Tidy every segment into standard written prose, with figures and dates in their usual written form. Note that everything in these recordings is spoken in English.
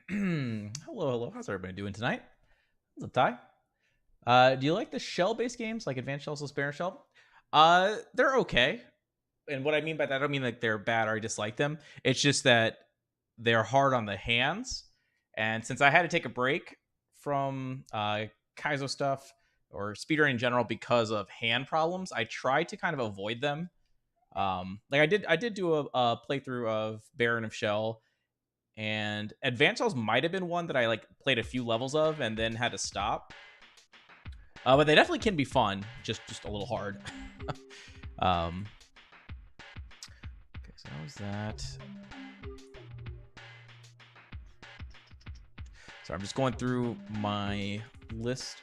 Hello. How's everybody doing tonight? What's up, Ty? Do you like the shell-based games like Advanced Shell, Spare Shell? They're okay. And what I mean by that, I don't mean like they're bad or I dislike them. It's just that they're hard on the hands. And since I had to take a break from Kaizo stuff or speedrun in general because of hand problems, I tried to kind of avoid them. Like I did do a playthrough of Baron of Shell, and Advanced Cells might have been one that I like played a few levels of and then had to stop. But they definitely can be fun, just a little hard. Okay, so that was that. So I'm just going through my list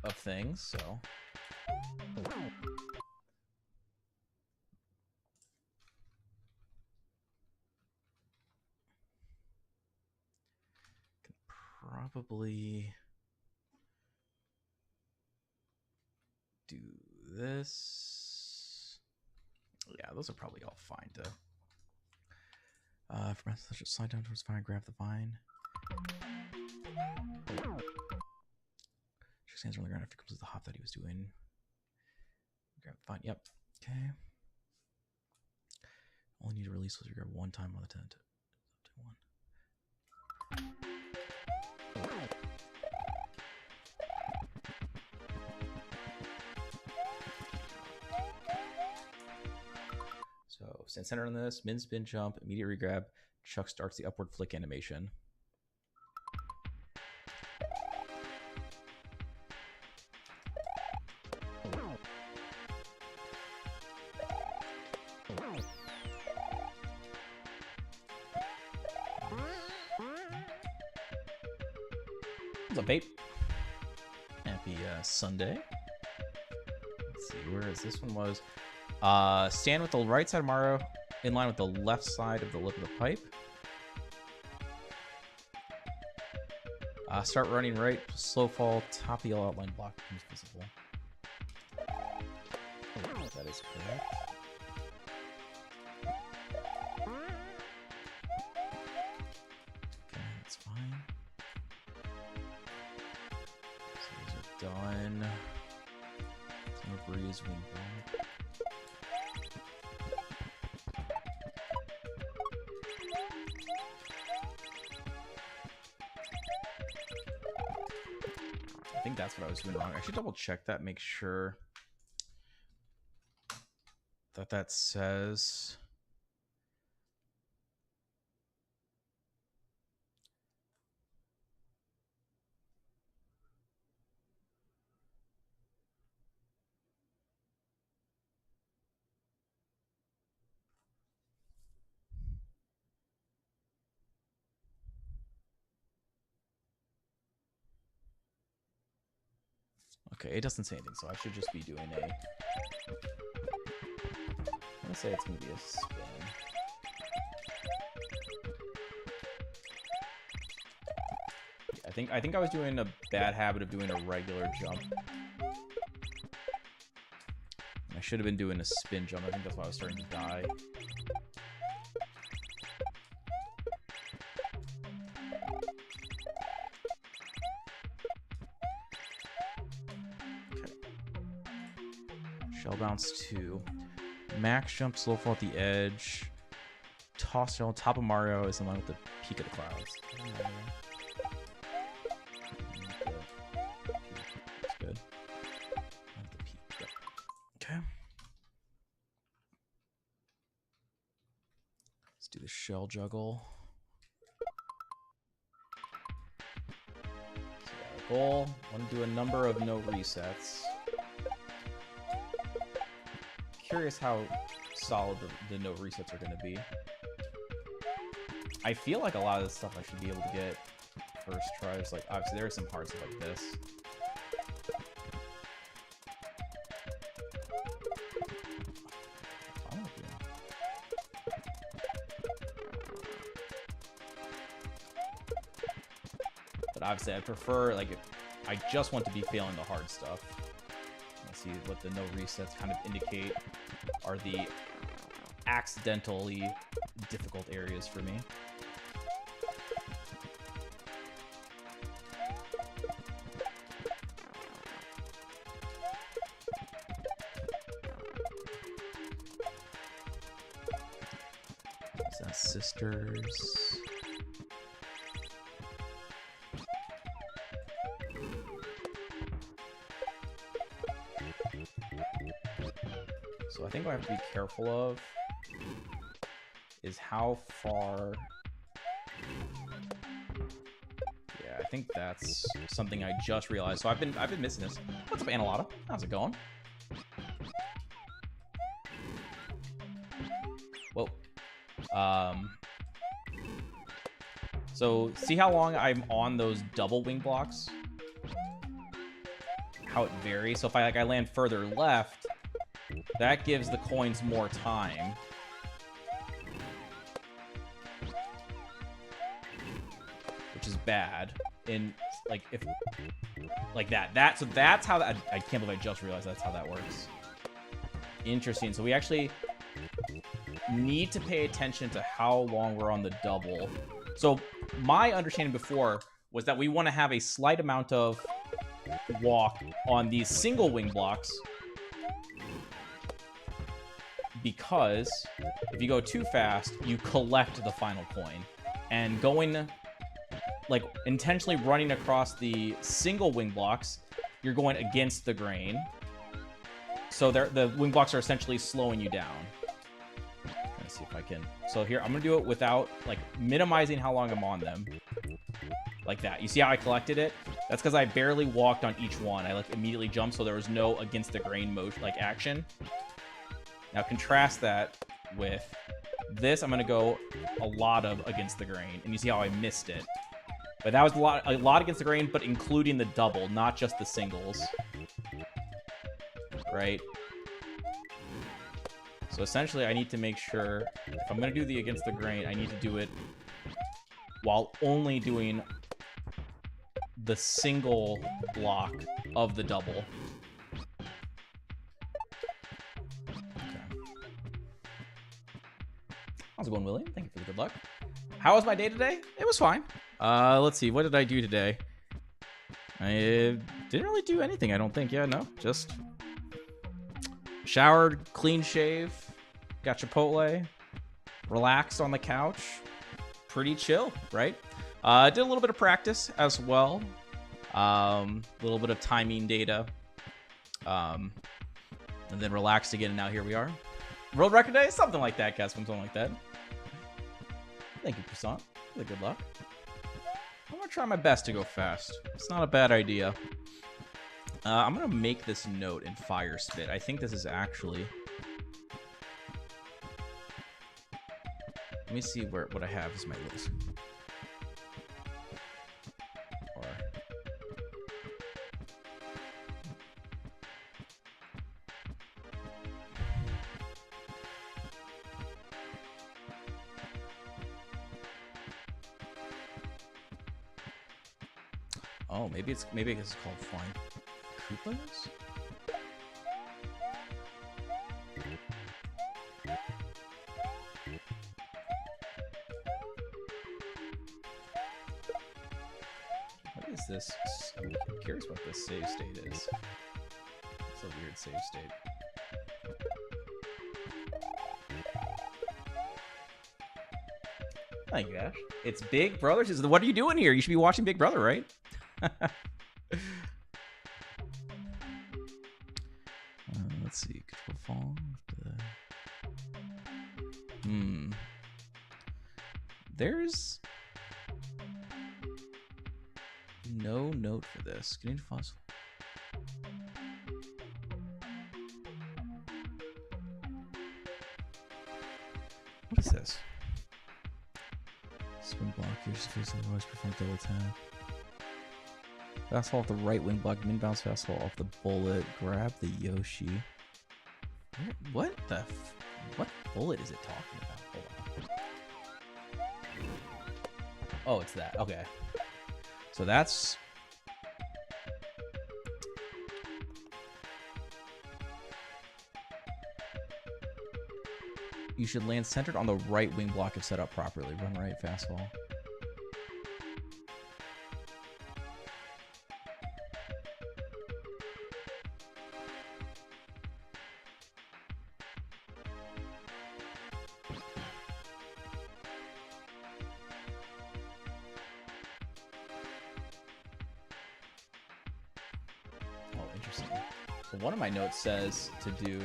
of things. So probably do this. Yeah, those are probably all fine to. For instance, just slide down towards vine, grab the vine. She stands on the ground after completes the hop that he was doing. Grab the vine. Yep. Okay. Only need to release those. You grab one time on the tent. So stand center on this, min spin jump, immediate regrab. Chuck starts the upward flick animation. What's up, babe? Happy Sunday. Let's see, where is this one was? Stand with the right side of Mario in line with the left side of the lip of the pipe. Start running right, slow fall, top of the outline block becomes visible. That is correct. Okay, that's fine. So those are done. No breeze, wind back. I think that's what I was doing wrong. I should double check that, make sure that that says. Okay, it doesn't say anything, so I should just be doing a... I'm gonna say it's gonna be a spin. I think I was doing a bad habit of doing a regular jump. I should have been doing a spin jump. I think that's why I was starting to die. Okay. Shell bounce 2. Max jump, slow fall at the edge. Toss shell on top of Mario is the one with the peak of the clouds. That's good. Okay. Let's do the shell juggle. So our goal, I want to do a number of no resets. Curious how solid the no resets are going to be. I feel like a lot of this stuff I should be able to get first tries. Like, obviously, there are some parts like this. But obviously, I prefer, like, I just want to be failing the hard stuff. Let's see what the no resets kind of indicate are the accidentally difficult areas for me. Is that sisters? So I think what I have to be careful of is how far... Yeah, I think that's something I just realized. So I've been missing this. What's up, Analata? How's it going? Whoa. So see how long I'm on those double wing blocks? How it varies. So if I land further left, that gives the coins more time. Which is bad. In like if like that. So that's how that I can't believe I just realized that's how that works. Interesting. So we actually need to pay attention to how long we're on the double. So my understanding before was that we want to have a slight amount of walk on these single wing blocks, because if you go too fast, you collect the final coin. And going, like, intentionally running across the single wing blocks, you're going against the grain. So the wing blocks are essentially slowing you down. Let's see if I can. So here, I'm going to do it without, like, minimizing how long I'm on them. Like that. You see how I collected it? That's because I barely walked on each one. I, like, immediately jumped, so there was no against the grain motion, like, action. Now contrast that with this. I'm going to go a lot of against the grain. And you see how I missed it. But that was a lot against the grain, but including the double, not just the singles. Right? So essentially, I need to make sure, if I'm going to do the against the grain, I need to do it while only doing the single block of the double. How's it going, William? Thank you for the good luck. How was my day today? It was fine. Let's see. What did I do today? I didn't really do anything, I don't think. Yeah, no. Just showered, clean shave, got Chipotle, relaxed on the couch. Pretty chill, right? Did a little bit of practice as well. A little bit of timing data. And then relaxed again, and now here we are. World record day? Something like that, guys. Something like that. Thank you, Croissant. Good luck. I'm going to try my best to go fast. It's not a bad idea. I'm going to make this note in Fire Spit. I think this is actually... Let me see what I have as my list. Oh, maybe it's called flying Koopas. What is this? I'm curious what this save state is. It's a weird save state. Thank you, Ash. It's Big Brother. Says, what are you doing here? You should be watching Big Brother, right? Let's see. Control fall. There's no note for this. Can you fossil? What is this? Spin block. You're just facing the West. Perform double tap. Fastball off the right wing block. Min bounce fastball off the bullet. Grab the Yoshi. What the? What bullet is it talking about? Hold on. Oh, it's that. Okay. So that's. You should land centered on the right wing block if set up properly. Run right, fastball. Oh, interesting. So one of my notes says to do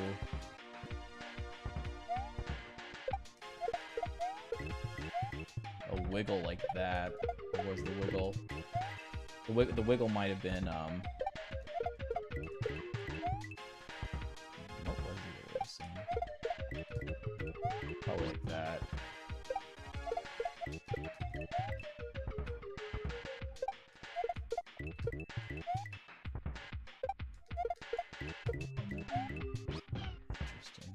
a wiggle like that. What was the wiggle? The wiggle might have been what was the wiggle saying? Probably like that. Interesting.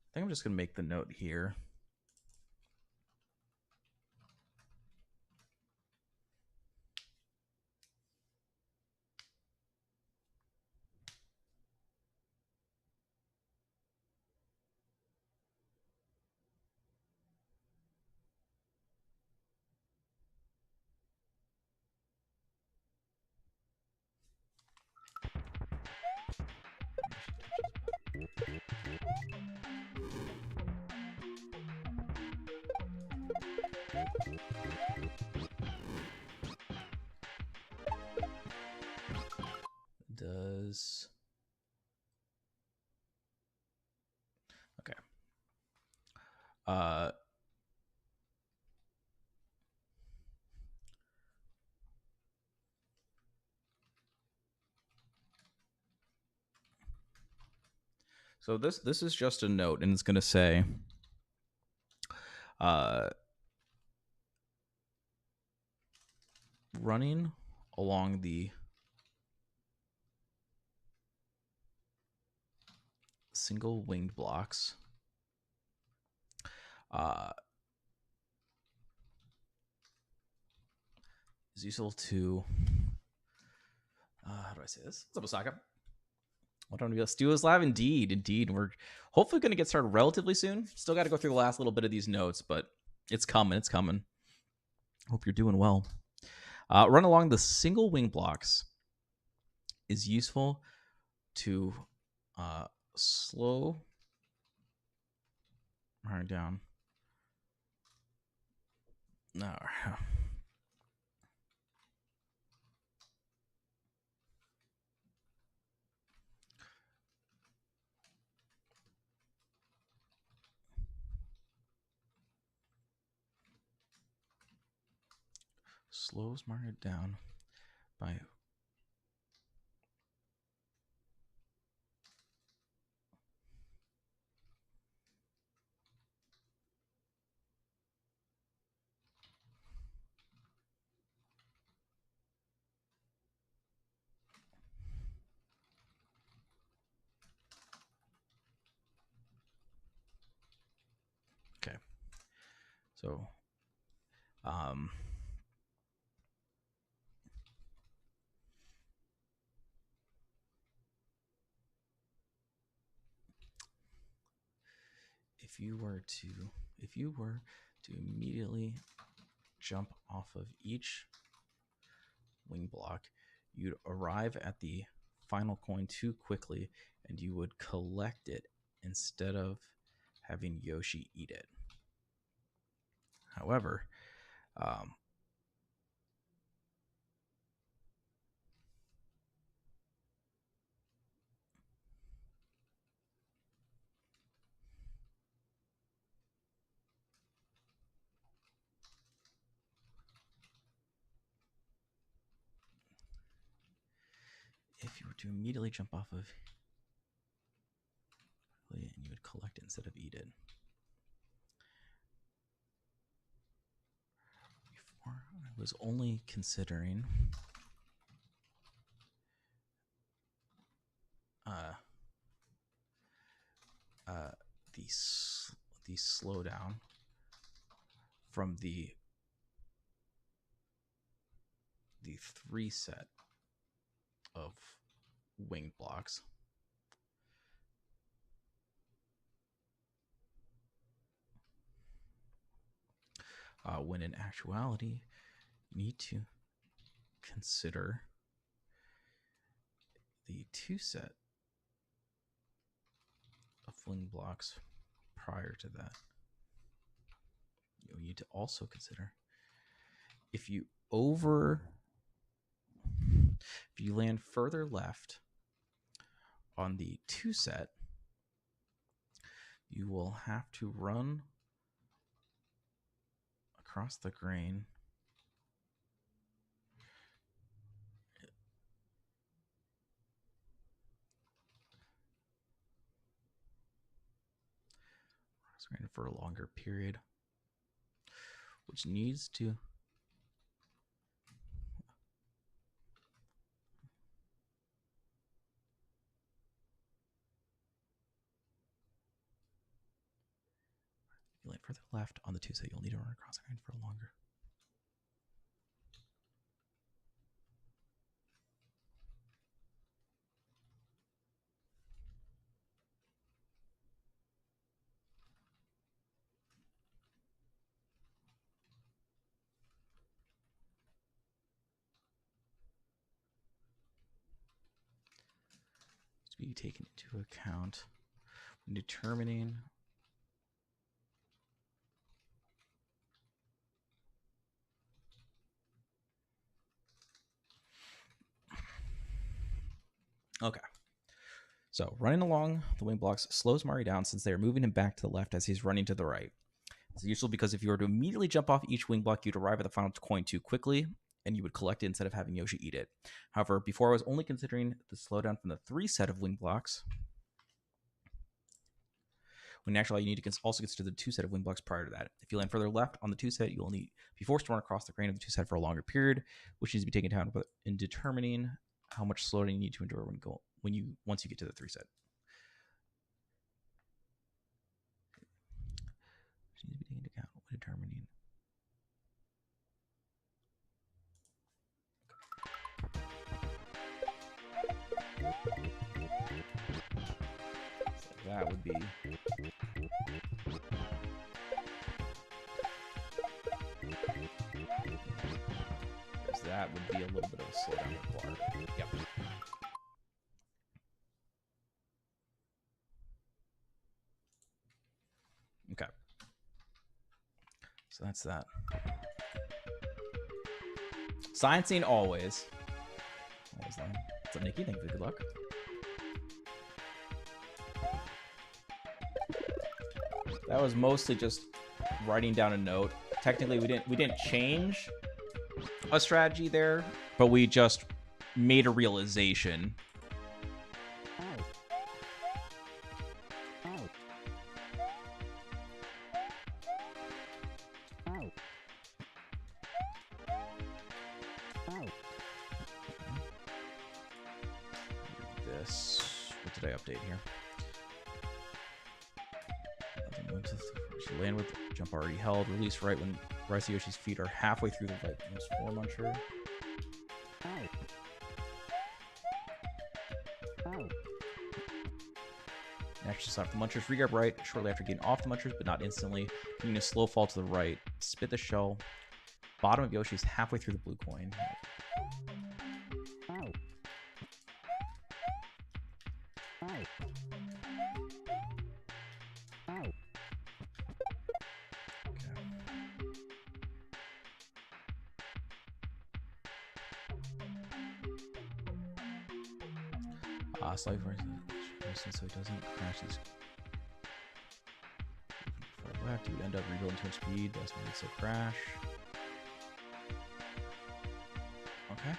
I think I'm just gonna make the note here. Does okay. So this is just a note, and it's gonna say running along the single winged blocks is useful to how do I say this? What's up, Osaka? What do I want to do? Stu's Lab, indeed. We're hopefully going to get started relatively soon. Still got to go through the last little bit of these notes, but it's coming. Hope you're doing well. Run along the single wing blocks is useful to slow her down. No. Slows Margaret down by So, if you were to immediately jump off of each wing block, you'd arrive at the final coin too quickly, and you would collect it instead of having Yoshi eat it. However, if you were to immediately jump off of, and you would collect it instead of eat it. Before, I was only considering the slowdown from the 3 set of wing blocks. When in actuality, you need to consider the 2 set of wing blocks prior to that. You need to also consider if you land further left on the 2 set, you will have to run across the grain for a longer period, which needs to you land further left on the 2 set, you'll need to run across the grain for longer. To be taken into account when determining okay. So running along the wing blocks slows Mario down since they are moving him back to the left as he's running to the right. It's useful because if you were to immediately jump off each wing block, you'd arrive at the final coin too quickly, and you would collect it instead of having Yoshi eat it. However, before I was only considering the slowdown from the 3 set of wing blocks, when actually you need to also consider the 2 set of wing blocks prior to that. If you land further left on the 2 set, you will be forced to run across the grain of the 2 set for a longer period, which needs to be taken into account in determining how much slowdown you need to endure once you get to the 3 set. Which needs to be taken into account when determining. So that would be a little bit of a slowdown required. Yep. Okay. So that's that. Sciencing always. What's up, Nikki? Thank you for the good luck. That was mostly just writing down a note. Technically, we didn't change a strategy there, but we just made a realization. What did I update here? Yoshi land with jump already held. Release right when Rice Yoshi's feet are halfway through the rightmost foremuncher. Next, just off the munchers, regrab right shortly after getting off the munchers, but not instantly. Getting a slow fall to the right. Spit the shell. Bottom of Yoshi's halfway through the blue coin. Slightly so it doesn't crash these. Left, you would end up rebuilding too much speed. That's when it still crash. Okay.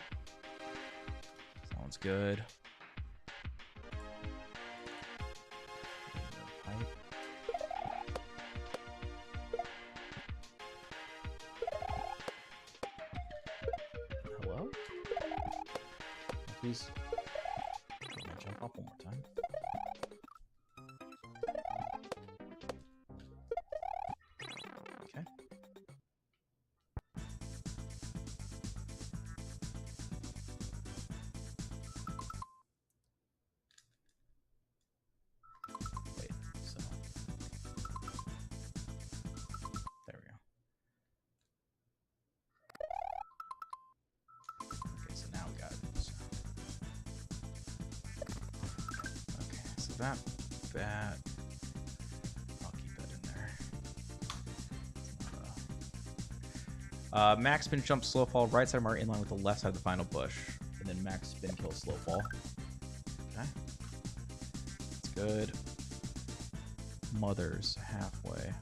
Sounds good. Hello? Please. Jump up one more time. Okay. Wait, so there we go. Okay, so now we got it. That, I'll keep that in there. Max spin jump slow fall, right side mark in line with the left side of the final bush, and then max spin kill slow fall. Okay, that's good. Mothers halfway.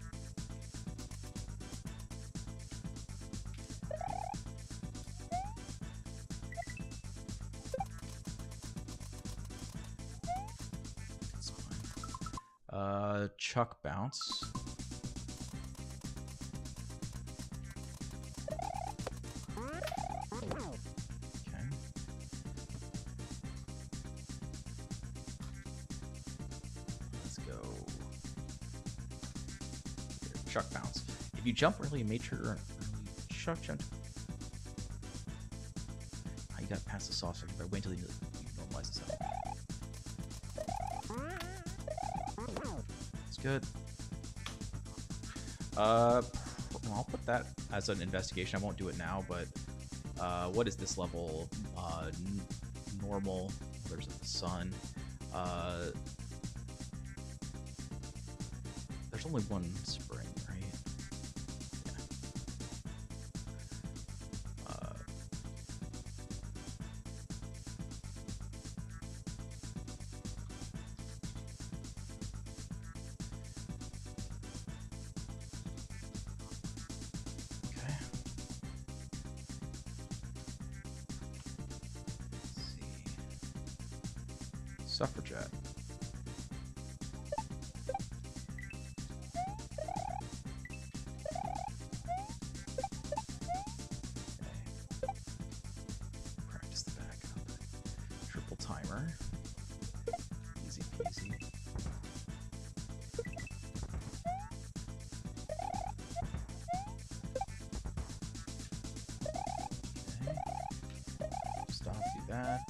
Chuck bounce. Okay. Let's go. Chuck bounce. If you jump early, make sure early chuck jump. Oh, you gotta pass the soft second, but wait until you normalize this out. Good. I'll put that as an investigation. I won't do it now, but what is this level? Normal. There's the sun. There's only one spring, right? Suffragette. Okay. Practice the backup. Triple timer. Easy peasy. Okay. Stop, do that.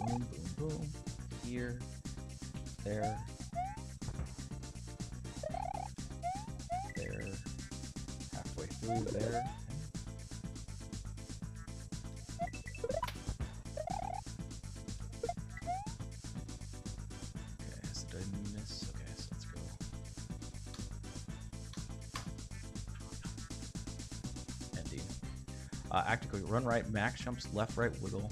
Boom, boom, boom. Here, there, there, halfway through there. Okay, so did I miss? Okay, so let's go. Ending. Actively run right, max jumps left, right, wiggle.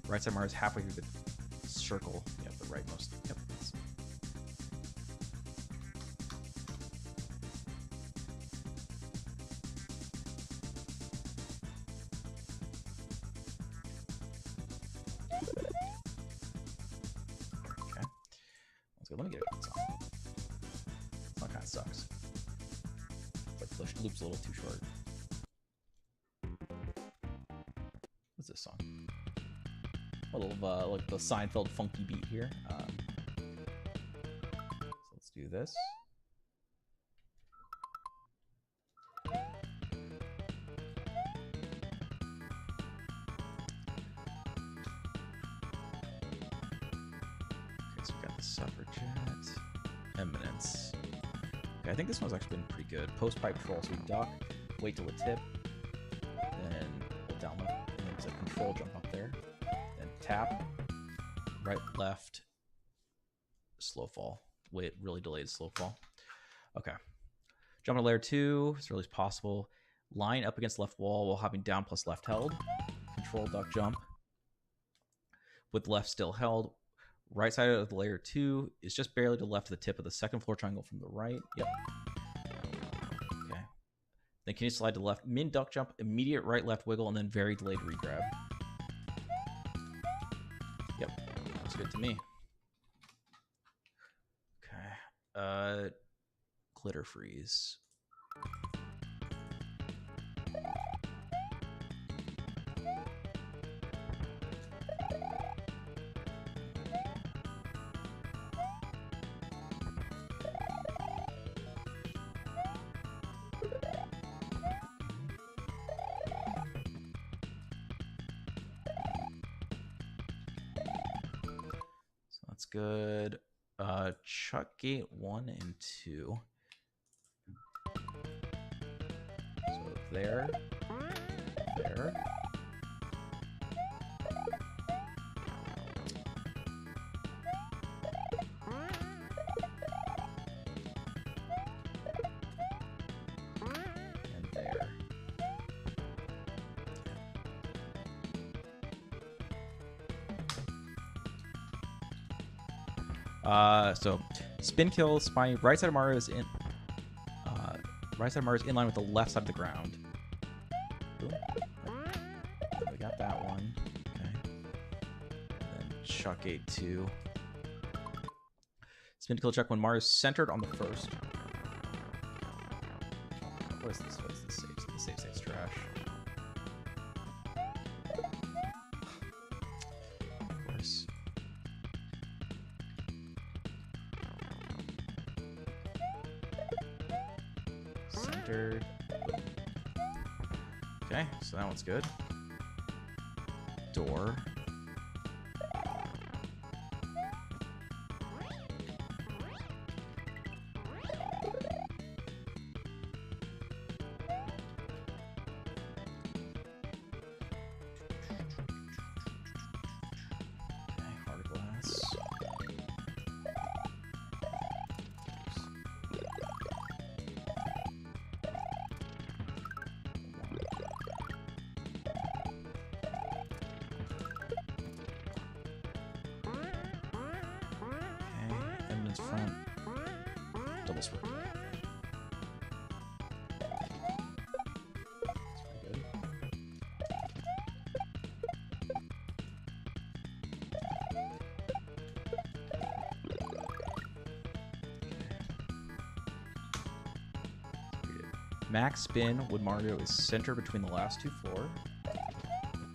Right side Mars halfway through the circle. Yep, the rightmost. Yep. Okay. Let's go. Let me get a song. This song kind of sucks. It's like the loop's a little too short. What's this song? A little like the Seinfeld funky beat here. do this. Okay, so we got the suffragette. Eminence. Okay, I think this one's actually been pretty good. Post pipe troll, so we duck, wait till it tip, then hold down left, and then it's a control jump up there. Then tap, right, left, slow fall. Wait, really delayed slow fall. Okay. Jump to layer 2 as early as possible. Line up against left wall while hopping down plus left held. Control duck jump. With left still held. Right side of the layer 2 is just barely to the left of the tip of the second floor triangle from the right. Yep. Okay. Then can you slide to the left? Min duck jump, immediate right left wiggle, and then very delayed regrab. Yep. Looks good to me. Okay. Glitter freeze. So that's good. Chuck gate 1 and 2. So there. And there. So spin kill, spiny, right side of Mario is in line with the left side of the ground. Boom. We got that one. Okay. And then Chuck 8-2. Spin kill check when Mario's centered on the first. What is this? What is this save? The save state's trash. Of course. Centered. Okay, so that one's good. Door. Okay, hard glass. Front, double swing. That's pretty good. Max spin when Mario is centered between the last two floors.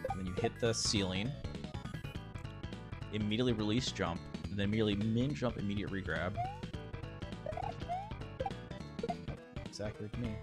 And then you hit the ceiling. Immediately release jump. And then immediately min jump, immediate regrab. Looks accurate to me.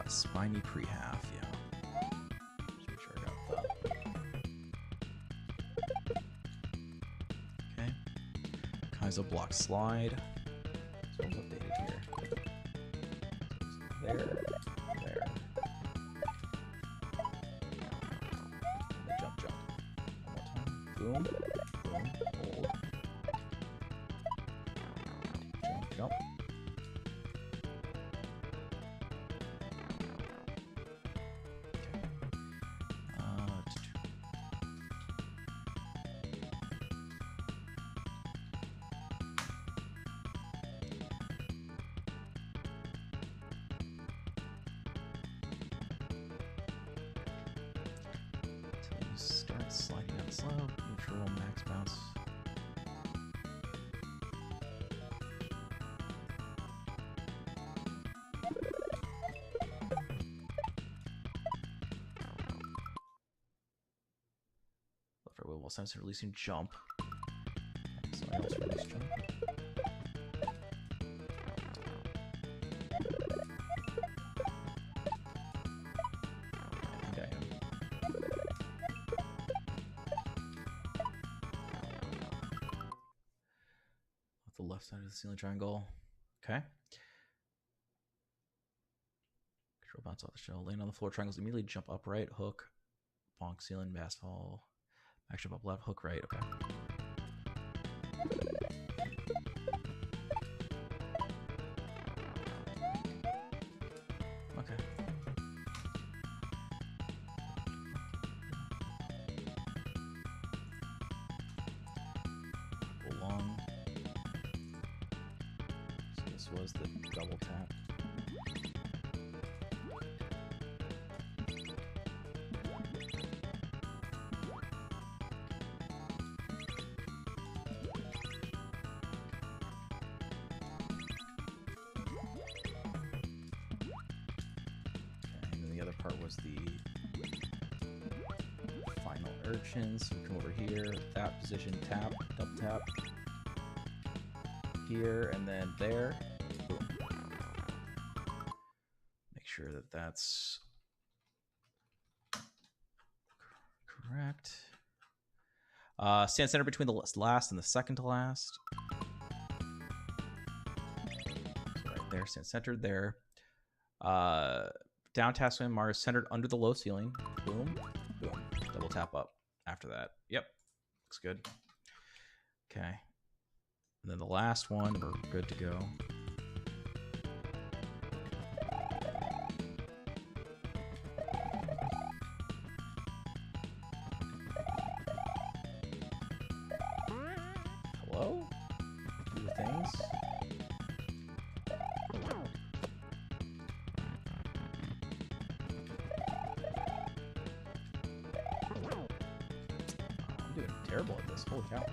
Spiny pre-half, yeah. Just make sure I got that. Okay. Kaizo block slide. So it's updated here. So there. And the jump. One more time. Boom. Hold. Jump. slow, neutral, max bounce. Left right wheel while sensor releasing jump. So I also release jump. The left side of the ceiling triangle. Okay. Control bounce off the shell. Land on the floor. Triangles immediately jump upright. Hook. Bonk ceiling. Bass fall. Back jump up left. Hook right. Okay. Okay. Go long. So this was the double tap. Part was the final urchin. So we come over here, that position, tap, double tap, here, and then there. Boom. Make sure that that's correct. Stand center between the last and the second to last. So right there, stand centered there. Down tap swim, Mars centered under the low ceiling. Boom, boom. Double tap up after that. Yep, looks good. Okay. And then the last one, we're good to go. Hello? Do things. Terrible at this. Holy cow.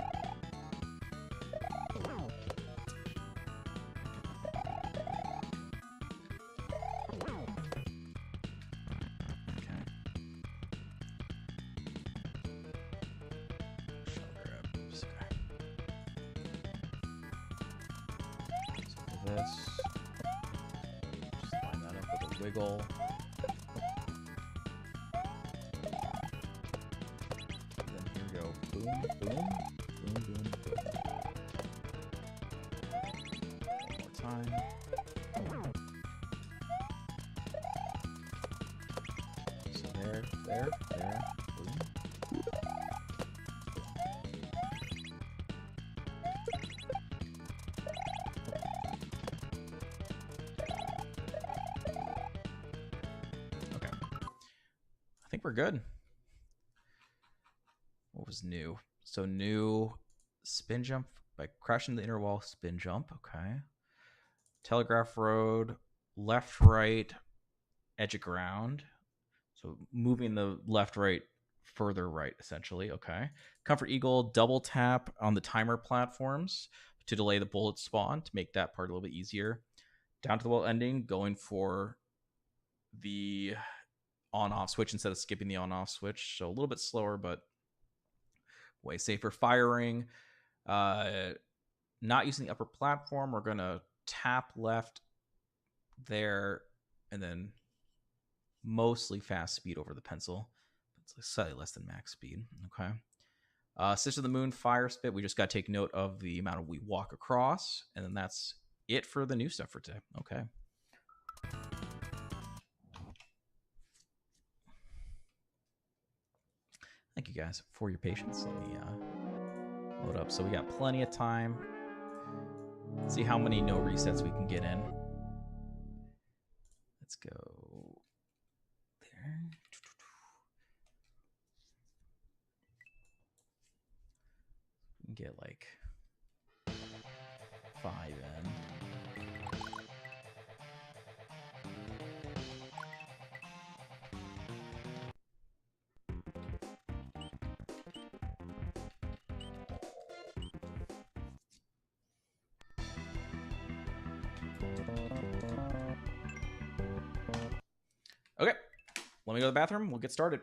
Okay. Shell grabs. Okay. So for this, just line that up with a wiggle. Boom, boom, boom, boom, boom. One more time. So there, boom. Okay. I think we're good. What was new? So new spin jump by crashing the inner wall, spin jump. Okay. Telegraph road, left, right, edge of ground. So moving the left, right, further right, essentially. Okay. Comfort eagle, double tap on the timer platforms to delay the bullet spawn to make that part a little bit easier. Down to the wall ending, going for the on-off switch instead of skipping the on-off switch. So a little bit slower, but way safer. Firing, not using the upper platform. We're gonna tap left there, and then mostly fast speed over the pencil. It's like slightly less than max speed. Okay. Sister of the Moon, fire spit. We just got to take note of the amount we walk across, and then that's it for the new stuff for today. Okay. Thank you guys for your patience. Let me load up. So we got plenty of time. Let's see how many no resets we can get in. Let's go there. We can get like 5 in. Okay, let me go to the bathroom. We'll get started.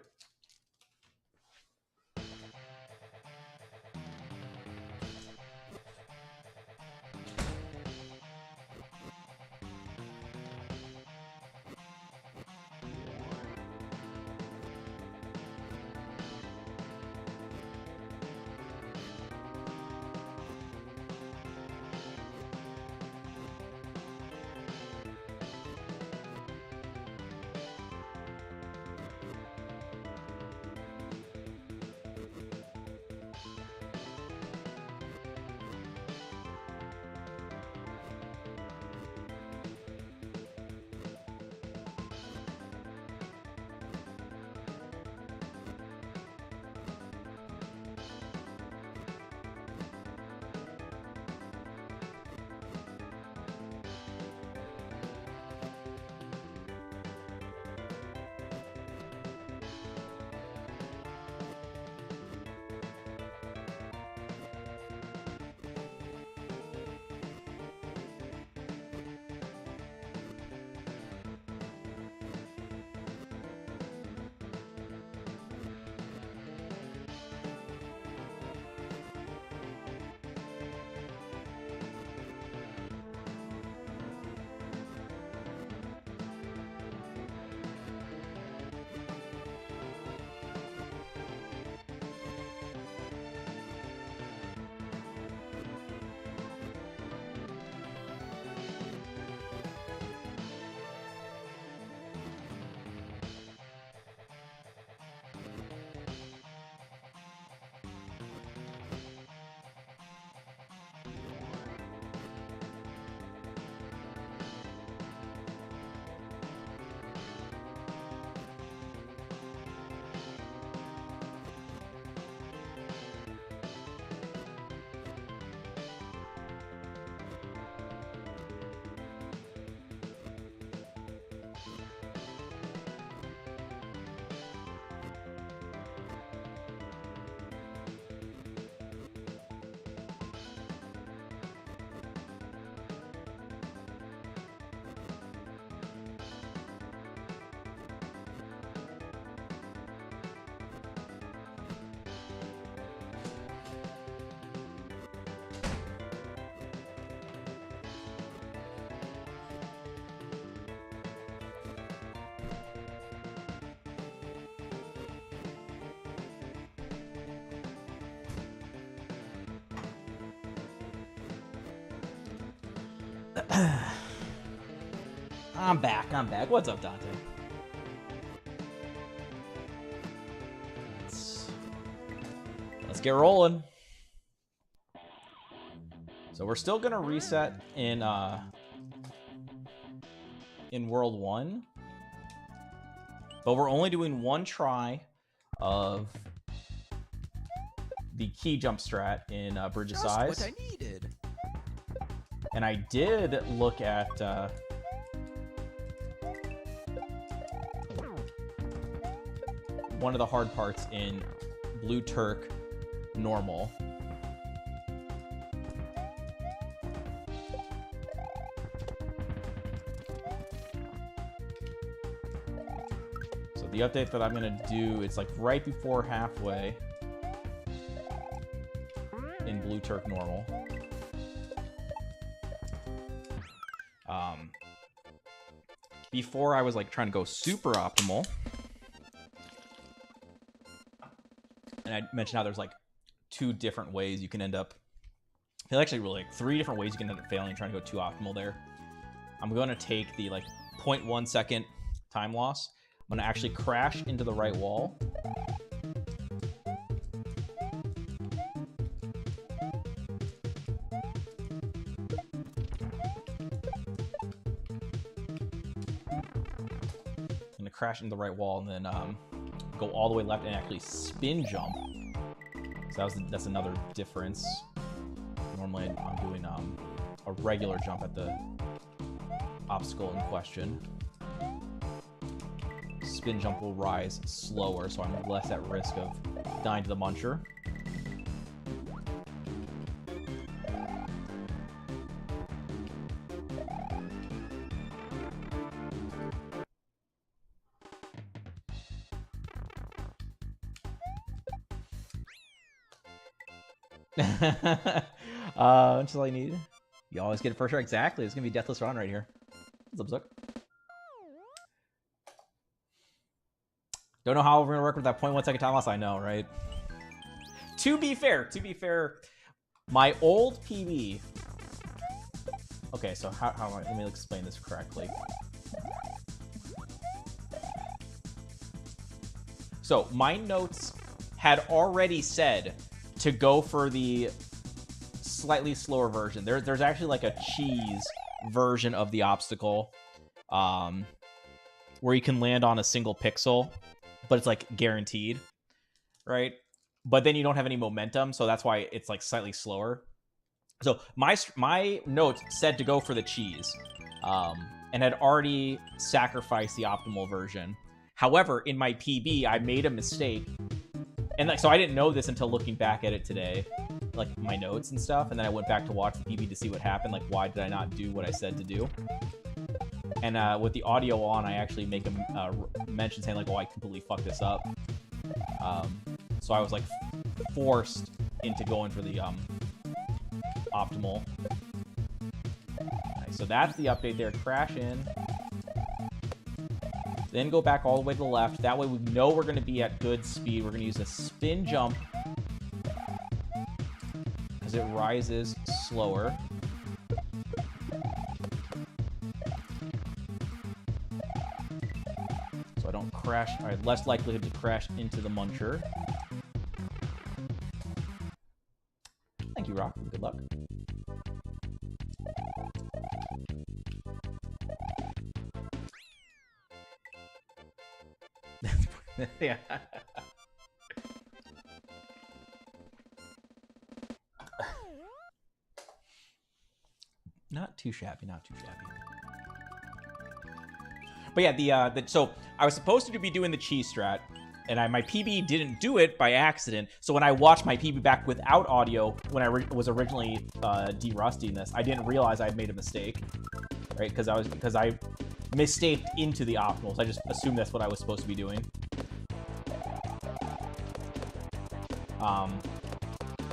I'm back. What's up, Dante? Let's get rolling. So we're still gonna reset in World 1, but we're only doing one try of the key jump strat in Bridge of Sighs. Just what I needed. And I did look at one of the hard parts in Blue Turk normal. So the update that I'm gonna do, it's like right before halfway in Blue Turk normal. Before I was like trying to go super optimal. And I mentioned how there's like 2 different ways you can end up. Actually, really like 3 different ways you can end up failing trying to go too optimal there. I'm going to take the like 0.1 second time loss. I'm going to actually crash into the right wall. I'm going to crash into the right wall and then go all the way left and actually spin jump. So that's another difference. Normally I'm doing a regular jump at the obstacle in question. Spin jump will rise slower, so I'm less at risk of dying to the muncher. That's all I need. You always get it first try. Exactly. It's gonna be a deathless run right here. What's up, Zuck? Don't know how we're gonna work with that 0.1 second time loss. I know, right? To be fair, my old PB. Okay, so how let me explain this correctly. So my notes had already said to go for the slightly slower version. There's actually like a cheese version of the obstacle, where you can land on a single pixel, but it's like guaranteed, right? But then you don't have any momentum, so that's why it's like slightly slower. So my notes said to go for the cheese, and had already sacrificed the optimal version. However, in my PB, I made a mistake, and like so I didn't know this until looking back at it today, like my notes and stuff, and then I went back to watch the PB to see what happened. Like, why did I not do what I said to do? And with the audio on, I actually make a mention saying like, "Oh, I completely fucked this up." So I was like forced into going for the optimal. Nice. So that's the update there. Crash in. Then go back all the way to the left. That way we know we're going to be at good speed. We're going to use a spin jump because it rises slower. So I don't crash. All right, less likelihood to crash into the muncher. Thank you, Rock. Good luck. Yeah. Not too shabby, not too shabby. But yeah, so I was supposed to be doing the cheese strat, and my PB didn't do it by accident. So when I watched my PB back without audio, when I was originally de-rusting this, I didn't realize I had made a mistake, right? Because I misstaked into the optimals. I just assumed that's what I was supposed to be doing.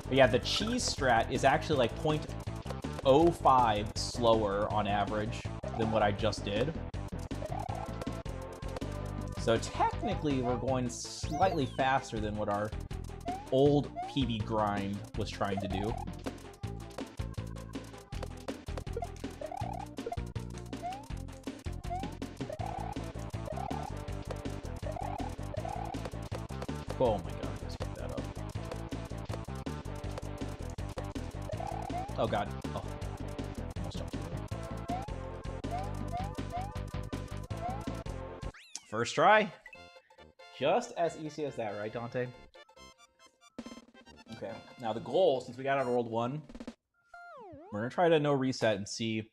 But yeah, the cheese strat is actually like 0.05 slower on average than what I just did. So technically, we're going slightly faster than what our old PB grind was trying to do. Oh my god, I screwed that up. Oh god. Oh. Almost jumped through. First try. Just as easy as that, right, Dante? Okay. Now the goal, since we got out of World 1, we're going to try to no reset and see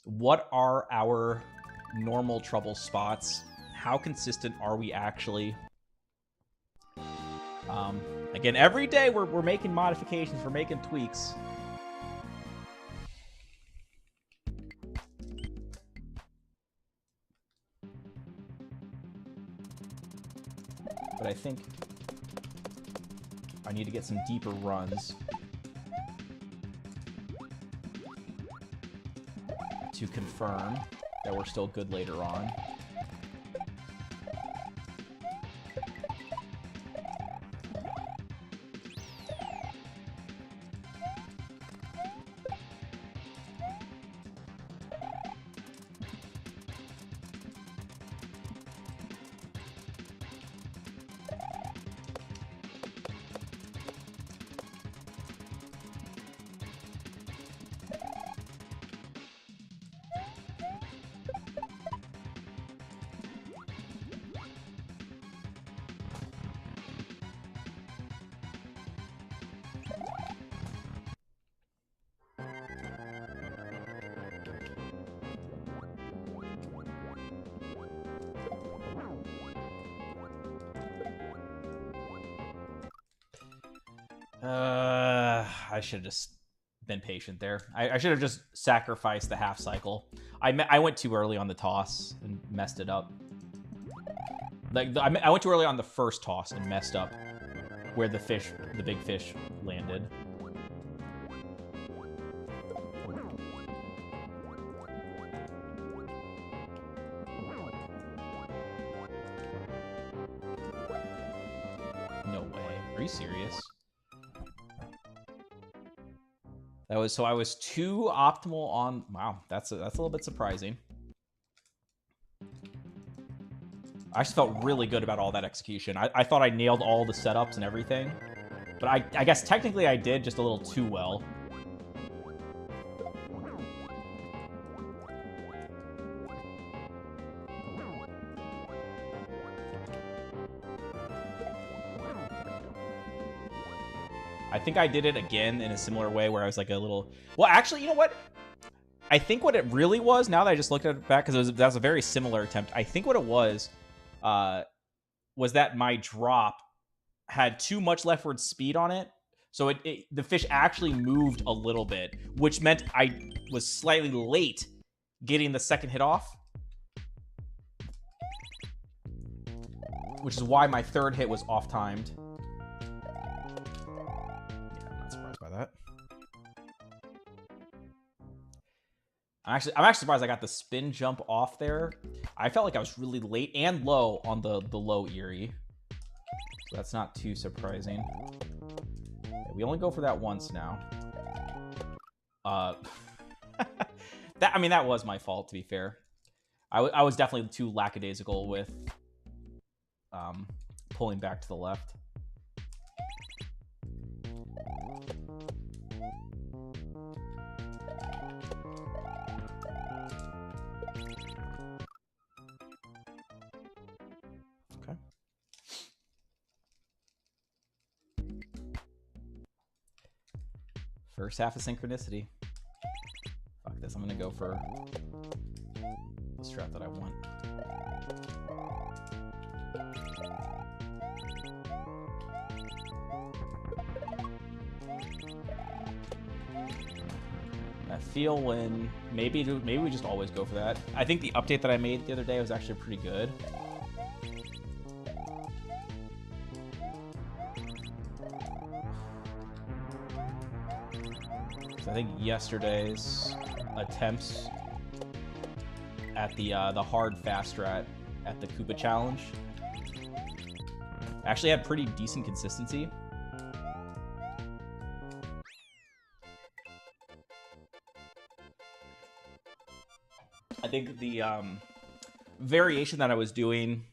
what are our normal trouble spots. How consistent are we actually? Again, every day we're making modifications, we're making tweaks. But I think I need to get some deeper runs to confirm that we're still good later on. I should have just been patient there. I should have just sacrificed the half cycle. I went too early on the toss and messed it up. Like I went too early on the first toss and messed up where the big fish landed. Are you serious? That was, so I was 2 optimal on, wow, that's a little bit surprising. I just felt really good about all that execution. I thought I nailed all the setups and everything. But I guess technically I did just a little too well. I think I did it again in a similar way where I was like a little... Well, actually, you know what? I think what it really was, now that I just looked at it back, because that was a very similar attempt, I think what it was that my drop had too much leftward speed on it. So the fish actually moved a little bit, which meant I was slightly late getting the second hit off. Which is why my third hit was off-timed. That. I'm actually surprised I got the spin jump off there. I felt like I was really late and low on the low Eerie. So that's not too surprising. Okay, we only go for that once now. That was my fault, to be fair. I was definitely too lackadaisical with pulling back to the left. First half of synchronicity. Fuck this, I'm gonna go for the strat that I want. I feel when maybe we just always go for that. I think the update that I made the other day was actually pretty good. I think yesterday's attempts at the hard fast strat at the Koopa challenge actually had pretty decent consistency. I think the variation that I was doing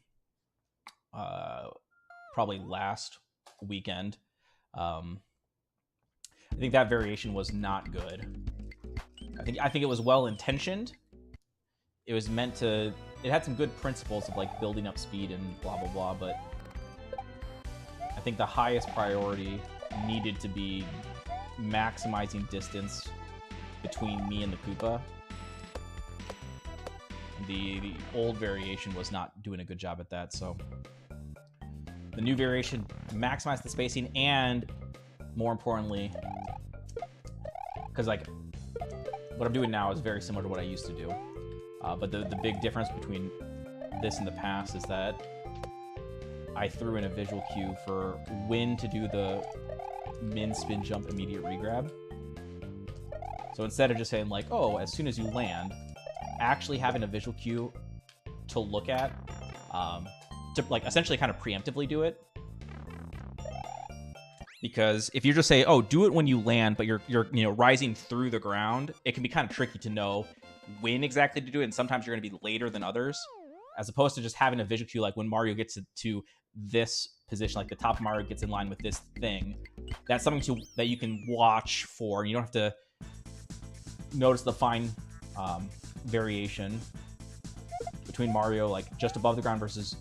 probably last weekend, I think that variation was not good. I think it was well intentioned. It was meant to. It had some good principles of like building up speed and blah blah blah, but I think the highest priority needed to be maximizing distance between me and the Koopa. The old variation was not doing a good job at that, so the new variation maximized the spacing and, more importantly, because like what I'm doing now is very similar to what I used to do, but the big difference between this and the past is that I threw in a visual cue for when to do the min spin jump immediate regrab. So instead of just saying like, oh, as soon as you land, actually having a visual cue to look at, to like essentially kind of preemptively do it. Because if you just say, oh, do it when you land, but you're rising through the ground, it can be kind of tricky to know when exactly to do it, and sometimes you're going to be later than others, as opposed to just having a visual cue like when Mario gets to this position, like the top of Mario gets in line with this thing. That's something that you can watch for, and you don't have to notice the fine variation between Mario like just above the ground versus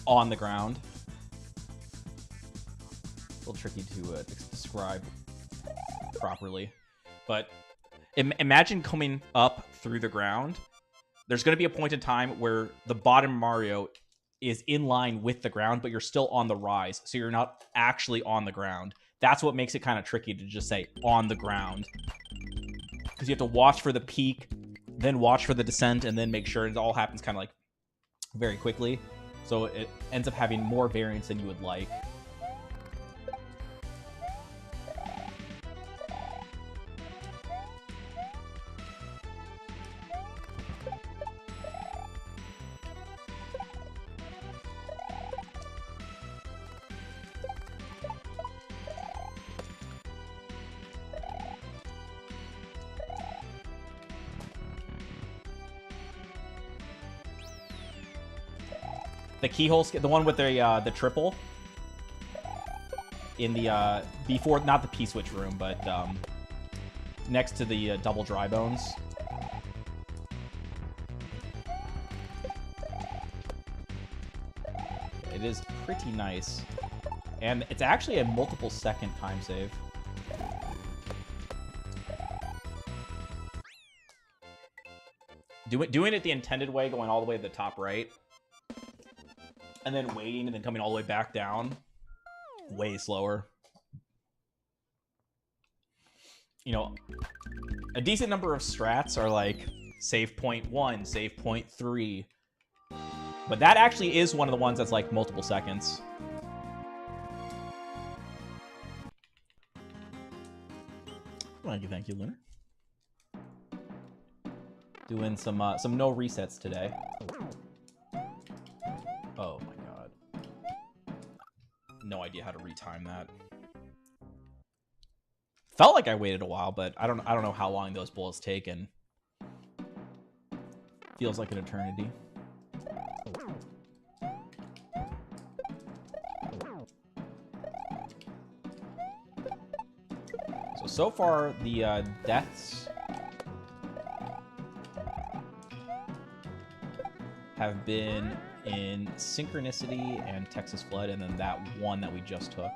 on the ground. A little tricky to describe properly, but imagine coming up through the ground. There's going to be a point in time where the bottom Mario is in line with the ground, but you're still on the rise, so you're not actually on the ground. That's what makes it kind of tricky to just say on the ground, because you have to watch for the peak, then watch for the descent, and then make sure it all happens kind of like very quickly. So it ends up having more variance than you would like. the keyhole, the one with the triple in the before, not the P-switch room, but next to the double dry bones. It is pretty nice, and it's actually a multiple second time save. Doing it the intended way, going all the way to the top right, and then waiting, and then coming all the way back down, way slower. You know, a decent number of strats are like save point 1, save point 3. But that actually is one of the ones that's like multiple seconds. Thank you, Lunar. Doing some no resets today. Oh my god. No idea how to retime that. Felt like I waited a while, but I don't know how long those bullets take, and feels like an eternity. So far, the deaths have been in Synchronicity and Texas Flood, and then that one that we just took.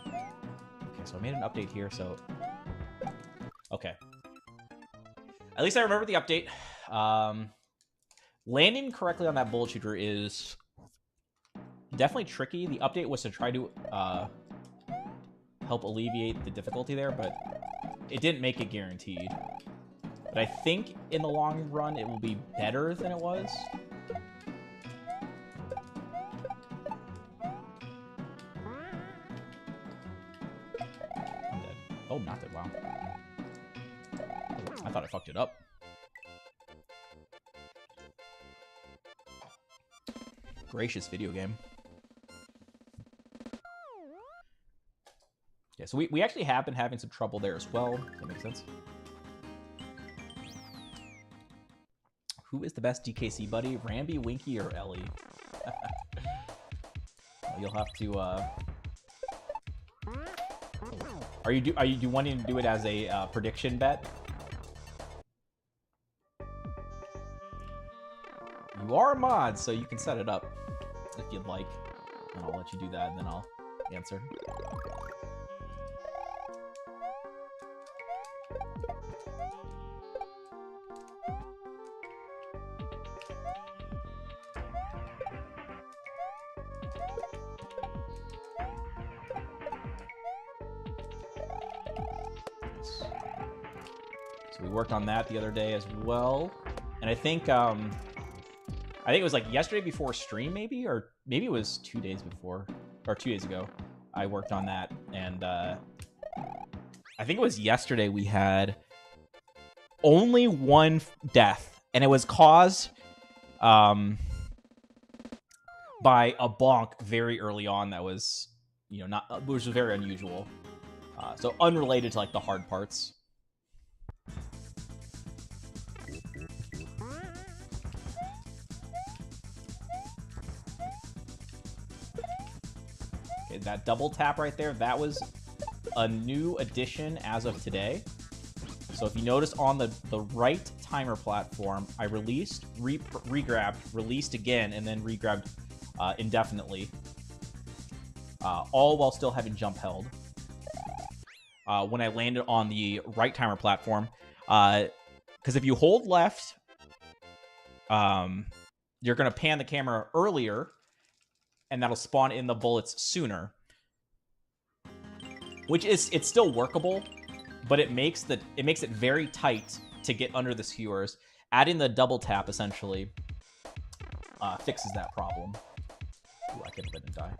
Okay, so I made an update here, so... Okay. At least I remember the update. Landing correctly on that bullet shooter is definitely tricky. The update was to try to help alleviate the difficulty there, but it didn't make it guaranteed. But I think in the long run, it will be better than it was. I'm dead. Oh, not dead. Wow. I thought I fucked it up. Gracious video game. Yeah, so we actually have been having some trouble there as well. Does that make sense? Who is the best DKC buddy? Ramby, Winky, or Ellie? Well, you'll have to. Are you wanting to do it as a prediction bet? You are a mod, so you can set it up if you'd like. And I'll let you do that, and then I'll answer. So we worked on that the other day as well, and I think it was like yesterday before stream, maybe, or maybe it was 2 days before, or 2 days ago. I worked on that, and I think it was yesterday we had only one death, and it was caused by a bonk very early on. That was, you know, which was very unusual. So unrelated to like the hard parts. Okay, that double tap right there, that was a new addition as of today. So if you notice on the right timer platform, I released, regrabbed, released again, and then regrabbed indefinitely. All while still having jump held. When I landed on the right timer platform, because if you hold left, you're going to pan the camera earlier, and that'll spawn in the bullets sooner. Which is, it's still workable, but it makes it very tight to get under the skewers. Adding the double tap essentially fixes that problem. Ooh, I can't believe I didn't die.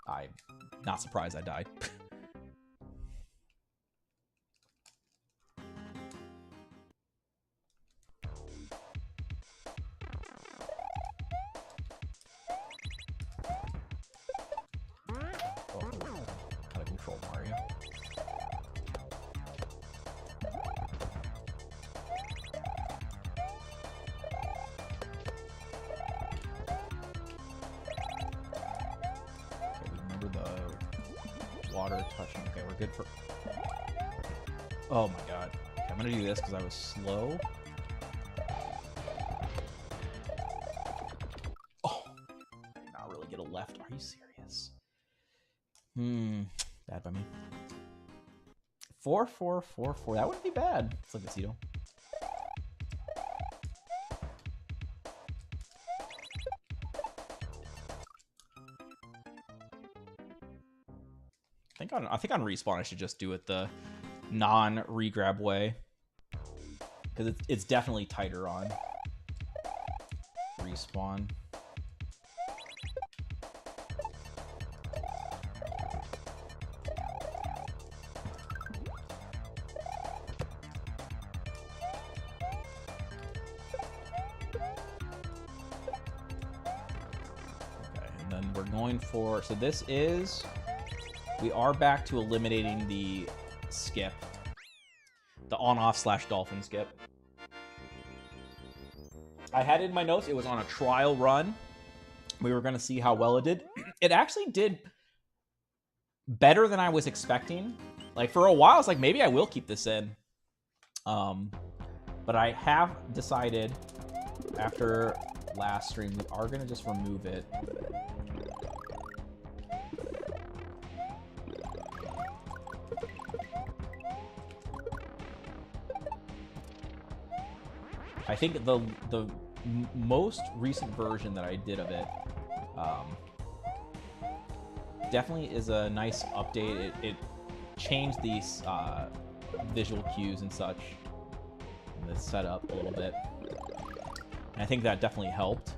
I'm not surprised I died. How to control Mario. water touching. Okay, we're good for... Oh my god. Okay, I'm gonna do this because I was slow. Oh! I did not really get a left. Are you serious? Bad by me. 4, 4, 4, 4. That wouldn't be bad. It's like a Cito. I think on respawn I should just do it the non-regrab way, because it's definitely tighter on respawn. Okay, and then we're going for, so this is, we are back to eliminating the skip. The on-off / dolphin skip. I had it in my notes, it was on a trial run. We were going to see how well it did. It actually did better than I was expecting. Like, for a while, I was like, maybe I will keep this in. But I have decided, after last stream, we are going to just remove it. I think the most recent version that I did of it definitely is a nice update. It changed these visual cues and such, and the setup a little bit. And I think that definitely helped.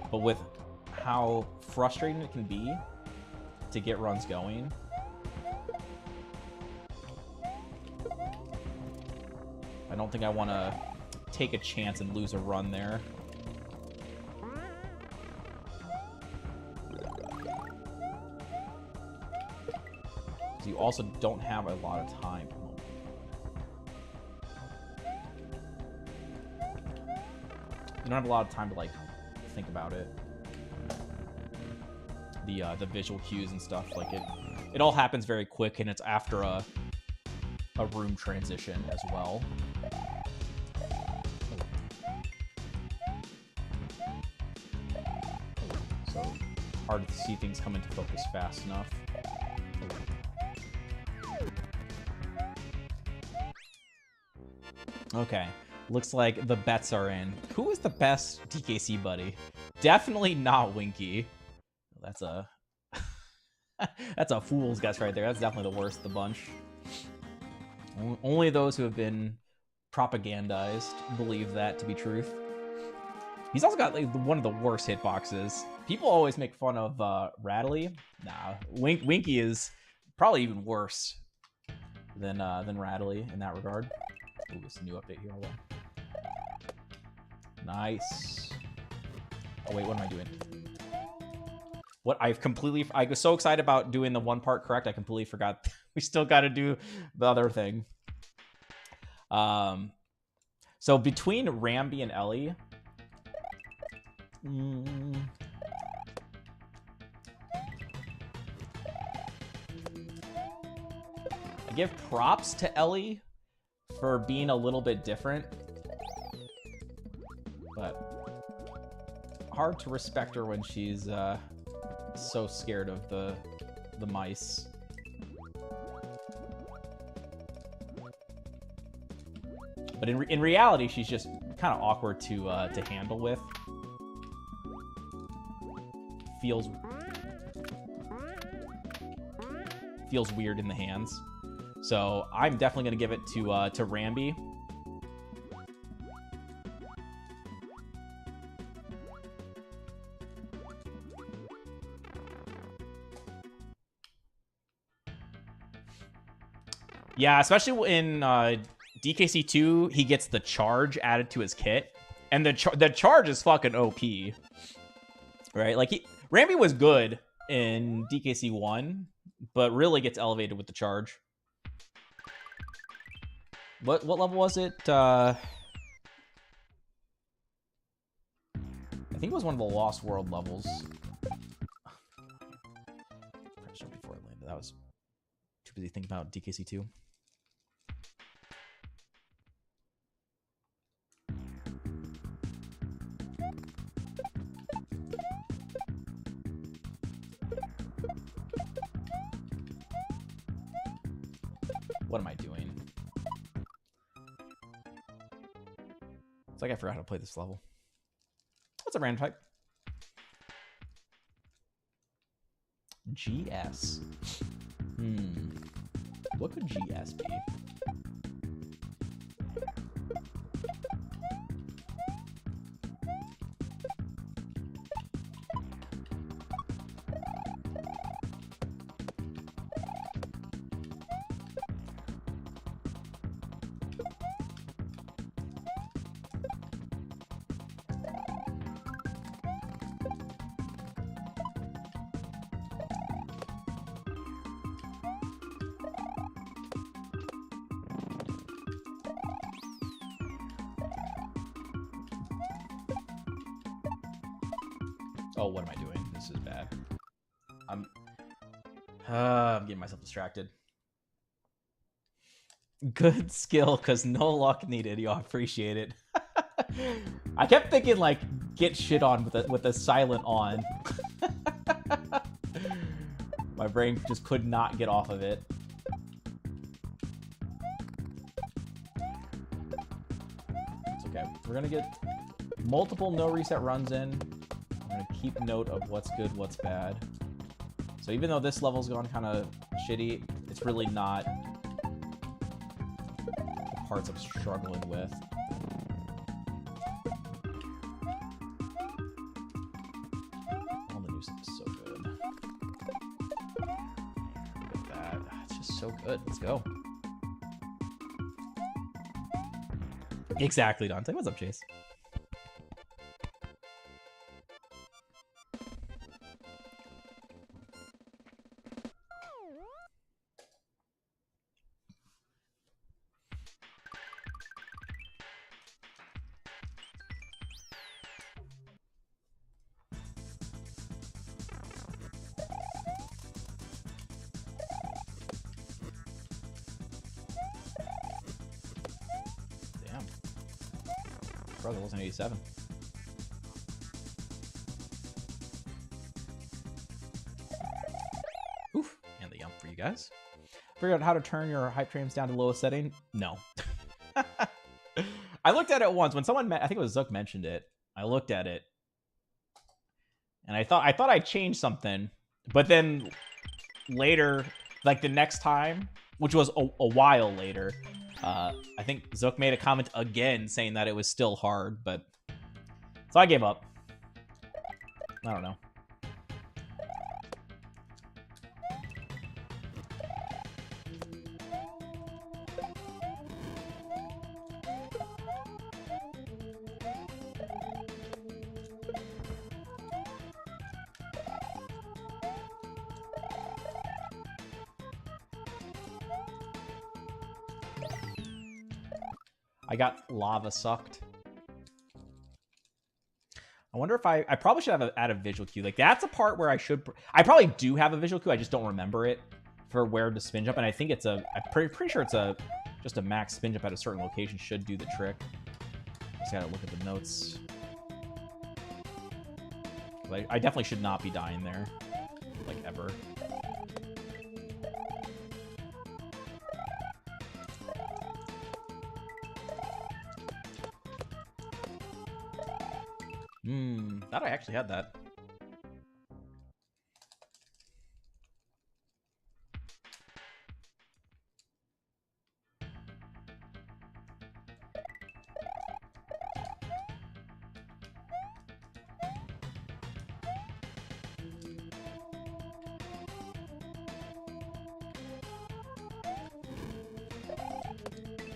But with how frustrating it can be to get runs going, I don't think I want to take a chance and lose a run there. You also don't have a lot of time. You don't have a lot of time to, like, think about it. The visual cues and stuff, like, it all happens very quick, and it's after a room transition as well. So hard to see things come into focus fast enough. Okay, looks like the bets are in. Who is the best DKC buddy? Definitely not Winky. That's a that's a fool's guess right there. That's definitely the worst of the bunch. Only those who have been propagandized believe that to be truth. He's also got, like, one of the worst hitboxes. People always make fun of Rattly. Nah, Winky is probably even worse than Rattly in that regard. Ooh, this is a new update here. Hold on. Nice. Oh wait, what am I doing? What I was so excited about doing the one part correct, I completely forgot. We still got to do the other thing. So between Rambi and Ellie, I give props to Ellie for being a little bit different, but hard to respect her when she's so scared of the mice. But in reality, she's just kind of awkward to handle with. Feels weird in the hands. So I'm definitely gonna give it to Rambi. Yeah, especially in DKC 2, he gets the charge added to his kit, and the charge is fucking OP, right? Like, Rambi was good in DKC 1, but really gets elevated with the charge. What level was it? I think it was one of the Lost World levels. that was too busy thinking about DKC2. What am I doing? It's like I forgot how to play this level. What's a random type? GS. What could GS be? Oh, what am I doing? This is bad. I'm getting myself distracted. Good skill, because no luck needed. Yo, I appreciate it. I kept thinking, like, get shit on with a silent on. My brain just could not get off of it. It's okay. We're going to get multiple no reset runs in. I'm going to keep note of what's good, what's bad. So even though this level's gone kind of shitty, it's really not the parts I'm struggling with. All the new stuff is so good. Look at that. It's just so good. Let's go. Exactly, Dante. What's up, Chase? Bro, that wasn't 87. Oof. And the yump for you guys. Figure out how to turn your hype trains down to lowest setting? No. I looked at it once. When someone, I think it was Zook, mentioned it. I looked at it. And I thought I changed something. But then later, like the next time, which was a while later, I think Zook made a comment again saying that it was still hard, but so I gave up. I don't know. I got lava sucked. I wonder if I probably should have add a visual cue. Like, that's a part where I probably do have a visual cue. I just don't remember it for where to spin jump. And I think I'm pretty sure it's just a max spin jump at a certain location should do the trick. Just gotta look at the notes. Like, I definitely should not be dying there, like, ever. Thought I actually had that.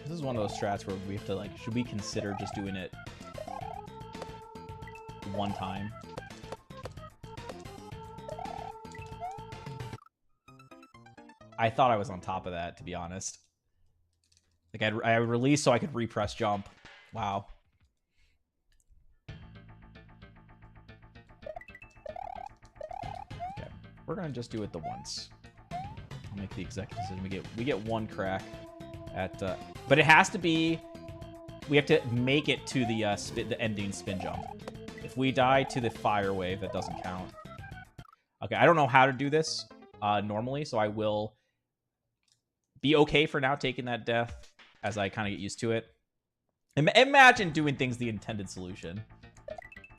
This is one of those strats where we have to, like, should we consider just doing it one time? I thought I was on top of that, to be honest. Like, I released so I could repress jump. Wow. Okay, we're gonna just do it the once. I'll make the executive decision. We get one crack at, but it has to be. We have to make it to the ending spin jump. If we die to the fire wave, that doesn't count. Okay, I don't know how to do this normally, so I will be okay for now taking that death as I kind of get used to it. Imagine doing things the intended solution.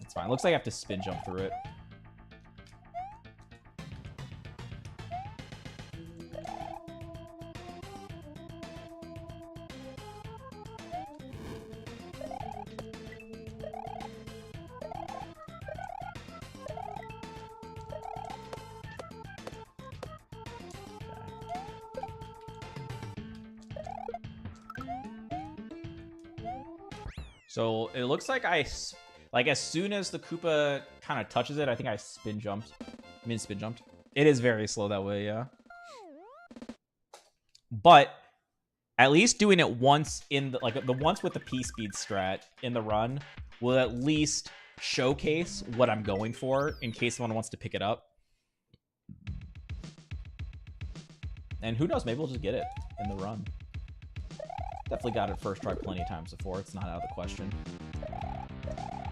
It's fine. Looks like I have to spin jump through it. So it looks like as soon as the Koopa kind of touches it, I think I spin jumped. Spin jumped. It is very slow that way, yeah. But at least doing it once in the once with the P-speed strat in the run will at least showcase what I'm going for in case someone wants to pick it up. And who knows, maybe we'll just get it in the run. Definitely got it first try plenty of times before. It's not out of the question.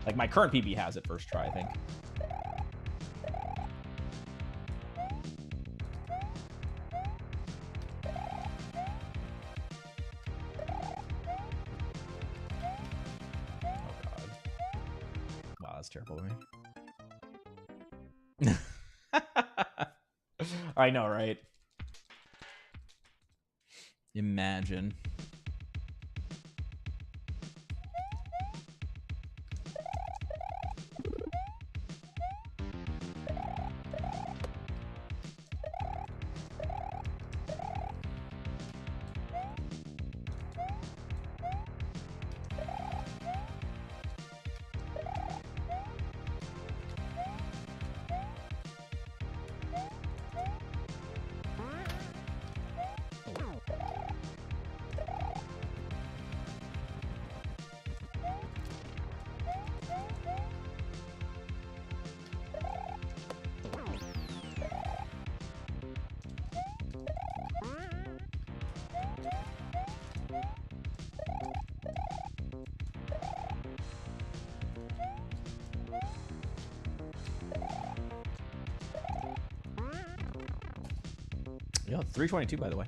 Like, my current PB has it first try, I think. Oh, God. Wow, that's terrible of me. I know, right? Imagine. Yeah, 322, by the way.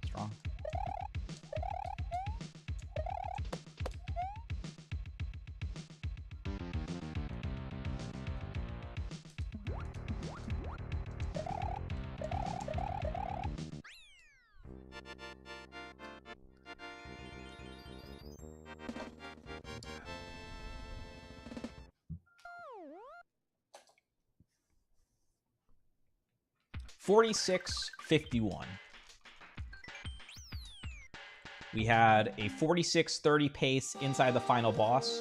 Strong. $46.51. We had a 46.30 pace inside the final boss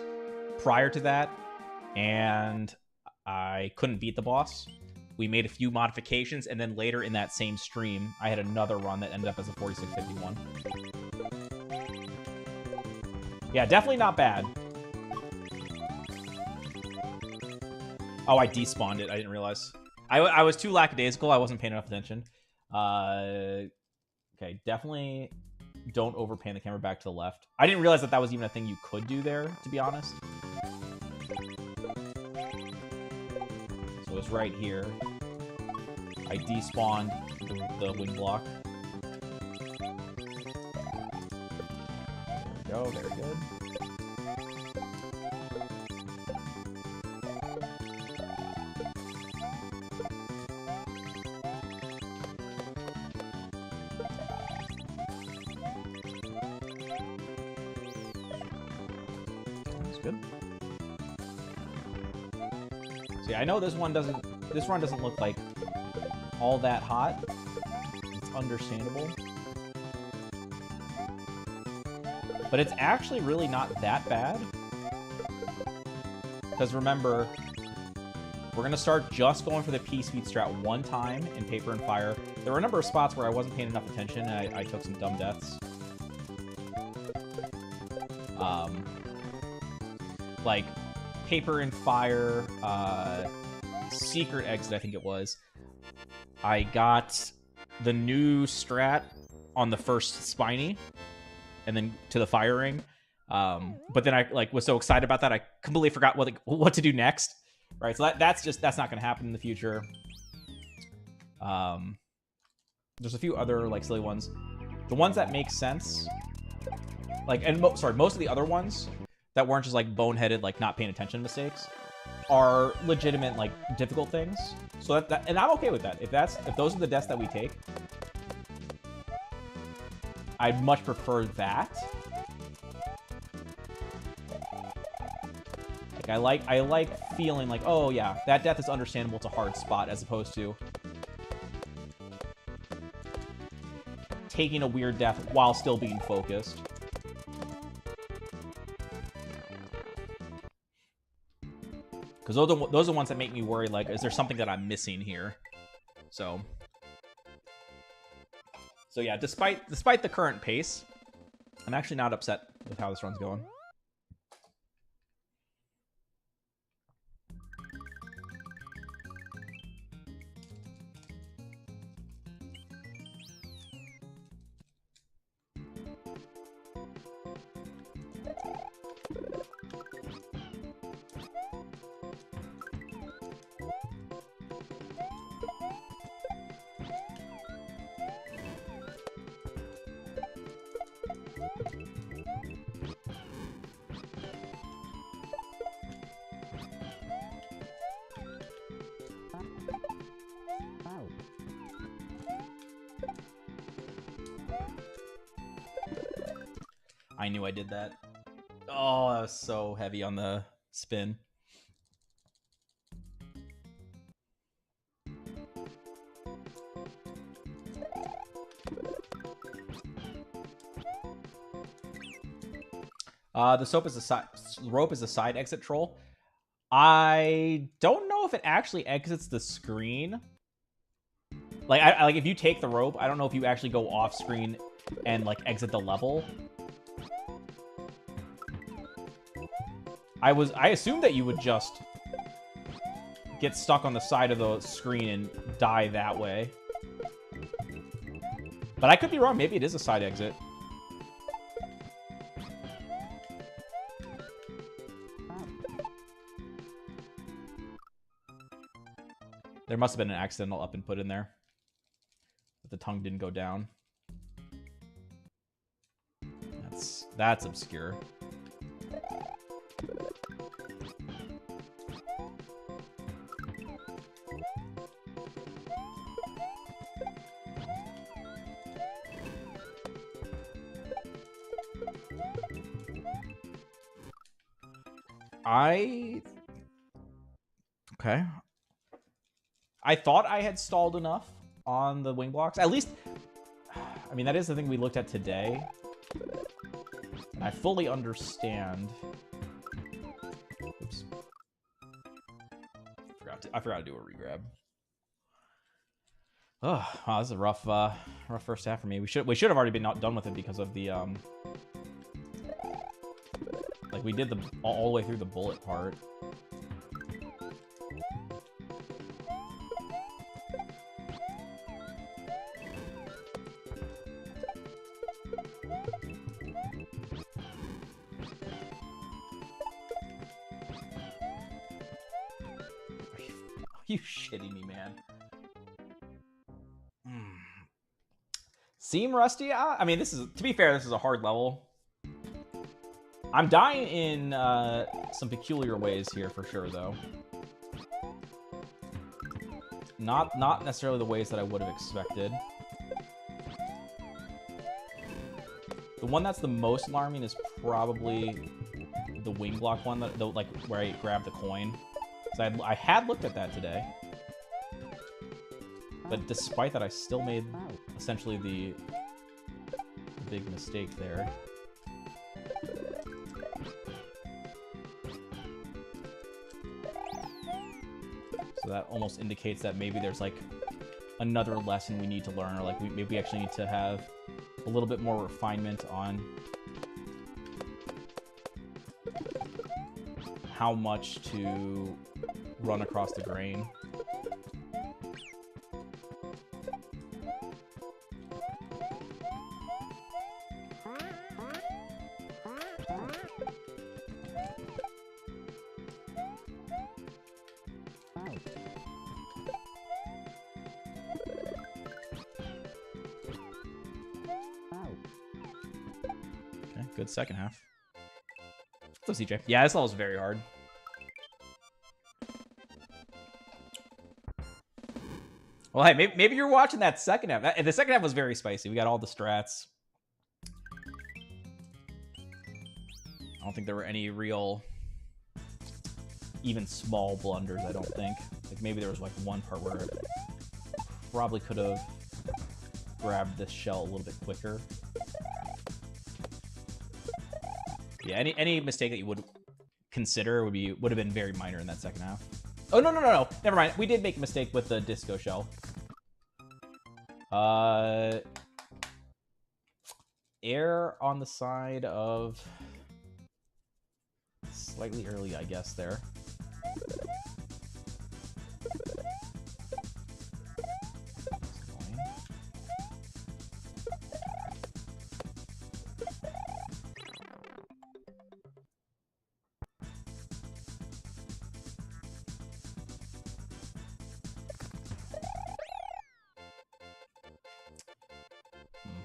prior to that, and I couldn't beat the boss. We made a few modifications, and then later in that same stream, I had another run that ended up as a 46.51. Yeah, definitely not bad. Oh, I despawned it. I didn't realize. I was too lackadaisical. I wasn't paying enough attention. Okay, definitely don't overpan the camera back to the left. I didn't realize that that was even a thing you could do there, to be honest. So it's right here. I despawned the wing block. There we go, very good. Good. See, I know this run doesn't look like all that hot. It's understandable. But it's actually really not that bad. Because remember, we're going to start just going for the P-speed strat one time in Paper and Fire. There were a number of spots where I wasn't paying enough attention and I took some dumb deaths. Like Paper and Fire, Secret Exit, I think it was. I got the new strat on the first spiny, and then to the firing. But then I like was so excited about that I completely forgot what to do next. Right, so that's not going to happen in the future. There's a few other like silly ones. The ones that make sense, like most of the other ones that weren't just like boneheaded like not paying attention mistakes, are legitimate like difficult things. So that and I'm okay with that. If those are the deaths that we take, I'd much prefer that. Like I like feeling like, oh yeah, that death is understandable. It's a hard spot, as opposed to taking a weird death while still being focused. Because those are the ones that make me worry, like, is there something that I'm missing here? So yeah, despite the current pace, I'm actually not upset with how this run's going. I knew I did that. Oh, that was so heavy on the spin. The rope is a side exit troll. I don't know if it actually exits the screen. Like, like if you take the rope, I don't know if you actually go off screen and like exit the level. I assumed that you would just get stuck on the side of the screen and die that way. But I could be wrong. Maybe it is a side exit. There must have been an accidental up and put in there. But the tongue didn't go down. That's obscure. Okay. I thought I had stalled enough on the wing blocks. At least, I mean, that is the thing we looked at today. And I fully understand. Oops. I forgot to do a regrab. Oh, wow, this is a rough first half for me. We should have already been done with it because of the like we did all the way through the bullet part. Are you shitting me, man? Seem rusty? I mean, to be fair, this is a hard level. I'm dying in some peculiar ways here for sure, though. Not necessarily the ways that I would have expected. The one that's the most alarming is probably the wing block one, like where I grabbed the coin. Because I had looked at that today. But despite that, I still made essentially the big mistake there. So that almost indicates that maybe there's like another lesson we need to learn, or like maybe we actually need to have a little bit more refinement on how much to run across the grain. good second half. What's up, CJ? Yeah, this level was very hard. Well, hey, maybe you're watching that second half. The second half was very spicy. We got all the strats. I don't think there were any real, even small blunders, I don't think. Like, maybe there was, like, one part where I probably could have grabbed this shell a little bit quicker. Yeah, any mistake that you would consider would have been very minor in that second half. Oh, no. Never mind. We did make a mistake with the disco shell. Air on the side of... Slightly early, I guess, there.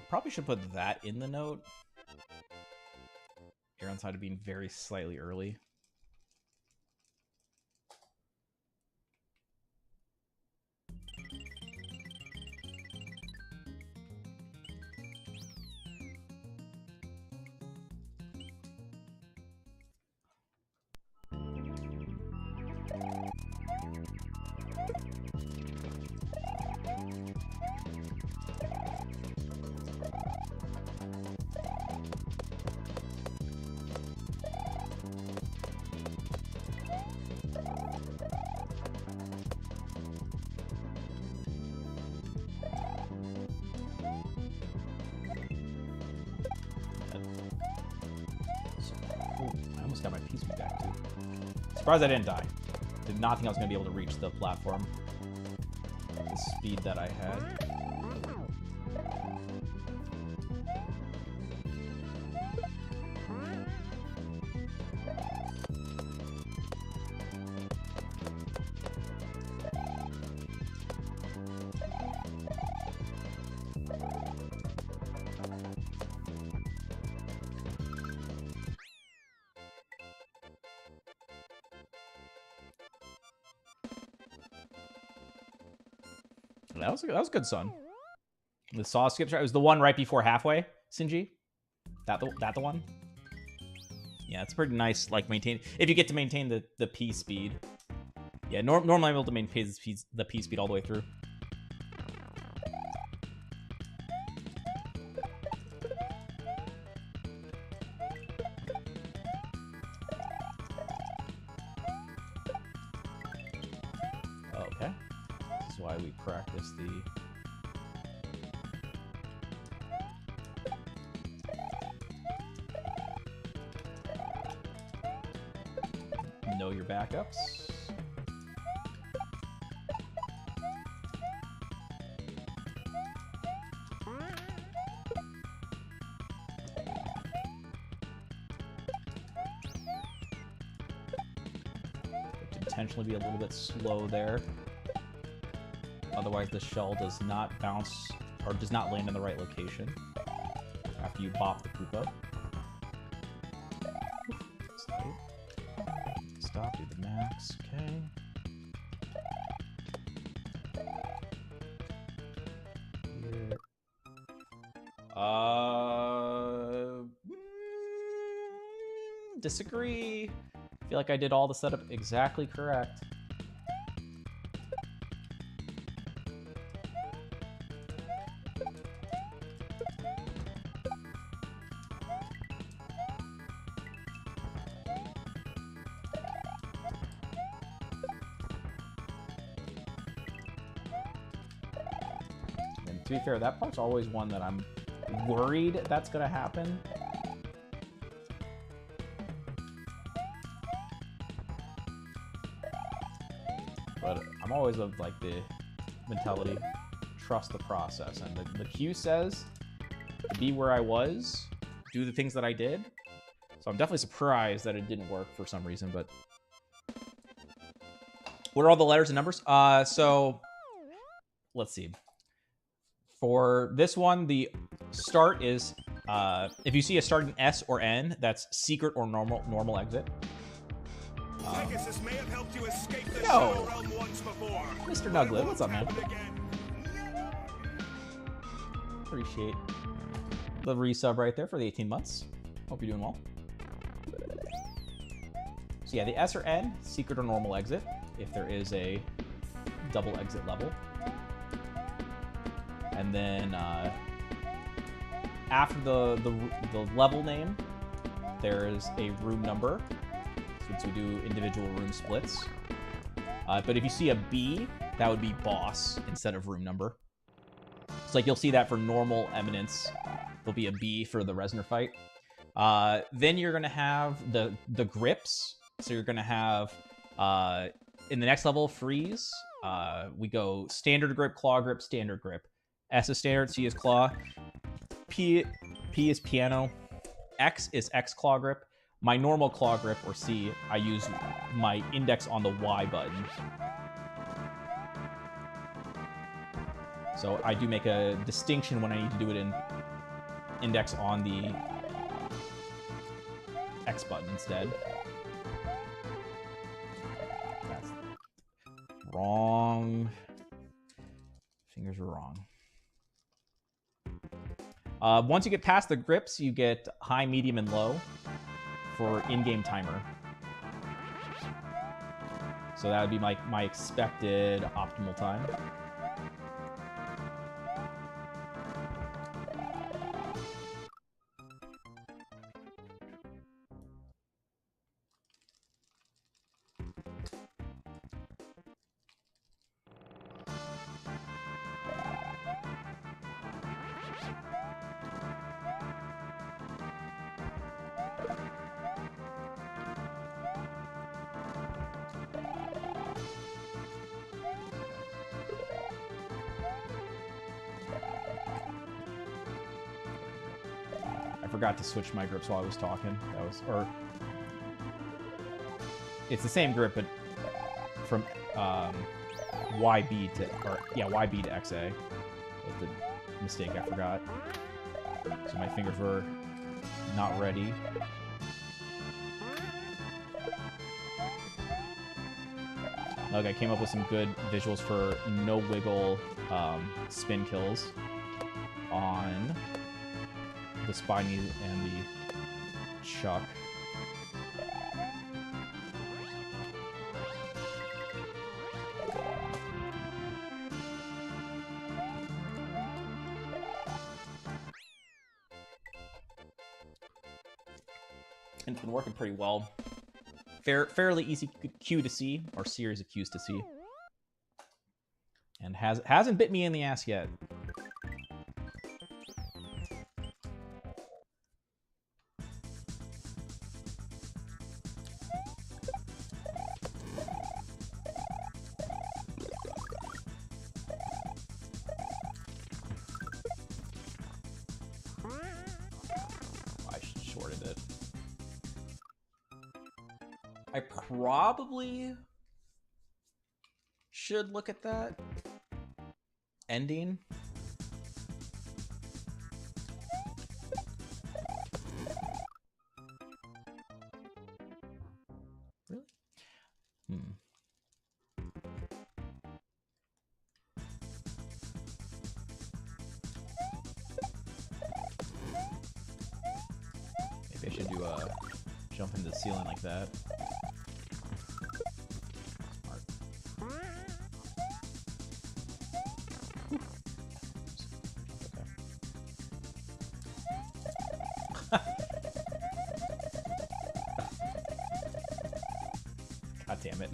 Probably should put that in the note. Air on side of being very slightly early. Got my piece back too. Surprised I didn't die. Did not think I was going to be able to reach the platform at the speed that I had. That was a good son. The saw skip shot was the one right before halfway, Sinji. That the one. Yeah, it's pretty nice. Like maintain if you get to maintain the P speed. Yeah, normally I'm able to maintain the P speed all the way through. Okay. This is why we practice the... Know your backups. Intentionally be a little bit slow there. Otherwise the shell does not bounce or does not land in the right location after you bop the Koopa. Stop, do the max, okay. Here. Disagree. I feel like I did all the setup exactly correct. And to be fair, that part's always one that I'm worried that's gonna happen. But I'm always of like the mentality, trust the process. And the cue says to be where I was, do the things that I did. So I'm definitely surprised that it didn't work for some reason, but what are all the letters and numbers? So let's see. For this one, the start is If you see a starting S or N, that's secret or normal exit. Pegasus may have helped you escape the Yo. Shadow Realm once before. Mr. Nuglet, what's up, man? Appreciate the resub right there for the 18 months. Hope you're doing well. So yeah, the S or N, secret or normal exit, if there is a double exit level. And then after the level name, there is a room number, since we do individual room splits. But if you see a B, that would be boss instead of room number. So like you'll see that for normal eminence, there'll be a B for the Reznor fight. Then you're gonna have the grips. So you're gonna have in the next level freeze. We go standard grip, claw grip, standard grip. S is standard, C is claw, P is piano, X is X claw grip. My normal claw grip, or C, I use my index on the Y button. So I do make a distinction when I need to do it in index on the X button instead. That's wrong. Fingers were wrong. Once you get past the grips, you get high, medium, and low for in-game timer. So that would be my expected optimal time. I forgot to switch my grips while I was talking. It's the same grip, but from YB to XA was the mistake I forgot. So my fingers were not ready. Look, I came up with some good visuals for no wiggle spin kills on the Spiny and the Chuck. And it's been working pretty well. Fairly easy cue to see, or series of cues to see. And hasn't bit me in the ass yet. I probably should look at that ending. Really? Maybe I should do a jump into the ceiling like that. God damn it.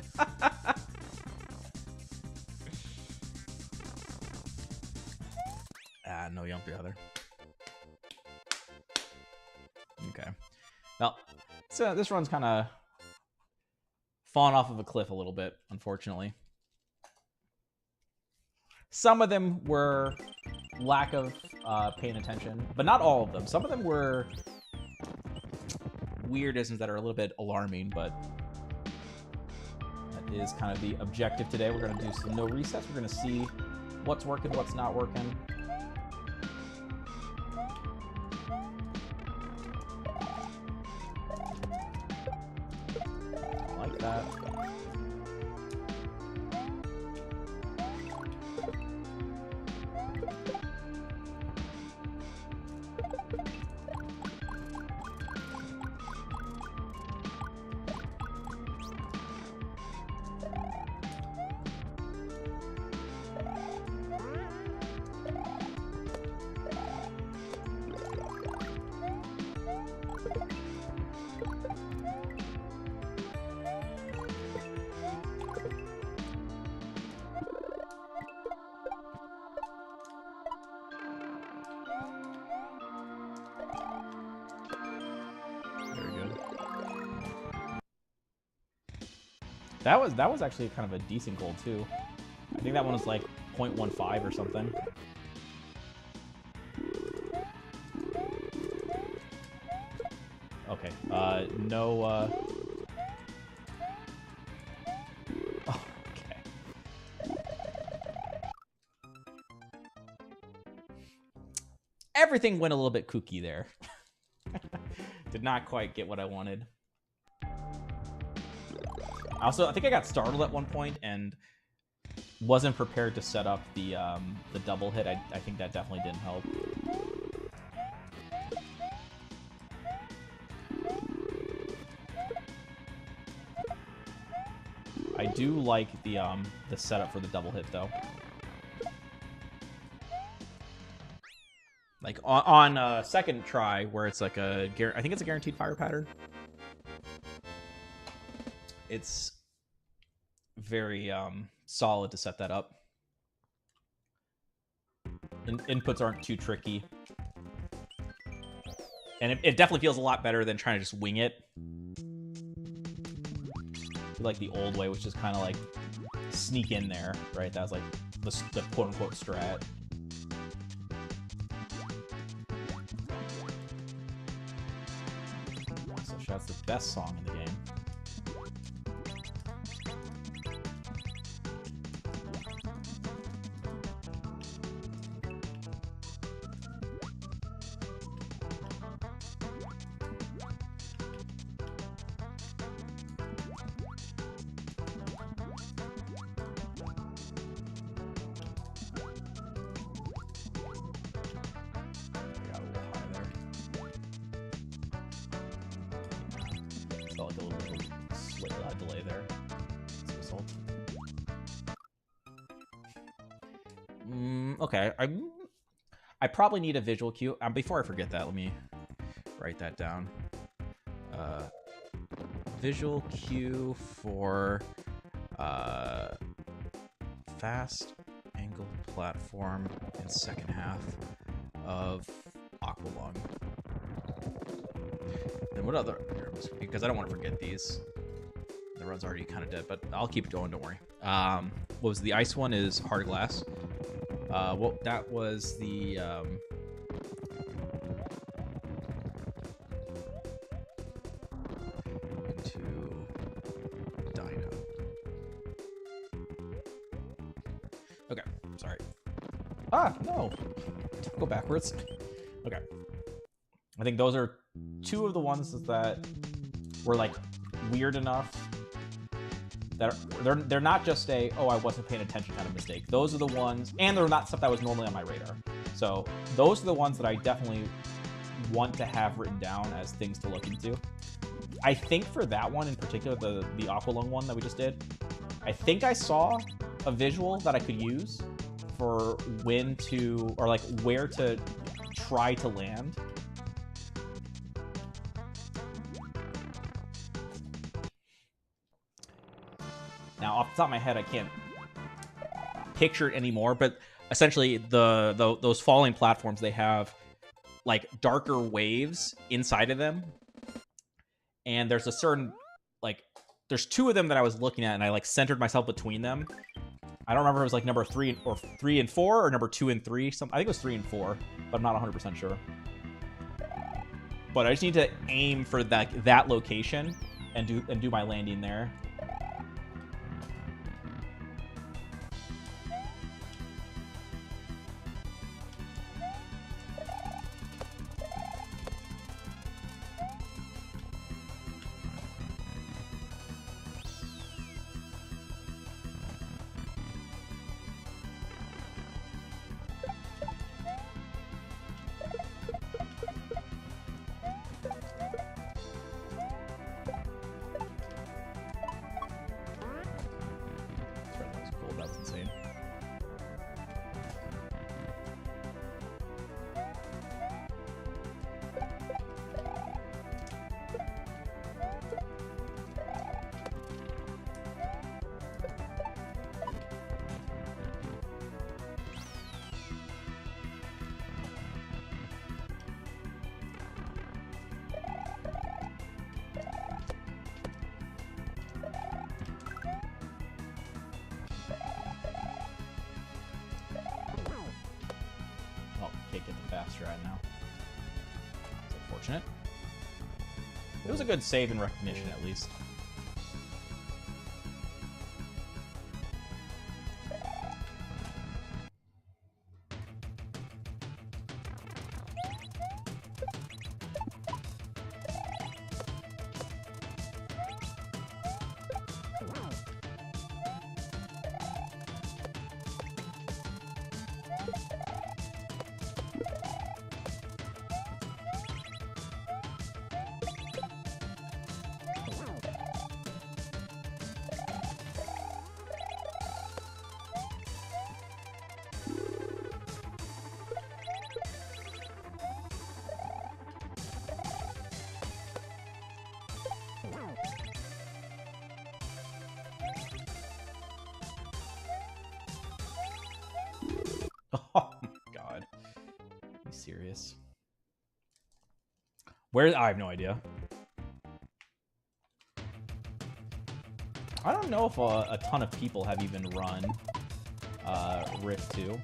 No jump the other. Okay. Well, so this run's kind of fallen off of a cliff a little bit, unfortunately. Some of them were lack of paying attention, but not all of them. Some of them were weirdisms that are a little bit alarming, but that is kind of the objective today. We're going to do some no resets. We're going to see what's working, what's not working. that. That was actually kind of a decent goal too. I think that one was like 0.15 or something. Okay. No. Oh, okay. Everything went a little bit kooky there. Did not quite get what I wanted. Also, I think I got startled at one point and wasn't prepared to set up the double hit. I think that definitely didn't help. I do like the setup for the double hit though. Like on second try, where it's like I think it's a guaranteed fire pattern. It's very solid to set that up. Inputs aren't too tricky. And it definitely feels a lot better than trying to just wing it. Like the old way, which is kind of like sneak in there, right? That was like the quote-unquote strat. So Shout's the best song in the game. Okay, I probably need a visual cue. Before I forget that, let me write that down. Visual cue for fast angle platform in second half of Aqualung. And what other? Because I don't want to forget these. The run's already kind of dead, but I'll keep going. Don't worry. What was the ice one? Is Hard Glass. Well, that was the to Dino. Okay, sorry. Ah, no. Don't go backwards. Okay. I think those are two of the ones that were like weird enough that they're not just a, oh, I wasn't paying attention kind of mistake. Those are the ones, and they're not stuff that was normally on my radar. So those are the ones that I definitely want to have written down as things to look into. I think for that one in particular, the Aqualung one that we just did, I think I saw a visual that I could use for when to, or like where to try to land. Now, off the top of my head, I can't picture it anymore, but essentially those falling platforms, they have like darker waves inside of them. And there's a certain, like, there's two of them that I was looking at, and I like centered myself between them. I don't remember if it was like number 3 and 4 or number 2 and 3. I think it was 3 and 4, but I'm not 100% sure. But I just need to aim for that location and do my landing there. strat now. It's unfortunate. It was a good save and recognition, at least. Oh my god. Are you serious? Where? I have no idea. I don't know if a ton of people have even run Riff 2.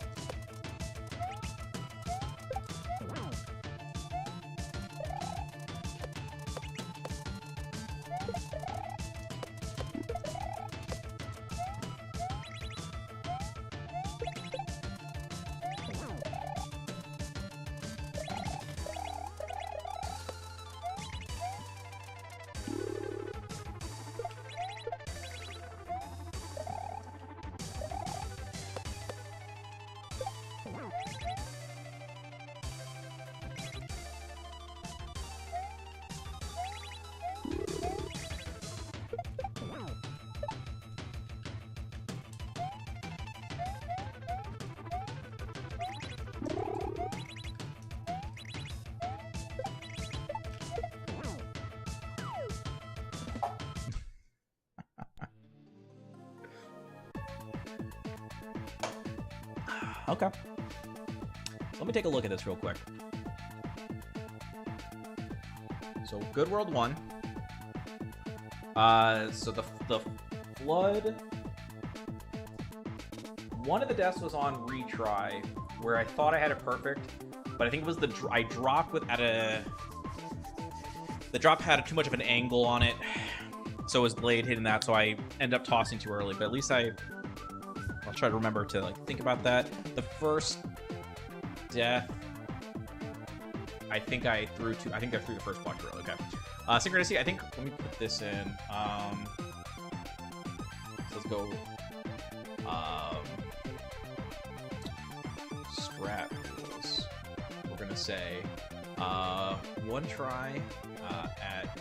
Okay. Let me take a look at this real quick. So, Good World 1. So the Flood... One of the deaths was on retry, where I thought I had it perfect, but I think it was I dropped the drop had too much of an angle on it, so it was blade hitting that, so I ended up tossing too early, but at least I'll try to remember to like think about that. The first death, I think I threw the first block early. Okay. Synchronicity, I think, let me put this in. So let's go. Scrap rules. We're gonna say one try at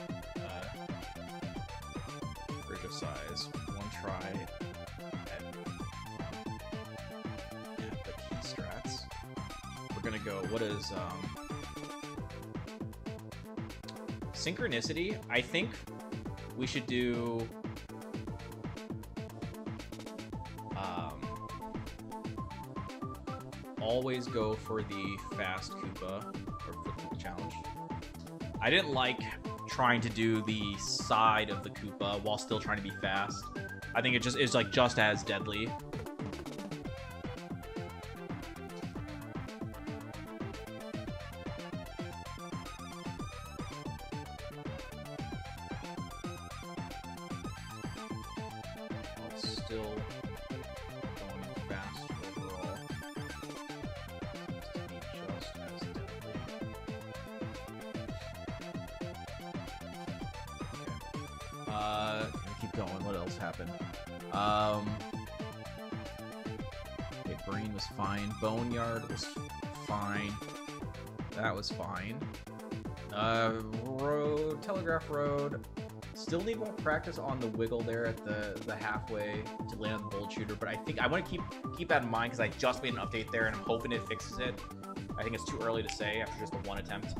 bridge of size. One try at the key strats. We're gonna go. What is synchronicity? I think we should do. Always go for the fast Koopa, or for the challenge. I didn't like trying to do the side of the Koopa while still trying to be fast. I think it just is like just as deadly. While still going fast overall. Keep going. What else happened? Okay, Brain was fine. Boneyard was fine. That was fine. Telegraph Road. Still need more practice on the wiggle there at the halfway to land on the bolt shooter, but I think I want to keep that in mind because I just made an update there and I'm hoping it fixes it. I think it's too early to say after just the one attempt.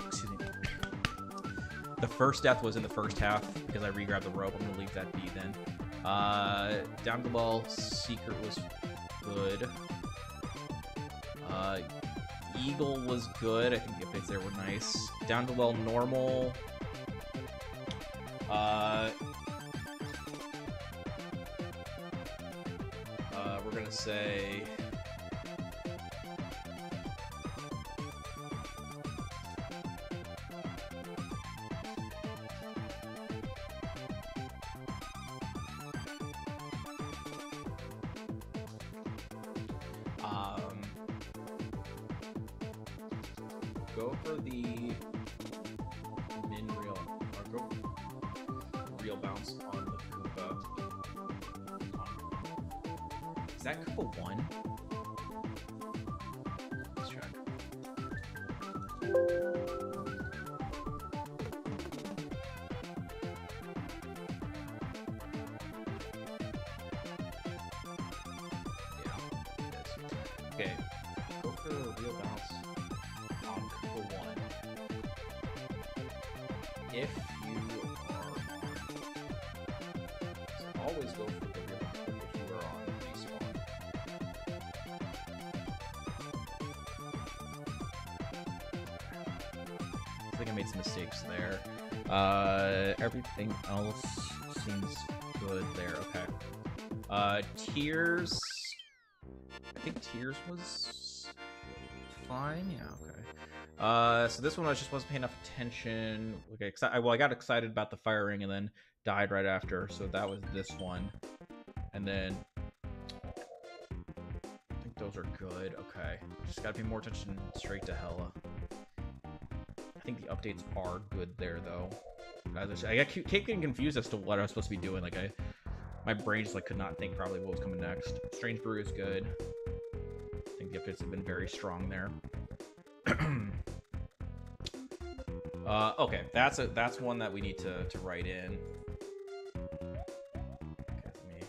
Excuse me. The first death was in the first half because I re-grabbed the rope. I'm gonna leave that be then. Down the ball, Secret was good. Eagle was good. I think the updates there were nice. Down to well, normal. We're gonna gonna say. Go for the min reel, or go reel bounce on the Koopa. Is that Koopa 1? Let's check. Yeah, it is. Okay, go for the reel bounce on Koopa 1. If you are on, so always go for the reel bounce if you are on respawn. I think I made some mistakes there. Everything else seems good there. Okay. Tears. I think Tears was fine. Yeah. Okay. So this one I just wasn't paying enough attention. Okay. Well, I got excited about the firing and then died right after. So that was this one. And then I think those are good. Okay. Just gotta pay more attention straight to Hella. I think the updates are good there though. I keep getting confused as to what I was supposed to be doing. Like my brain just like could not think probably what was coming next. Strange Brew is good. I think the updates have been very strong there. Okay, that's one that we need to write in. Okay,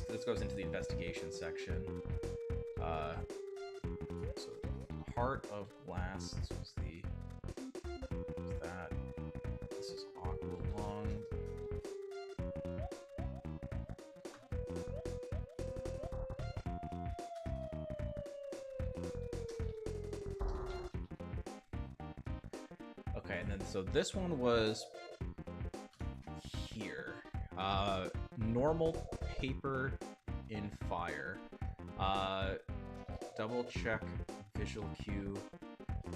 this goes into the investigation section. So Heart of Glass. This was that. This is Aqua Lung. Okay, and then so this one was here. Normal paper in fire. Double check visual cue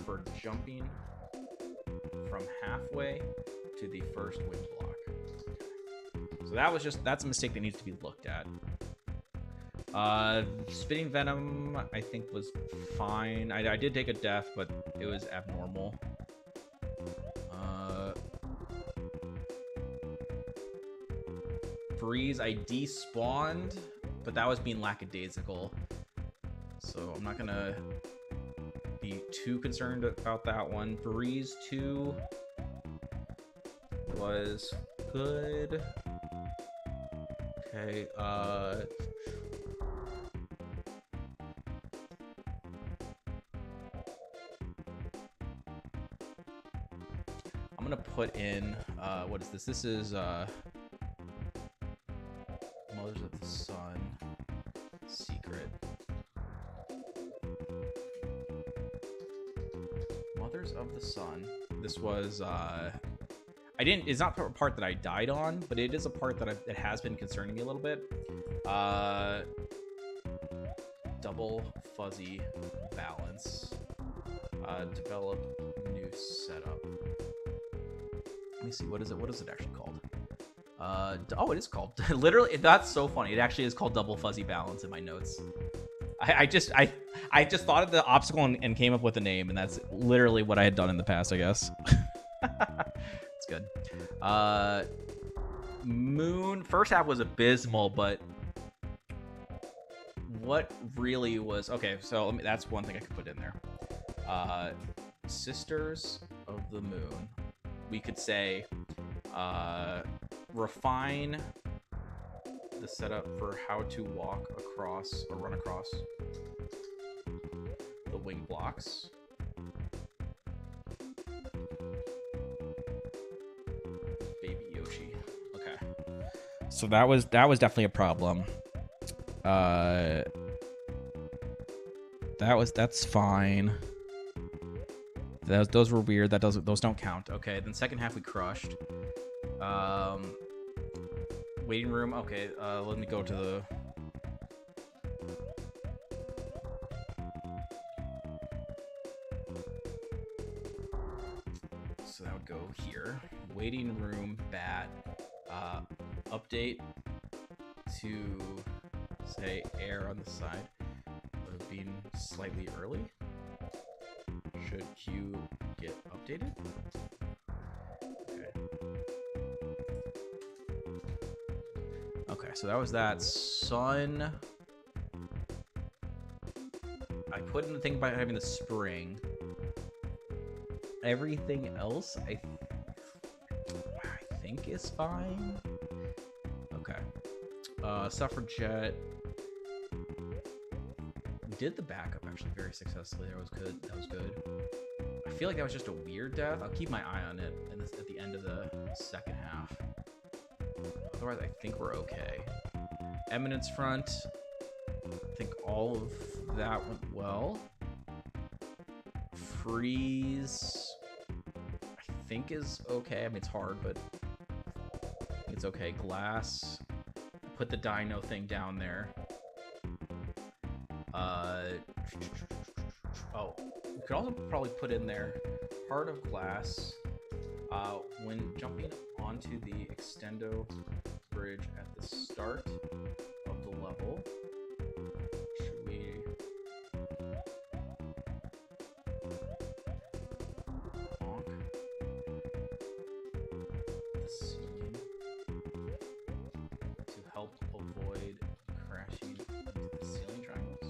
for jumping from halfway to the first wing block. So that's a mistake that needs to be looked at. Spitting Venom, I think, was fine. I did take a death, but it was abnormal. Freeze, I despawned, but that was being lackadaisical. So I'm not gonna be too concerned about that one. Freeze 2 was good. Okay, I'm gonna put in, what is this? This is, Mothers of the Sun secret. Mothers of the Sun. This was it's not a part that I died on, but it is a part that it has been concerning me a little bit. Double fuzzy balance. Develop new setup. Let me see, what is it actually called? Oh, it is called literally. That's so funny. It actually is called double fuzzy balance in my notes. I just thought of the obstacle and came up with a name, and that's literally what I had done in the past, I guess. It's good. Moon first half was abysmal, but what really was okay? So that's one thing I could put in there. Sisters of the Moon. We could say refine the setup for how to walk across or run across the wing blocks. Baby Yoshi. Okay. So that was definitely a problem. That's fine. Those were weird. Those don't count. Okay, then second half we crushed. Waiting room. Okay, let me go to the... So that would go here. Waiting room, bat. Update to, say, air on the side of being slightly early. Should queue get updated? Okay, so that was that. Sun. I put in the thing about having the spring. Everything else, I think is fine. Okay. Suffragette. We did the backup actually very successfully. That was good. That was good. I feel like that was just a weird death. I'll keep my eye on it at the end of the second half. Otherwise, I think we're okay. Eminence front. I think all of that went well. Freeze, I think is okay. I mean, it's hard, but I think it's okay. Glass. Put the dino thing down there. Oh, we could also probably put in there part of glass. When jumping onto the extendo bridge at the start of the level, should we honk the ceiling to help avoid crashing into the ceiling triangles?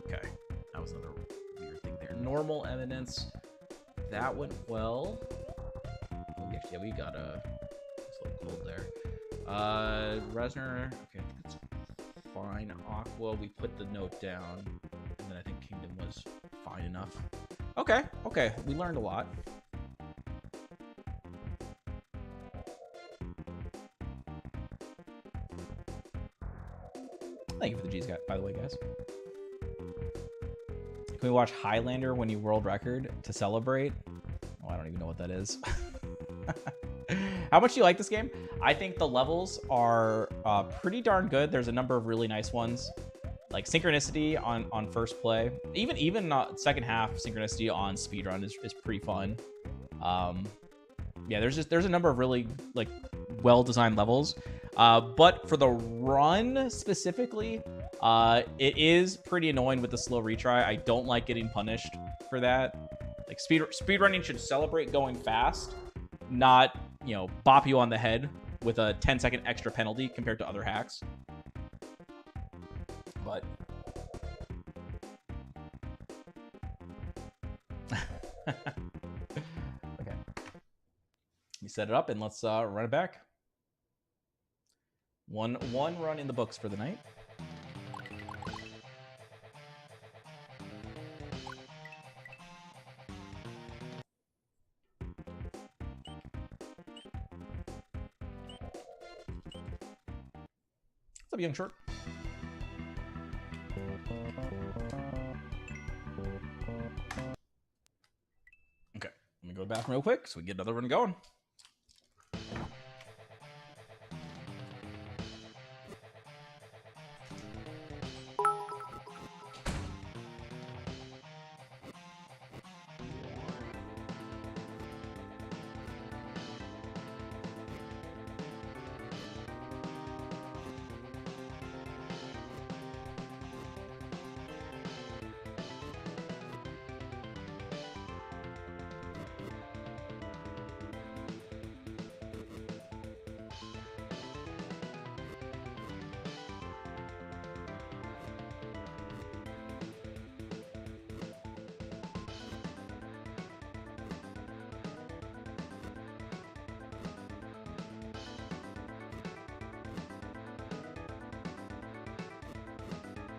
Okay, that was another weird thing there. Normal eminence, that went well. Yeah, we got it's a little cold there. Resner, okay, I think that's fine. Aqua, we put the note down, and then I think Kingdom was fine enough. Okay, okay, we learned a lot. Thank you for the G's, by the way, guys. Can we watch Highlander when you world record to celebrate? Oh, I don't even know what that is. How much do you like this game? I think the levels are pretty darn good. There's a number of really nice ones, like synchronicity on first play. Even second half synchronicity on speedrun is pretty fun. Yeah, there's a number of really like well-designed levels. But for the run specifically, it is pretty annoying with the slow retry. I don't like getting punished for that. Like speedrunning should celebrate going fast, not, you know, bop you on the head with a 10-second extra penalty compared to other hacks. But okay, you set it up and let's run it back. One run in the books for the night. What's up, young short? Okay, let me go to the bathroom real quick so we get another run going.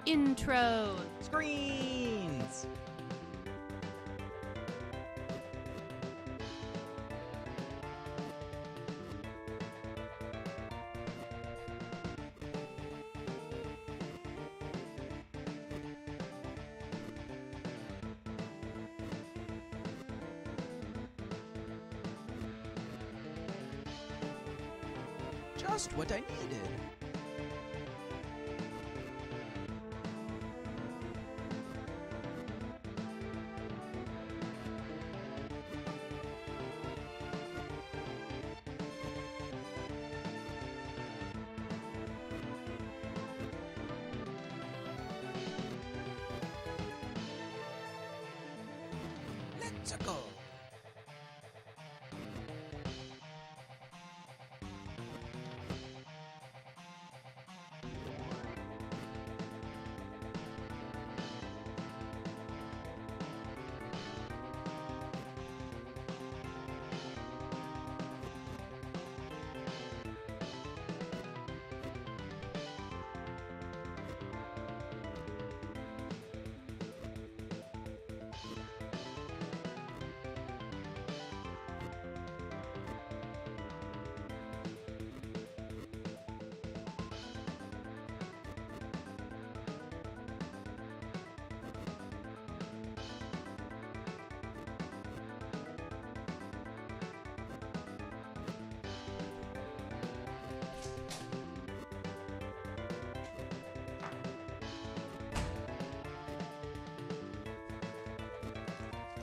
Intro. Screens. Just what I needed. Let's go.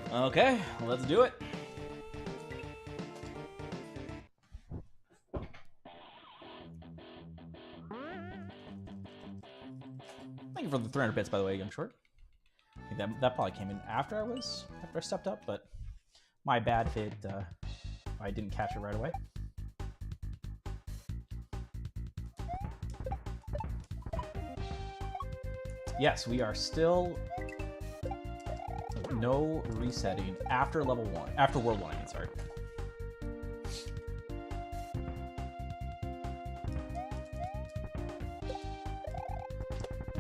Okay, let's do it. Thank you for the 300 bits, by the way, Young Short. I think that probably came in after I stepped up, but my bad if I didn't catch it right away. Yes, we are still no resetting after level 1, after World 1, I mean, sorry.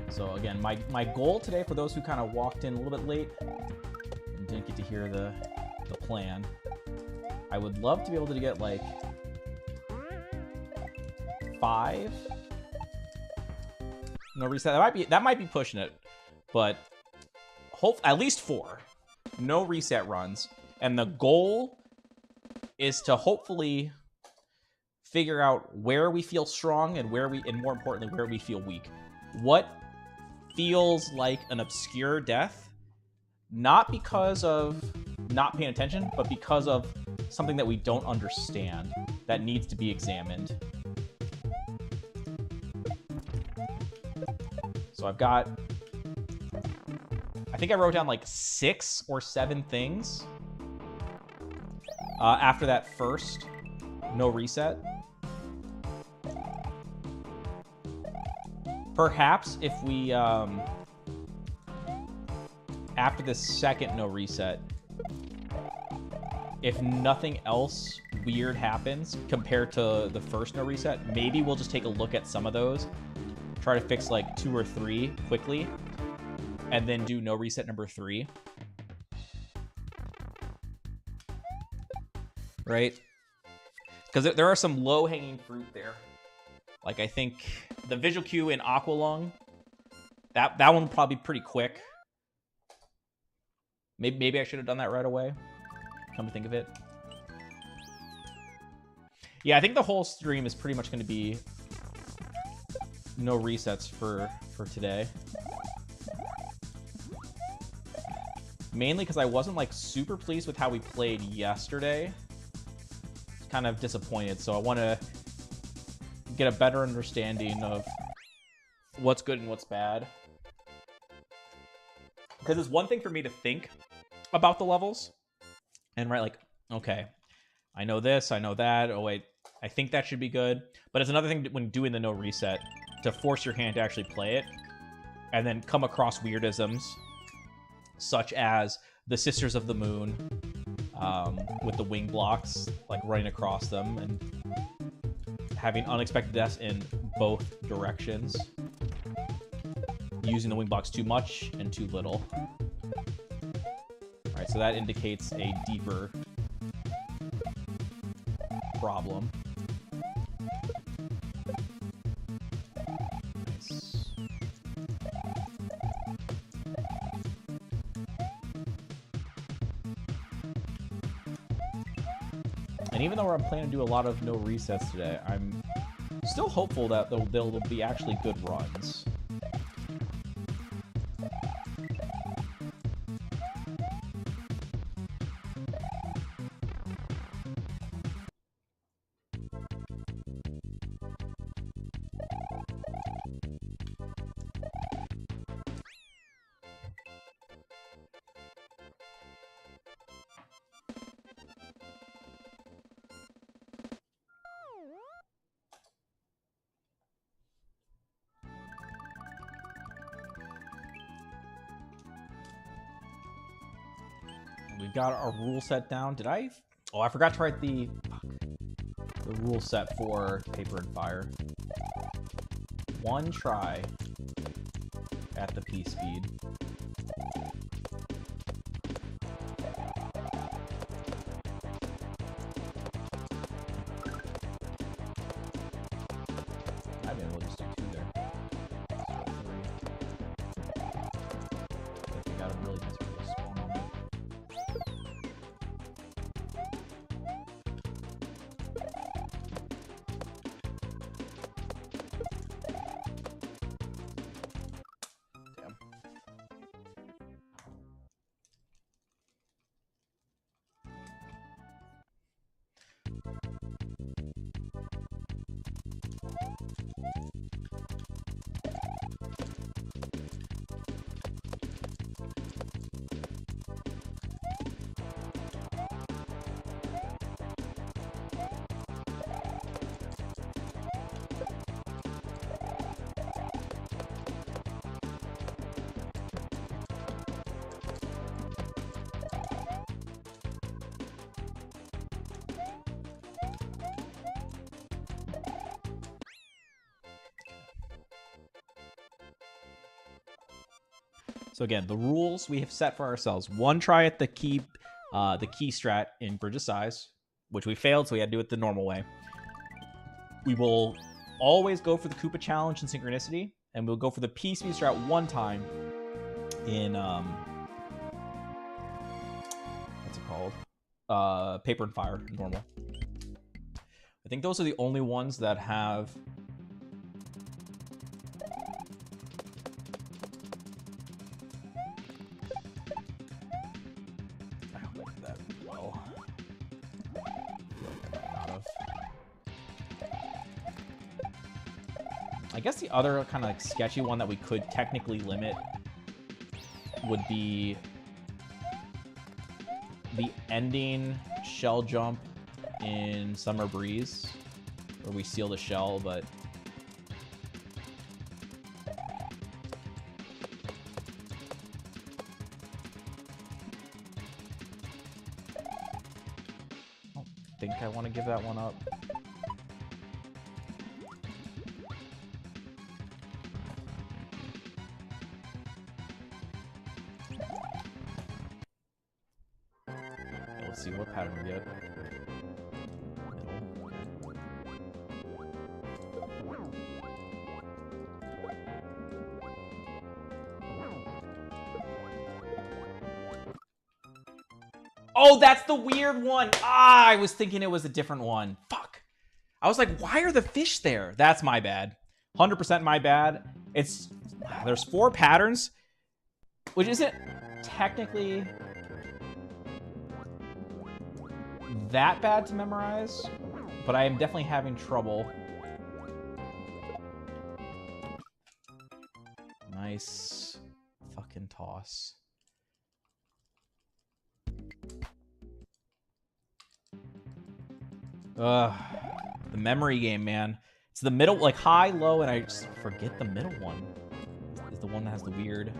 So again, my goal today, for those who kind of walked in a little bit late and didn't get to hear the plan, I would love to be able to get like 5. No reset. That might be pushing it, but at least 4 no reset runs, and the goal is to hopefully figure out where we feel strong and and more importantly, where we feel weak. What feels like an obscure death, not because of not paying attention, but because of something that we don't understand that needs to be examined. So I've got, I think I wrote down like 6 or 7 things after that first no reset. Perhaps if we, after the second no reset, if nothing else weird happens compared to the first no reset, maybe we'll just take a look at some of those, try to fix like 2 or 3 quickly, and then do no reset number 3. Right? Because there are some low-hanging fruit there. Like, I think the visual cue in Aqualung, that one will probably be pretty quick. Maybe I should have done that right away, come to think of it. Yeah, I think the whole stream is pretty much going to be no resets for today. Mainly because I wasn't like super pleased with how we played yesterday. Kind of disappointed, so I want to get a better understanding of what's good and what's bad. Because it's one thing for me to think about the levels and write like, okay, I know this, I know that, oh wait, I think that should be good. But it's another thing when doing the no reset to force your hand to actually play it and then come across weirdisms such as the Sisters of the Moon with the wing blocks like running across them and having unexpected deaths in both directions, using the wing blocks too much and too little. All right, so that indicates a deeper problem. Nice. And even though I'm planning to do a lot of no resets today, I'm still hopeful that they'll be actually good runs. We've got our rule set down. Did I? Oh, I forgot to write the rule set for Paper and Fire. One try at the P speed. I mean, we'll just do 2 there. Start 3. I think I got a really nice spawn on it. So again, the rules we have set for ourselves: 1 try at the key strat in Bridge of Size, which we failed, so we had to do it the normal way. We will always go for the Koopa challenge in Synchronicity, and we'll go for the P speed strat 1 time in what's it called? Paper and Fire normal. I think those are the only ones that have. I guess the other kind of like sketchy one that we could technically limit would be the ending shell jump in Summer Breeze, where we seal the shell, but I don't think I want to give that one up. Let's see what pattern we get. Oh, that's the weird one. Ah, I was thinking it was a different one. Fuck. I was like, why are the fish there? That's my bad. 100% my bad. There's 4 patterns, which isn't technically that bad to memorize, but I am definitely having trouble. Nice fucking toss. The memory game, man. It's the middle, like high, low, and I just forget the middle one. Is the one that has the weird.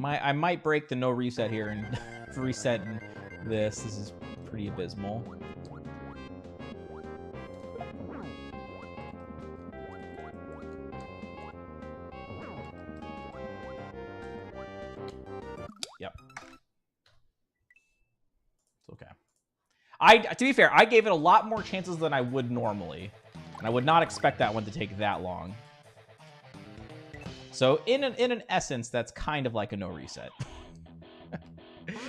I might break the no reset here and reset this. This is pretty abysmal. Yep. It's okay. To be fair, I gave it a lot more chances than I would normally. And I would not expect that one to take that long. So in an essence, that's kind of like a no reset.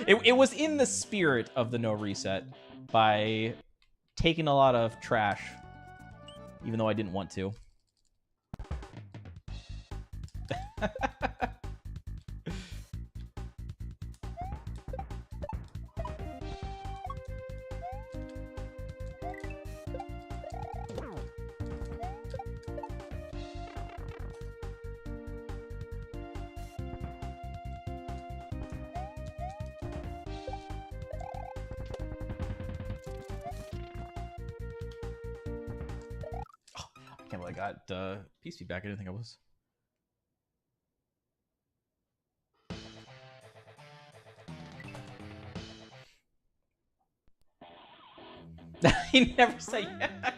It was in the spirit of the no reset by taking a lot of trash, even though I didn't want to. I can't believe I got piece feedback. I didn't think I was. He never said yeah.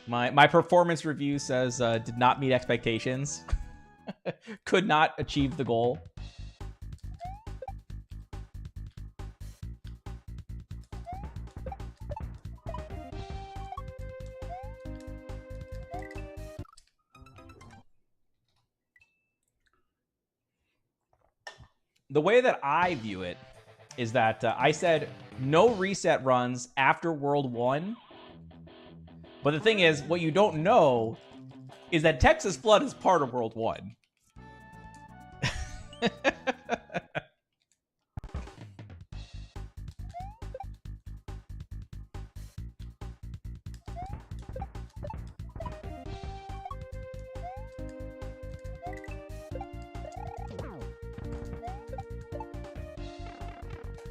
My performance review says did not meet expectations. Could not achieve the goal. The way that I view it is that I said no reset runs after World 1. But the thing is, what you don't know is that Texas Flood is part of World 1.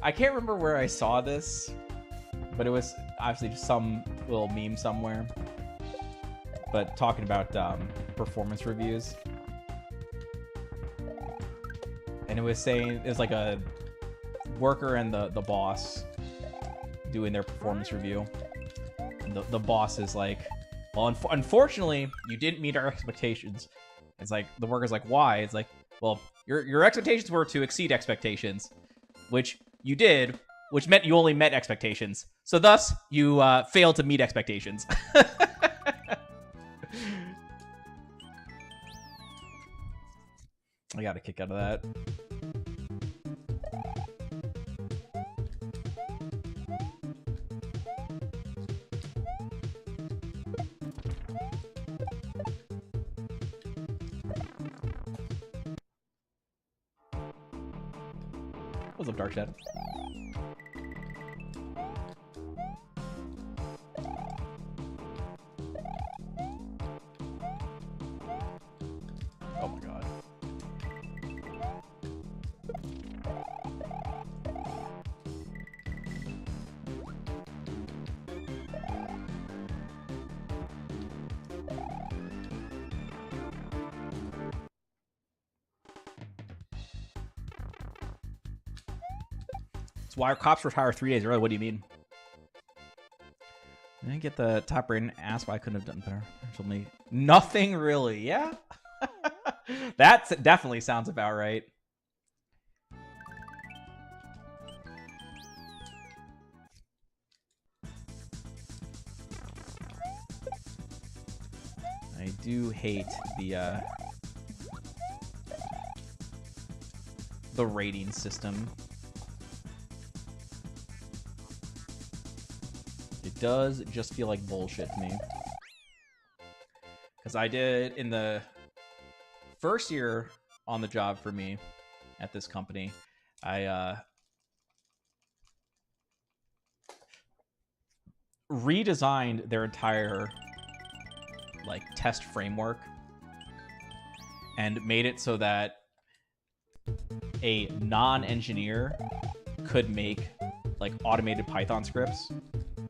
I can't remember where I saw this, but it was obviously just some little meme somewhere. But talking about performance reviews. And it was saying, it was like a worker and the boss doing their performance review. And the boss is like, well, unfortunately, you didn't meet our expectations. It's like, the worker's like, why? It's like, well, your expectations were to exceed expectations, which you did, which meant you only met expectations. So thus, you failed to meet expectations. I got a kick out of that. What's up, Dark Shadow? Oh my god. Why are cops retire 3 days early? What do you mean? I didn't get the top rating. Asked why I couldn't have done better. Told me nothing really. Yeah, that definitely sounds about right. I do hate the rating system. It does just feel like bullshit to me. Because I did, in the first year on the job for me at this company, I redesigned their entire like test framework and made it so that a non-engineer could make like automated Python scripts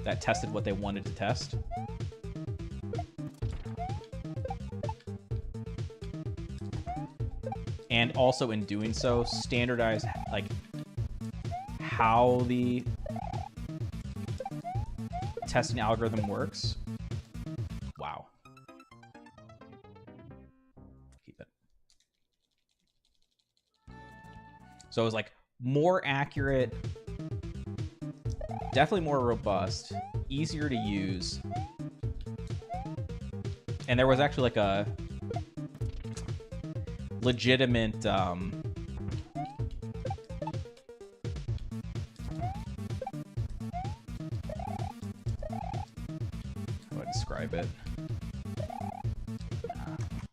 that tested what they wanted to test. And also in doing so, standardize like how the testing algorithm works. Wow. Keep it. So it was like more accurate definitely more robust, easier to use. And there was actually like a legitimate how do I describe it?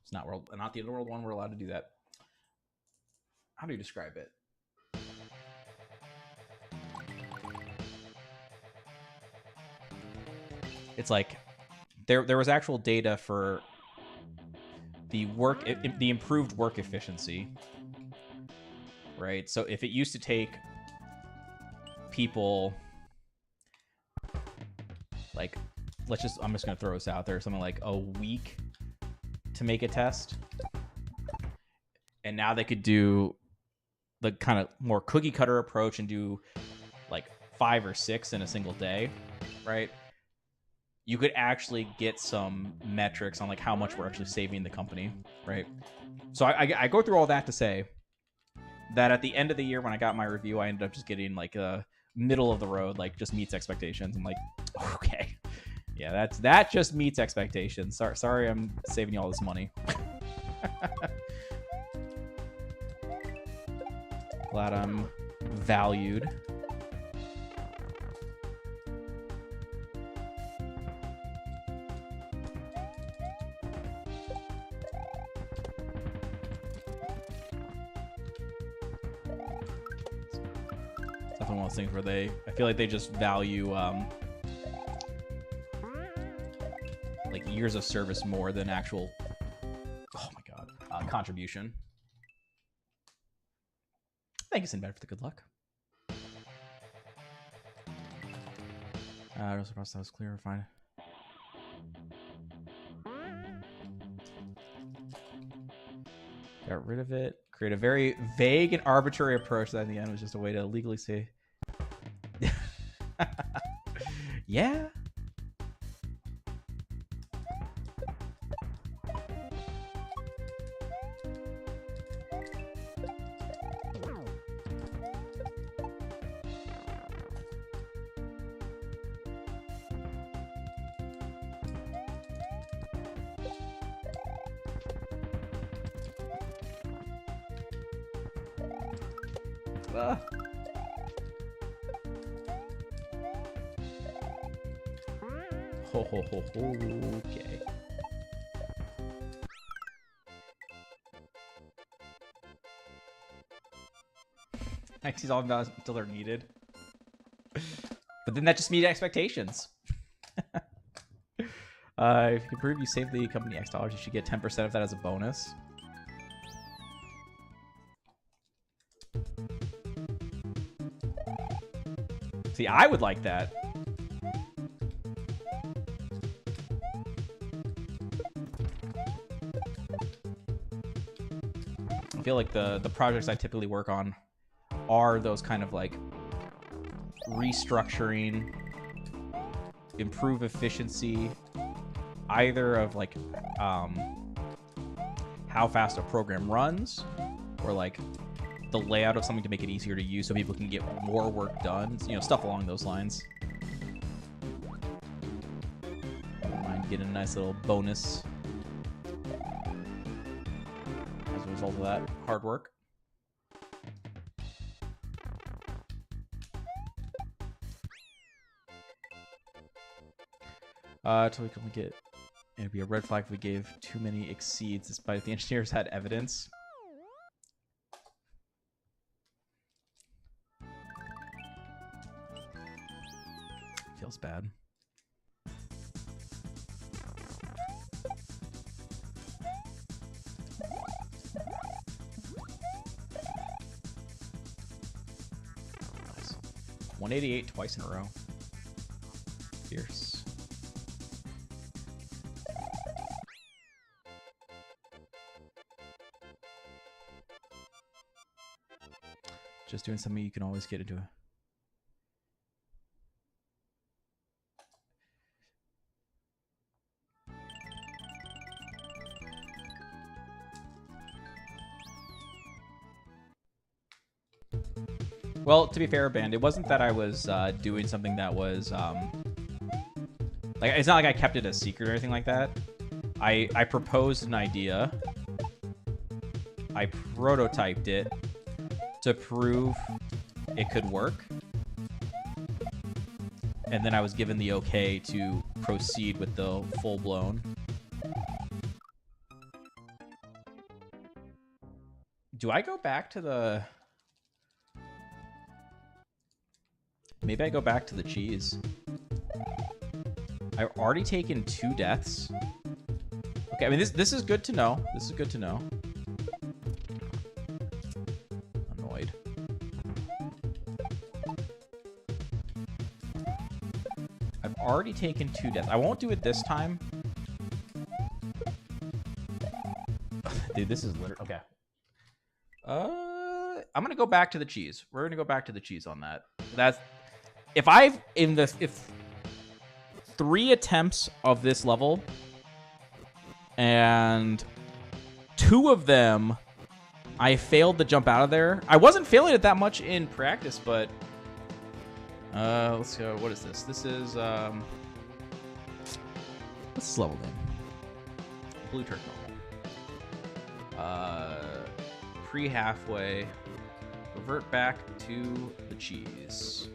It's not the Underworld one. We're allowed to do that. How do you describe it? It's like there was actual data for the improved work efficiency, right? So if it used to take people like, I'm just gonna throw this out there, something like a week to make a test, and now they could do the kind of more cookie cutter approach and do like 5 or 6 in a single day, right? You could actually get some metrics on like how much we're actually saving the company, right? So I go through all that to say that at the end of the year when I got my review, I ended up just getting like a middle of the road, like just meets expectations. I'm like, okay, yeah, that just meets expectations. Sorry, I'm saving you all this money. Glad I'm valued. Definitely one of those things where I feel like they just value like years of service more than actual, oh my god, contribution. Thank you, Sinbad, for the good luck. I was surprised that was clear. Fine. Got rid of it. Create a very vague and arbitrary approach that in the end was just a way to legally say, yeah. Okay. XC's all about until they're needed. But then that just meets expectations. If you can prove you saved the company X dollars, you should get 10% of that as a bonus. See, I would like that. I feel like the projects I typically work on are those kind of like restructuring, improve efficiency, either of like how fast a program runs, or like the layout of something to make it easier to use so people can get more work done, you know, stuff along those lines. Don't mind getting a nice little bonus as a result of that hard work. Until we can only get, it'd be a red flag if we gave too many exceeds, despite if the engineers had evidence. Feels bad. Nice. 188 twice in a row. Fierce. Just doing something you can always get into. Well, to be fair, Band, it wasn't that I was doing something that was like, it's not like I kept it a secret or anything like that. I proposed an idea. I prototyped it to prove it could work. And then I was given the okay to proceed with the full-blown. Do I go back to the... Maybe I go back to the cheese. I've already taken 2 deaths. Okay, I mean, this is good to know. This is good to know. Annoyed. I've already taken 2 deaths. I won't do it this time. Dude, this is literally... Okay. I'm gonna go back to the cheese. We're gonna go back to the cheese on that. That's... If 3 attempts of this level, and 2 of them, I failed to jump out of there. I wasn't failing it that much in practice, but let's go. What is this? This is what's this level name? Blue Turk normal. Pre-halfway. Revert back to the cheese.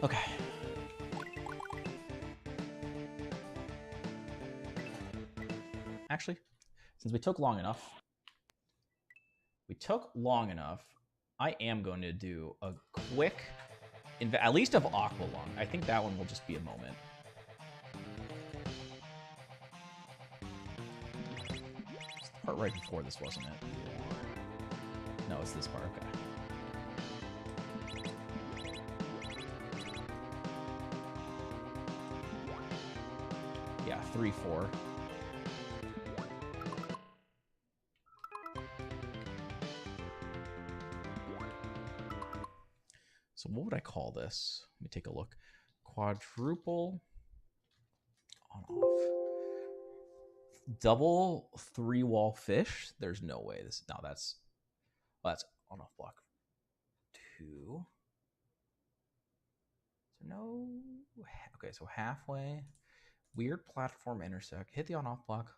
Okay. Actually, since we took long enough, I am going to do a quick, at least of Aqualung. I think that one will just be a moment. It's the part right before this, wasn't it? No, it's this part. Okay. Yeah, 3-4. So what would I call this? Let me take a look. Quadruple on off. Double 3-wall fish. There's no way this. No, that's on off block 2. So no. Okay, so halfway. Weird platform intersect. Hit the on-off block.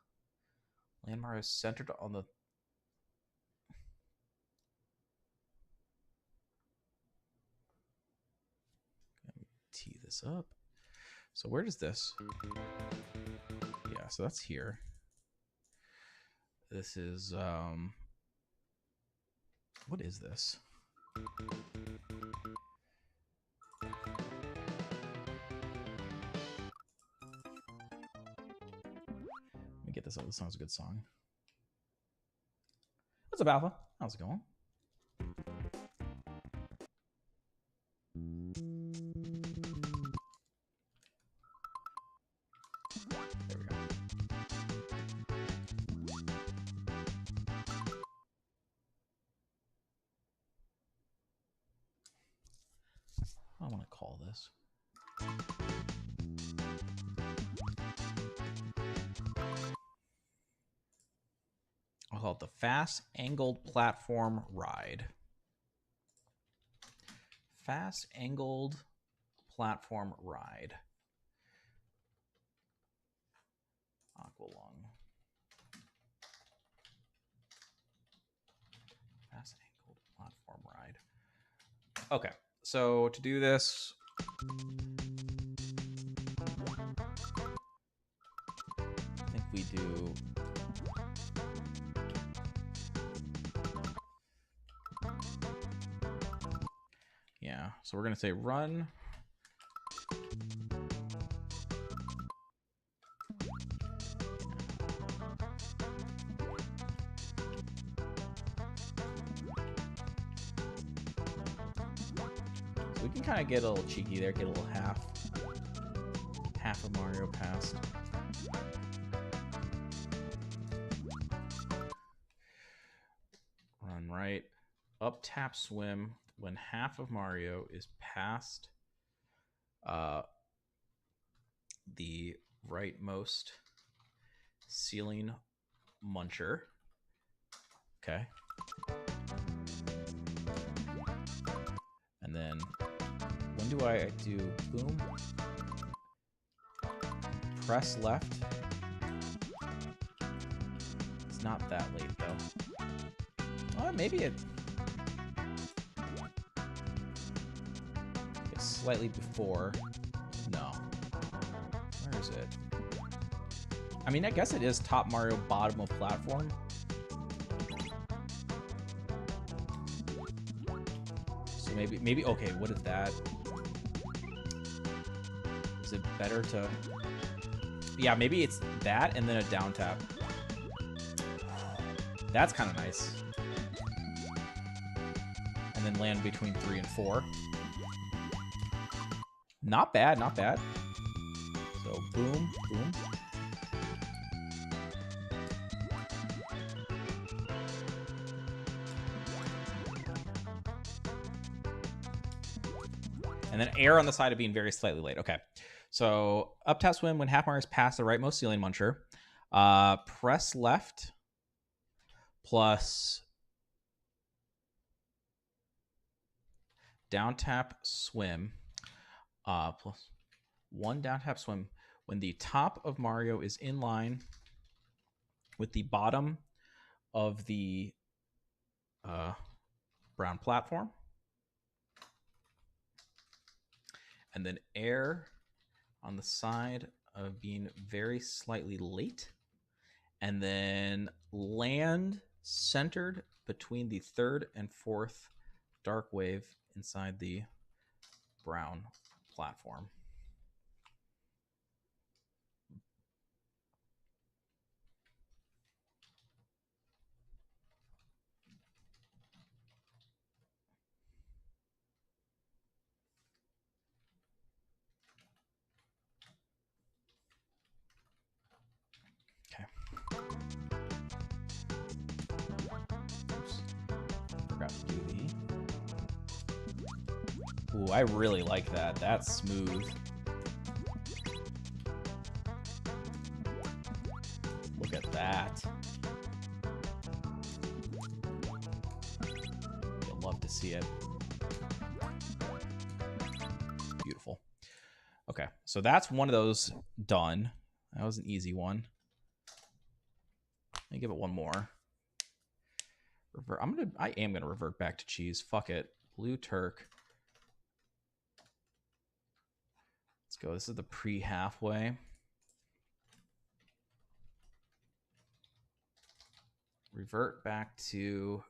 Landmark is centered on the... Let me tee this up. So where does this... Yeah, so that's here. This is... What is this? Get this up. This song's a good song. What's up, Alpha? How's it going? There we go. I want to call this. I'll call it the Fast Angled Platform Ride. Fast Angled Platform Ride. Aqualung. Fast Angled Platform Ride. Okay, so to do this... I think we do... Yeah, so we're going to say run. we can kind of get a little cheeky there, get a little half of Mario past. Run right, up tap swim when half of Mario is past the rightmost ceiling muncher. Okay. And then when do I do boom? Press left. It's not that late though. Oh, maybe it's slightly before. No. Where is it? I mean, I guess it is top Mario, bottom of platform. So maybe, okay, what is that? Is it better to... Yeah, maybe it's that and then a down tap. That's kind of nice. And then land between 3 and 4. Not bad, not bad. So boom, boom. And then air on the side of being very slightly late. Okay. So up tap swim when half Mario is past the rightmost ceiling muncher. Press left plus down tap swim plus 1 down tap swim when the top of Mario is in line with the bottom of the brown platform. And then air on the side of being very slightly late. And then land centered between the 3rd and 4th dark wave inside the brown platform. Ooh, I really like that. That's smooth. Look at that. You'll love to see it. Beautiful. Okay, so that's one of those done. That was an easy one. Let me give it one more. I am gonna revert back to cheese. Fuck it. Blue Turk. Let's go. This is the pre-halfway. Revert back to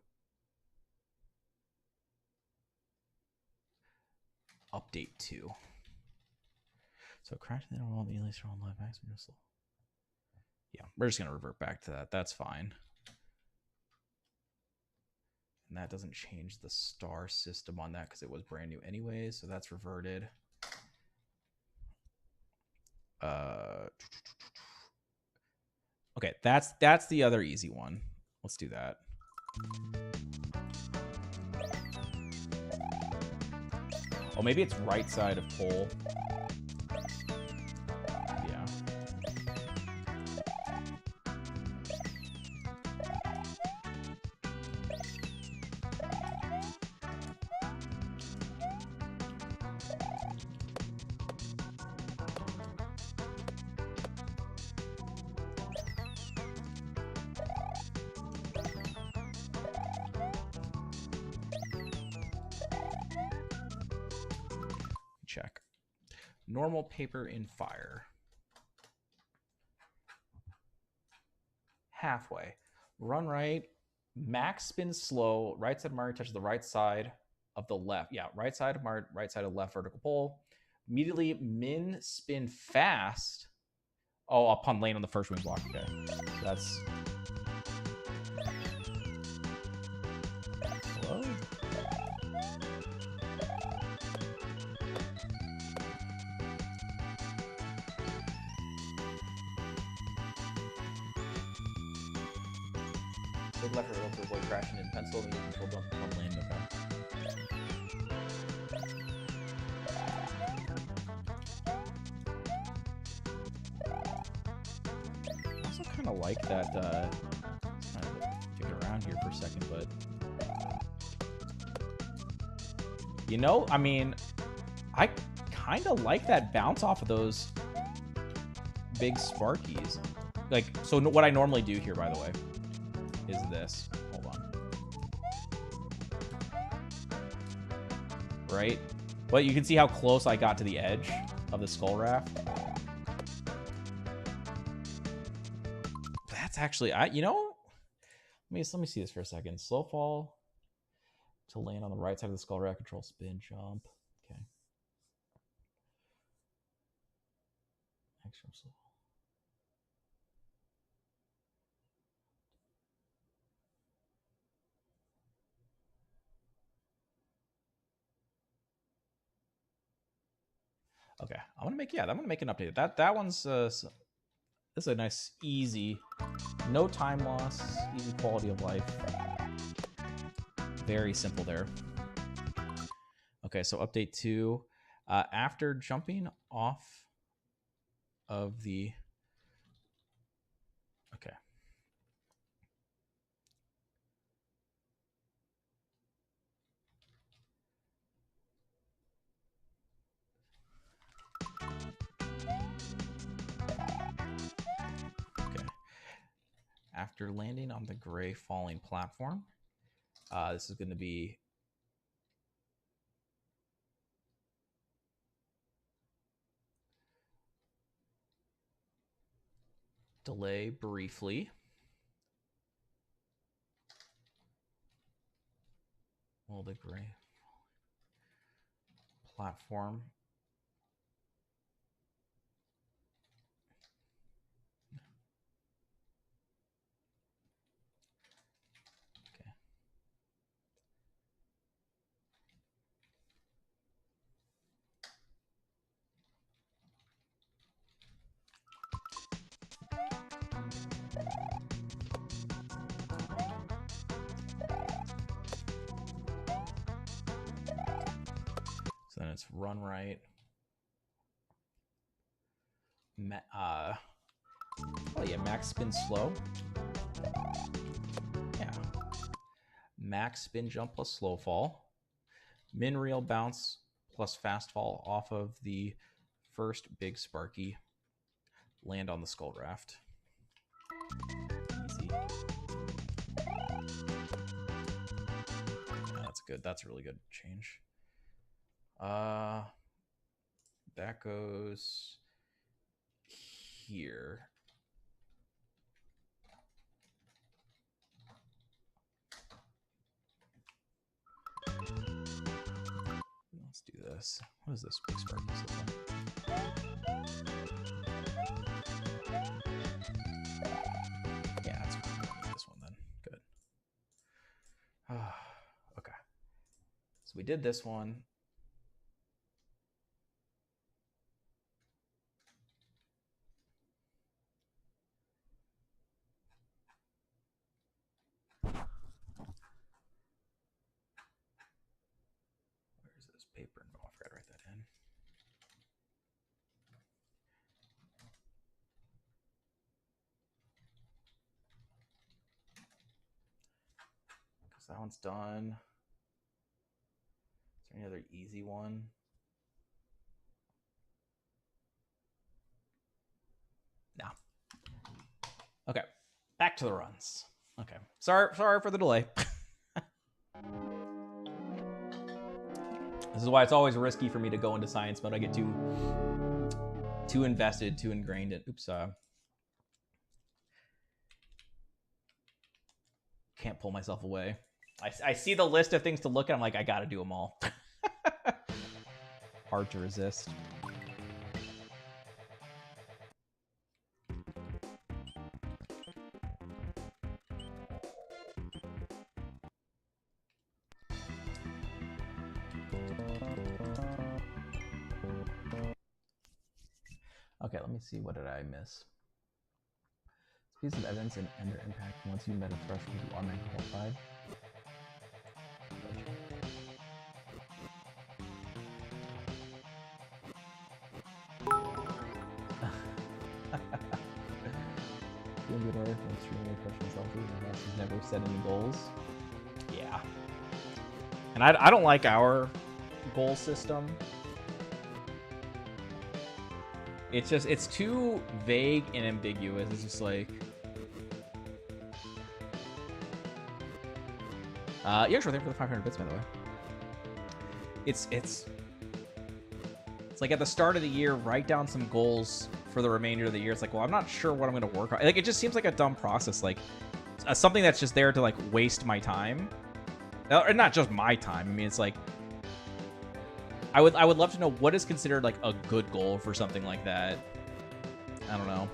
update 2. So crash the interval, the elixir on left, max slow. Yeah, we're just gonna revert back to that. That's fine. And that doesn't change the star system on that because it was brand new anyway, so that's reverted. Okay, that's the other easy one. Let's do that. Oh, maybe it's right side of pole. Yeah. Check. Normal paper in fire. Halfway. Run right. Max spin slow. Right side of Mario touches the right side of the left. Yeah, right side of Mario, right side of left vertical pole. Immediately min spin fast. Oh, upon lane on the first wing block. Okay. That's... Hello? Big left or to avoid crashing in pencil and control jump on lane. I also kind of like that. Kind of kick it around here for a second, but you know, I mean, I kind of like that bounce off of those big Sparkies. Like, so what I normally do here, by the way, is this. Hold on. Right? But you can see how close I got to the edge of the skull raft. That's actually, you know, let me see this for a second. Slow fall to land on the right side of the skull raft. Control spin jump. Okay. Extra slow. Okay, I'm gonna make an update. That one's this is a nice, easy, no time loss, easy quality of life. Very simple there. Okay, so update 2. After jumping off of the okay. Okay. After landing on the gray falling platform, this is going to be delay briefly. Well, the gray platform. Okay. So then it's run right. Oh yeah, max spin slow. Yeah. Max spin jump plus slow fall. Min reel bounce plus fast fall off of the first big Sparky. Land on the skull raft. Easy. Yeah, that's good. That's a really good change. That goes here. Let's do this. What is this big Sparky look like? Yeah, that's fine. This one then. Good. Okay. So we did this one. Where's this paper? No, I forgot to write that in. Because that one's done. Is there any other easy one? No. Okay. Back to the runs. Okay. Sorry for the delay. This is why it's always risky for me to go into science mode. I get too invested, too ingrained in. Oops. Can't pull myself away. I see the list of things to look at. I'm like, I gotta do them all. Hard to resist. Okay, let me see. What did I miss? Piece of evidence and ender impact. Once you met a threshold, you automatically qualified. Doing good art, I'm extremely professional selfies, and he's never set any goals. Yeah. And I don't like our goal system. It's just, it's too vague and ambiguous. It's just like... yeah, sure, thank you for the 500 bits, by the way. It's like at the start of the year, write down some goals for the remainder of the year. It's like, well, I'm not sure what I'm going to work on. Like, it just seems like a dumb process. Like, something that's just there to, like, waste my time. Or not just my time. I mean, it's like... I would love to know what is considered, like, a good goal for something like that. I don't know.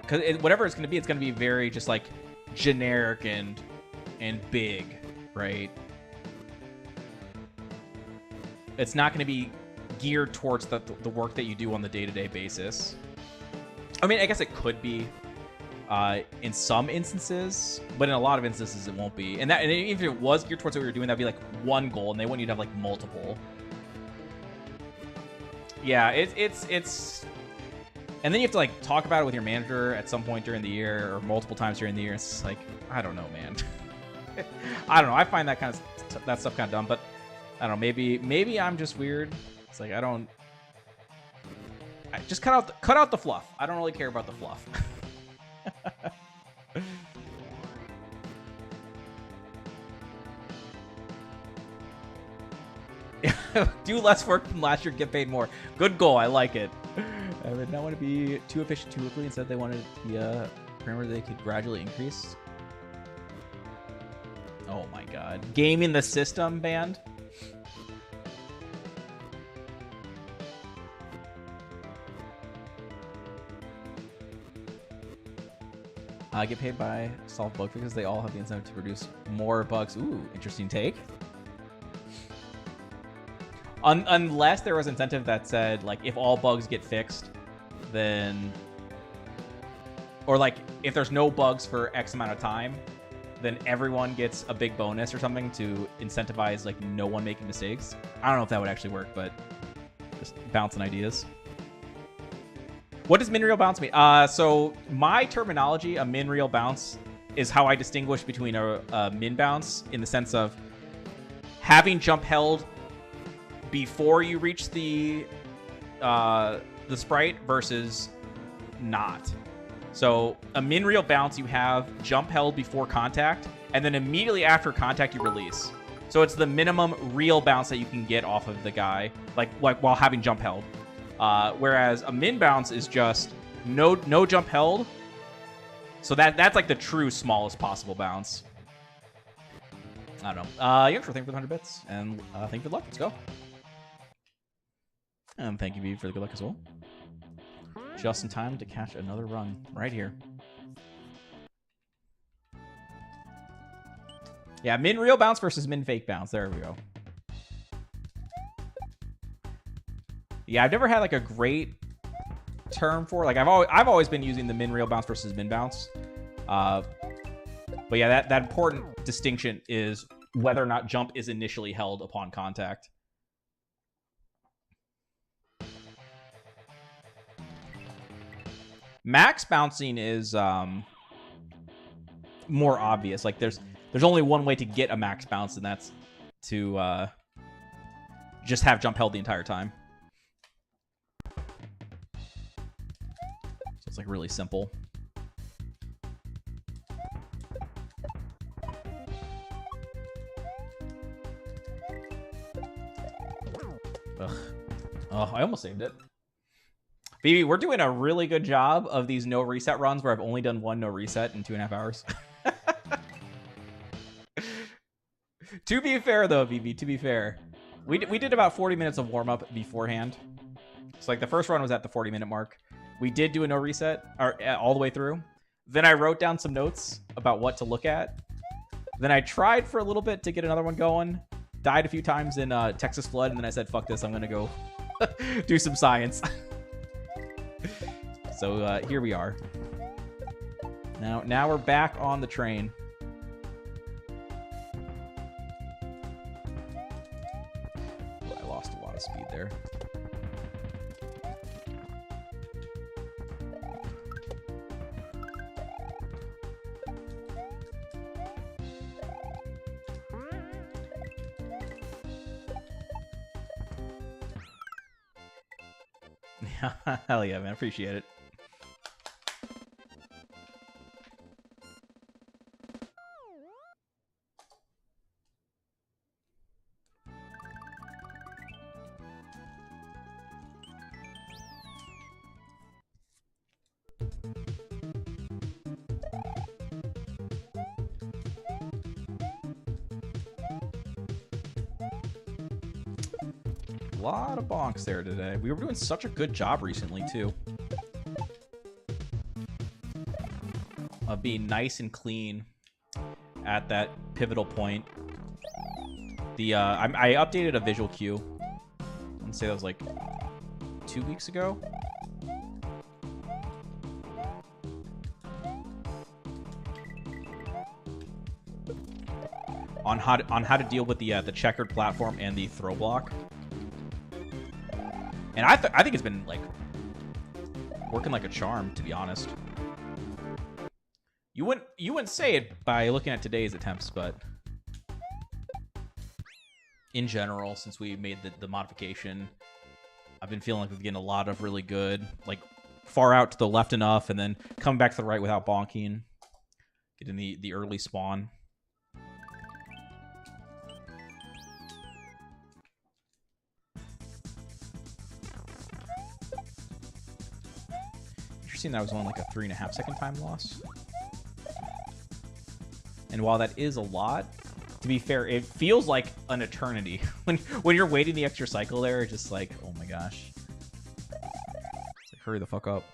Because whatever it's going to be very just, like, generic and big, right? It's not going to be geared towards the work that you do on the day-to-day basis. I mean, I guess it could be in some instances, but in a lot of instances it won't be. And even if it was geared towards what we were doing, that'd be like one goal, and they want you to have like multiple. Yeah, it's and then you have to like talk about it with your manager at some point during the year or multiple times during the year. It's like, I don't know, man. I don't know. I find that kind of that stuff kind of dumb, but I don't know. Maybe I'm just weird. It's like I just cut out the fluff. I don't really care about the fluff. Do less work than last year, get paid more. Good goal. I like it. I would not want to be too efficient too quickly. Instead, they wanted to be a parameter they could gradually increase. Oh my god. Gaming the system band. Get paid by solve bug fixes. They all have the incentive to produce more bugs. Ooh, interesting take. Unless there was incentive that said, like, if all bugs get fixed, then... Or, like, if there's no bugs for X amount of time, then everyone gets a big bonus or something to incentivize, like, no one making mistakes. I don't know if that would actually work, but just bouncing ideas. What does min real bounce mean? So my terminology, a min real bounce, is how I distinguish between a min bounce in the sense of having jump held before you reach the sprite versus not. So a min real bounce, you have jump held before contact, and then immediately after contact you release. So it's the minimum real bounce that you can get off of the guy, like while having jump held. Whereas a min bounce is just no jump held. So that's like the true smallest possible bounce. I don't know. Yeah, sure. Thank you for the 100 bits. And thank you for the luck. Let's go. And thank you, V, for the good luck as well. Just in time to catch another run right here. Yeah, min real bounce versus min fake bounce. There we go. Yeah, I've never had like a great term for, like, I've always been using the min real bounce versus min bounce. But yeah, that important distinction is whether or not jump is initially held upon contact. Max bouncing is more obvious. Like there's only one way to get a max bounce, and that's to just have jump held the entire time. So it's like really simple. Ugh. Oh, I almost saved it. BB, we're doing a really good job of these no reset runs where I've only done one no reset in 2.5 hours. To be fair, though, BB, to be fair, we did about 40 minutes of warm-up beforehand. So, like, the first run was at the 40-minute mark. We did do a no reset all the way through. Then I wrote down some notes about what to look at. Then I tried for a little bit to get another one going. Died a few times in Texas Flood, and then I said, fuck this, I'm going to go do some science. So here we are. Now we're back on the train. Oh, I lost a lot of speed there. Hell yeah, man. Appreciate it. A lot of bonks there today. We were doing such a good job recently, too, of being nice and clean at that pivotal point. I updated a visual cue. I'd say that was like 2 weeks ago. On how to deal with the checkered platform and the throw block. And I think it's been like working like a charm, to be honest. You wouldn't say it by looking at today's attempts, but in general, since we made the modification, I've been feeling like we've getting a lot of really good, like far out to the left enough, and then coming back to the right without bonking, getting the early spawn. Interesting that was only like a 3.5 second time loss. And while that is a lot, to be fair, it feels like an eternity. when you're waiting the extra cycle there, it's just like, oh my gosh. It's like, hurry the fuck up.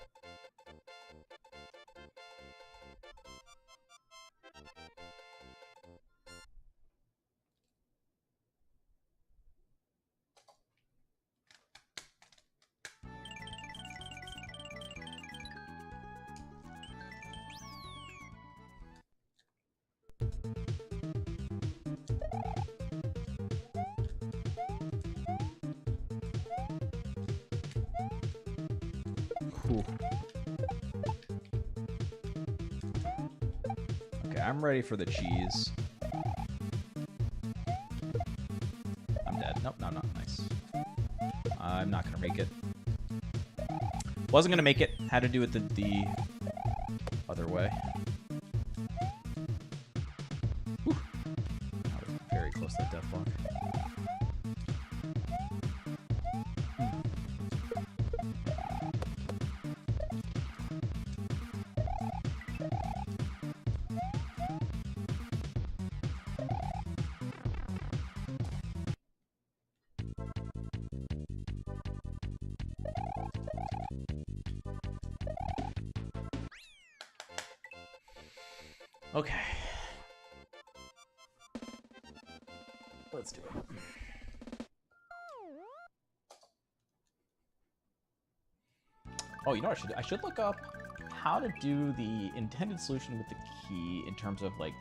Whew. Okay, I'm ready for the cheese. I'm dead. Nope, no, not nice. I'm not gonna make it. Wasn't gonna make it. Had to do it the other way. Whew. That was very close to that death block. Okay. Let's do it. Oh, you know what I should look up how to do the intended solution with the key in terms of like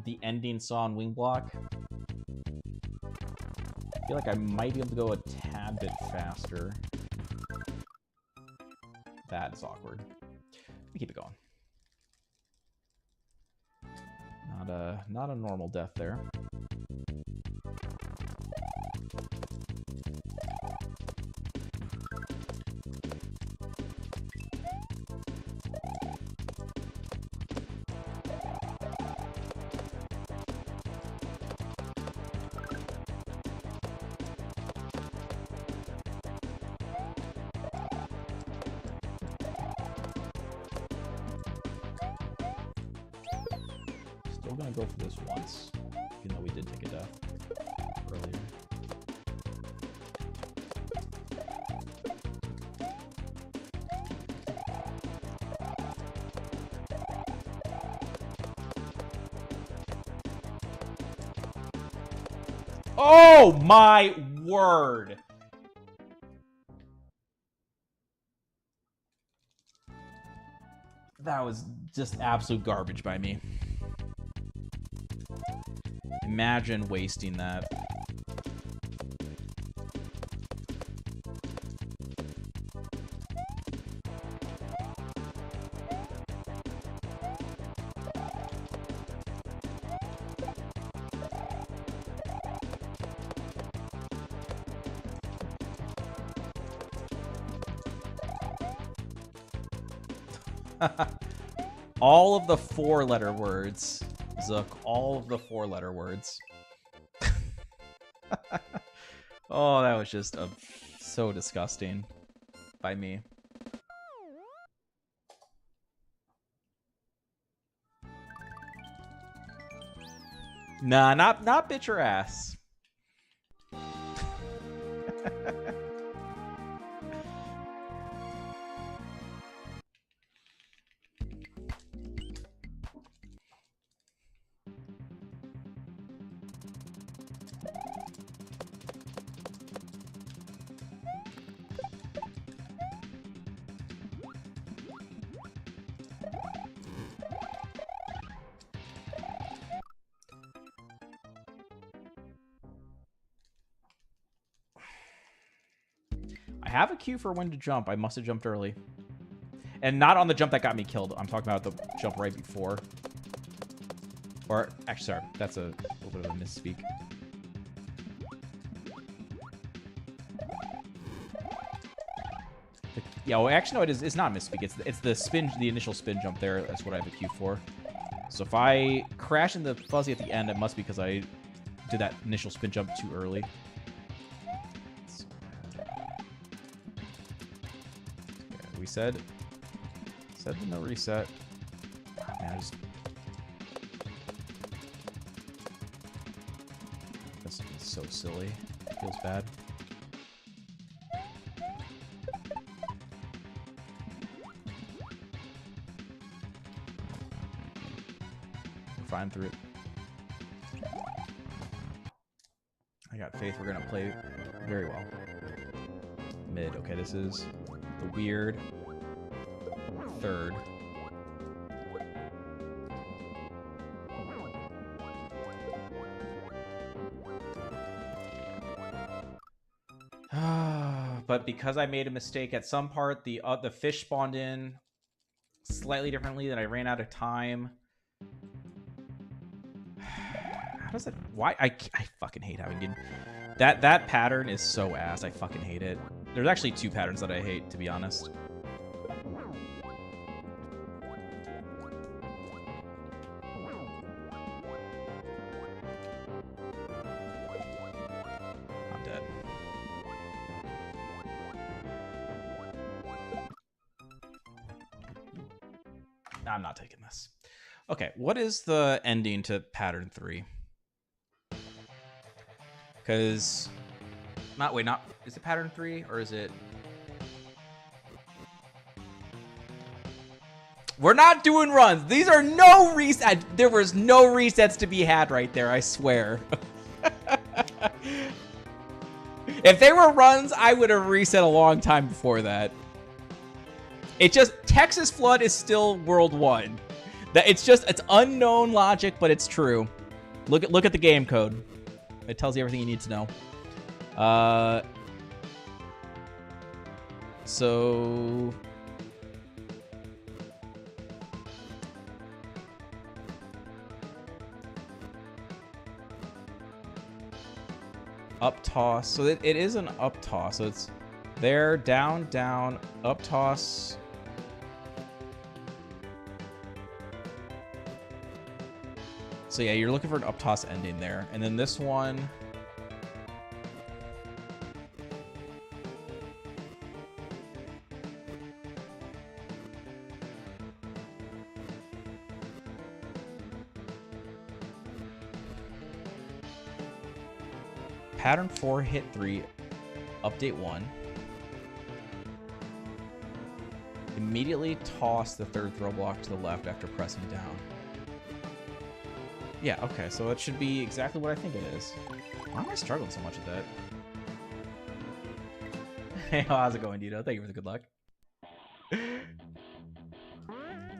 the ending saw and wing block. I feel like I might be able to go a tad bit faster. That is awkward. Let me keep it going. Not a normal death there. Still gonna go for this once, even though we did take a death earlier. Oh my word! That was just absolute garbage by me. Imagine wasting that. All of the 4-letter words. Zook, all of the 4-letter words. Oh, that was just so disgusting by me. Nah, not bitch your ass. I have a cue for when to jump. I must have jumped early. And not on the jump that got me killed. I'm talking about the jump right before. Or, actually, sorry. That's a little bit of a misspeak. Yeah, well, actually, no, it's not a misspeak. It's the spin, the initial spin jump there. That's what I have a cue for. So if I crash in the fuzzy at the end, it must be because I did that initial spin jump too early. We said the no reset. Man, this is so silly. Feels bad. We're fine through it. I got faith we're gonna play very well. Mid. Okay, this is the weird third. But because I made a mistake at some part, the fish spawned in slightly differently, then I ran out of time. How does that? Why? I fucking hate having that pattern is so ass. I fucking hate it. There's actually 2 patterns that I hate, to be honest. I'm dead. I'm not taking this. Okay, what is the ending to pattern 3? Because... is it pattern 3 or is it... We're not doing runs. These are no resets. There was no resets to be had right there, I swear. If they were runs, I would have reset a long time before that. It just... Texas Flood is still World 1. It's unknown logic, but it's true. Look at the game code. It tells you everything you need to know. So up toss. So it is an up toss. So it's there, down, down, up toss. So yeah, you're looking for an up toss ending there. And then this one... Pattern 4, hit 3, update 1. Immediately toss the 3rd throw block to the left after pressing down. Yeah, okay, so it should be exactly what I think it is. Why am I struggling so much with that? Hey, how's it going, Dito? Thank you for the good luck.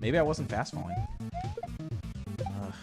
Maybe I wasn't fast falling. Ugh.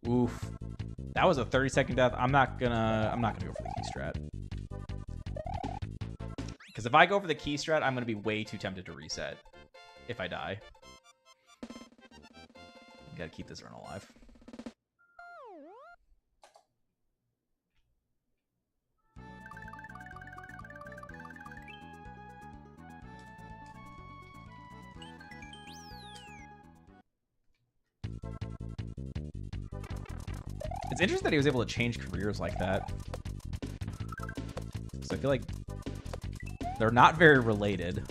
Oof. That was a 30-second death. I'm not gonna go for the key strat. Because if I go for the key strat, I'm gonna be way too tempted to reset if I die. Gotta keep this run alive. It's interesting that he was able to change careers like that. Because I feel like they're not very related.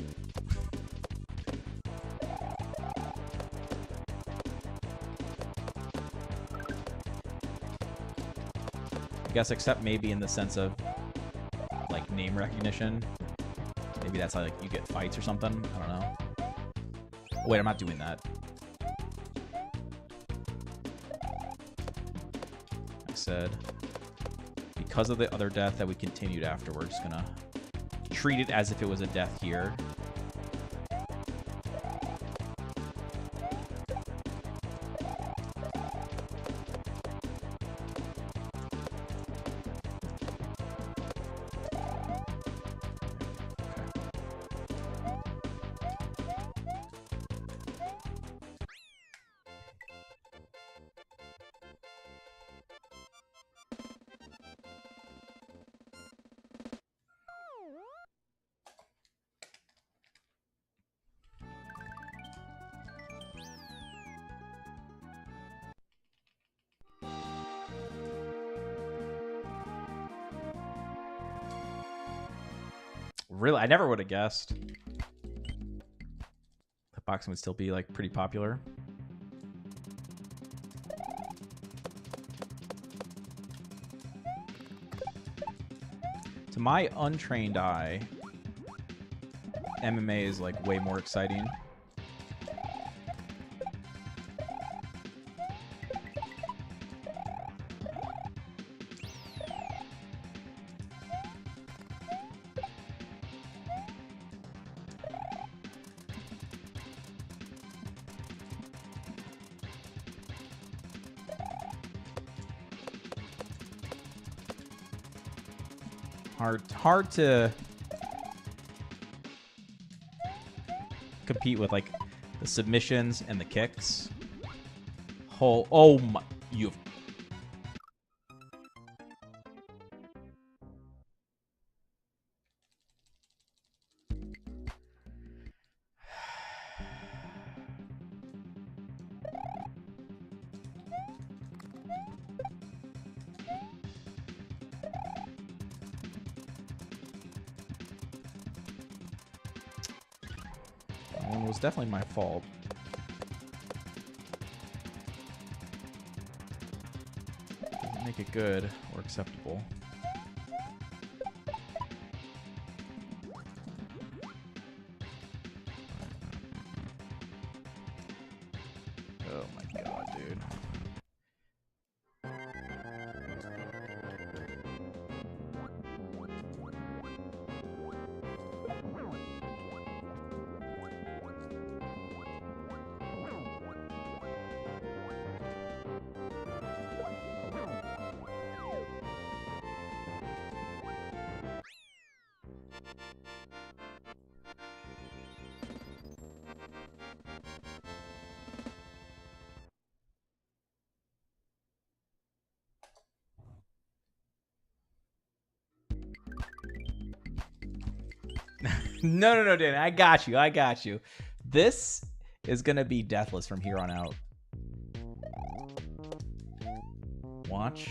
I guess except maybe in the sense of like name recognition. Maybe that's how like you get fights or something. I don't know. Wait, I'm not doing that. Said because of the other death that we continued after, we're just gonna treat it as if it was a death here. Really, I never would have guessed that boxing would still be like pretty popular. To my untrained eye, MMA is like way more exciting. Hard to compete with like the submissions and the kicks. Oh my, you've definitely my fault. Doesn't make it good or acceptable. Oh my god, dude. No, Dan. I got you. This is going to be deathless from here on out. Watch.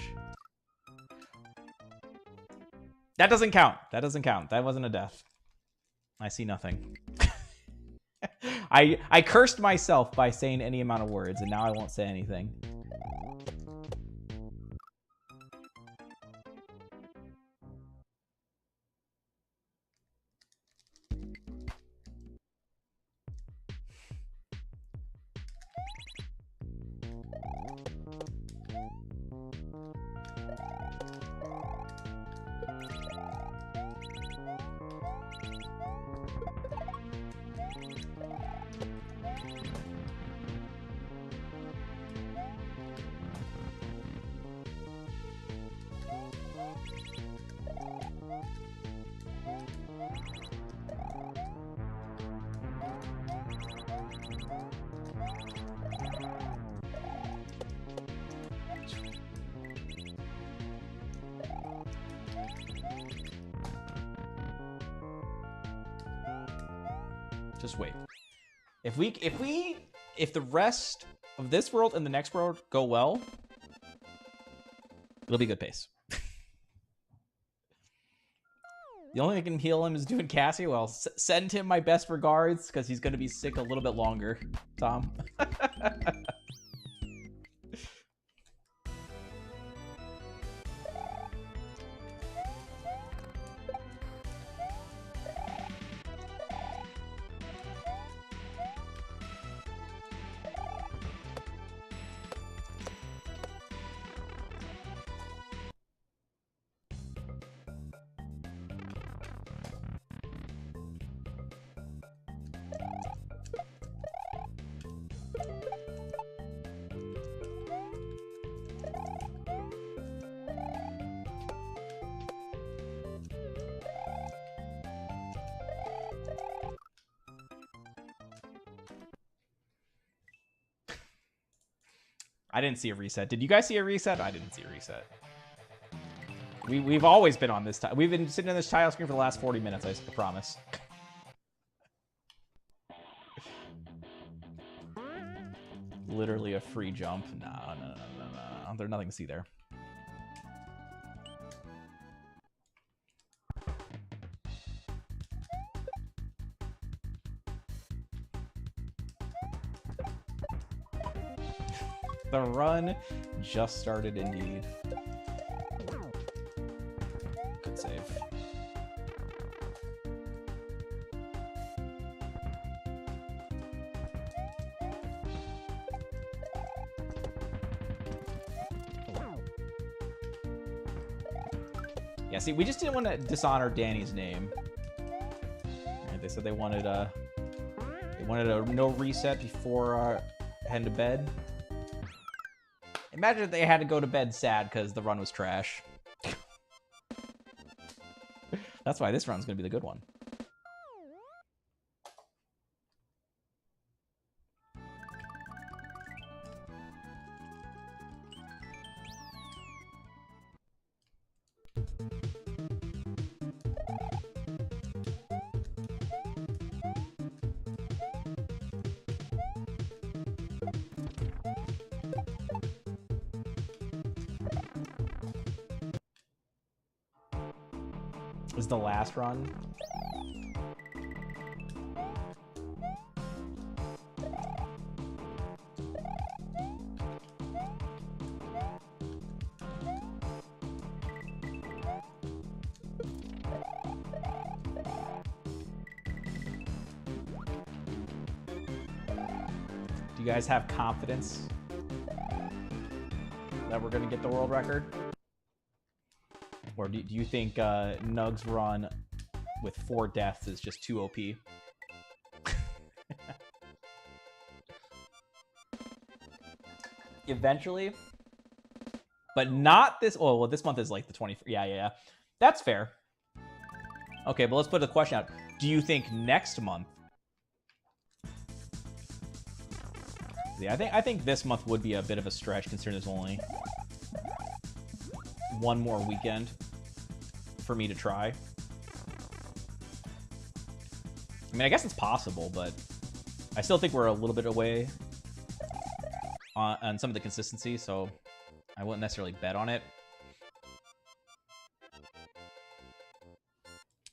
That doesn't count. That wasn't a death. I see nothing. I cursed myself by saying any amount of words, and now I won't say anything. Just wait. If the rest of this world and the next world go well, it'll be good pace. The only thing that can heal him is doing Cassie. Well, send him my best regards, because he's going to be sick a little bit longer, Tom. I didn't see a reset. Did you guys see a reset? I didn't see a reset. We've always been on this time. We've been sitting on this tile screen for the last 40 minutes, I promise. Literally a free jump. No. There's nothing to see there. The run just started indeed. Good save. Yeah, see, we just didn't want to dishonor Danny's name. Right, they said they wanted a no reset before heading to bed. Imagine if they had to go to bed sad because the run was trash. That's why this run's going to be the good one. Is the last run? Do you guys have confidence that we're going to get the world record? Or do you think Nug's run with 4 deaths is just too OP? Eventually. But not this... Oh, well, this month is like the 20th. Yeah. That's fair. Okay, but let's put the question out. Do you think next month... Yeah, I think this month would be a bit of a stretch, considering there's only one more weekend for me to try. I mean, I guess it's possible, but I still think we're a little bit away on some of the consistency, so I wouldn't necessarily bet on it.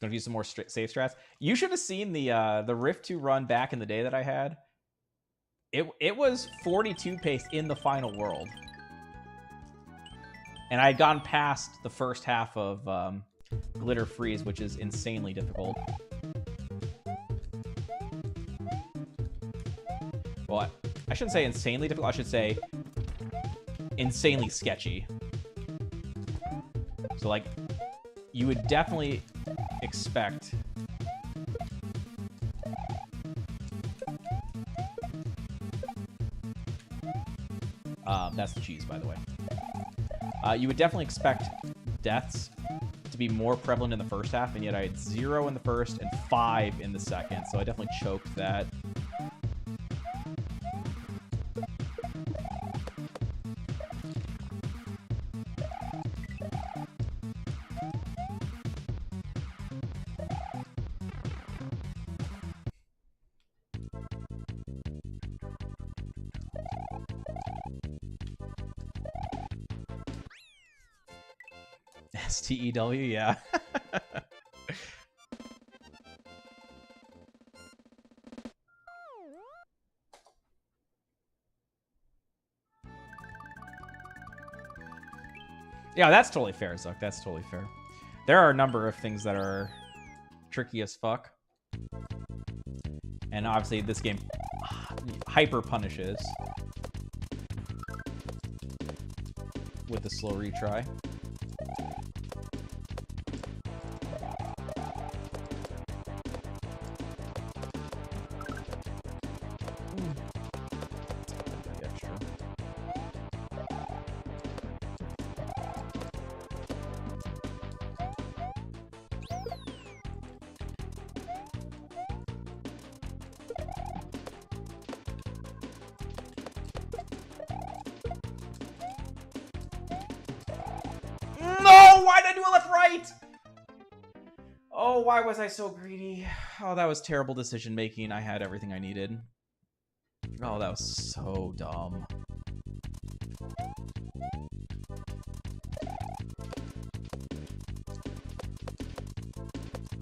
Gonna use some more safe strats. You should have seen the Riff 2 run back in the day that I had. It was 42 pace in the final world. And I had gone past the first half of Glitter Freeze, which is insanely difficult. Well, I shouldn't say insanely difficult. I should say insanely sketchy. So, like, you would definitely expect that's the cheese, by the way. You would definitely expect deaths to be more prevalent in the first half, and yet I had 0 in the first and 5 in the second, so I definitely choked that. STEW, yeah. Yeah, that's totally fair, Zuck. That's totally fair. There are a number of things that are tricky as fuck. And obviously this game hyper punishes with the slow retry. Why did I do a left right? Oh, why was I so greedy? Oh, that was terrible decision making. I had everything I needed. Oh, that was so dumb.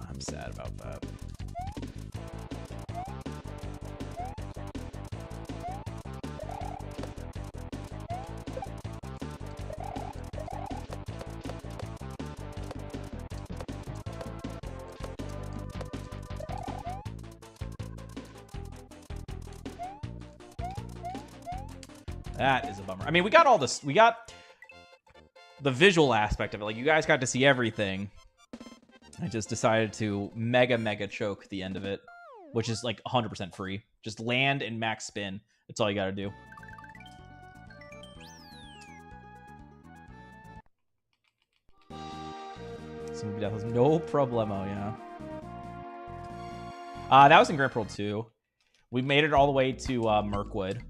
I'm sad about that. That is a bummer. I mean, we got all this. We got the visual aspect of it. Like, you guys got to see everything. I just decided to mega choke the end of it, which is like 100% free. Just land and max spin. That's all you got to do. Some death was no problemo, yeah. That was in Grand Pearl 2. We made it all the way to Mirkwood.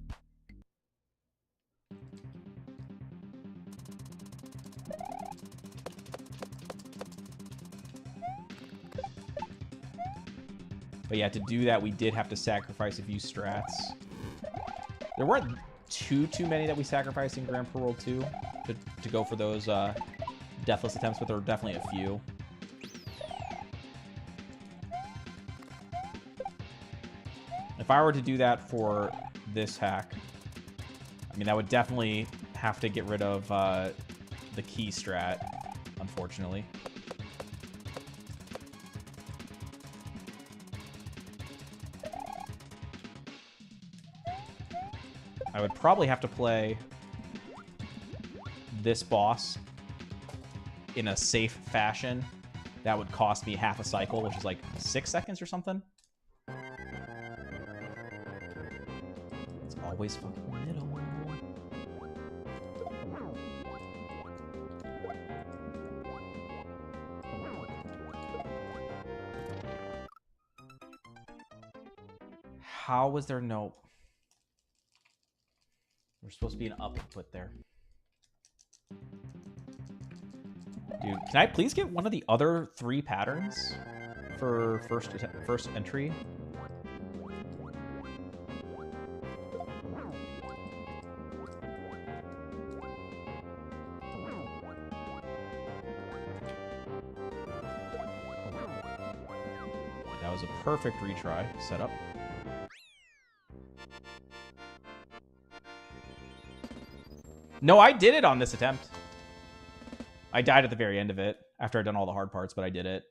But yeah, to do that, we did have to sacrifice a few strats. There weren't too many that we sacrificed in Grand Parole 2 to go for those deathless attempts, but there were definitely a few. If I were to do that for this hack, I mean, that would definitely have to get rid of the key strat, unfortunately. I would probably have to play this boss in a safe fashion. That would cost me half a cycle, which is like 6 seconds or something. It's always fucking middle. How was there no... There's supposed to be an up input there. Dude, can I please get one of the other 3 patterns for first entry? That was a perfect retry setup. No, I did it on this attempt. I died at the very end of it after I'd done all the hard parts, but I did it.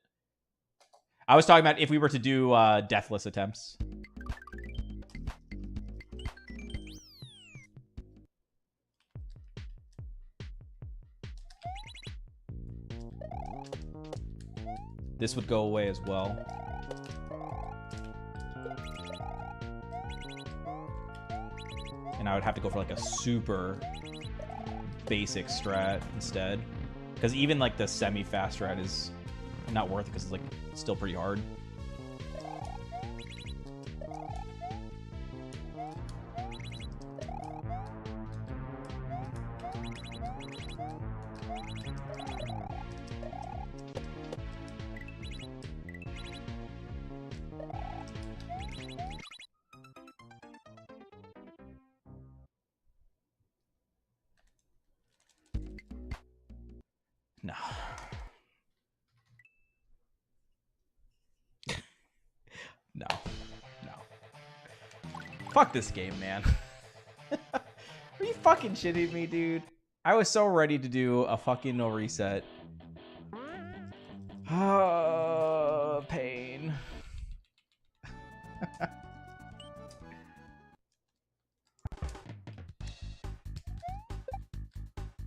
I was talking about if we were to do deathless attempts. this would go away as well. And I would have to go for like a super basic strat instead. Because even like the semi-fast strat is not worth it because it's like still pretty hard. No. No. No. Fuck this game, man. Are you fucking shitting me, dude? I was so ready to do a fucking no reset. Oh, pain.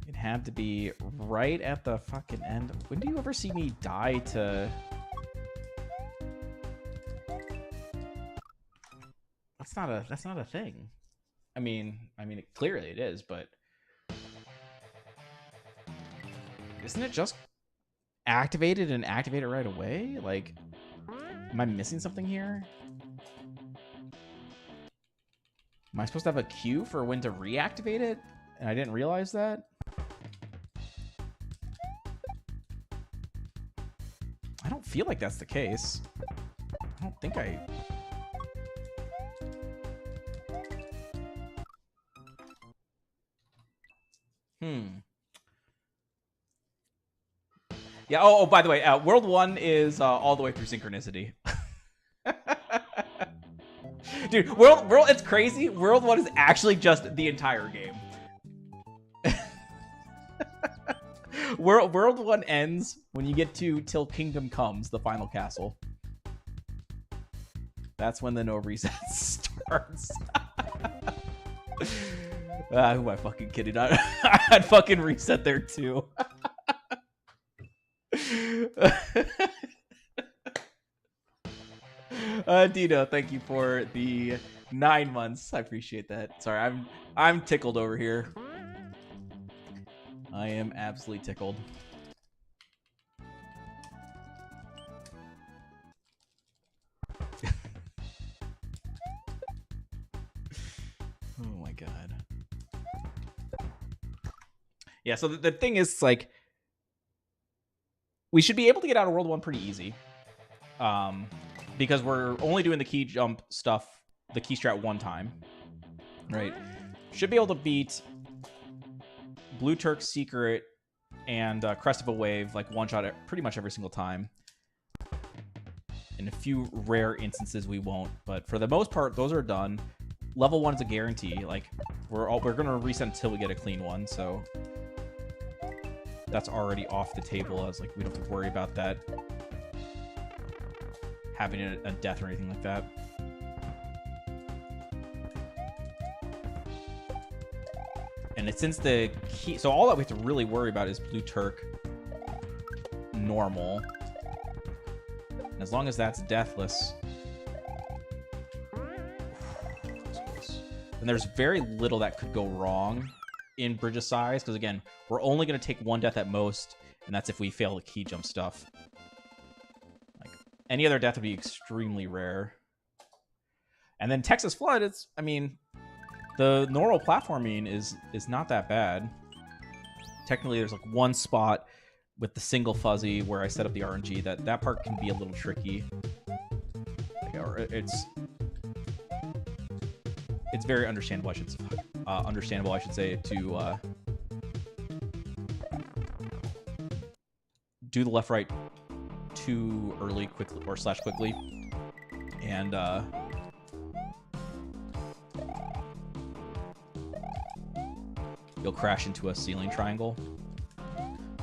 It had to be right at the fucking end. When do you ever see me die to... That's not a thing. I mean, clearly it is, but isn't it just activated and activate it right away? Like, am I missing something here? Am I supposed to have a queue for when to reactivate it? And I didn't realize that? I don't feel like that's the case. I don't think I... Yeah, oh, by the way, World 1 is all the way through synchronicity. Dude, World, it's crazy. World 1 is actually just the entire game. World 1 ends when you get to Till Kingdom Comes, the final castle. That's when the no reset starts. Who am I fucking kidding? I'd fucking reset there too. Dino, thank you for the 9 months. I appreciate that. Sorry, I'm tickled over here. I am absolutely tickled. Oh my god. Yeah, so the thing is, like, we should be able to get out of World 1 pretty easy. Because we're only doing the key jump stuff, the key strat one time. Right? Should be able to beat Blue Turk's Secret and Crest of a Wave, like, one-shot pretty much every single time. In a few rare instances, we won't. But for the most part, those are done. Level 1 is a guarantee. Like, we're going to reset until we get a clean one, so... that's already off the table, as like we don't have to worry about that having a death or anything like that. And it's since the key, so all that we have to really worry about is Blue Turk normal. As long as that's deathless, and there's very little that could go wrong in Bridge of Sighs, because again, we're only going to take one death at most, and that's if we fail the key jump stuff. Like, any other death would be extremely rare. And then Texas Flood, it's, I mean, the normal platforming is not that bad. Technically, there's like one spot with the single fuzzy where I set up the RNG, that part can be a little tricky. Like, or it's very understandable, I should say, to do the left right too early, quickly, or / quickly, and you'll crash into a ceiling triangle.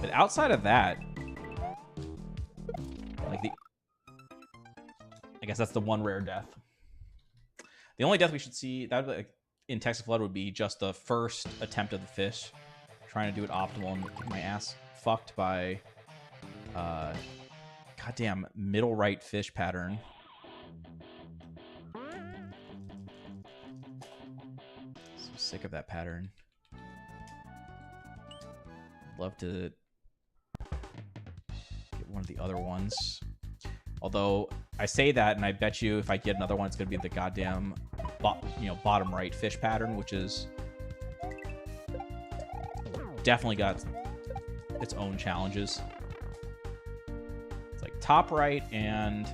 But outside of that, like I guess that's the one rare death. The only death we should see that like, in Texas Flood would be just the first attempt of the fish, trying to do it optimal and get my ass fucked by. God goddamn middle right fish pattern. So sick of that pattern. Love to get one of the other ones. Although I say that, and I bet you if I get another one, it's gonna be the goddamn, bottom right fish pattern, which is definitely got its own challenges. It's like top right and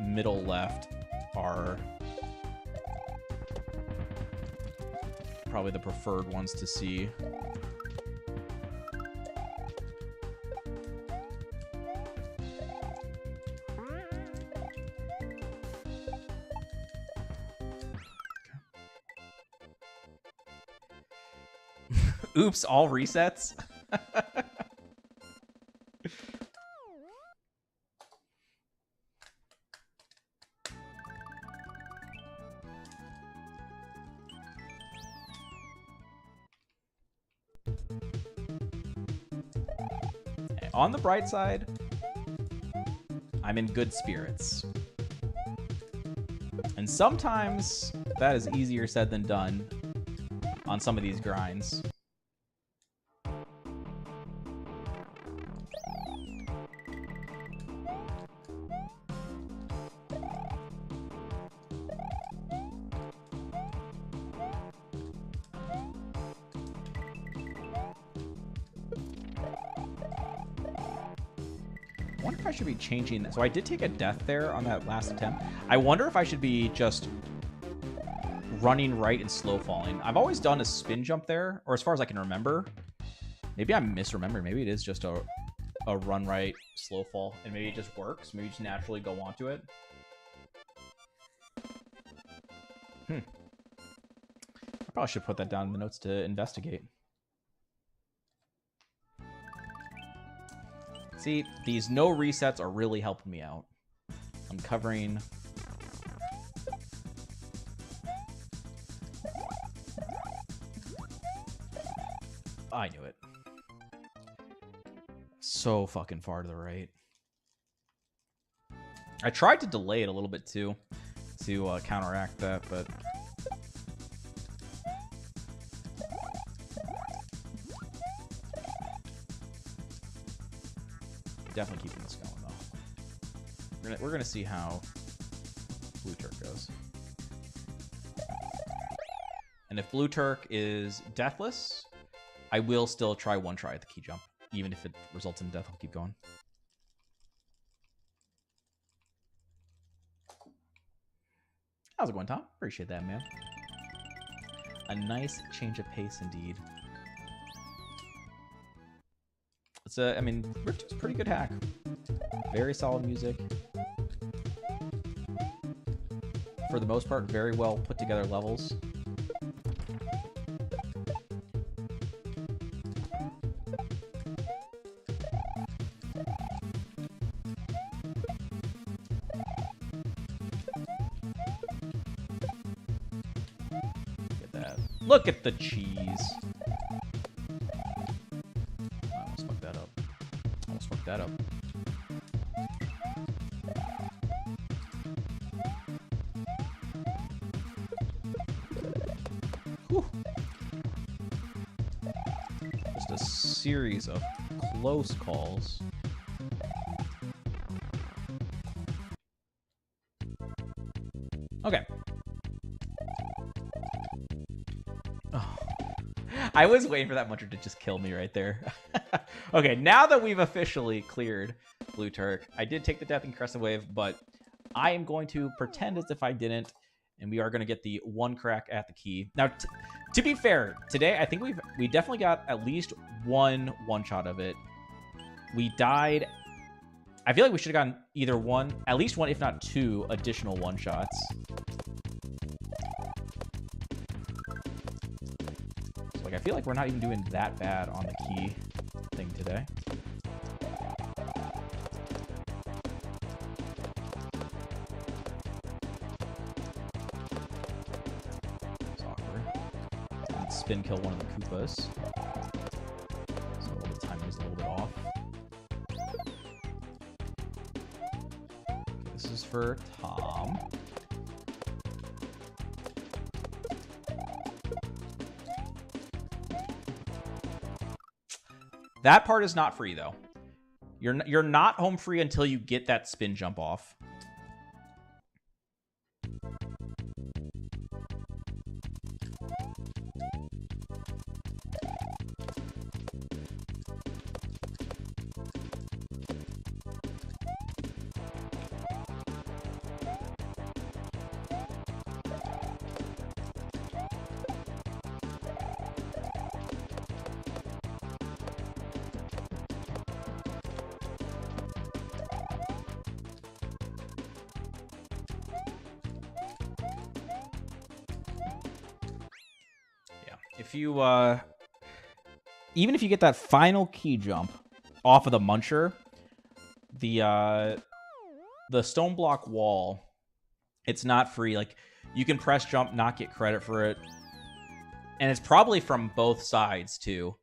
middle left are probably the preferred ones to see. Oops, all resets? On the bright side, I'm in good spirits. And sometimes that is easier said than done on some of these grinds. I wonder if I should be changing that. So I did take a death there on that last attempt. I wonder if I should be just running right and slow falling. I've always done a spin jump there, or as far as I can remember. Maybe I'm misremembering. Maybe it is just a run right, slow fall, and maybe it just works. Maybe you just naturally go onto it. I probably should put that down in the notes to investigate. See, these no resets are really helping me out. I'm covering... I knew it. So fucking far to the right. I tried to delay it a little bit too, to counteract that, but... Definitely keeping this going though. We're gonna see how Blue Turk goes. And if Blue Turk is deathless, I will still try one try at the key jump. Even if it results in death, I'll keep going. How's it going, Tom? Appreciate that, man. A nice change of pace indeed. It's I mean, Riff is a pretty good hack. Very solid music. For the most part, very well put together levels. Look at that. Look at the cheese. That up. Whew. Just a series of close calls. Okay. Oh. I was waiting for that muncher to just kill me right there. Okay, now that we've officially cleared Blue Turk, I did take the death in Crescent Wave, but I am going to pretend as if I didn't, and we are going to get the one crack at the key. Now, to be fair, today I think we definitely got at least one shot of it. We died. I feel like we should have gotten either one, at least one, if not two additional one shots. So, like, I feel like we're not even doing that bad on the key thing today. It's awkward. Let's spin kill one of the Koopas. So the timing is a little bit off. This is for Tom. That part is not free, though. You're not home free until you get that spin jump off. If you, even if you get that final key jump off of the muncher, the stone block wall, it's not free. Like, you can press jump, not get credit for it. And it's probably from both sides, too.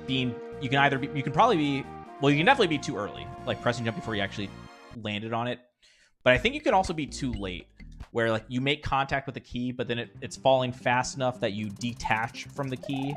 You can definitely be too early, like pressing jump before you actually landed on it. But I think you can also be too late, where like you make contact with the key, but then it's falling fast enough that you detach from the key.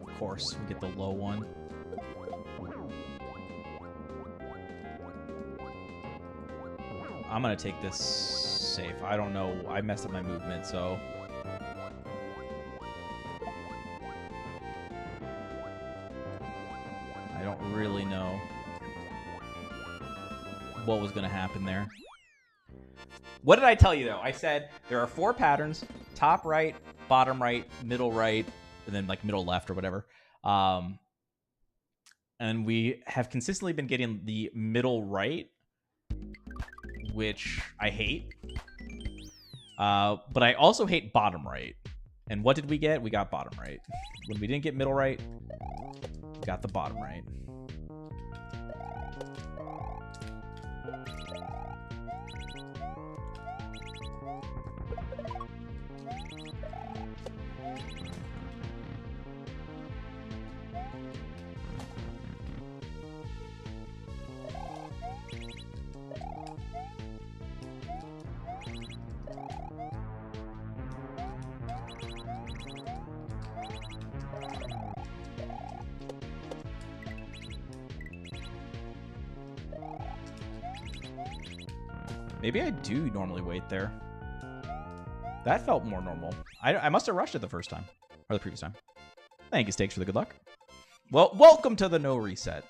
Of course, we get the low one. I'm gonna take this safe. I don't know. I messed up my movement, so... I don't really know what was gonna happen there. What did I tell you, though? I said there are 4 patterns. Top right, bottom right, middle right, and then like middle left or whatever. And we have consistently been getting the middle right, which I hate. But I also hate bottom right. And what did we get? We got bottom right. When we didn't get middle right, we got the bottom right. Maybe I do normally wait there. That felt more normal. I must have rushed it the first time. Or the previous time. Thank you, Stakes, for the good luck. Well, welcome to the no reset.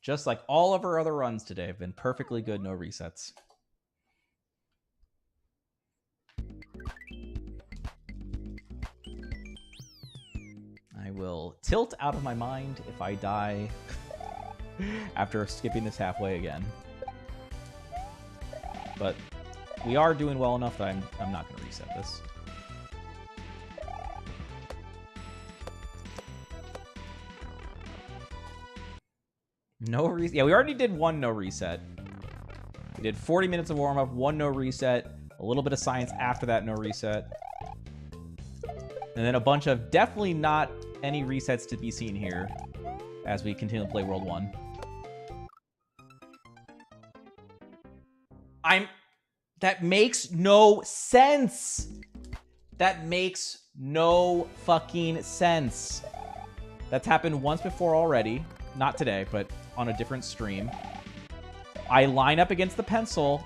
Just like all of our other runs today have been perfectly good no resets. I will tilt out of my mind if I die after skipping this halfway again. But we are doing well enough that I'm not going to reset this. No reset. Yeah, we already did one no reset. We did 40 minutes of warm-up, one no reset, a little bit of science after that no reset. And then a bunch of definitely not any resets to be seen here as we continue to play World 1. That makes no sense. That makes no fucking sense. That's happened once before already. Not today, but on a different stream. I line up against the pencil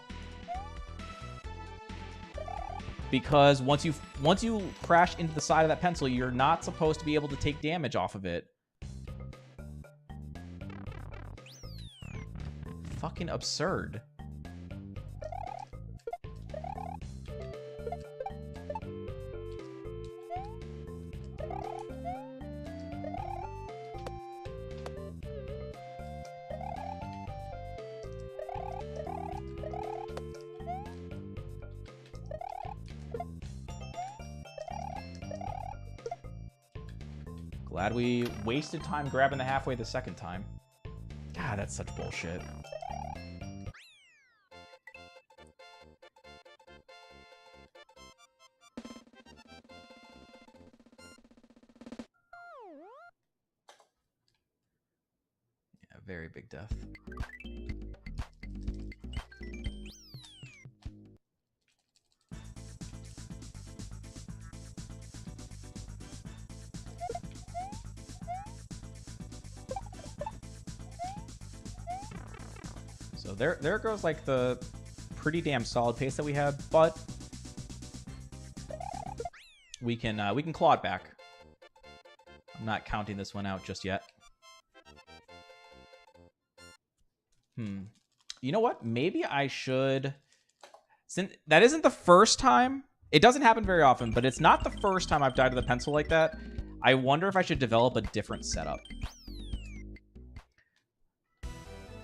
because once you crash into the side of that pencil, you're not supposed to be able to take damage off of it. Fucking absurd. Glad we wasted time grabbing the halfway the second time. God, that's such bullshit. Yeah, very big death. So there goes like the pretty damn solid pace that we had, but we can claw it back. I'm not counting this one out just yet. You know what? Maybe I should. Since that isn't the first time, it doesn't happen very often, but it's not the first time I've died to the pencil like that. I wonder if I should develop a different setup.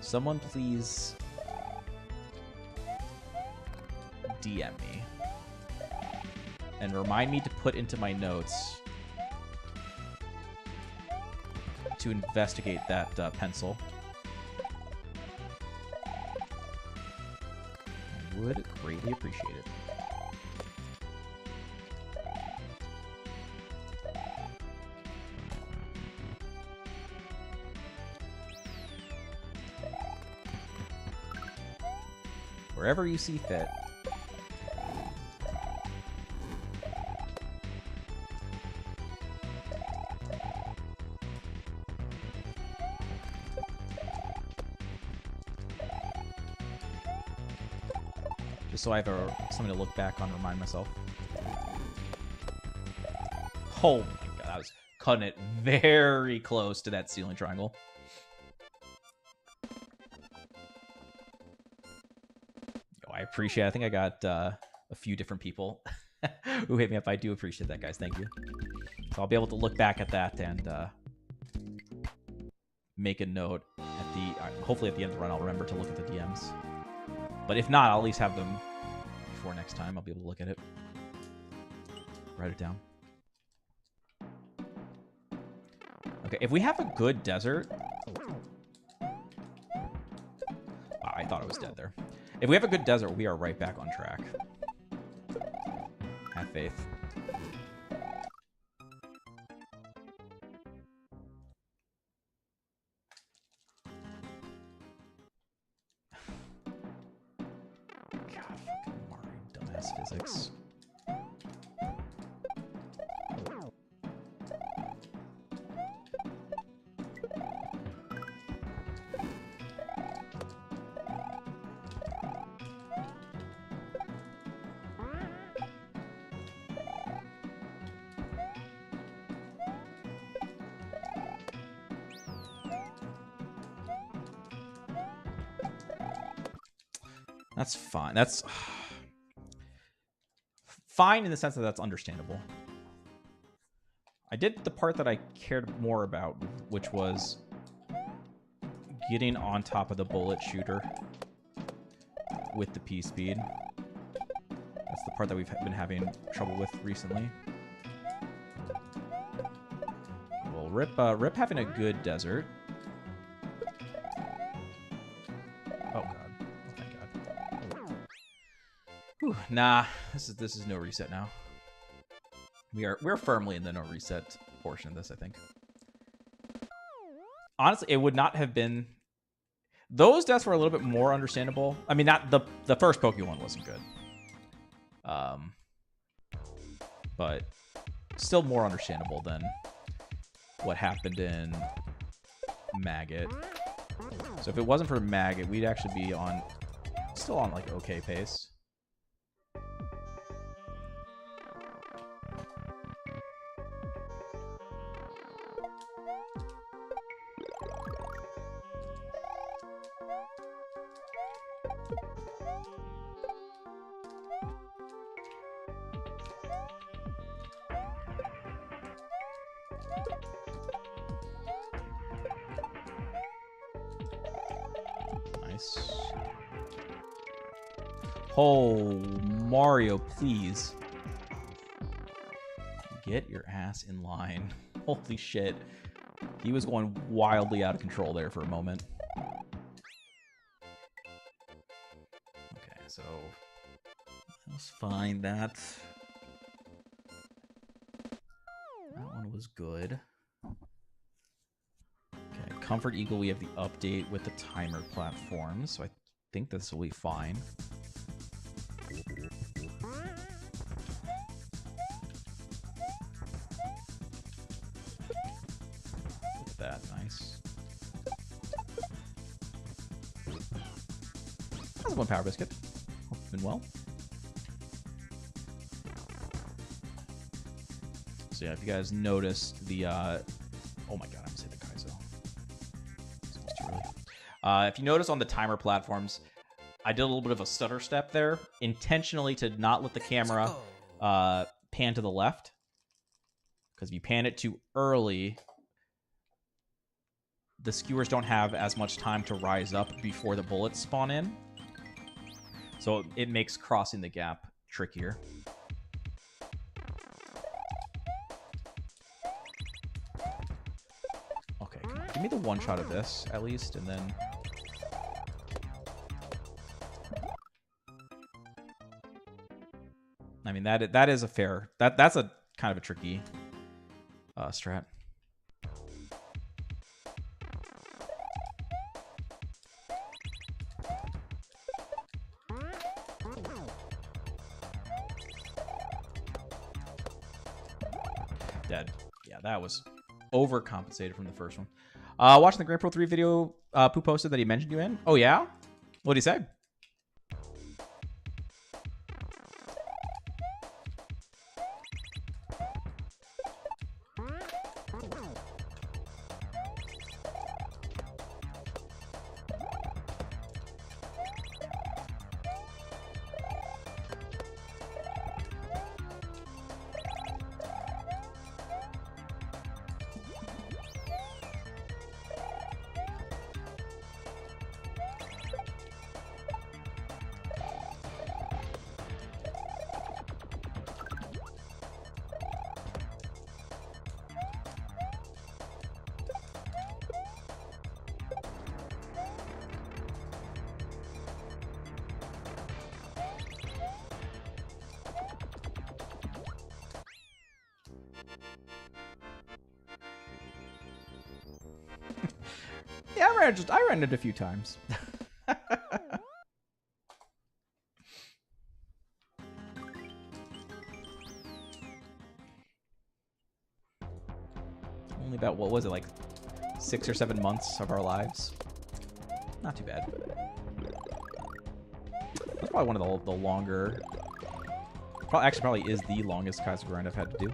Someone please DM me and remind me to put into my notes to investigate that pencil. I would greatly appreciate it. Wherever you see fit. Just so I have something to look back on, remind myself. Oh my god, I was cutting it very close to that ceiling triangle. I appreciate it. I think I got a few different people who hit me up. I do appreciate that, guys. Thank you. So I'll be able to look back at that and make a note at the... hopefully at the end of the run, I'll remember to look at the DMs. But if not, I'll at least have them before next time. I'll be able to look at it. Write it down. Okay, if we have a good desert... I thought I was dead there. If we have a good desert, we are right back on track. Have faith. God, fucking Mario, dumbass physics. That's fine. That's fine in the sense that that's understandable. I did the part that I cared more about, which was getting on top of the bullet shooter with the P speed. That's the part that we've been having trouble with recently. Well, Rip having a good desert. Whew, nah, this is no reset now. We're firmly in the no reset portion of this, I think. Honestly, it would not have been... Those deaths were a little bit more understandable. I mean, not the first Pokemon wasn't good. But still more understandable than what happened in Maggot. So if it wasn't for Maggot, we'd actually be still on like okay pace. Nice. Oh, Mario, please. Get your ass in line. Holy shit. He was going wildly out of control there for a moment. Okay, so let's find that. That one was good. Okay, Comfort Eagle, we have the update with the timer platforms, so I think this will be fine. Look at that, nice. How's it going, Power Biscuit? Hope it's been well. So yeah, if you guys noticed the, oh my god, I'm saying the Kaizo. It's almost too early. If you notice on the timer platforms, I did a little bit of a stutter step there, intentionally to not let the camera pan to the left. Because if you pan it too early, the skewers don't have as much time to rise up before the bullets spawn in. So it makes crossing the gap trickier. Okay, come on. Give me the one shot of this, at least, and then... I mean, that is a fair... That's a kind of a tricky strat. Dead. Yeah, that was overcompensated from the first one. Watching the Grand Pro 3 video Pooh posted that he mentioned you in. Oh, yeah? What did he say? Yeah, I ran it a few times. Only about, what was it, like 6 or 7 months of our lives. Not too bad. That's probably one of the longer... Probably is the longest Kaiser grind I've had to do.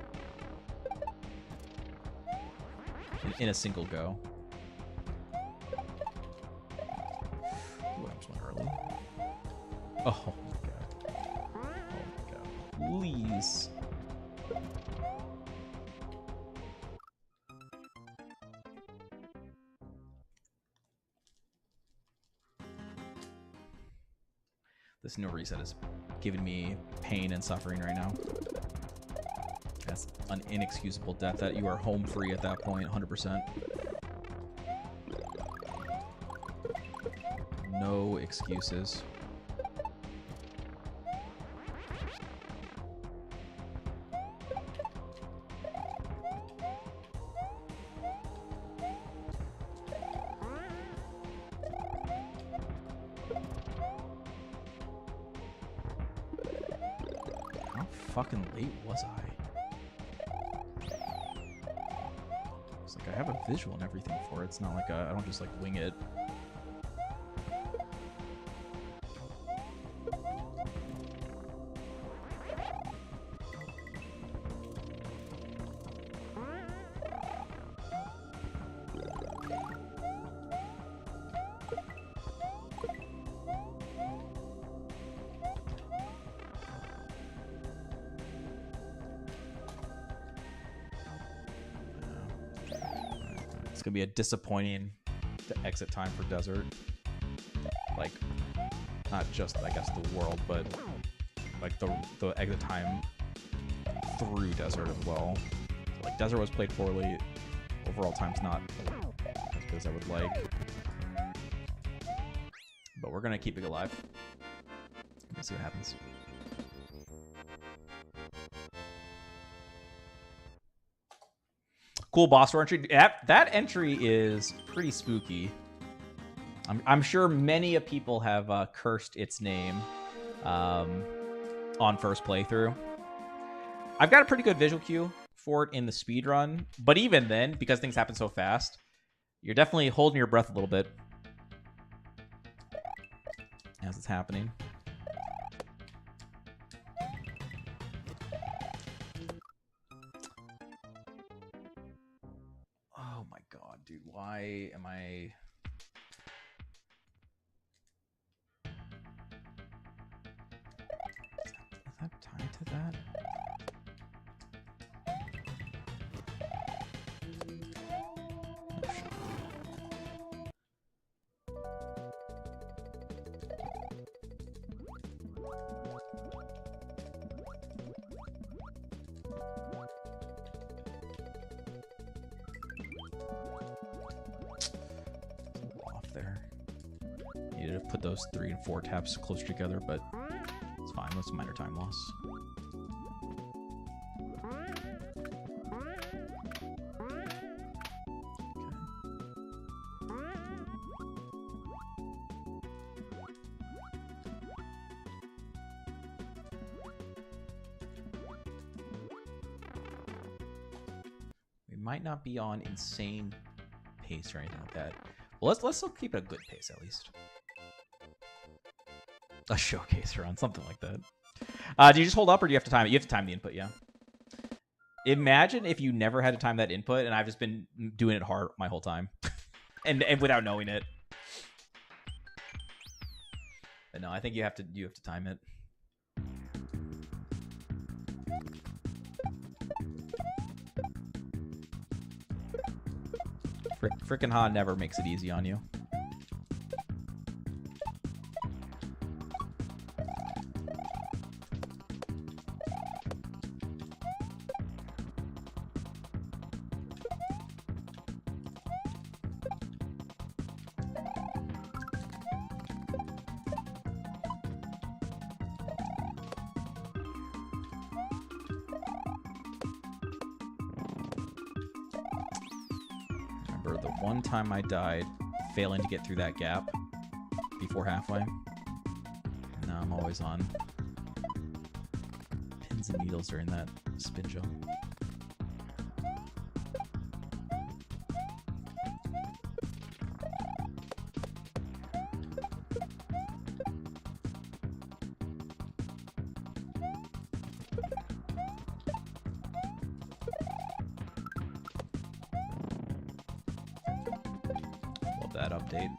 In a single go. Ooh, I just went early. Oh my god. Oh my god. Please. This no reset is giving me pain and suffering right now. That's an inexcusable death. That you are home free at that point, 100%. No excuses. How fucking late was I? It's like I have a visual and everything for it. It's not like I don't just like wing it. It's gonna be a disappointing exit time for desert. Like, not just, I guess, the world, but like the exit time through desert as well. So, like, desert was played poorly. Overall time's not as good as I would like. But we're gonna keep it alive. Let's see what happens. Cool boss door entry. That entry is pretty spooky. I'm sure many of people have cursed its name on first playthrough. I've got a pretty good visual cue for it in the speedrun, but even then, because things happen so fast, you're definitely holding your breath a little bit as it's happening. Oh my god, dude, why am I... Is that tied to that? Put those 3 and 4 taps closer together, but it's fine. That's a minor time loss. We might not be on insane pace or anything like that. Well, let's still keep it a good pace at least. A showcase run, something like that. Do you just hold up or do you have to time it? You have to time the input, yeah. Imagine if you never had to time that input and I've just been doing it hard my whole time. and without knowing it. But no, I think you have to time it. Frickin' Ha never makes it easy on you. The one time I died failing to get through that gap before halfway. Now I'm always on pins and needles during that spin jump. That update.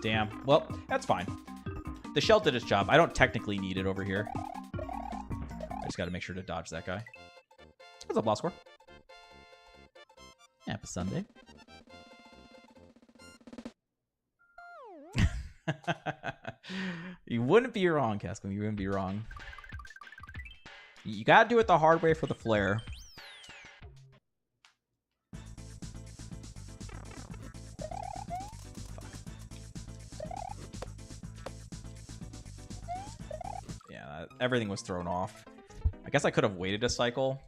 Damn. Well, that's fine. The shell did its job. I don't technically need it over here. I just got to make sure to dodge that guy. What's up, Law Score? Happy Sunday. You wouldn't be wrong, Cascom. You wouldn't be wrong. You got to do it the hard way for the flare. Everything was thrown off. I guess I could have waited a cycle.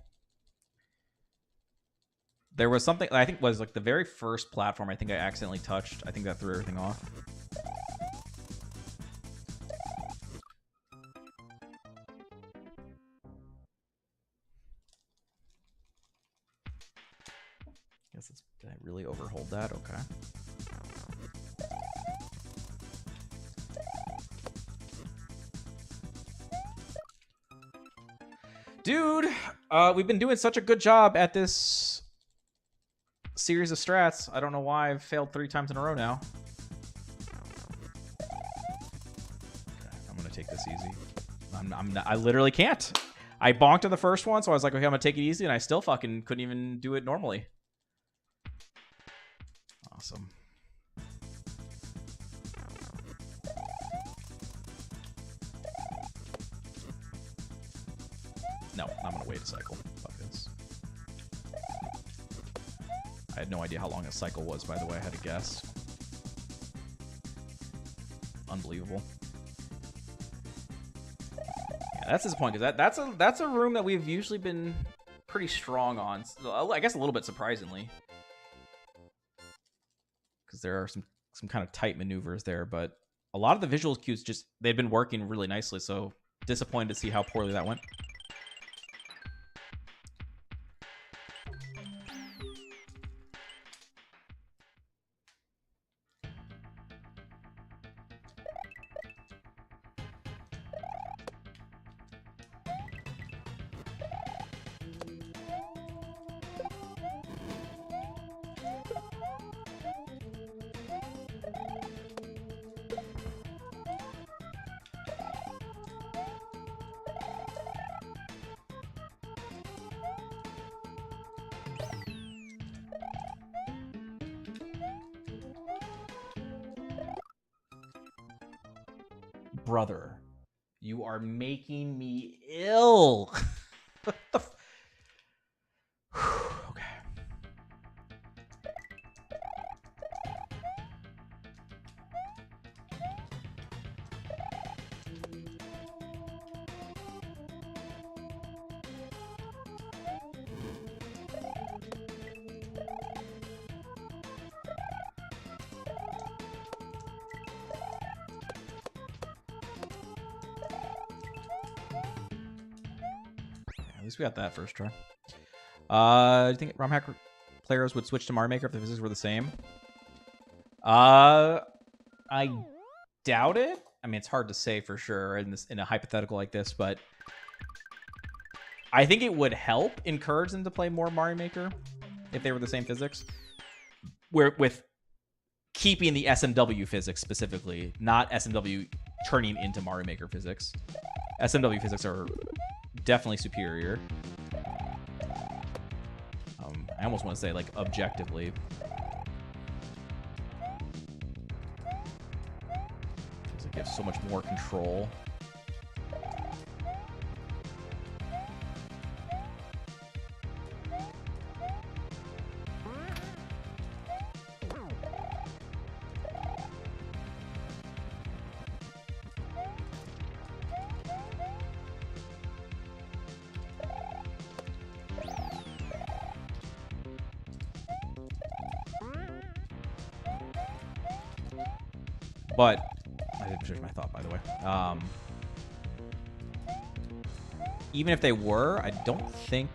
There was something I think was like the very first platform I think I accidentally touched. I think that threw everything off. Did I really overhold that? Okay. Dude, we've been doing such a good job at this series of strats. I don't know why I've failed 3 times in a row now. Okay, I'm gonna take this easy. I literally can't. I bonked on the first one, so I was like, okay, I'm gonna take it easy, and I still fucking couldn't even do it normally. Awesome. No, I'm gonna wait a cycle. Fuck this. I had no idea how long a cycle was, by the way. I had to guess. Unbelievable. Yeah, that's disappointing, because that's a room that we've usually been pretty strong on. So, I guess a little bit surprisingly. Because there are some kind of tight maneuvers there, but a lot of the visual cues just, they've been working really nicely, so disappointed to see how poorly that went. Brother, you are making me ill. What the okay. At least we got that first try. Do you think ROM hack players would switch to Mario Maker if the physics were the same? I doubt it. I mean, it's hard to say for sure in a hypothetical like this, but I think it would help encourage them to play more Mario Maker if they were the same physics. With keeping the SMW physics specifically, not SMW turning into Mario Maker physics. SMW physics are definitely superior. I almost want to say, like, objectively. Because it gives so much more control. But I didn't finish my thought, by the way. Even if they were, I don't think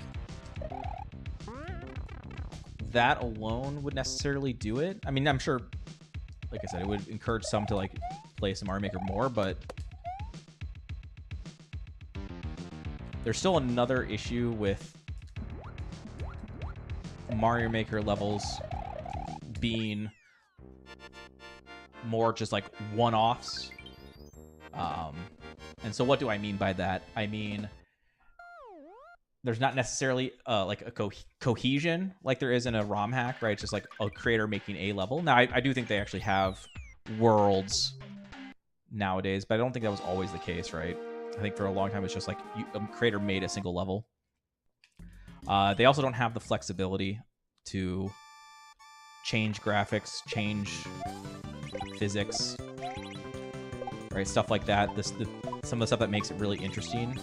that alone would necessarily do it. I mean, I'm sure, like I said, it would encourage some to like play some Mario Maker more, but there's still another issue with Mario Maker levels being more just like one-offs. And so what do I mean by that? I mean, there's not necessarily like a cohesion like there is in a ROM hack, right? It's just like a creator making a level. Now, I do think they actually have worlds nowadays, but I don't think that was always the case, right? I think for a long time it's just like a creator made a single level. They also don't have the flexibility to change graphics, change physics, right? Stuff like that. Some of the stuff that makes it really interesting.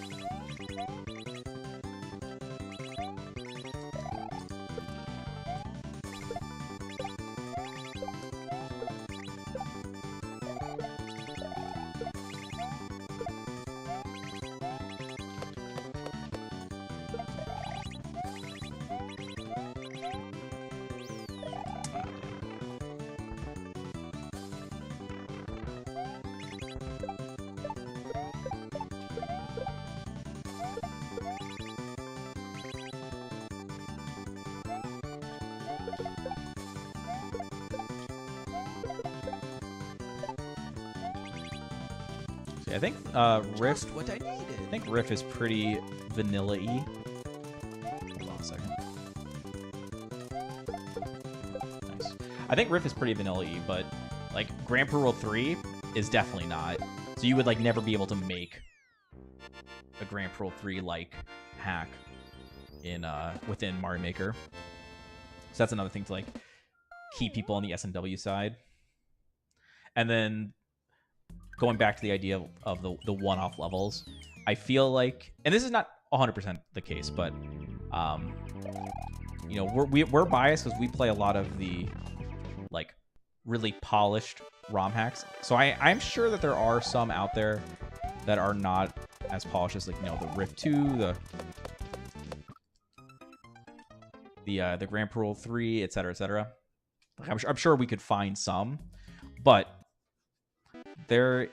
I think Riff. Just what I needed. I think Riff is pretty vanilla-y. Hold on a second. Nice. I think Riff is pretty vanilla-y, but like Grand Prix World 3 is definitely not. So you would like never be able to make a Grand Prix World 3 like hack in within Mario Maker. So that's another thing to like keep people on the S&W side. And then going back to the idea of the one-off levels, I feel like, and this is not 100% the case, but you know, we're biased because we play a lot of the like really polished ROM hacks. So I'm sure that there are some out there that are not as polished as like, you know, the Riff 2, the Grand Prix World 3, etc., etc. I'm sure we could find some, but there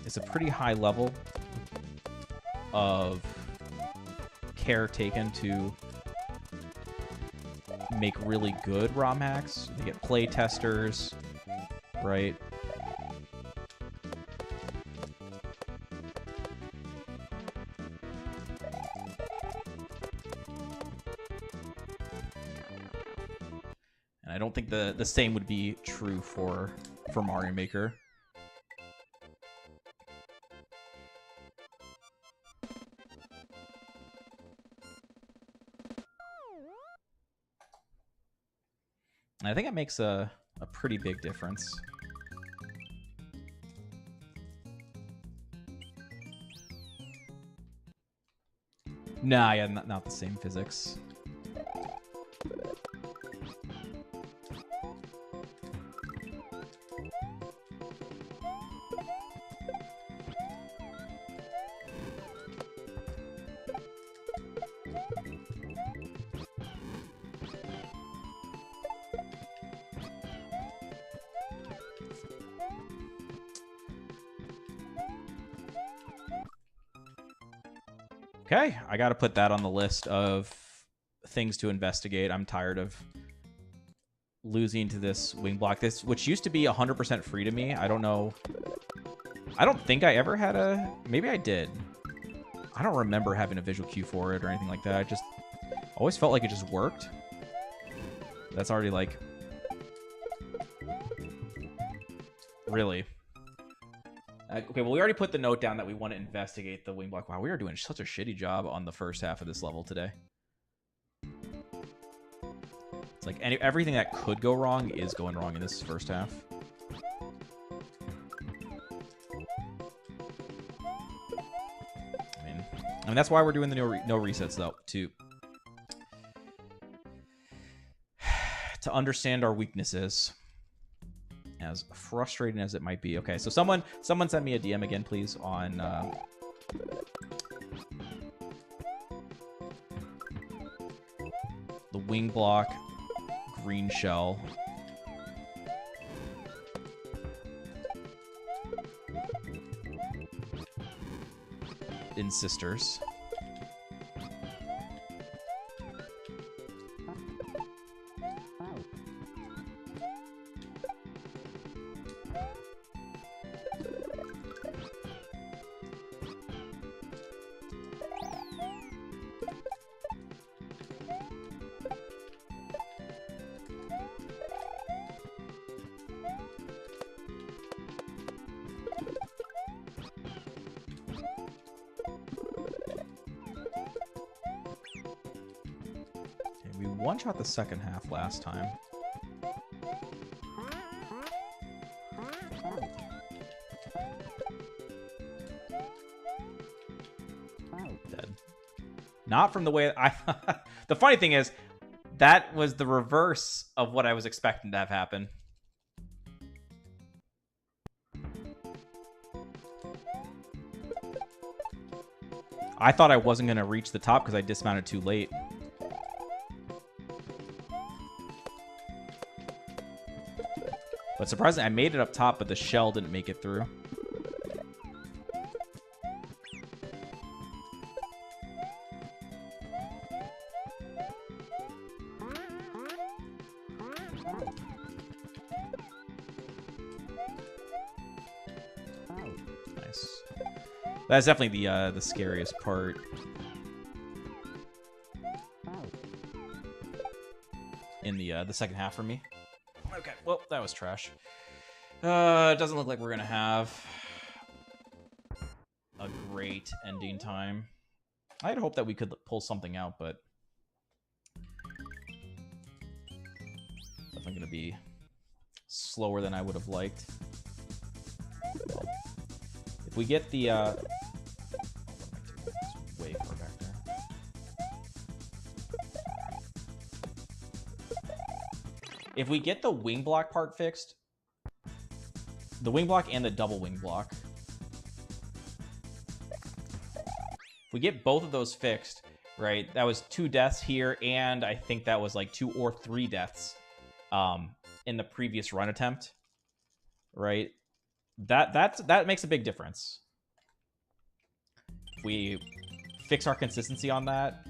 it's a pretty high level of care taken to make really good ROM hacks. You get play testers, right? And I don't think the same would be true for Mario Maker. And I think it makes a pretty big difference. Nah, yeah, not the same physics. Okay, I gotta put that on the list of things to investigate. I'm tired of losing to this wing block. This, which used to be 100% free to me. I don't know. I don't think I ever had a... Maybe I did. I don't remember having a visual cue for it or anything like that. I just always felt like it just worked. That's already like... Really? Okay, well, we already put the note down that we want to investigate the wing block. Wow, we are doing such a shitty job on the first half of this level today. It's like everything that could go wrong is going wrong in this first half. I mean that's why we're doing the no resets, though, to understand our weaknesses. As frustrating as it might be. Okay, so someone send me a DM again, please, on the wing block green shell. In Sisters. One-shot the second half last time. Dead. Not from the way I... The funny thing is, that was the reverse of what I was expecting to have happen. I thought I wasn't going to reach the top because I dismounted too late. But surprisingly, I made it up top, but the shell didn't make it through. That's definitely the scariest part. In the second half for me. Okay, well, that was trash. It doesn't look like we're gonna have a great ending time. I had hoped that we could pull something out, but definitely gonna be slower than I would have liked. Well, if we get the way far back there. If we get the wing block part fixed, the wing block and the double wing block, if we get both of those fixed, right? That was 2 deaths here, and I think that was like 2 or 3 deaths in the previous run attempt, right? That makes a big difference. If we fix our consistency on that.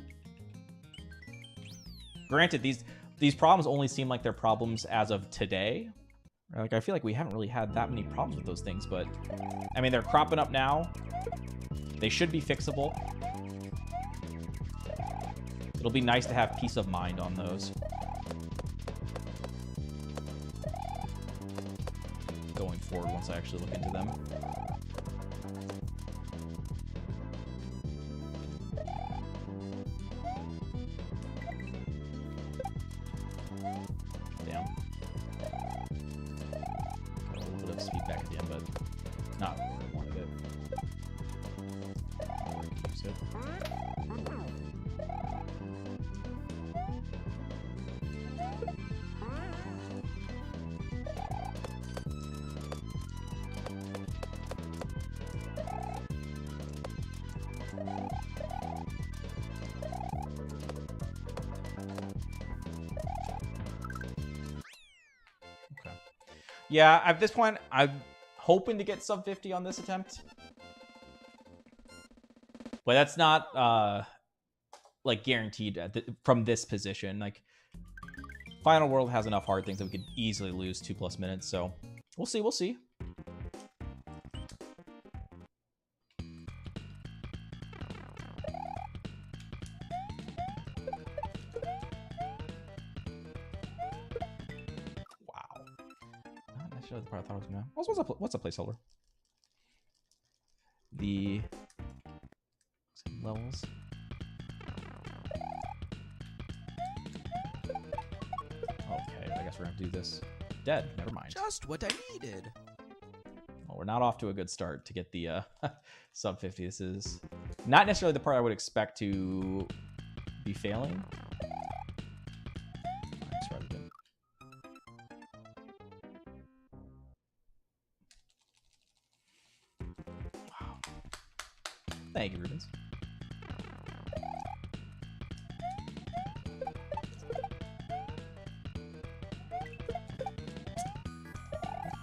Granted, these problems only seem like they're problems as of today. Like, I feel like we haven't really had that many problems with those things, but I mean, they're cropping up now. They should be fixable. It'll be nice to have peace of mind on those. Going forward once I actually look into them. Damn. Got a little bit of speed back at the end, but not where I wanted it. That's good. Yeah, at this point, I'm hoping to get sub 50 on this attempt. But that's not, like, guaranteed from this position. Like, Final World has enough hard things that we could easily lose 2+ minutes, so we'll see, we'll see. The part I thought I was gonna. What's a placeholder? The levels. Okay, I guess we're gonna do this. Dead. Never mind. Just what I needed. Well, we're not off to a good start to get the sub 50. This is not necessarily the part I would expect to be failing. Thank you, Rubens.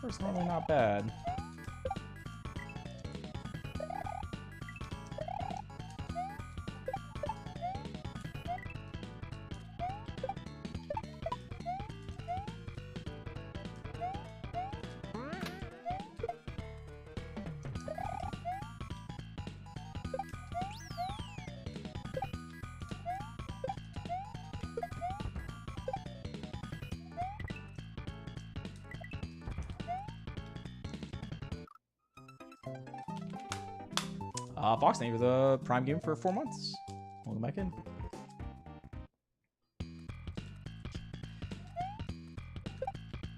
That's normally not bad. Fox, thank you for the Prime game for 4 months. Welcome back in.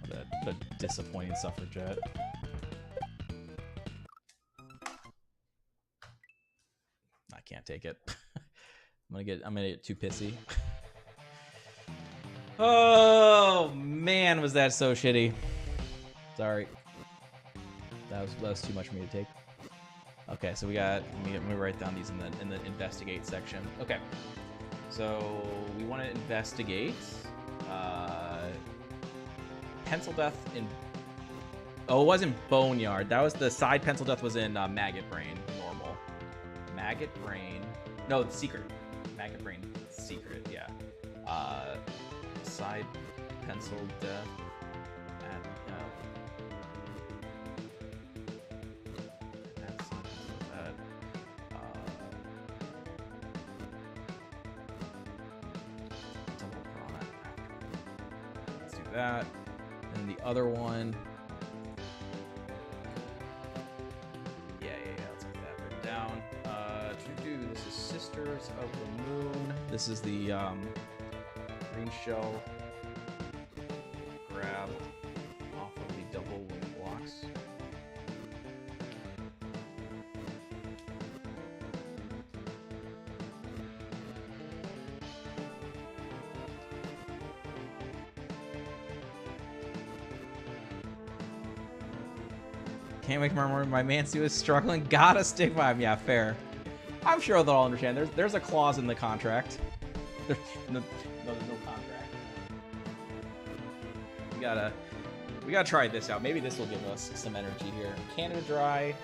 What a disappointing suffragette. I can't take it. I'm gonna get too pissy. Oh man, was that so shitty. Sorry. That was too much for me to take. Okay, so we got, let me write down these in the investigate section. Okay, so we want to investigate pencil death in, oh, it wasn't boneyard. That was the side pencil death was in maggot brain, normal. Maggot brain, no, it's secret. Maggot brain, secret, yeah. Side pencil death. like that. And the other one. Yeah. Let's get that written down. This is Sisters of the Moon. This is the green shell grab off of the double wing blocks. Can't make my Mansu is struggling. Gotta stick by him. Yeah, fair. I'm sure they'll all understand. There's a clause in the contract. There's no contract. We gotta try this out. Maybe this will give us some energy here. Canada Dry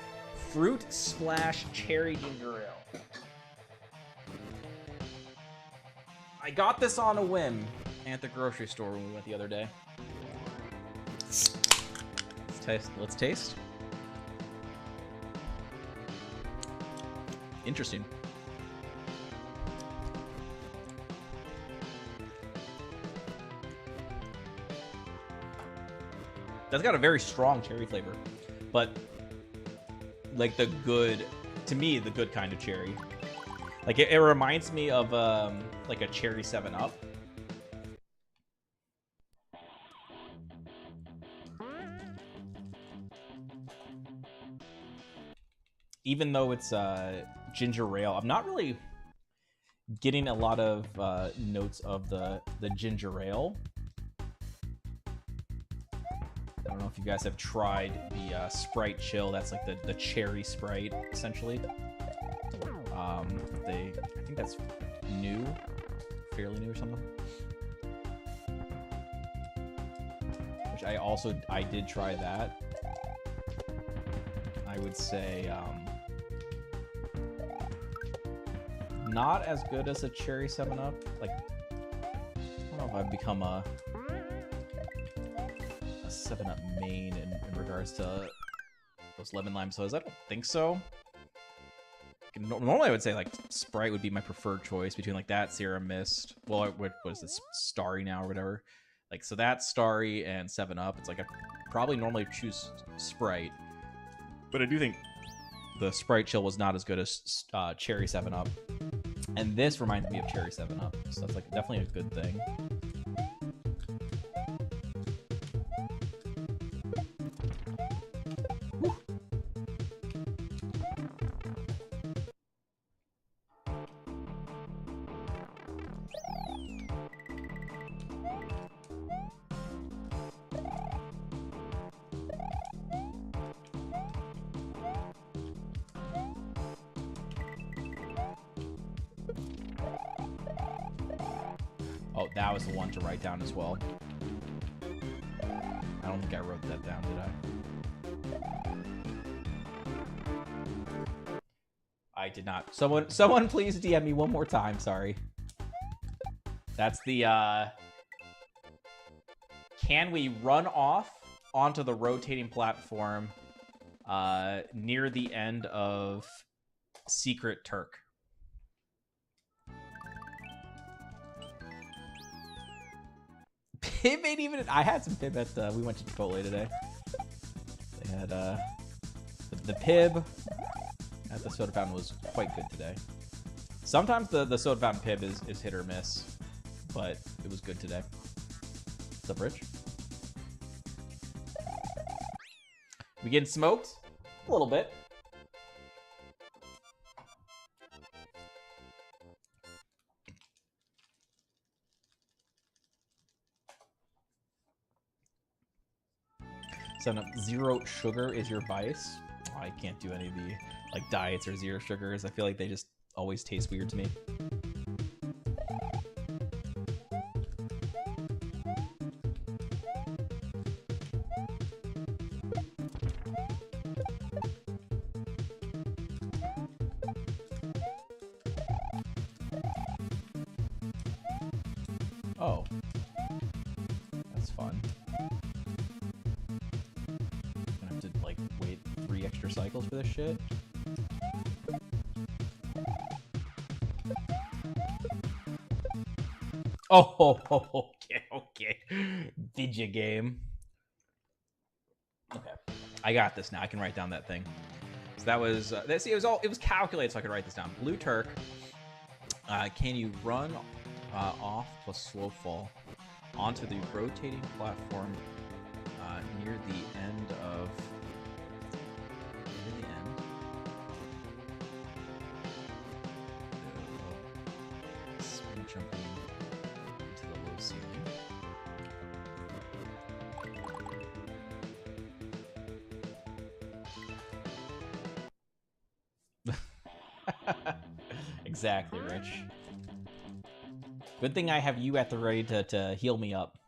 Fruit Splash Cherry Ginger Ale. I got this on a whim at the grocery store when we went the other day. Let's taste. Interesting. That's got a very strong cherry flavor, but like the good, to me, the good kind of cherry. Like it reminds me of like a cherry 7-Up. Even though it's ginger ale, I'm not really getting a lot of notes of the ginger ale. I don't know if you guys have tried the Sprite Chill. That's like the cherry Sprite, essentially. I think that's new, fairly new or something. Which I did try that. I would say not as good as a cherry 7-Up. Like, I don't know if I've become a 7-Up main in regards to those lemon lime sodas. I don't think so. Normally I would say like Sprite would be my preferred choice between like that, Sierra Mist. Well, what is this, Starry now or whatever. Like, so that's Starry and 7-Up. It's like I probably normally choose Sprite, but I do think the Sprite Chill was not as good as Cherry 7-Up. And this reminds me of Cherry 7-Up, so that's like definitely a good thing. Oh, that was the one to write down as well. I don't think I wrote that down, did I? I did not. Someone please DM me one more time, sorry. That's the, can we run off onto the rotating platform near the end of Secret Turk? Pib ain't even. I had some Pib at we went to Chipotle today. They had the Pib at the soda fountain was quite good today. Sometimes the soda fountain Pib is hit or miss, but it was good today. What's up, Rich? We getting smoked? A little bit. Zero sugar is your vice. Oh, I can't do any of the like diets or zero sugars. I feel like they just always taste weird to me. Oh, that's fun. Gonna have to like wait 3 extra cycles for this shit. Oh, okay. Video game. Okay, I got this now. I can write down that thing. So that was see, it was calculated so I could write this down. Blue Turk. Can you run off plus slow fall onto the rotating platform near the end of spin jumping into the low ceiling. Exactly, Rich. Good thing I have you at the ready to heal me up.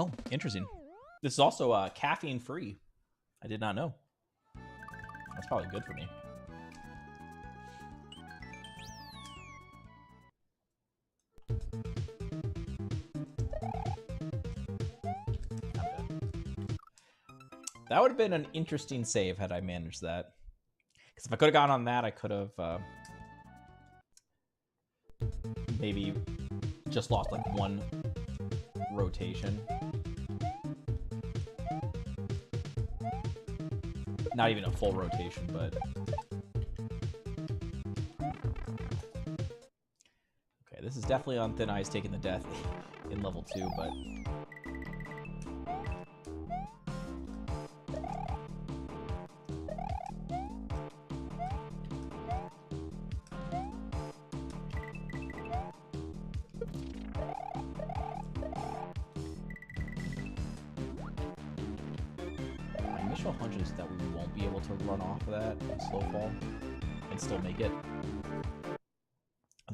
Oh, interesting. This is also caffeine free. I did not know. That's probably good for me. That would have been an interesting save had I managed that. Because if I could have gone on that, I could have maybe just lost like one rotation. Not even a full rotation, but... Okay, this is definitely on thin ice taking the death in level 2, but... My initial hunch is that we won't be able to run off of that in slow fall and still make it.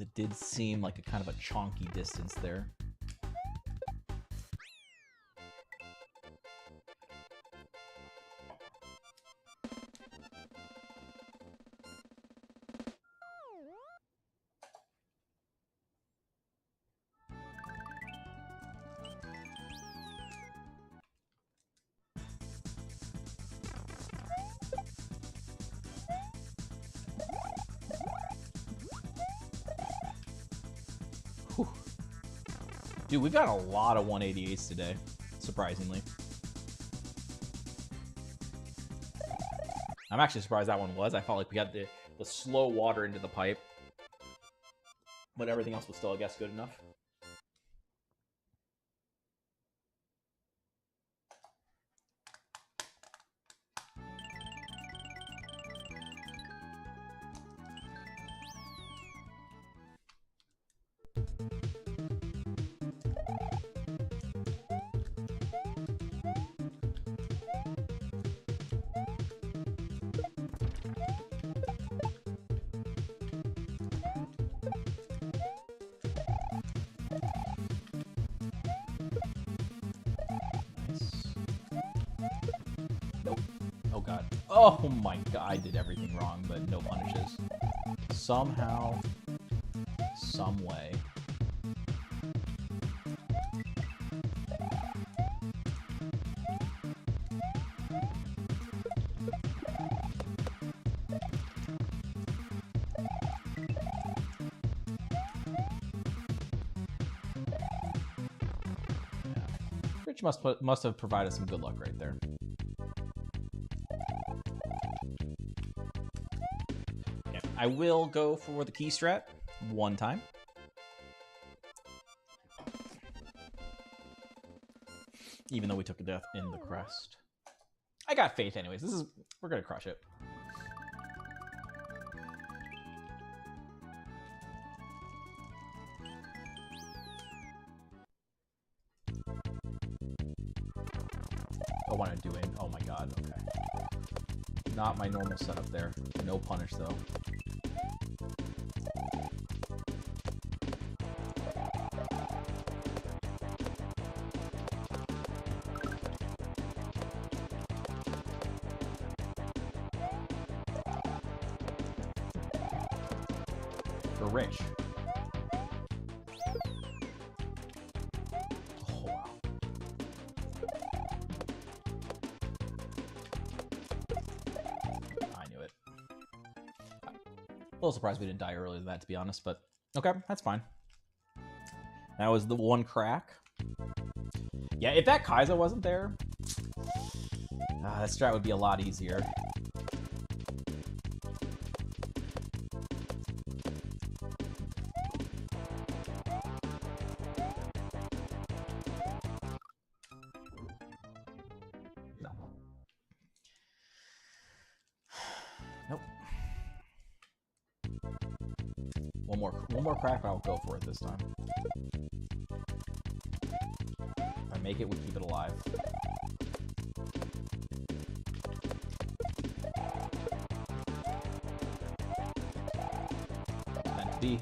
It did seem like a kind of a chonky distance there. Whew. Dude, we've got a lot of 188s today, surprisingly. I'm actually surprised that one was. I felt like we got the slow water into the pipe. But everything else was still, I guess, good enough. Nope. Oh god. Oh my god, I did everything wrong, but no punishes. Somehow, some way. Rich must have provided some good luck right there. Okay, I will go for the key strat one time. Even though we took a death in the crest. I got faith anyways. We're gonna crush it. Oh, what am I doing? Oh my god, okay. Not my normal setup there. No punish, though. For Rich. Oh, wow. I knew it. A little surprised we didn't die earlier than that, to be honest, but okay, that's fine. That was the one crack. Yeah, if that Kaiser wasn't there, that strat would be a lot easier. No. Nope. One more crack, I'll go for it this time. If I make it, we keep it alive. Meant to be.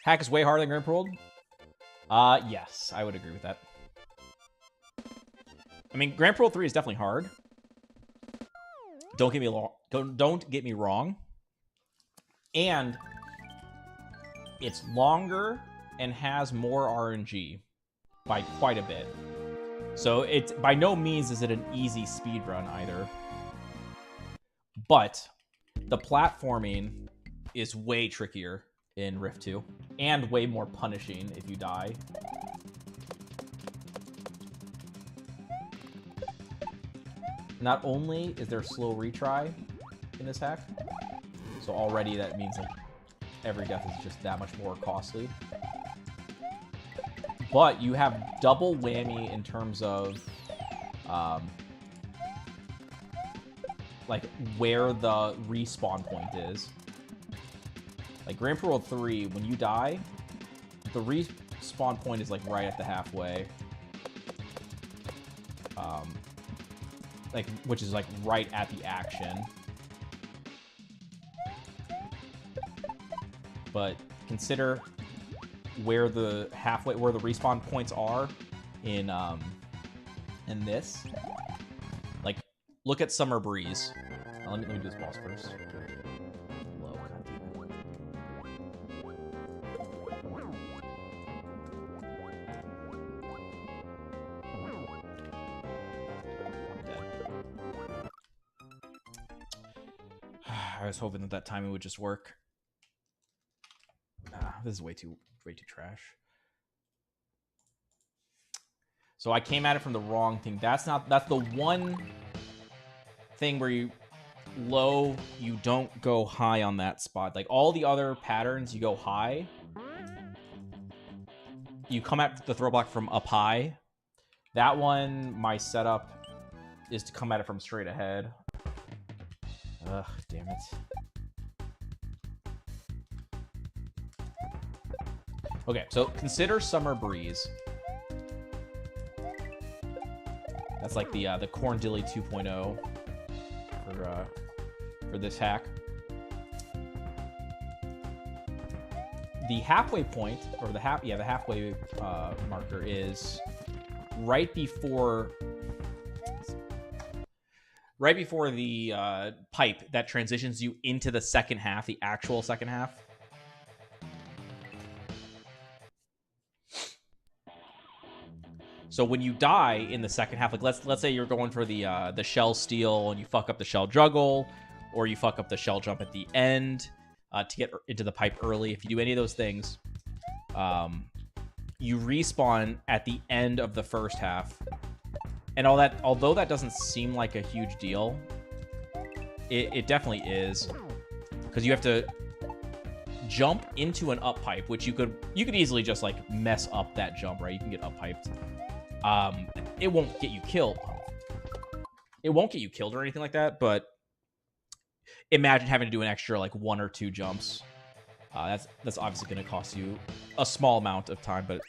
Hack is way harder than Grand Parole? Yes, I would agree with that. I mean, Grand Parole 3 is definitely hard. Don't get me wrong. And it's longer and has more RNG by quite a bit. So it's by no means is it an easy speedrun either. But the platforming is way trickier in Rift 2 and way more punishing if you die. Not only is there slow retry in this hack, so already that means like every death is just that much more costly. But you have double whammy in terms of like where the respawn point is. Like Grand Parole 3, when you die, the respawn point is like right at the halfway. Like, which is like right at the action. But consider where the respawn points are in this. Like, look at Summer Breeze. Now, let me do this boss first. Low, God damn it. I was hoping that timing would just work. This is way too trash. So I came at it from the wrong thing. That's the one thing where you don't go high on that spot. Like all the other patterns, you go high. You come at the throw block from up high. That one, my setup is to come at it from straight ahead. Ugh, damn it. Okay, so consider Summer Breeze. That's like the Corndilly 2.0 for this hack. The halfway point, or the halfway marker is right before the pipe that transitions you into the second half, the actual second half. So when you die in the second half, like let's say you're going for the shell steal and you fuck up the shell juggle, or you fuck up the shell jump at the end to get into the pipe early. If you do any of those things, you respawn at the end of the first half. And all that, although that doesn't seem like a huge deal, it definitely is, because you have to jump into an up pipe, which you could easily just like mess up that jump, right? You can get up piped. It won't get you killed. It won't get you killed or anything like that, but imagine having to do an extra like 1 or 2 jumps. That's obviously going to cost you a small amount of time, but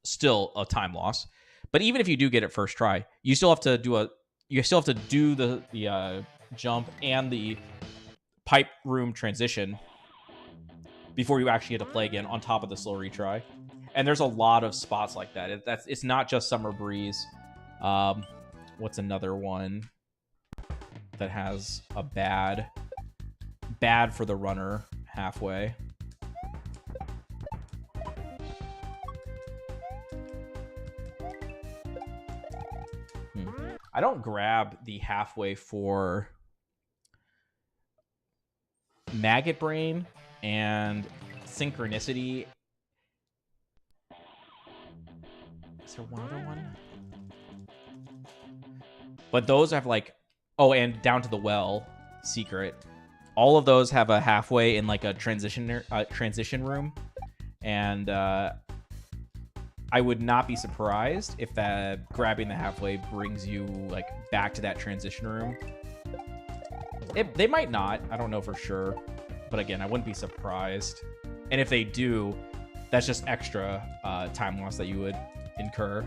still a time loss. But even if you do get it first try, you still have to do the jump and the pipe room transition before you actually get to play again on top of the slow retry. And there's a lot of spots like that. It's not just Summer Breeze. What's another one that has a bad for the runner halfway? I don't grab the halfway for Maggot Brain and Synchronicity. Is there one other one? But those have like, oh, and Down to the Well Secret. All of those have a halfway in like a transition room, and I would not be surprised if that grabbing the halfway brings you like back to that transition room. They might not. I don't know for sure, but again, I wouldn't be surprised. And if they do, that's just extra time loss that you would incur.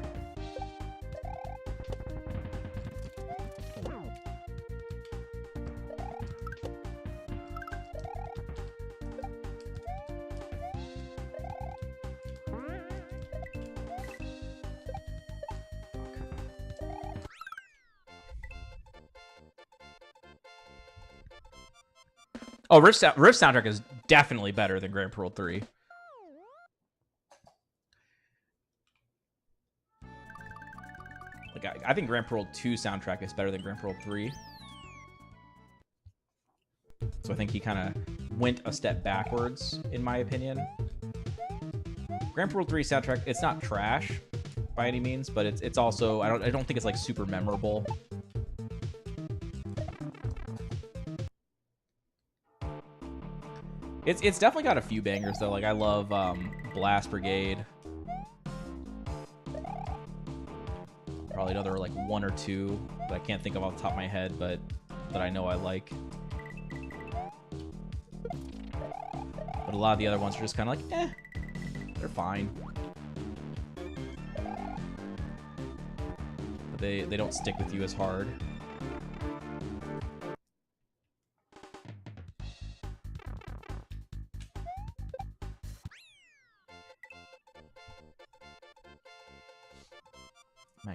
Oh, Riff soundtrack is definitely better than Grand Parole 3. Like, I think Grand Parole 2 soundtrack is better than Grand Parole 3. So I think he kind of went a step backwards, in my opinion. Grand Parole 3 soundtrack, it's not trash by any means, but it's also, I don't think it's like super memorable. It's definitely got a few bangers though. Like I love Blast Brigade. Probably another like 1 or 2 that I can't think of off the top of my head, but that I know I like. But a lot of the other ones are just kind of like, they're fine. But they don't stick with you as hard.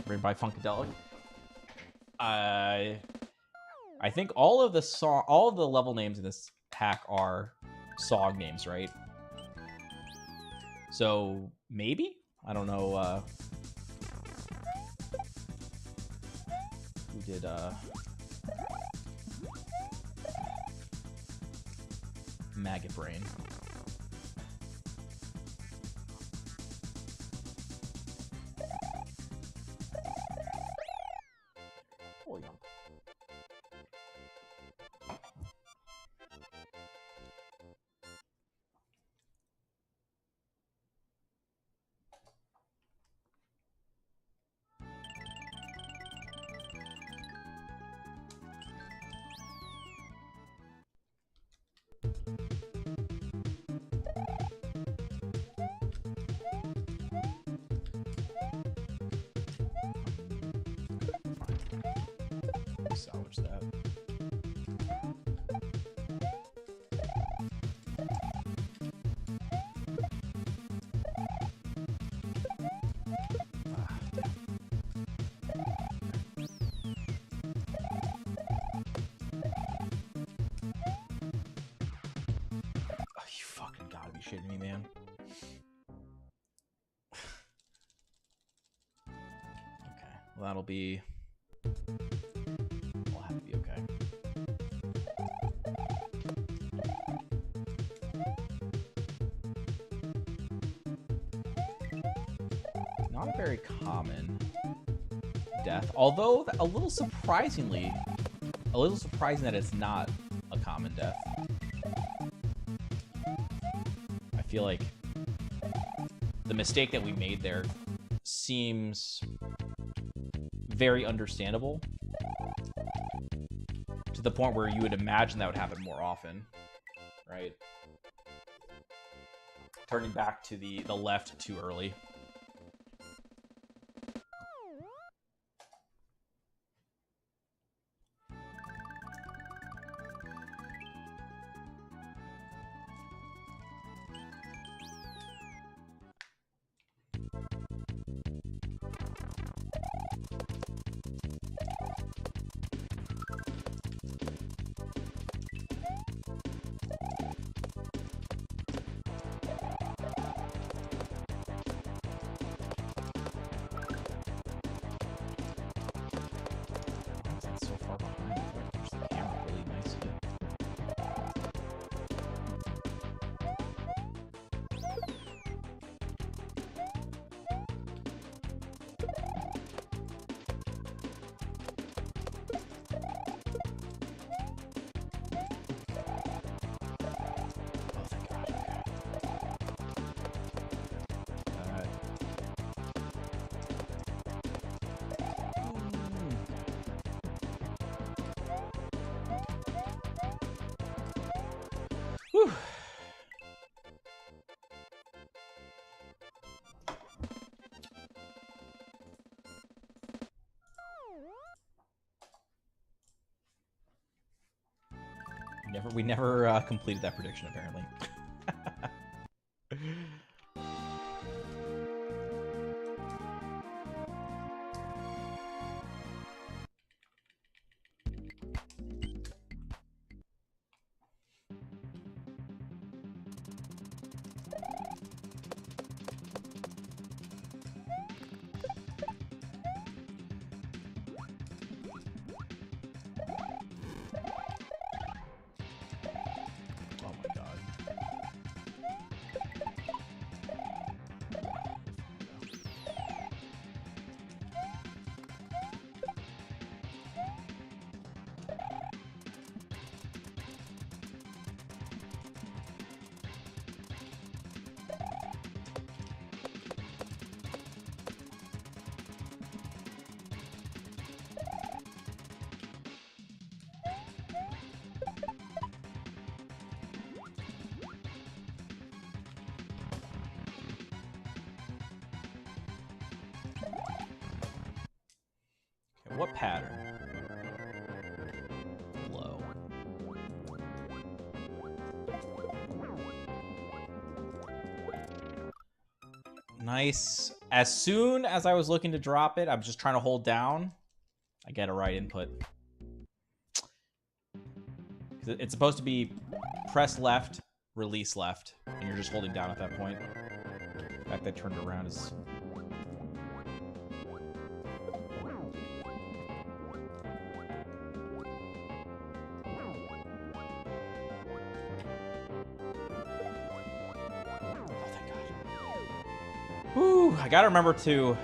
Written by Funkadelic. I think all of the level names in this pack are song names, right? So maybe, I don't know. We did Maggot Brain. Salvage that. Oh, you fucking gotta be shitting me, man. Okay, well, that'll be... I'll have to be okay. Not a very common death, although a little surprising that it's not a common death. I feel like the mistake that we made there seems very understandable. to the point where you would imagine that would happen more often, right? Turning back to the left too early. So far behind, I push the camera really nicely. Oh, thank God. Okay. Whew. We never completed that prediction, apparently. Oh my God. Okay, what pattern? Low. Nice. As soon as I was looking to drop it, I'm just trying to hold down. I get a right input. It's supposed to be press left, release left, and you're just holding down at that point. The fact that I turned around is... Whew, I gotta remember to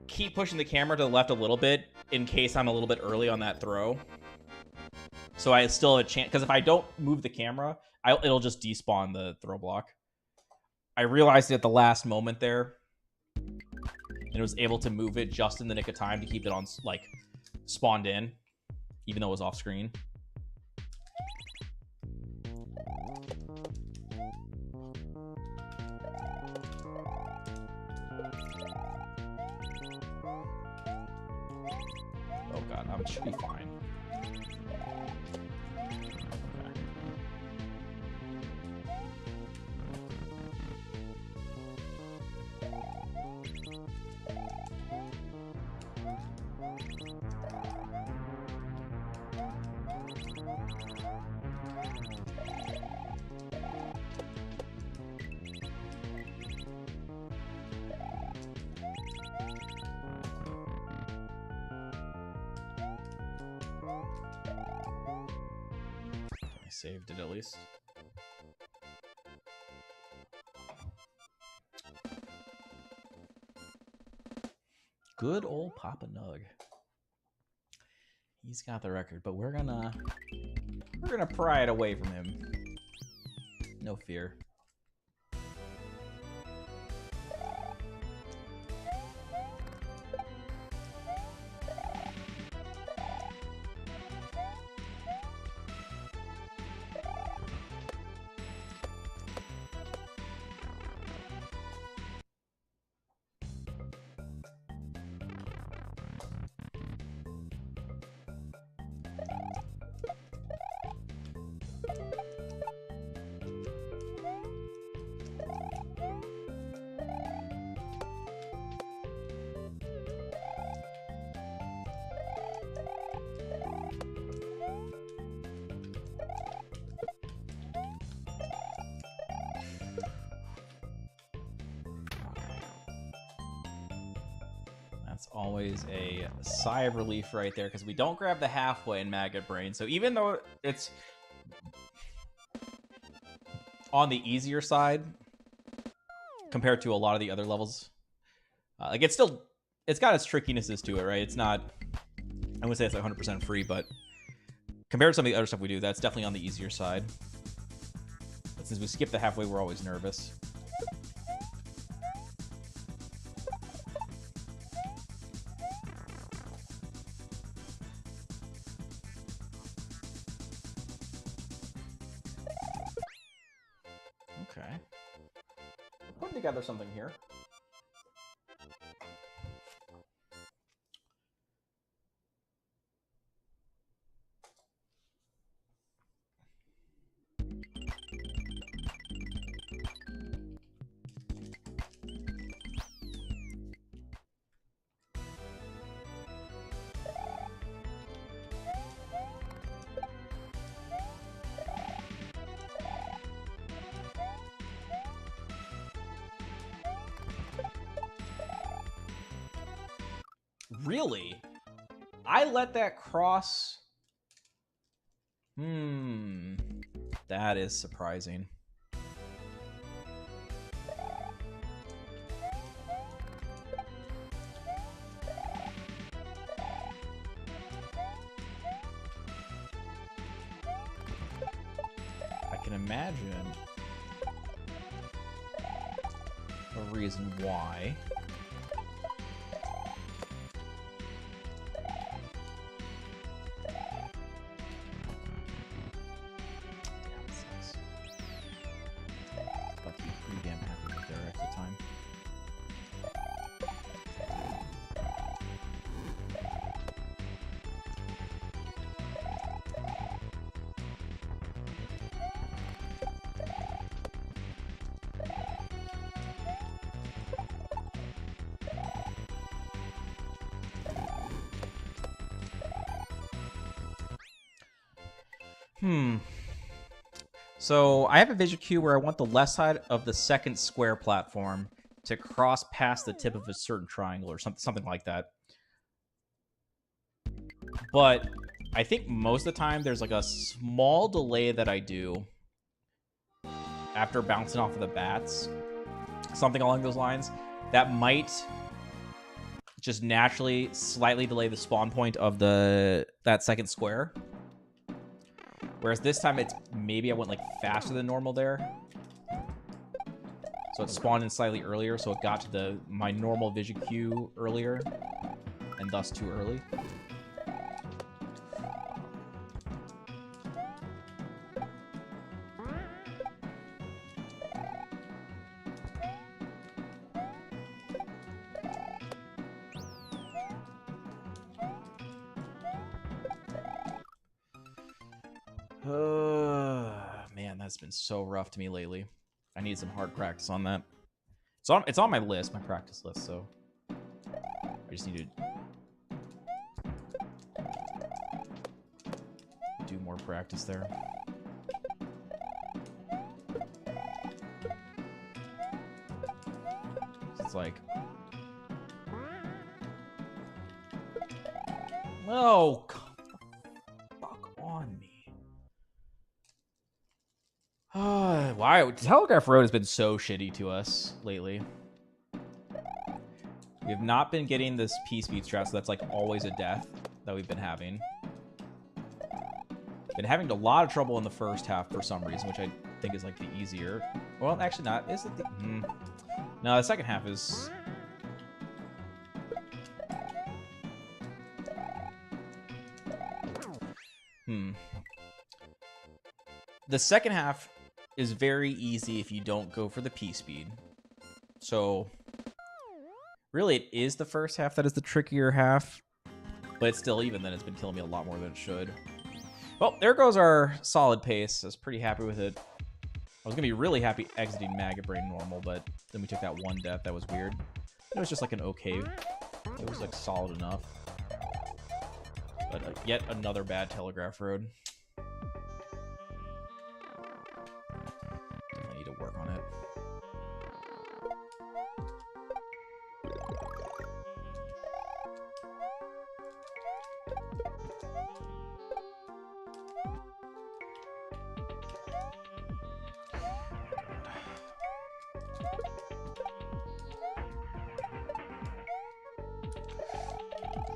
keep pushing the camera to the left a little bit in case I'm a little bit early on that throw. So I still have a chance, because if I don't move the camera, it'll just despawn the throw block. I realized it at the last moment there, and was able to move it just in the nick of time to keep it on, like, spawned in, even though it was off screen. Oh God, I should be fine. I saved it at least. Good old Papa Nug. He's got the record, but we're gonna pry it away from him. No fear. always a sigh of relief right there, because we don't grab the halfway in Maggot Brain. So even though it's on the easier side compared to a lot of the other levels, like it's got its trickinesses to it, right? It's not, I wouldn't say it's like 100% free, but compared to some of the other stuff we do, that's definitely on the easier side. But since we skip the halfway, we're always nervous. Okay. Putting together something here. Really? I let that cross? That is surprising. I can imagine a reason why. So I have a vision cue where I want the left side of the second square platform to cross past the tip of a certain triangle or something like that. But I think most of the time there's like a small delay that I do after bouncing off of the bats, something along those lines, that might just naturally slightly delay the spawn point of that second square. Whereas this time, it's maybe I went like faster than normal there. So it spawned in slightly earlier, so it got to my normal vision cue earlier, and thus too early. Man, that's been so rough to me lately. I need some hard practice on that. It's on my list, my practice list, so I just need to do more practice there. It's like, no, come the fuck on me. Why? Telegraph Road has been so shitty to us lately. We have not been getting this P-speed strat, so that's like always a death that we've been having. Been having a lot of trouble in the first half for some reason, which I think is like the easier. Well, actually not. Is it the... No, the second half is... The second half is very easy if you don't go for the P-speed. So, really, it is the first half that is the trickier half. But it's still, even then, it's been killing me a lot more than it should. Well, there goes our solid pace. I was pretty happy with it. I was going to be really happy exiting Maggot Brain normal, but then we took that one death. That was weird. It was just like an okay. It was like solid enough. But yet another bad Telegraph Road. I need to work on it.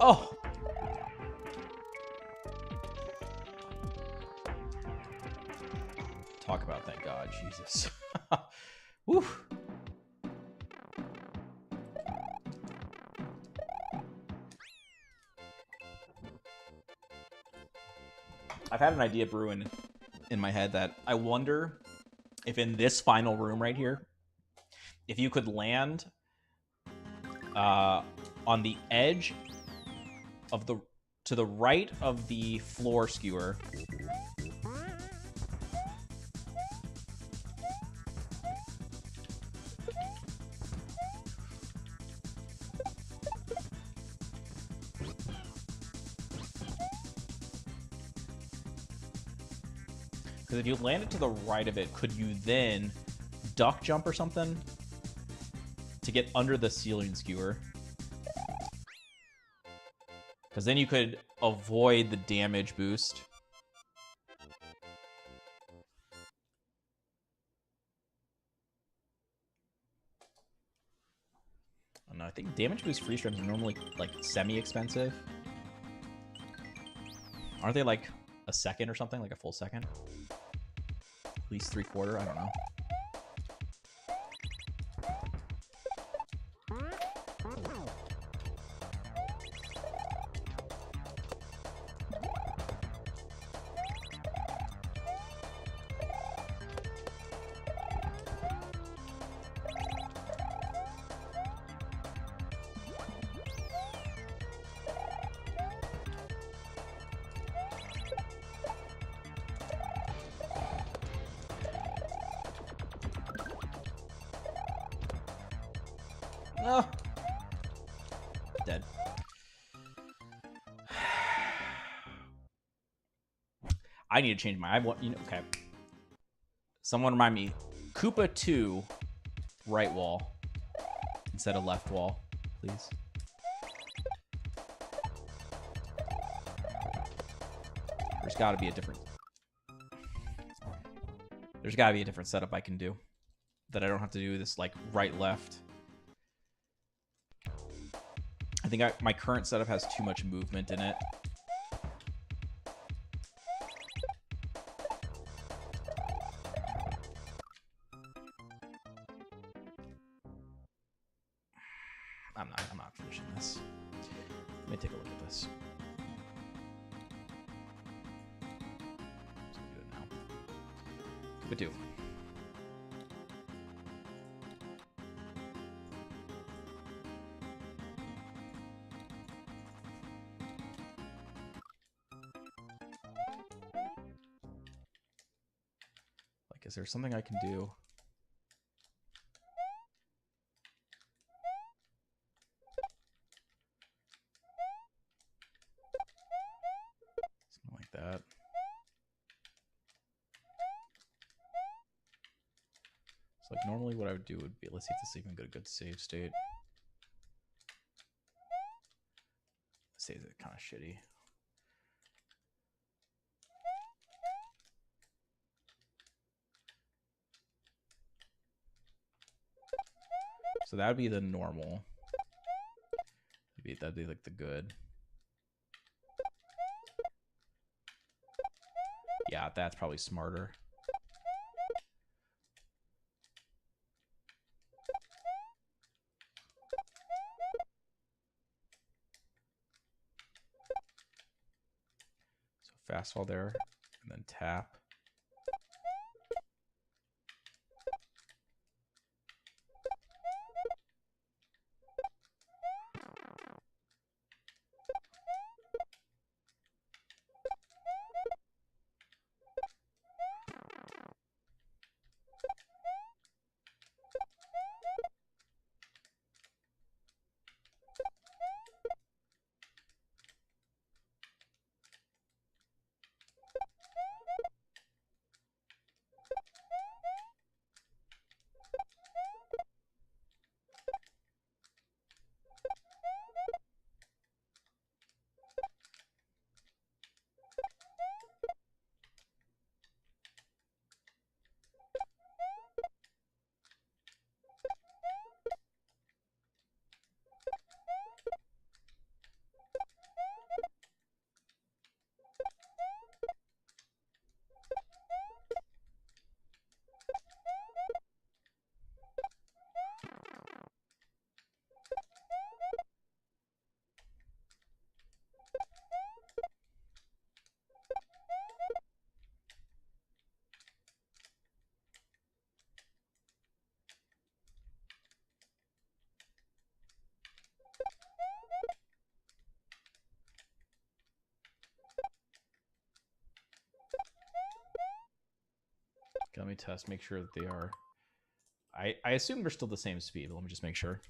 Oh! Talk about thank God, Jesus. Woo! I've had an idea brewing in my head that I wonder if in this final room right here, if you could land on the edge of the to the right of the floor skewer. Because if you land it to the right of it, could you then duck jump or something to get under the ceiling skewer? Because then you could avoid the damage boost. I don't know, I think damage boost free streams are normally like semi-expensive. Aren't they like a second or something? Like a full second? At least 3/4, I don't know. Oh. Dead. I need to change my... okay. Someone remind me. Koopa 2 right wall instead of left wall, please. There's got to be a different... There's got to be a different setup I can do that I don't have to do this like right left. I think my current setup has too much movement in it. I'm not finishing this. Let me take a look at this. So do it now. Koopa 2. Is there something I can do? Something like that. So like normally what I would do would be, let's see if this is even got a good save state. Saves it kind of shitty. So that would be the normal. That'd be like the good. Yeah, that's probably smarter. So fast fall there, and then tap. test, make sure that they are... I assume they're still the same speed. Let me just make sure.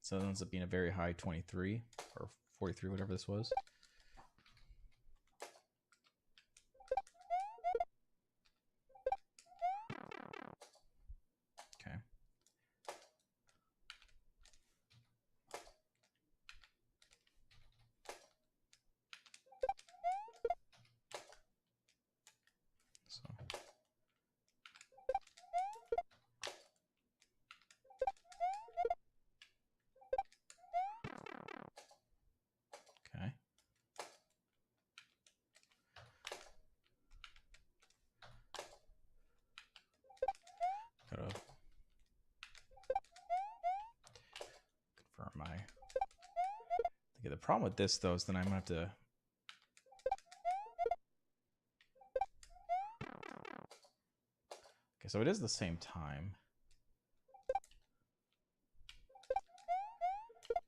So it ends up being a very high 23 or 43, whatever this was. Okay. So. Okay. Gotta confirm my... Okay, the problem with this, though, is then I'm gonna have to... Okay, so it is the same time.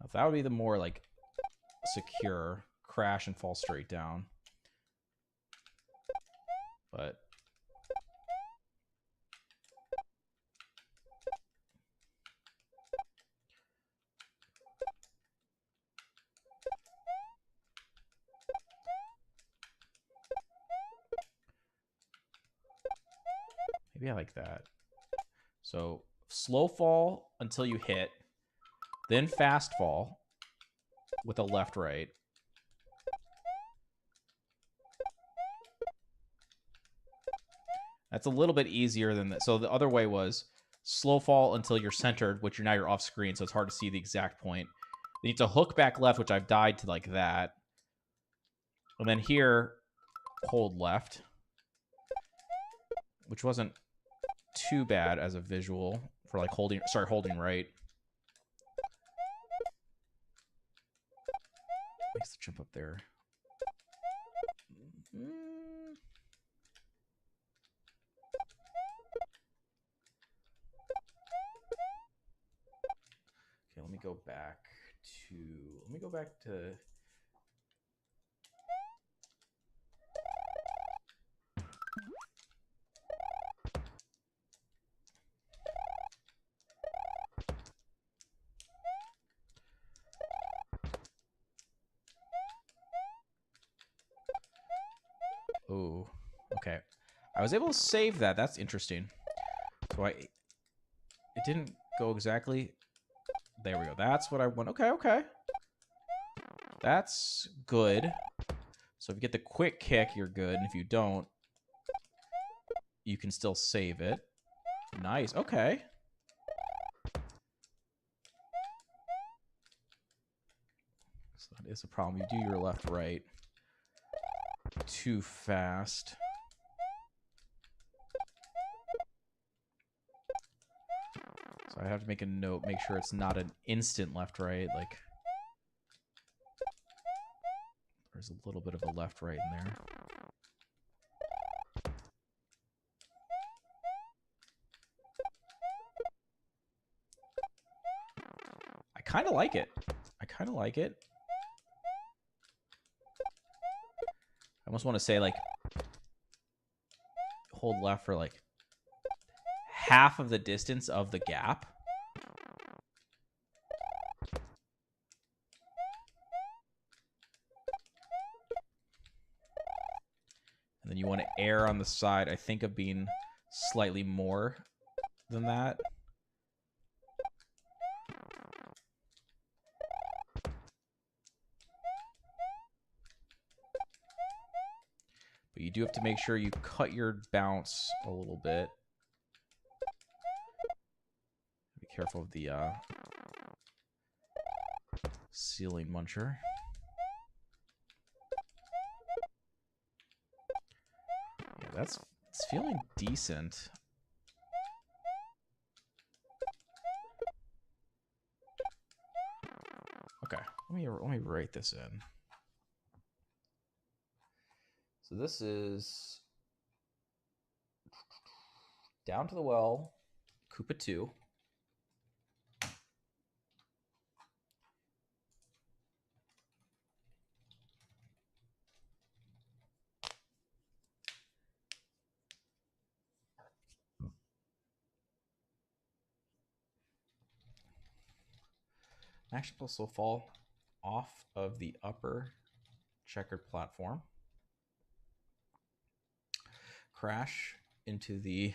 Now, that would be the more, like, secure. Crash and fall straight down. But... maybe I like that. So, slow fall until you hit. Then fast fall with a left-right. That's a little bit easier than that. So the other way was slow fall until you're centered, which now you're off screen, so it's hard to see the exact point. Then you need to hook back left, which I've died to like that. And then here, hold left, which wasn't too bad as a visual for like holding right. Makes the jump up there. Okay, let me go back to oh, okay. I was able to save that. That's interesting. So it didn't go exactly. There we go. That's what I want. Okay, okay. That's good. So if you get the quick kick, you're good. And if you don't, you can still save it. Nice. Okay. So that is a problem. You do your left, right too fast. So I have to make a note, make sure it's not an instant left, right. Like, there's a little bit of a left, right in there. I kind of like it. I kind of like it. I almost want to say, like, hold left for, like, half of the distance of the gap. And then you want to err on the side, I think, of being slightly more than that. But you do have to make sure you cut your bounce a little bit. Be careful of the ceiling muncher. Yeah, it's feeling decent. Okay, let me write this in. So this is Down to the Well, Koopa 2. Action plus will fall off of the upper checkered platform, crash into the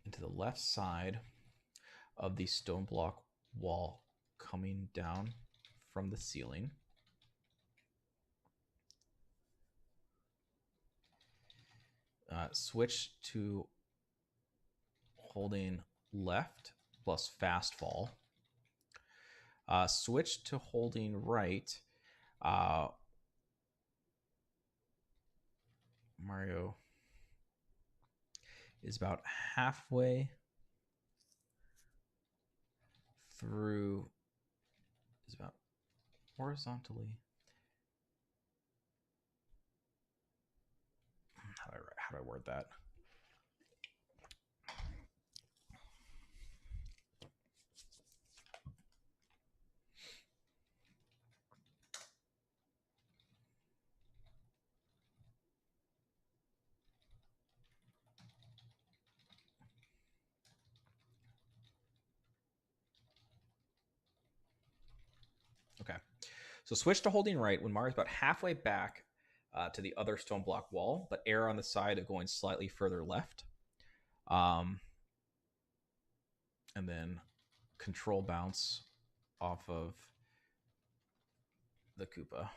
into the left side of the stone block wall coming down from the ceiling. Switch to holding left plus fast fall. Switch to holding right. Mario is about halfway through, is about horizontally. How do I word that? Okay. So switch to holding right when Mario's about halfway back to the other stone block wall, but err on the side of going slightly further left. And then control bounce off of the Koopa.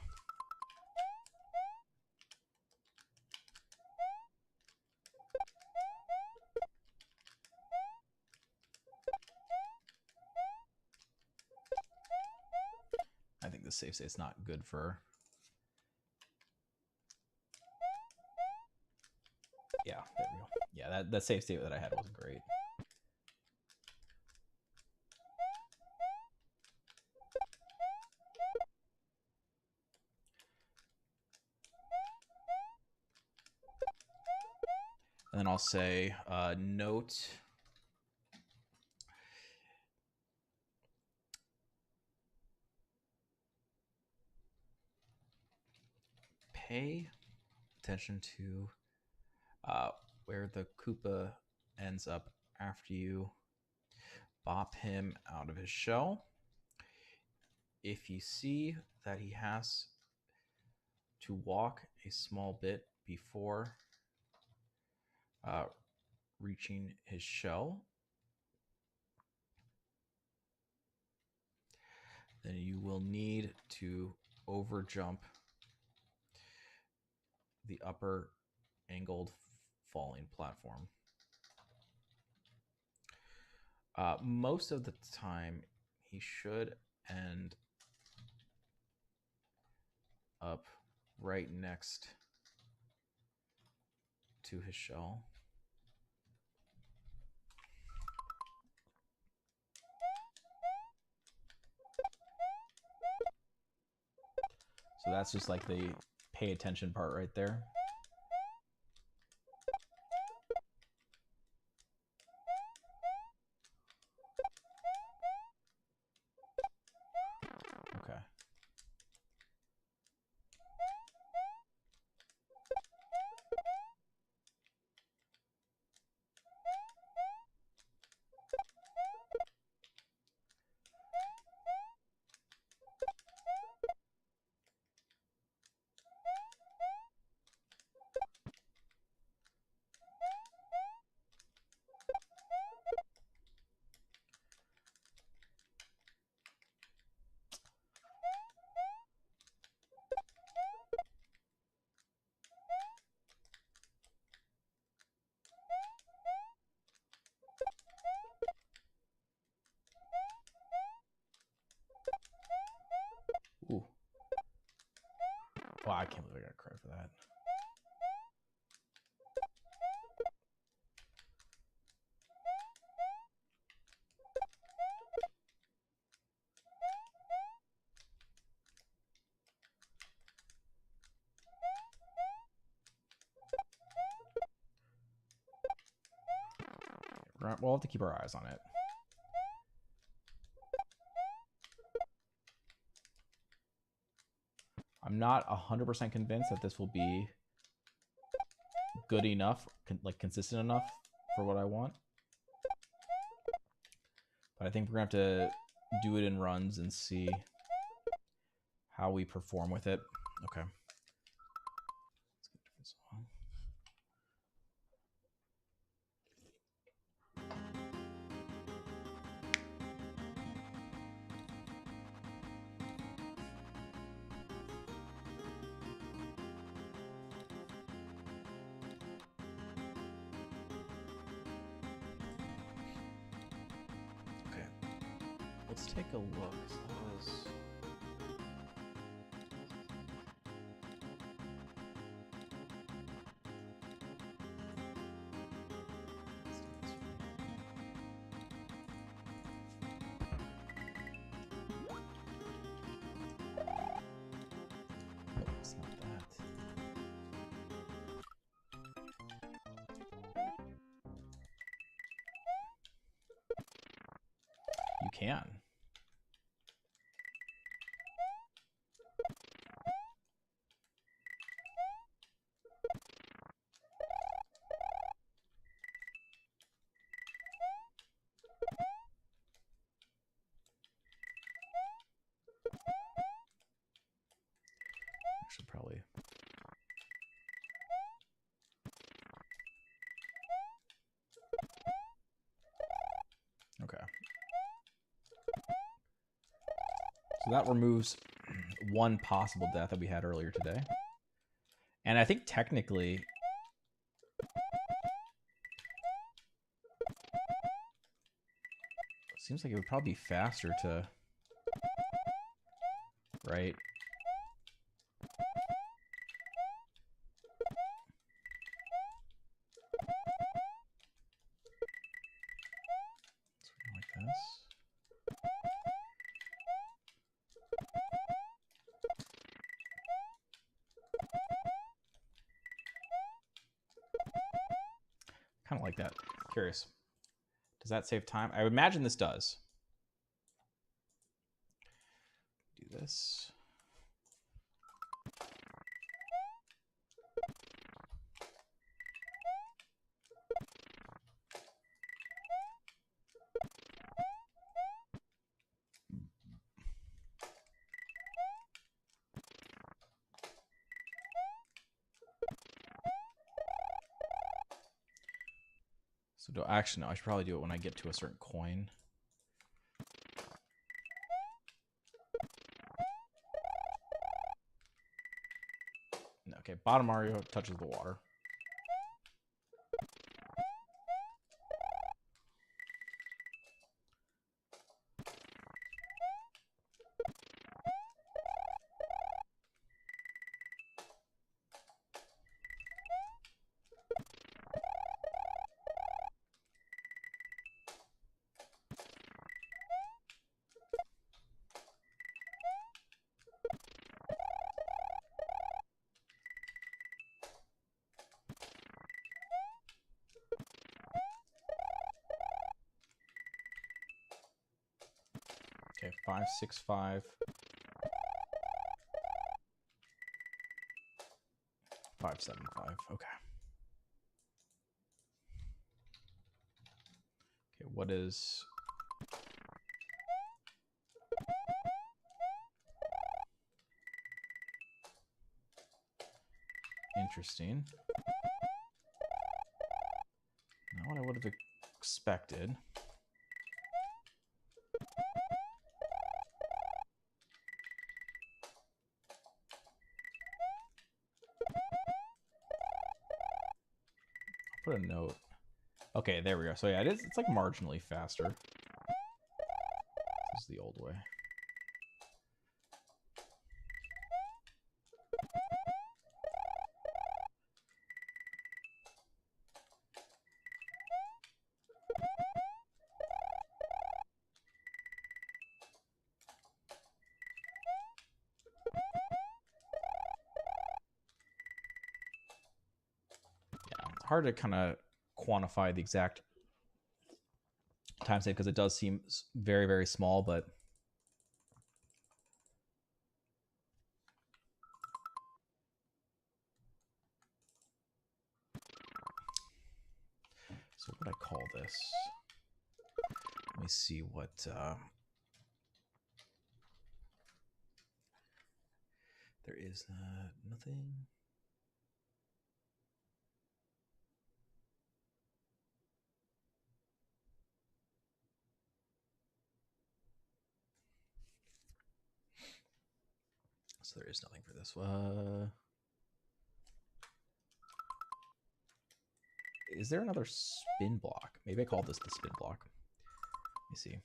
I think the save state's not good for... Yeah, there we go. Yeah, that save state that I had wasn't great. And then I'll say note pay attention to where the Koopa ends up after you bop him out of his shell. If you see that he has to walk a small bit before reaching his shell, then you will need to overjump the upper angled falling platform. Most of the time, he should end up right next to his shell. So that's just like the pay attention part right there. Okay. Ooh. Wow, I can't believe I got credit for that. We'll have to keep our eyes on it. I'm not 100% convinced that this will be good enough, like consistent enough for what I want. But I think we're going to have to do it in runs and see how we perform with it. Okay. Let's get a different song. Let's take a look. It's not that. You can. I should probably. Okay. So that removes one possible death that we had earlier today. And I think technically it seems like it would probably be faster to, right? Like this. Kind of like that. Curious. Does that save time? I would imagine this does. Do this. So do actually no, I should probably do it when I get to a certain coin. Okay, bottom Mario touches the water. Okay, 5, 6, 5. 5, 7, 5. Okay. Okay, what is... Interesting. Not what I would have expected. Put a note. Okay, there we go. So yeah, it's like marginally faster. This is the old way. Yeah, it's hard to kind of quantify the exact time save because it does seem very, very small, but So what would I call this? Let me see what... there is nothing... So there is nothing for this. Is there another spin block? Maybe I call this the spin block. Let me see.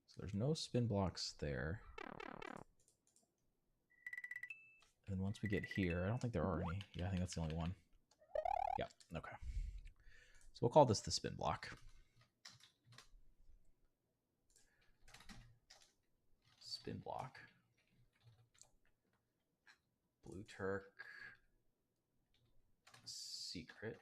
So there's no spin blocks there. And then once we get here, I don't think there are any. Yeah, I think that's the only one. Yeah, okay. So we'll call this the spin block. Spin block. Blue Turk. Secret.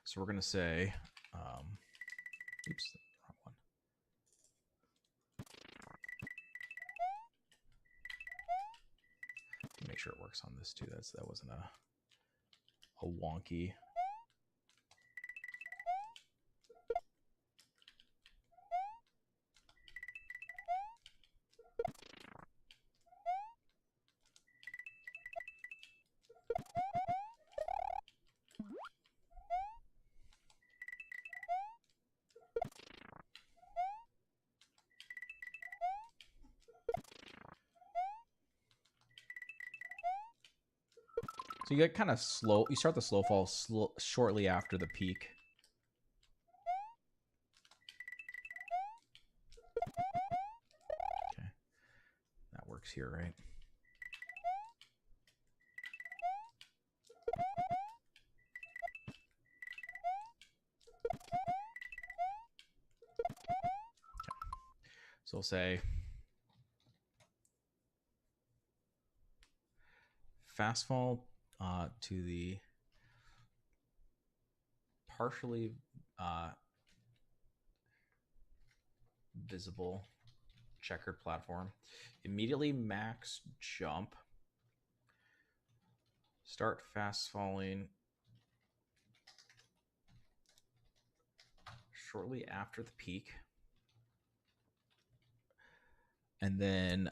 So we're going to say, oops, wrong one. Make sure it works on this too. That wasn't a wonky. So you get kind of slow. You start the slow fall shortly after the peak. Okay, that works here, right? So we'll say fast fall to the partially visible checkered platform. Immediately max jump. Start fast falling shortly after the peak. And then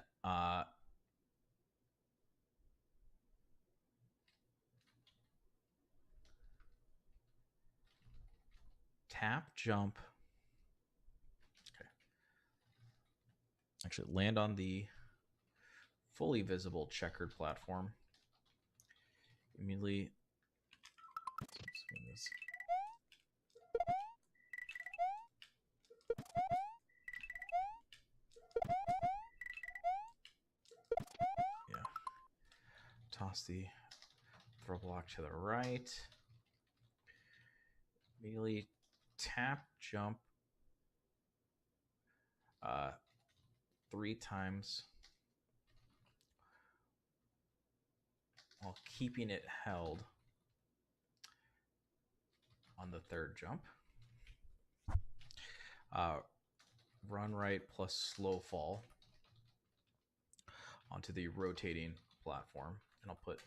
tap jump. Okay. Actually land on the fully visible checkered platform. Immediately toss the throw block to the right. Immediately tap jump 3 times while keeping it held on the third jump. Run right plus slow fall onto the rotating platform. And I'll put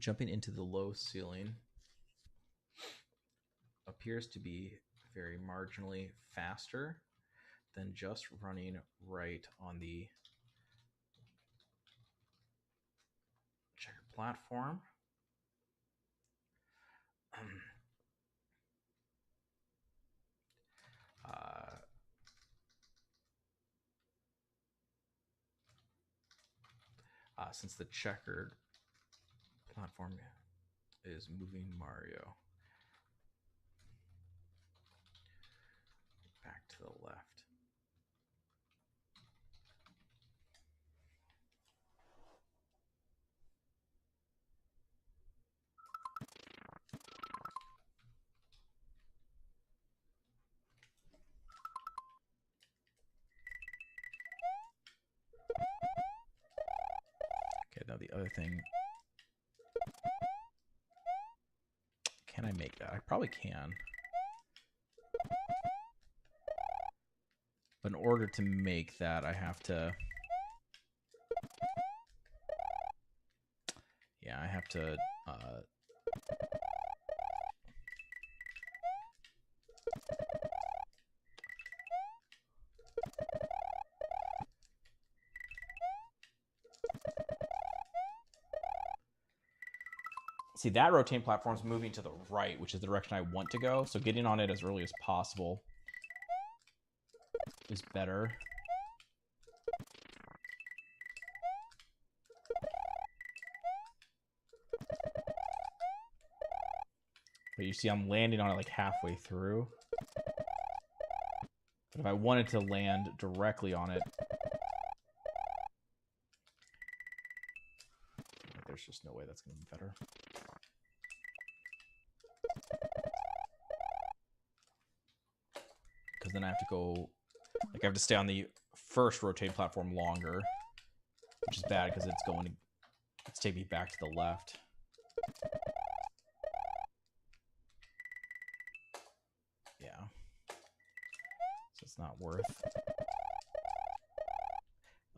jumping into the low ceiling appears to be very marginally faster than just running right on the checkered platform. Since the checkered platform is moving Mario back to the left. now the other thing. Can I make that? I probably can. But in order to make that, I have to... Yeah, I have to... See, that rotating platform is moving to the right, which is the direction I want to go. So getting on it as early as possible is better. But you see, I'm landing on it like halfway through. But if I wanted to land directly on it, there's just no way that's going to be better. Because then I have to go, like I have to stay on the first rotating platform longer, which is bad because it's taking me back to the left. Yeah. So it's not worth.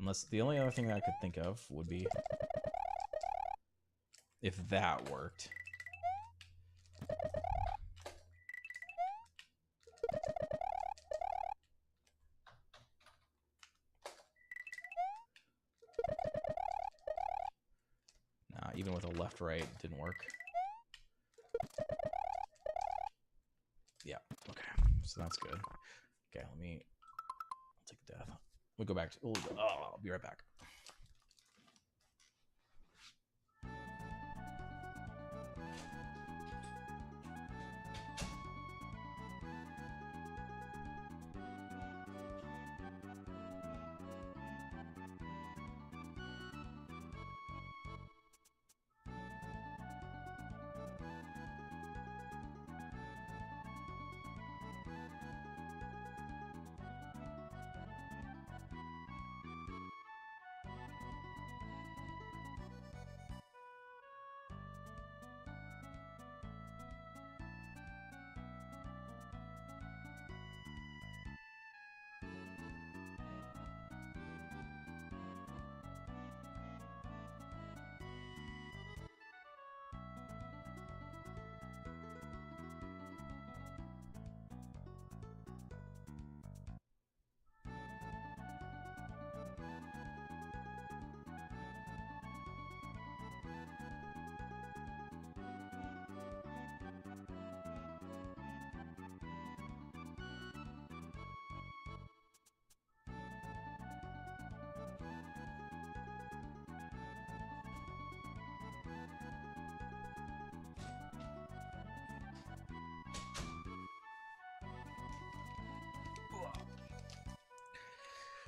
Unless the only other thing that I could think of would be if that worked. Nah, even with a left-right, it didn't work. Yeah, okay, so that's good. Okay, I'll take the death. We'll go back to, I'll be right back.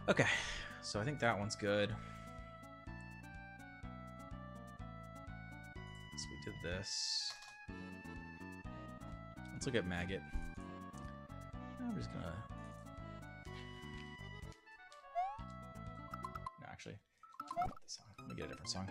Okay, so I think that one's good. So we did this. Let's look at Maggot. I'm just gonna... No, actually, I don't want this song. Let me get a different song.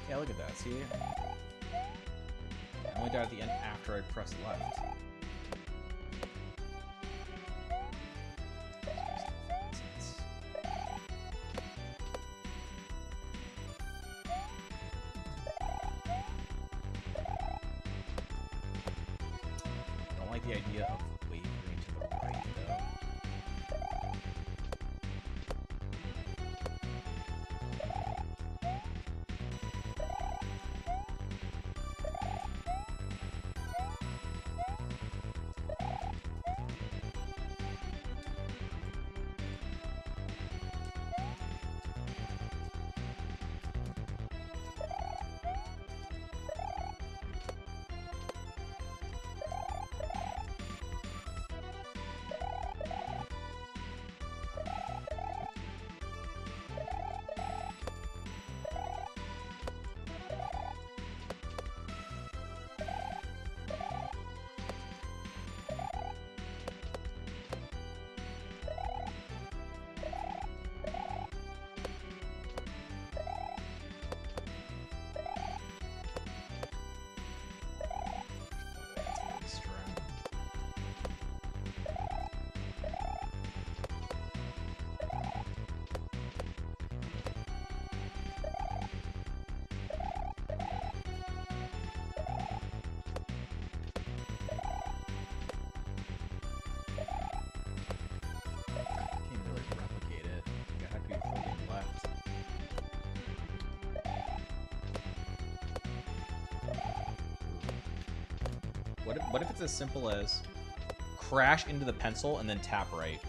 Yeah, look at that, see? I only died at the end after I pressed left. I don't like the idea of wavering to the right, though. What if it's as simple as crash into the pencil and then tap right?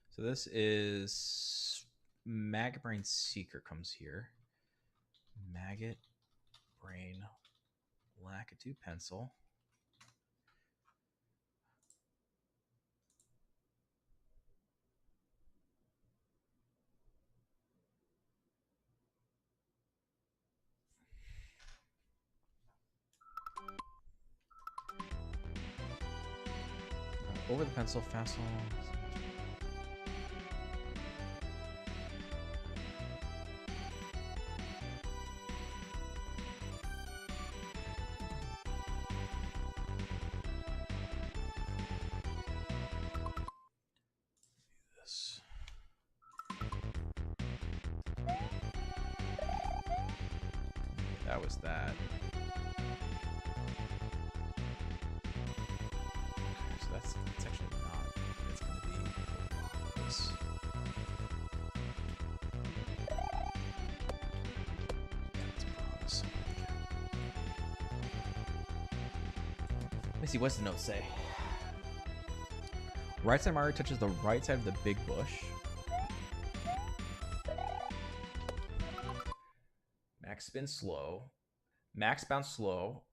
So this is Maggot Brain Seeker comes here. Maggot Brain Lakitu Pencil. Over the pencil, fast. That was that. Okay, so that's actually not. It's going to be this. Yeah, that's promise. Okay. Let me see. What's the note say? Right side Mario touches the right side of the big bush. Max spin slow. Max bounce slow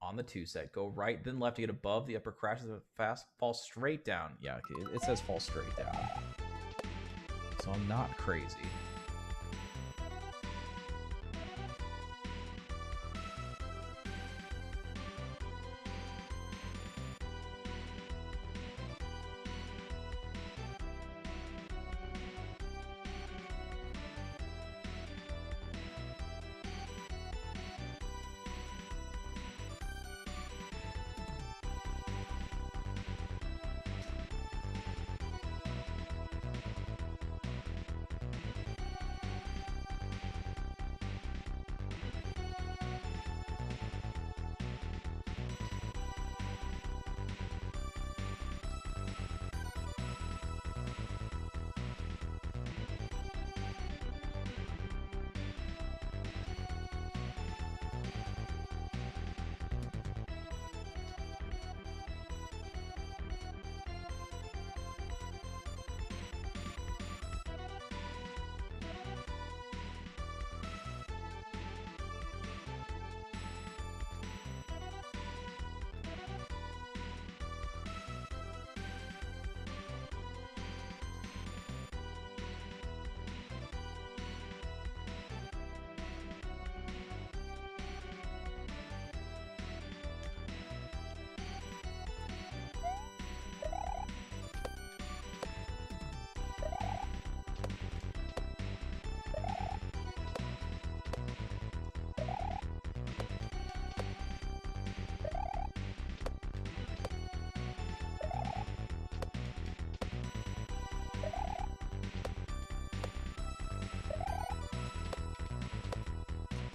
on the 2 set. Go right, then left to get above the upper crash of the fast. Fall straight down. Yeah, okay, it says fall straight down. So I'm not crazy.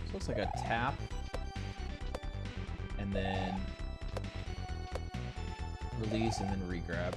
So looks like a tap, and then release, and then regrab.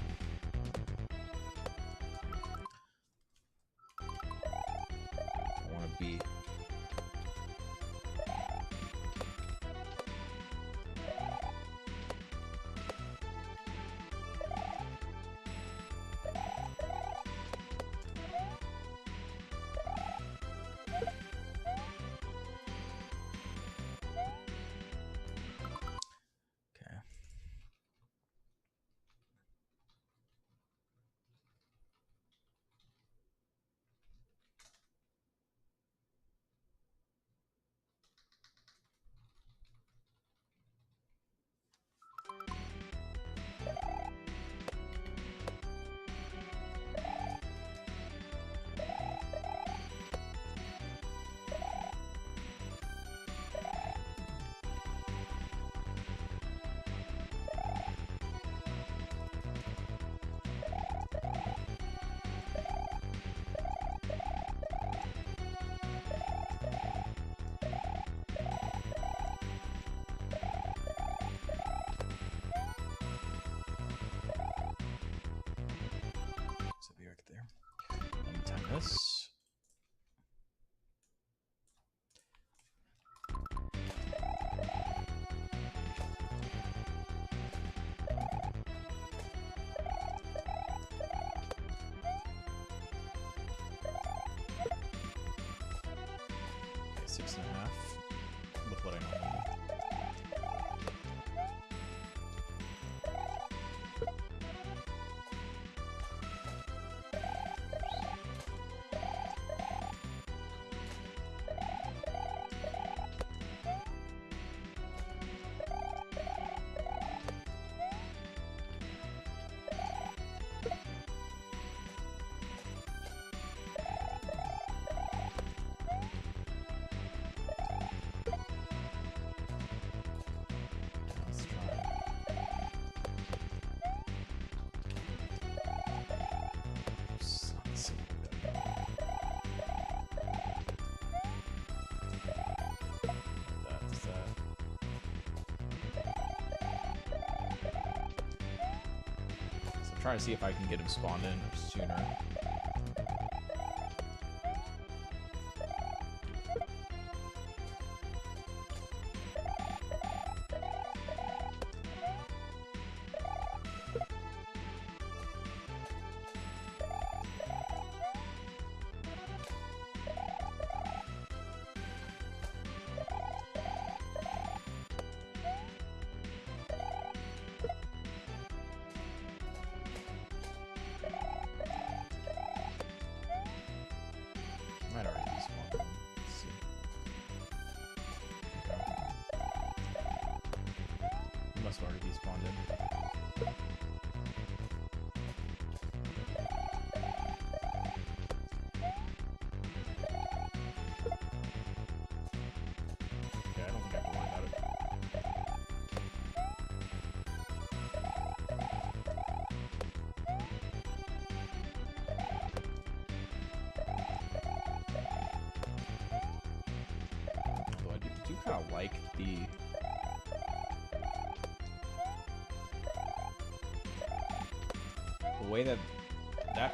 this. Okay, 6.5 with what I normally do. Let's try. Oops, let's see what we got. That's that. So I'm trying to see if I can get him spawned in sooner. Might already be spawned in. Let's see. Okay. He must already be spawned in. Okay, I don't think I have to worry about it. Although I do kind of like the way that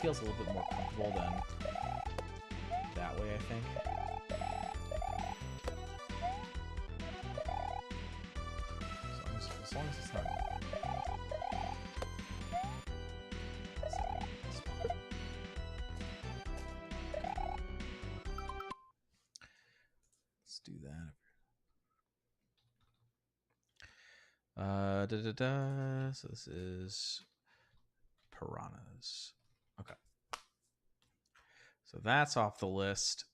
feels a little bit more comfortable than that way, I think. As long as it's not. Let's do that. So this is piranhas. Okay. So that's off the list.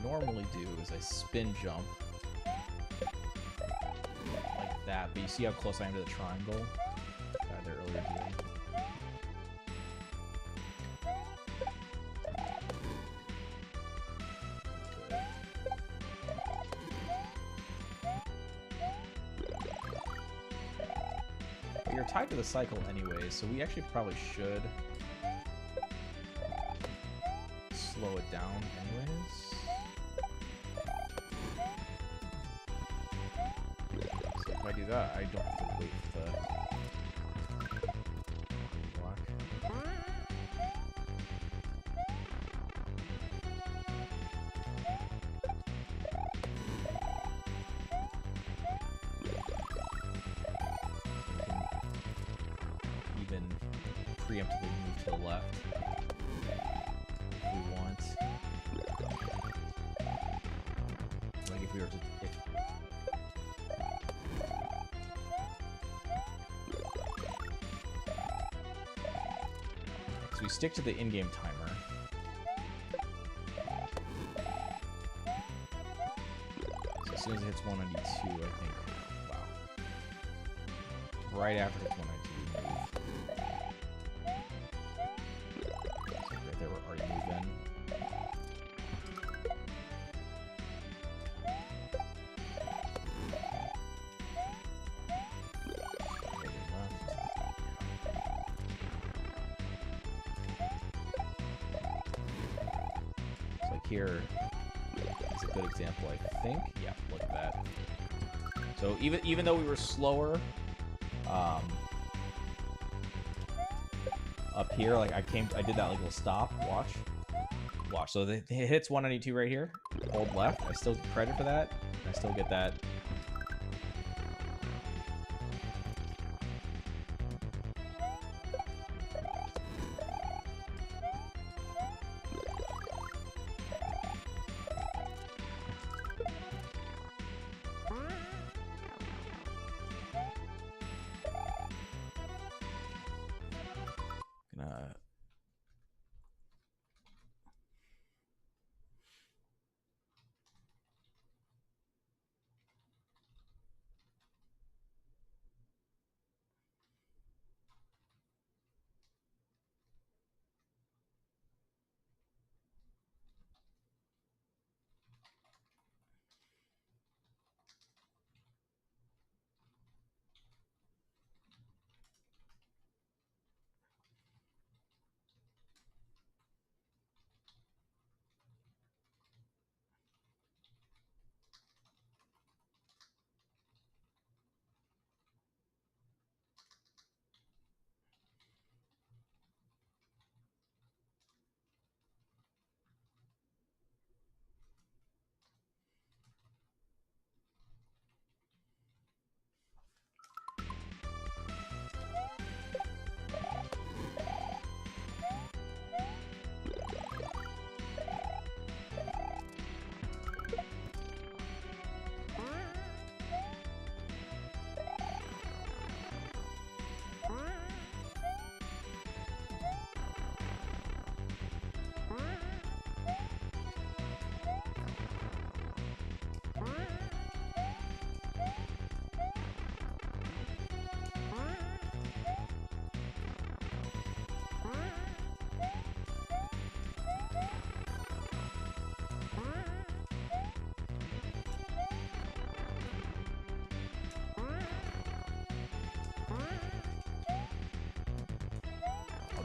Normally do is I spin jump like that, but you see how close I am to the triangle there earlier today. But you're tied to the cycle anyways, so we actually probably should slow it down anyways. If I do that, I don't have to wait for the block. We can even preemptively move to the left if we want. Like if we were to... So we stick to the in-game timer. So as soon as it hits 192, I think. Wow. Right after it hits 192, we move. So right there, we're already moved in. Here is a good example, I think. Yeah, look at that. So even though we were slower up here, like I did that like little stop. Watch. So it hits 192 right here. Hold left. I still get credit for that. I still get that.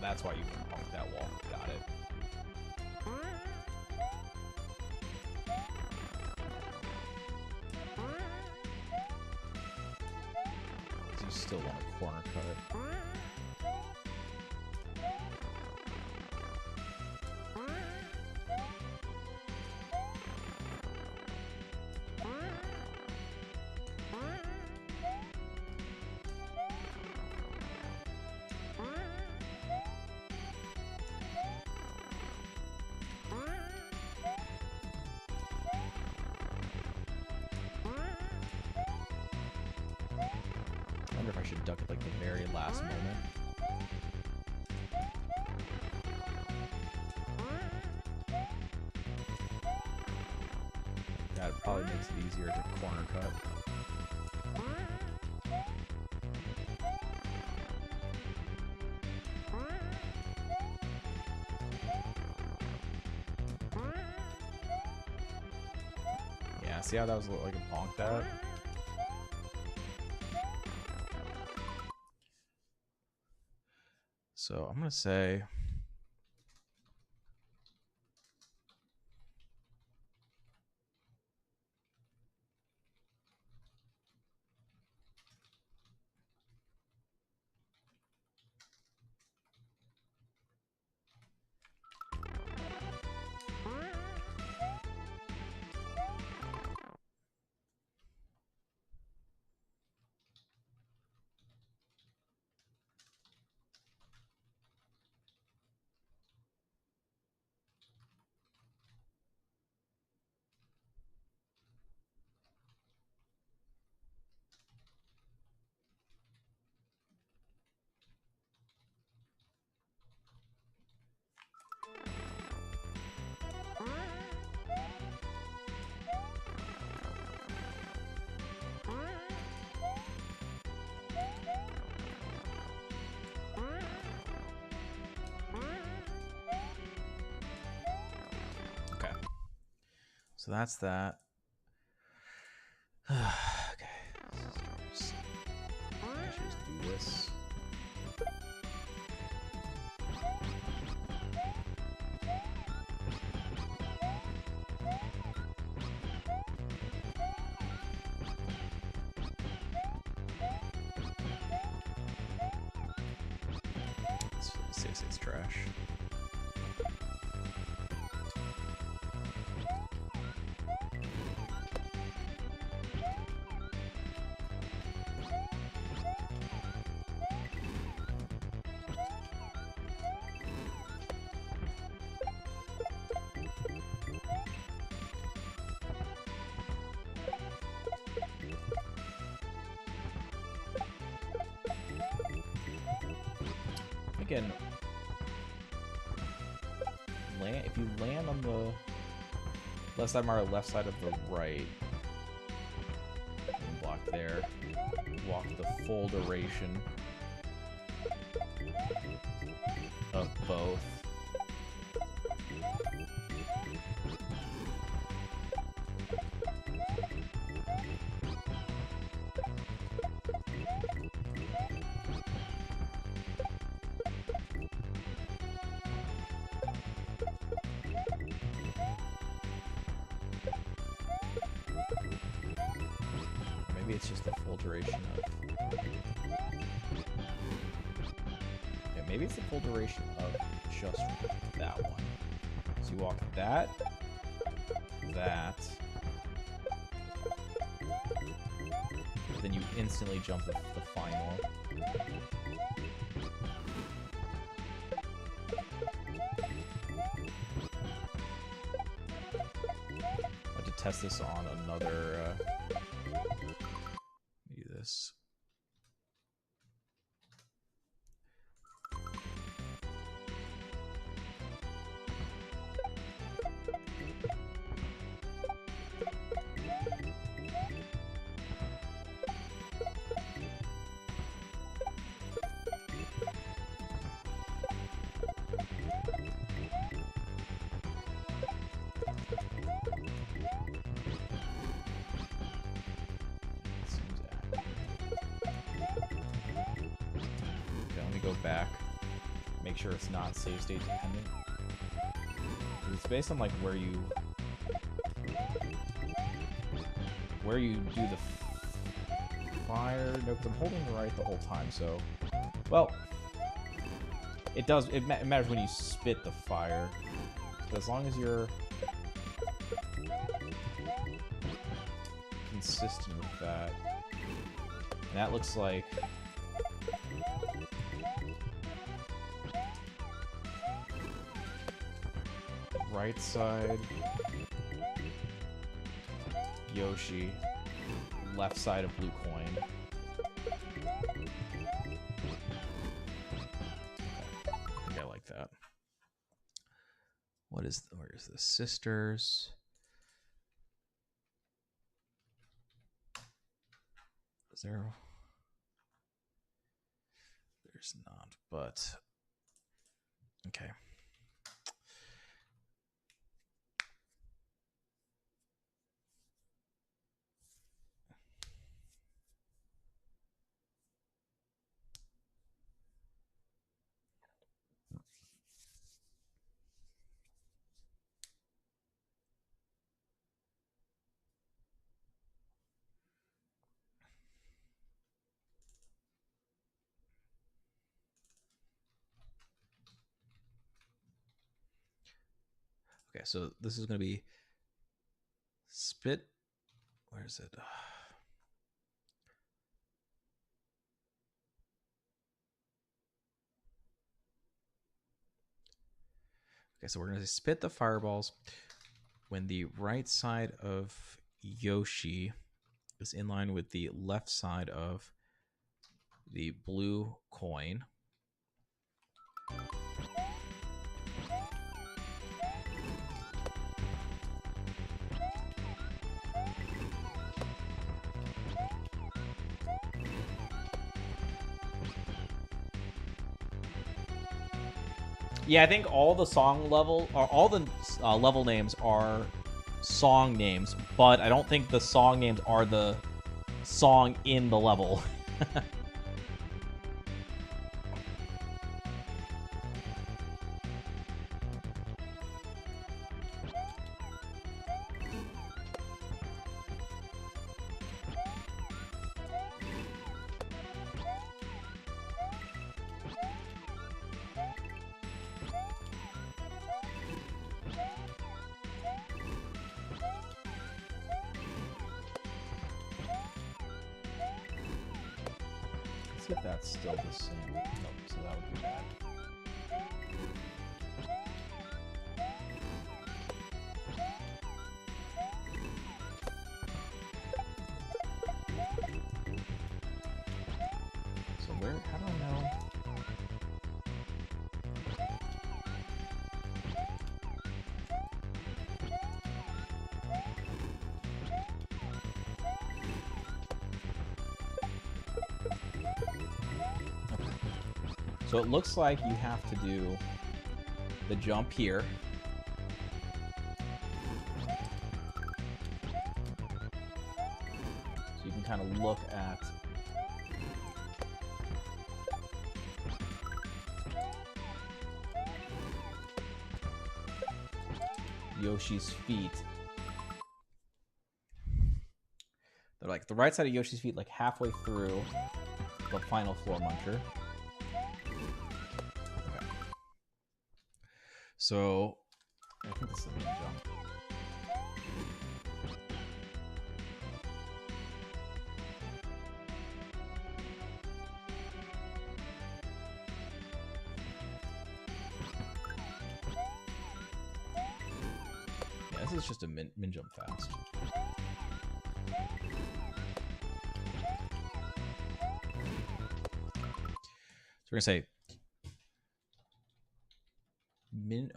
That's why you punked that wall. Got it. You still want a corner cut. I wonder if I should duck at like the very last moment. That probably makes it easier to corner cut. Yeah, see how that was like a bonk that? So I'm gonna say So that's that. Okay. I should just do this. It's trash. Again, if you land on the left side or left side of the right, and block there, walk the full duration of both. Maybe it's just the full duration of... Yeah, maybe it's the full duration of just that one. So you walk that, then you instantly jump the final. I have to test this on another... do this. Go back, make sure it's not save state dependent. It's based on like where you do the fire. No, because I'm holding the right the whole time. So, well, it does. It matters when you spit the fire. But as long as you're consistent with that, and that looks like. Right side, Yoshi, left side of blue coin. I think I like that. Where is the sisters? Is there? There's not, but okay. Okay, so this is going to be spit. Where is it? Okay, so we're going to spit the fireballs when the right side of Yoshi is in line with the left side of the blue coin. Yeah, I think all the song level, or all the level names are song names, but I don't think the song names are the song in the level. See if that's still the same. Nope, so that would be bad. So where, how do I know? So it looks like you have to do the jump here. So you can kind of look at Yoshi's feet. They're like the right side of Yoshi's feet, like halfway through the final floor muncher. Okay. So I think this is a main jump. Yeah, this is just a min jump fast. So we're gonna say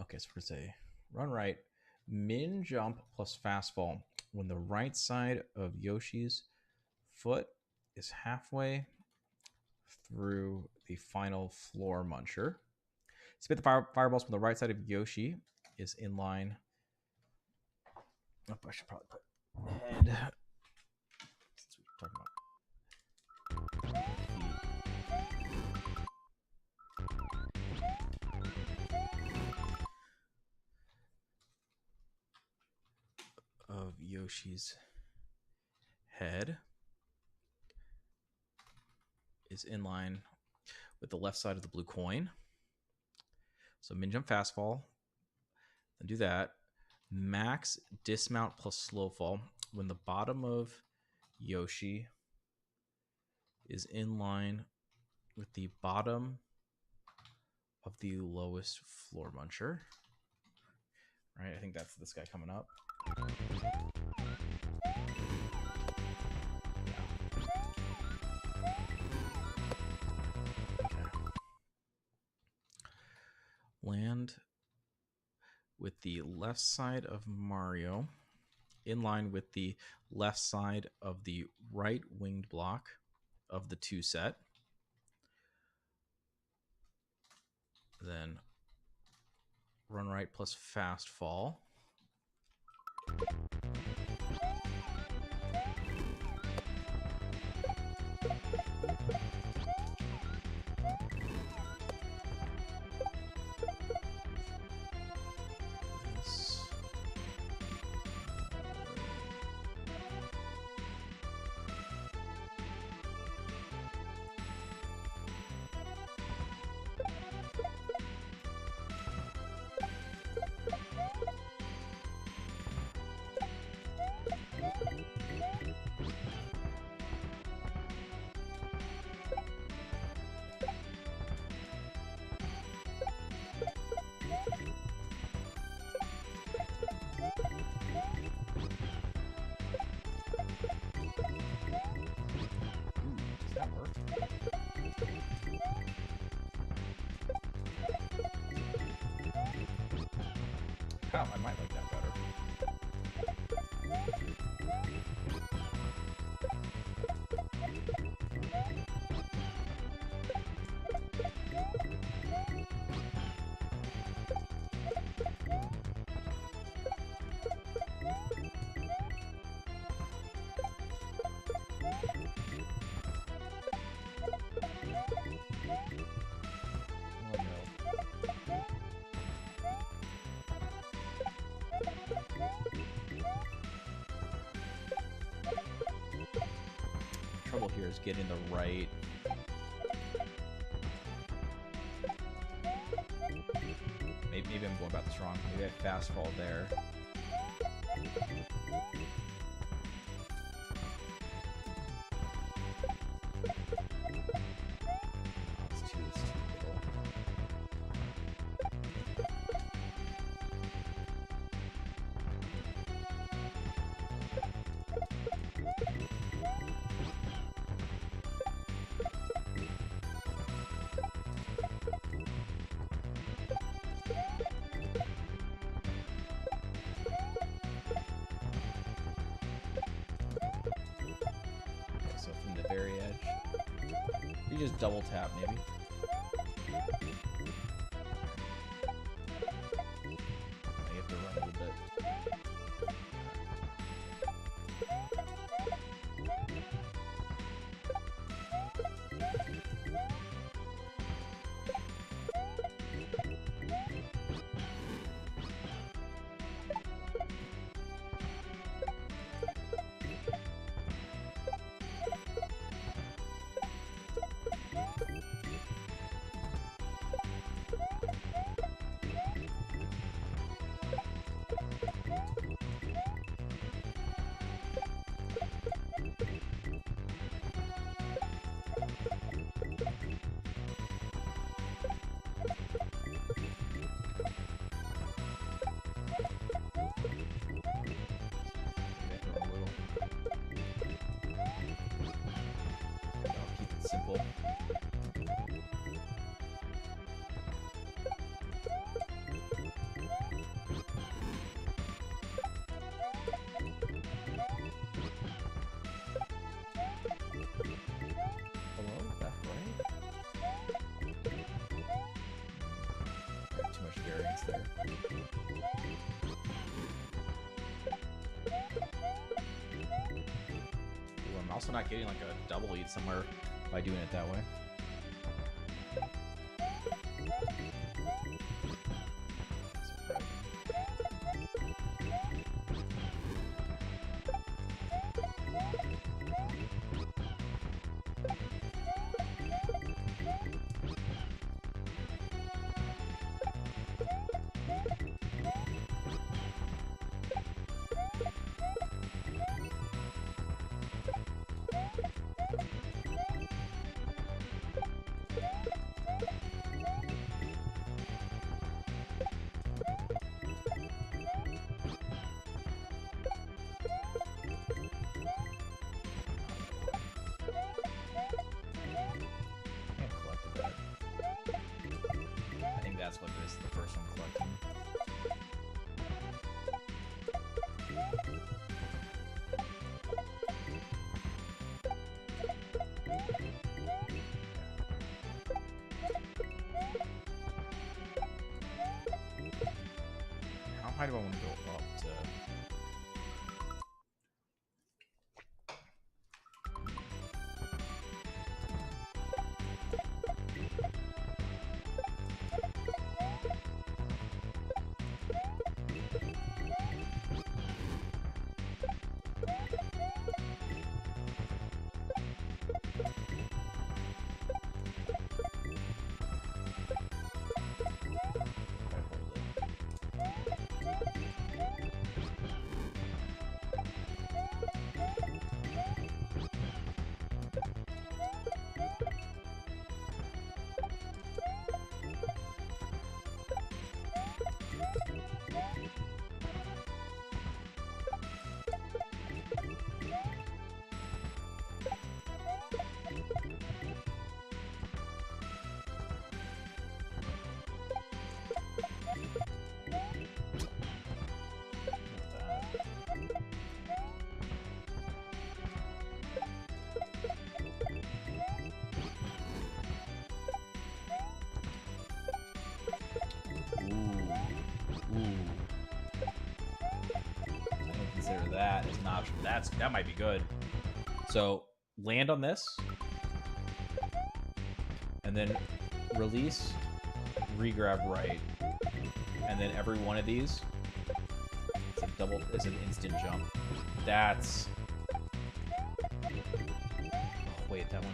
okay, so we're gonna say run right, min jump plus fast fall when the right side of Yoshi's foot is halfway through the final floor muncher. Spit the fireballs when the right side of Yoshi is in line. Oh, I should probably put head. Since we were talking about of Yoshi's head is in line with the left side of the blue coin. So min jump fast fall, then do that. Max dismount plus slow fall when the bottom of Yoshi is in line with the bottom of the lowest floor muncher. Right, I think that's this guy coming up. Land with the left side of Mario in line with the left side of the right winged block of the 2 set. Then run right plus fast fall. trouble here is getting the right... Maybe I'm going about this wrong. Maybe I fast fall there. Very edge. You just double tap, maybe. You have to run a little bit. Simple. Hello? Left, right? Too much variance there. Ooh, I'm also not getting like a double lead somewhere by doing it that way. That's what this is, the first one collecting. How high do I want to go up to? Consider that as an option. That might be good. So land on this, and then release, regrab right, and then every one of these is an instant jump. That's wait, that one.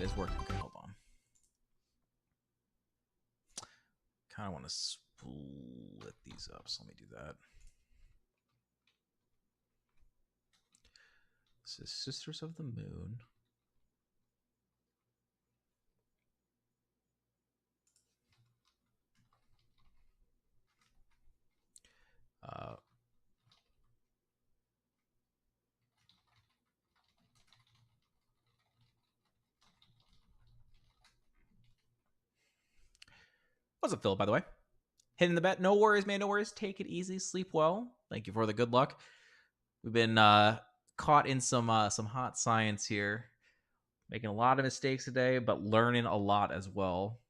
Is working. Okay, hold on. Kind of want to split these up, so let me do that. This is Sisters of the Moon. What's up, Philip, by the way? Hitting the bet. No worries, man. No worries. Take it easy. Sleep well. Thank you for the good luck. We've been caught in some hot science here. Making a lot of mistakes today, but learning a lot as well.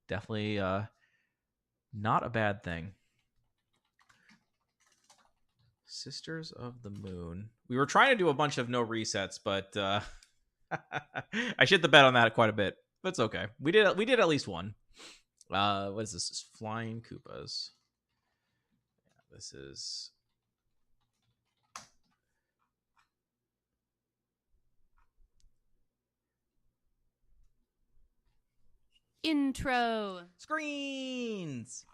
Definitely not a bad thing. Sisters of the Moon. We were trying to do a bunch of no resets, but I shit the bed on that quite a bit. But it's okay. We did at least one. What is this? This is Flying Koopas. Yeah, this is intro screens.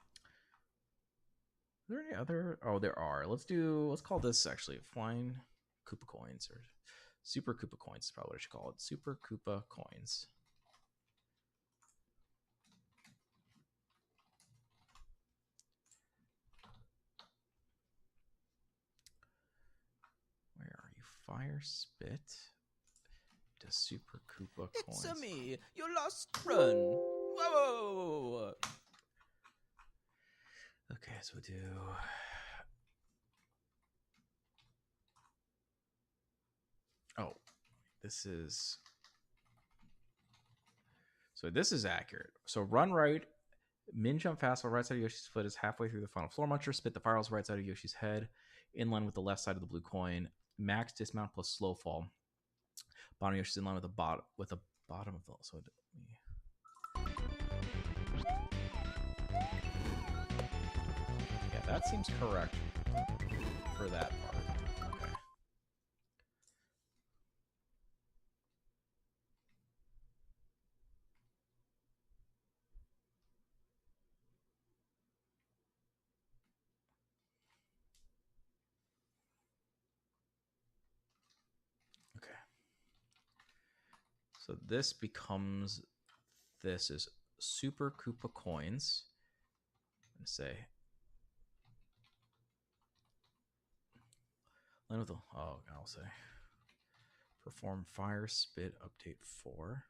Are there any other? Oh, there are. Let's call this actually Flying Koopa Coins or Super Koopa Coins is probably what I should call it. Super Koopa Coins. Where are you? Fire Spit to Super Koopa Coins. It's me, your last run. Whoa. Okay, so we'll do. Oh, this is. So this is accurate. So run right, min jump fast while right side of Yoshi's foot is halfway through the final floor muncher. Spit the fireballs right side of Yoshi's head, in line with the left side of the blue coin. Max dismount plus slow fall. Bottom of Yoshi's in line with the bottom of the. So yeah, that seems correct for that part. Okay. Okay. So this becomes, this is Super Koopa Coins. I'm going to say, I'll say, perform Fire Spit Update 4.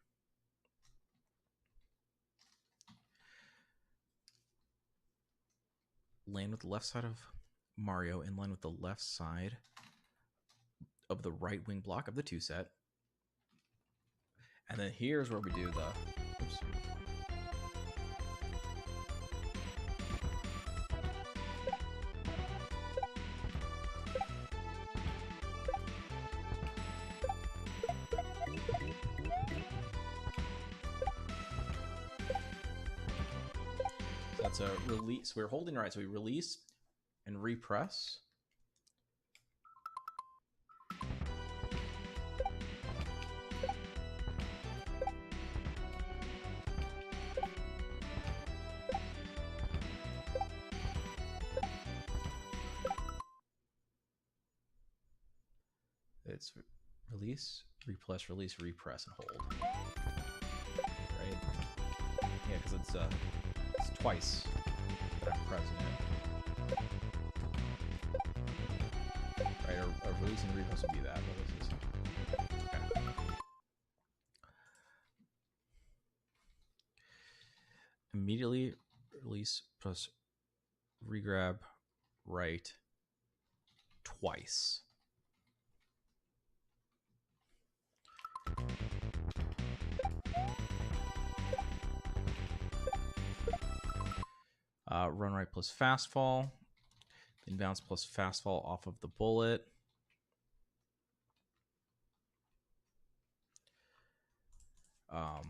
Land with the left side of Mario, in line with the left side of the right wing block of the 2 set. And then here's where we do the. Oops. So that's a release. We're holding right. So we release and repress. It's release, repress, release, repress, and hold. Right? Yeah, because it's twice that I'm pressing it. Right, or release and repress would be that. But this is okay. Immediately release plus regrab right twice. Run right plus fast fall. Inbounds plus fast fall off of the bullet. I'll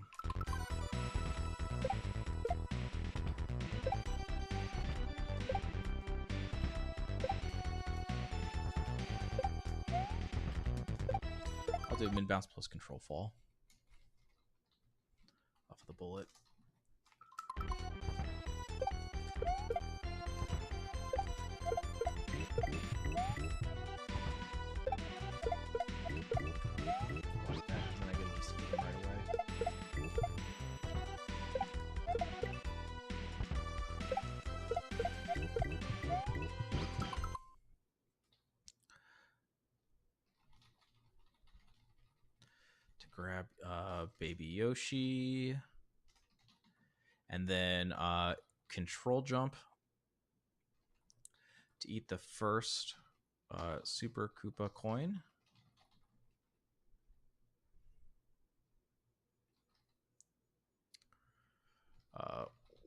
do min bounce plus control fall off of the bullet. Grab Baby Yoshi, and then control jump to eat the first Super Koopa coin.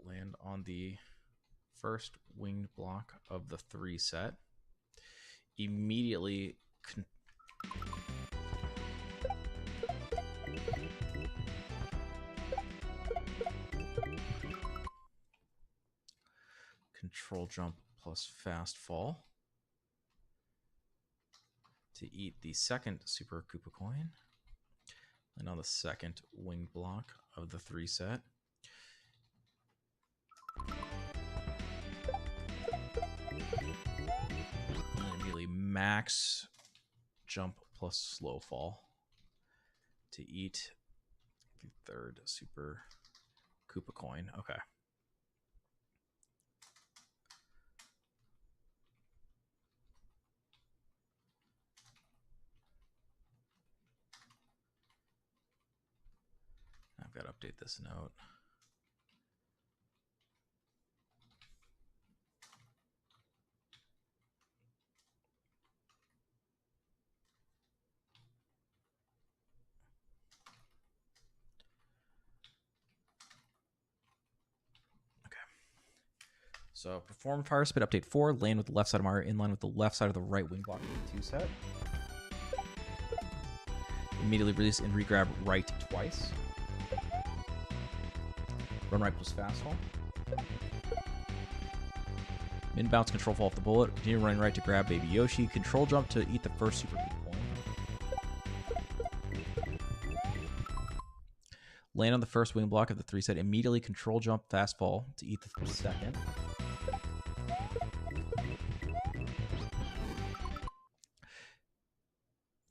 Land on the first winged block of the 3 set. Immediately control jump plus fast fall to eat the second Super Koopa coin. And on the second wing block of the 3 set. And immediately max jump plus slow fall to eat the third Super Koopa coin. Okay. I've got to update this note. Okay. So perform fire spit update 4. Land with the left side of Mario in line with the left side of the right wing block of the 2 set. Immediately release and regrab right twice. Run right plus fast fall. Min bounce control fall off the bullet. Continue running right to grab Baby Yoshi. Control jump to eat the first Super Koopa coin. Land on the first wing block of the 3 set. Immediately control jump fast fall to eat the second.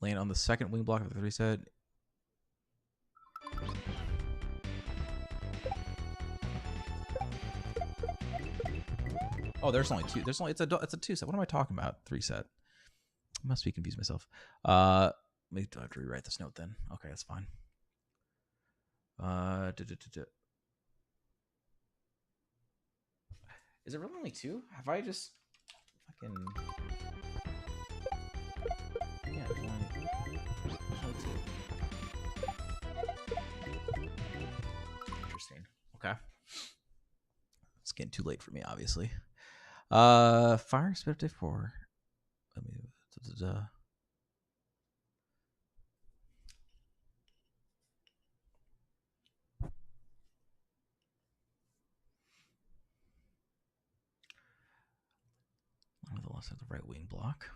Land on the second wing block of the 3 set. Oh, there's only 2. There's only it's a 2 set. What am I talking about? 3 set. I must be confused myself. Maybe I have to rewrite this note then. Okay, that's fine. Is it really only 2? Have I just fucking yeah, only 2. Interesting. Okay. It's getting too late for me, obviously. Fire spit update 4. Let me one of the left side of the right wing block.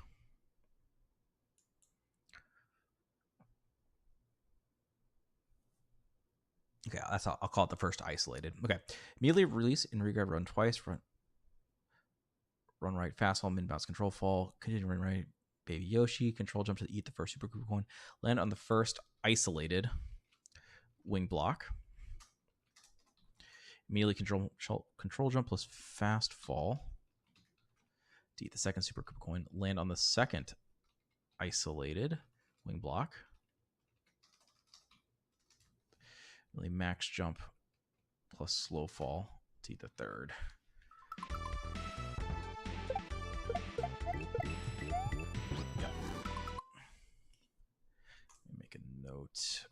Okay, that's I'll call it the first isolated. Okay, immediately release and regrab run twice. Run right fast fall, min bounce control fall. Continue run right. Baby Yoshi. Control jump to eat the first Super Koopa coin. Land on the first isolated wing block. Immediately control jump plus fast fall to eat the second Super Koopa coin. Land on the second isolated wing block. Really max jump plus slow fall to eat the third. Yep. Make a note.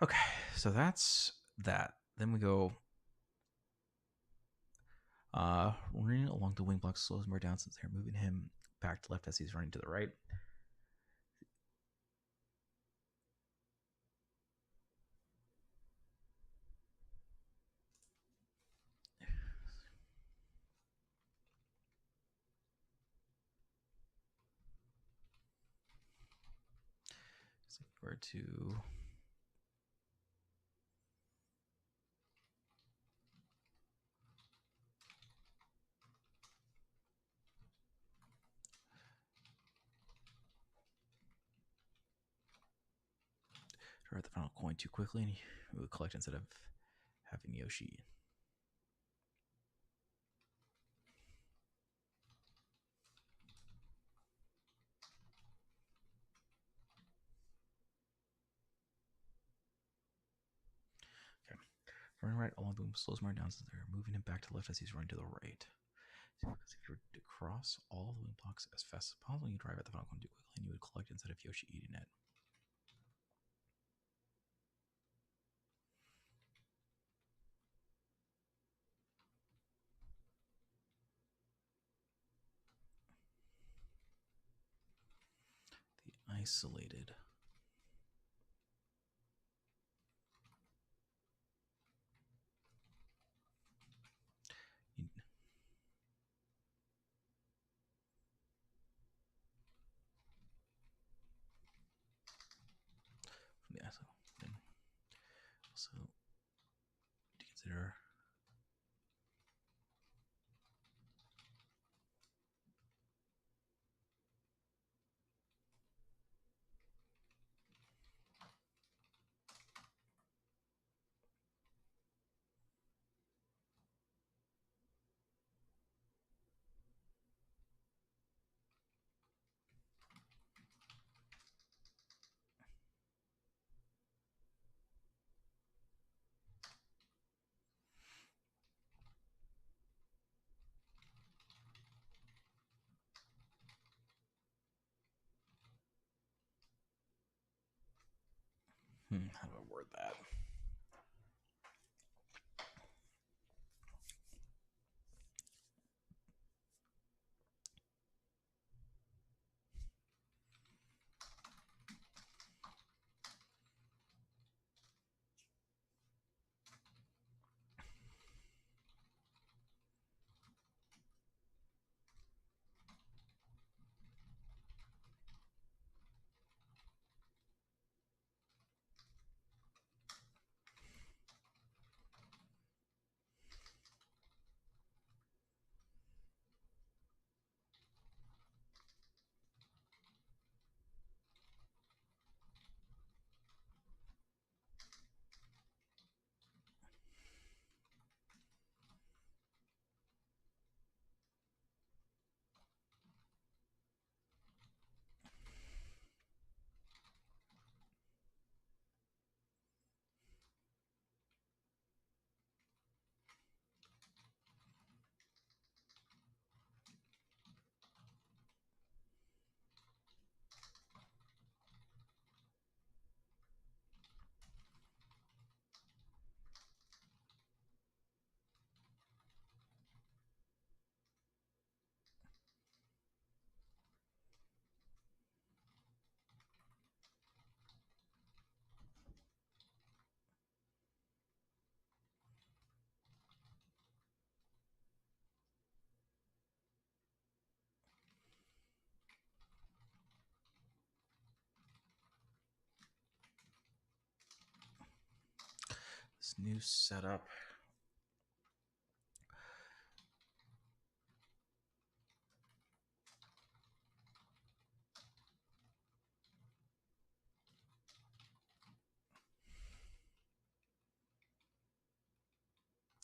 Okay, so that's that. Then we go running along the wing block slows more down since they're moving him back to left as he's running to the right. So if we were to draw the final coin too quickly, and we would collect instead of having Yoshi. Okay. Running right along the wing slows more down since they're moving him back to the left as he's running to the right. Because if you were to cross all the wing blocks as fast as possible, you drive at the final coin too quickly, and you would collect instead of Yoshi eating it. The isolated. Yeah, so then also to consider how do I word that? This new setup.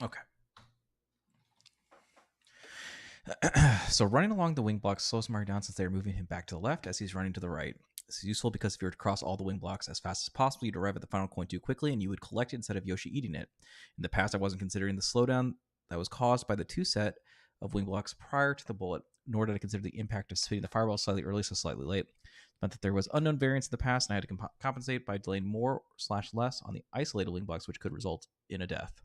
Okay. So running along the wing blocks slows Mario down since they are moving him back to the left as he's running to the right. This is useful because if you were to cross all the wing blocks as fast as possible, you'd arrive at the final coin too quickly and you would collect it instead of Yoshi eating it. In the past, I wasn't considering the slowdown that was caused by the two set of wing blocks prior to the bullet, nor did I consider the impact of spinning the fireball slightly early so slightly late. It meant that there was unknown variance in the past and I had to compensate by delaying more/less on the isolated wing blocks, which could result in a death.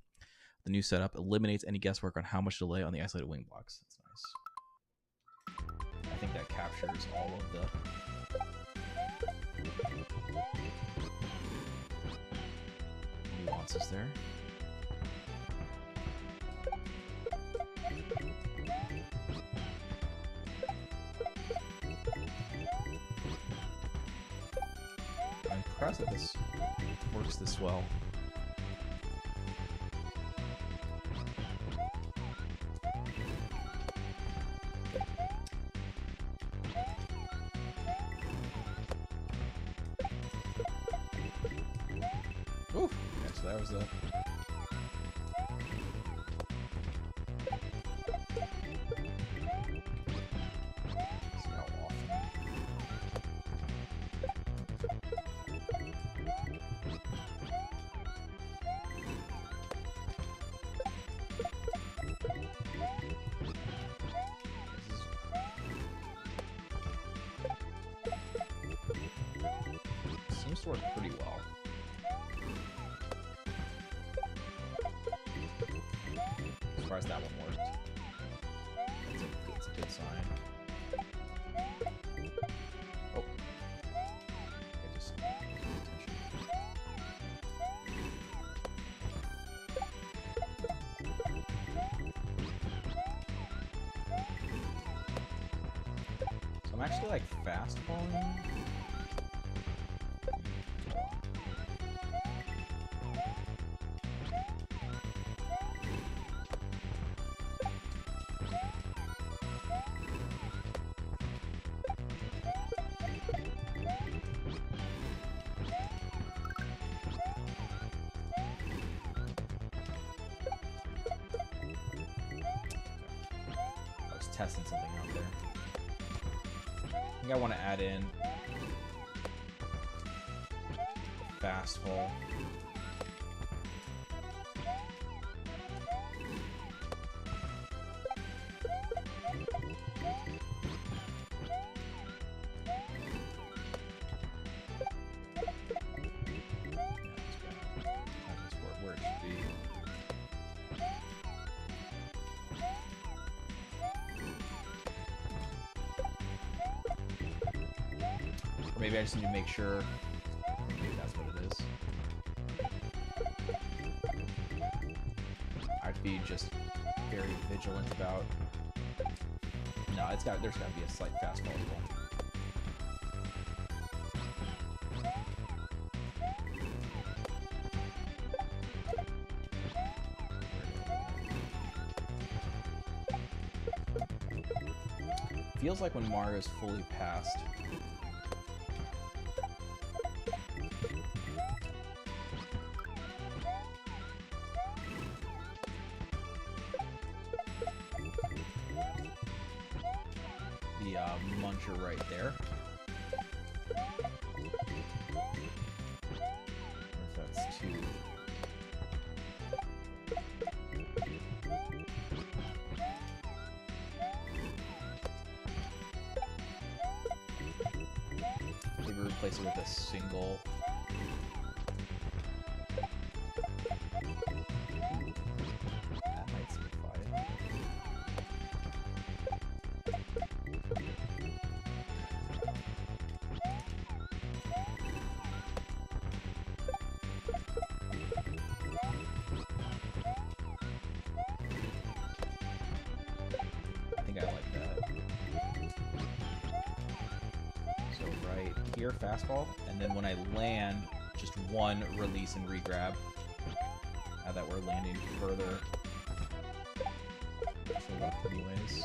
The new setup eliminates any guesswork on how much delay on the isolated wing blocks. That's nice. I think that captures all of the nuances there. I'm impressed that this works this well. Ooh, yeah, so that was a... See how often... Seems to work pretty well. Surprised that one worked. That's a good sign. Oh. I just paid attention. So I'm actually like fast falling. Testing something out there. I think I want to add in fast fall. Where it should be. Maybe I just need to make sure. Maybe that's what it is. I'd be just very vigilant about. No, there's got to be a slight fastball as well. Feels like when Mario's fully passed. The muncher right there. If that's too. Maybe replace it with a single. That might simplify it. I think I like that. So right here, fastball, and then when I land, just one release and regrab. now that we're landing further to the left anyways.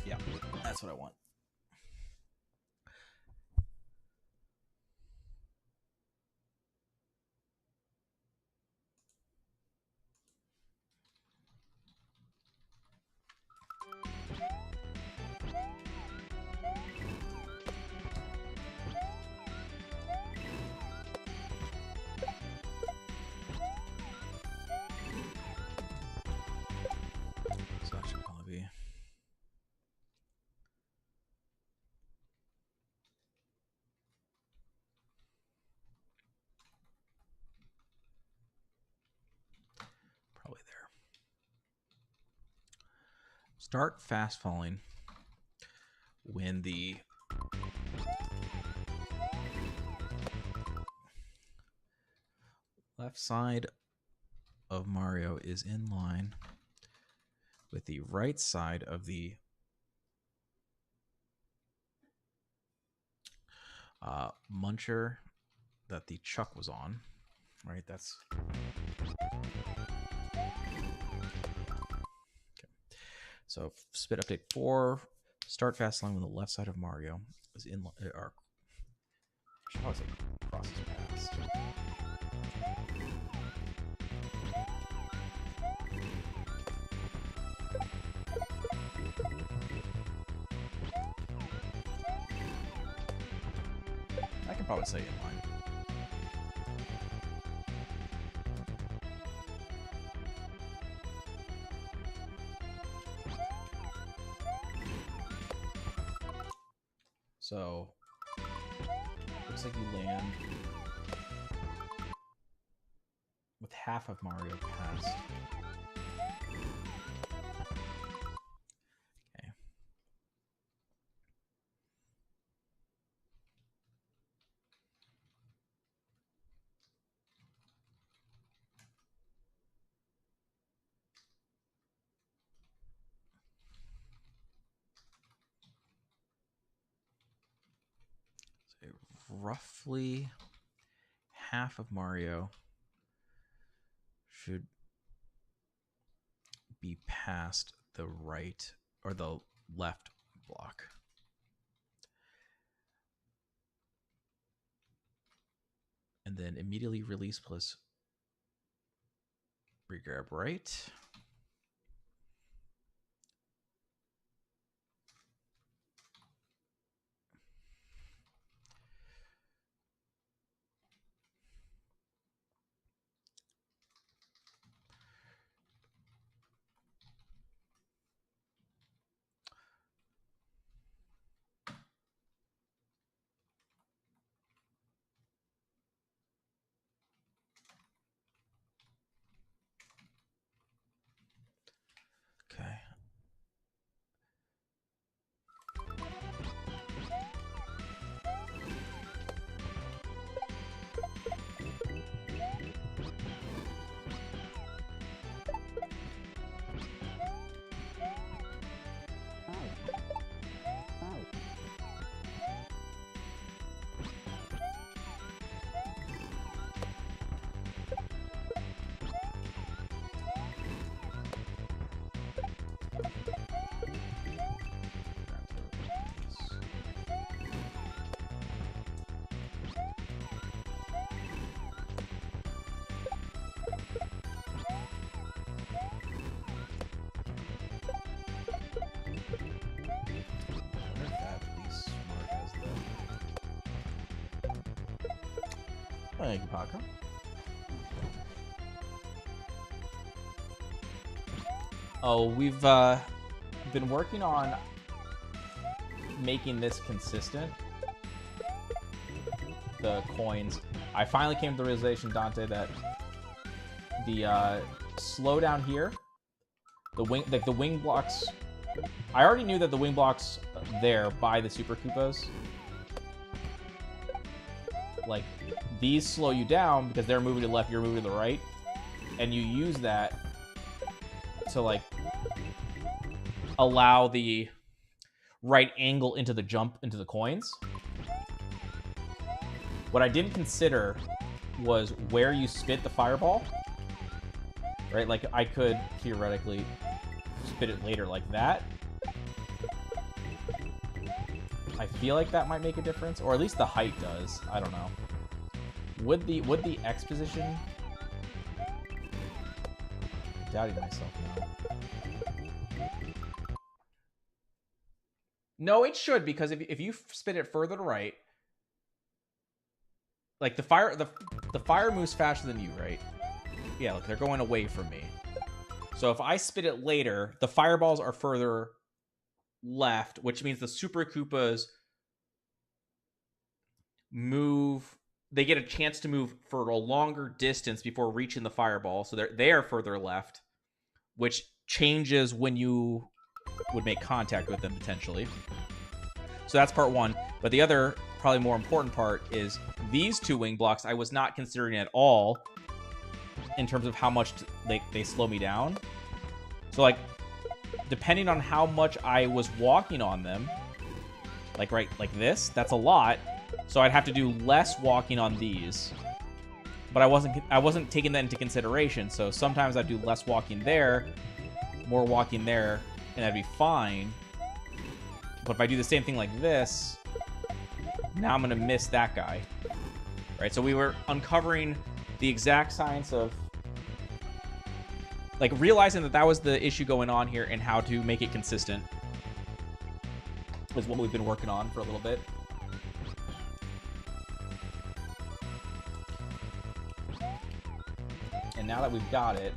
Yeah, that's what I want. So that should probably be... probably there. Start fast falling when the left side of Mario is in line with the right side of the muncher that the Chuck was on. Right, that's... So spit update 4, start fast line when the left side of Mario is in or how was it? Crosses past. I can probably say in line. So, looks like you land with half of Mario past. Okay. So roughly half of Mario should be past the right or the left block. And then immediately release plus regrab right. Okay. Thank you, Paco. Oh, we've been working on making this consistent. The coins. I finally came to the realization, Dante, that the slowdown here, the wing blocks. I already knew that the wing blocks there by the Super Koopas, like, these slow you down because they're moving to the left, you're moving to the right, and you use that to, like, allow the right angle into the jump into the coins. What I didn't consider was where you spit the fireball. Right? Like, I could theoretically spit it later like that. I feel like that might make a difference, or at least the height does. I don't know. Would the X position? I'm doubting myself now. No, it should, because if you spin it further to right, like the fire moves faster than you, right? Yeah, look, they're going away from me. So if I spit it later, the fireballs are further left, which means the Super Koopas move. They get a chance to move for a longer distance before reaching the fireball, so they are further left, which changes when you would make contact with them potentially. So that's part one. But the other, probably more important part, is these two wing blocks I was not considering at all in terms of how much they slow me down. So, like, depending on how much I was walking on them, like this, that's a lot. So I'd have to do less walking on these. But I wasn't taking that into consideration. So sometimes I'd do less walking there, more walking there, and that'd be fine. But if I do the same thing like this, now I'm going to miss that guy. Right? So we were uncovering the exact science of, like, realizing that was the issue going on here and how to make it consistent is what we've been working on for a little bit. And now that we've got it,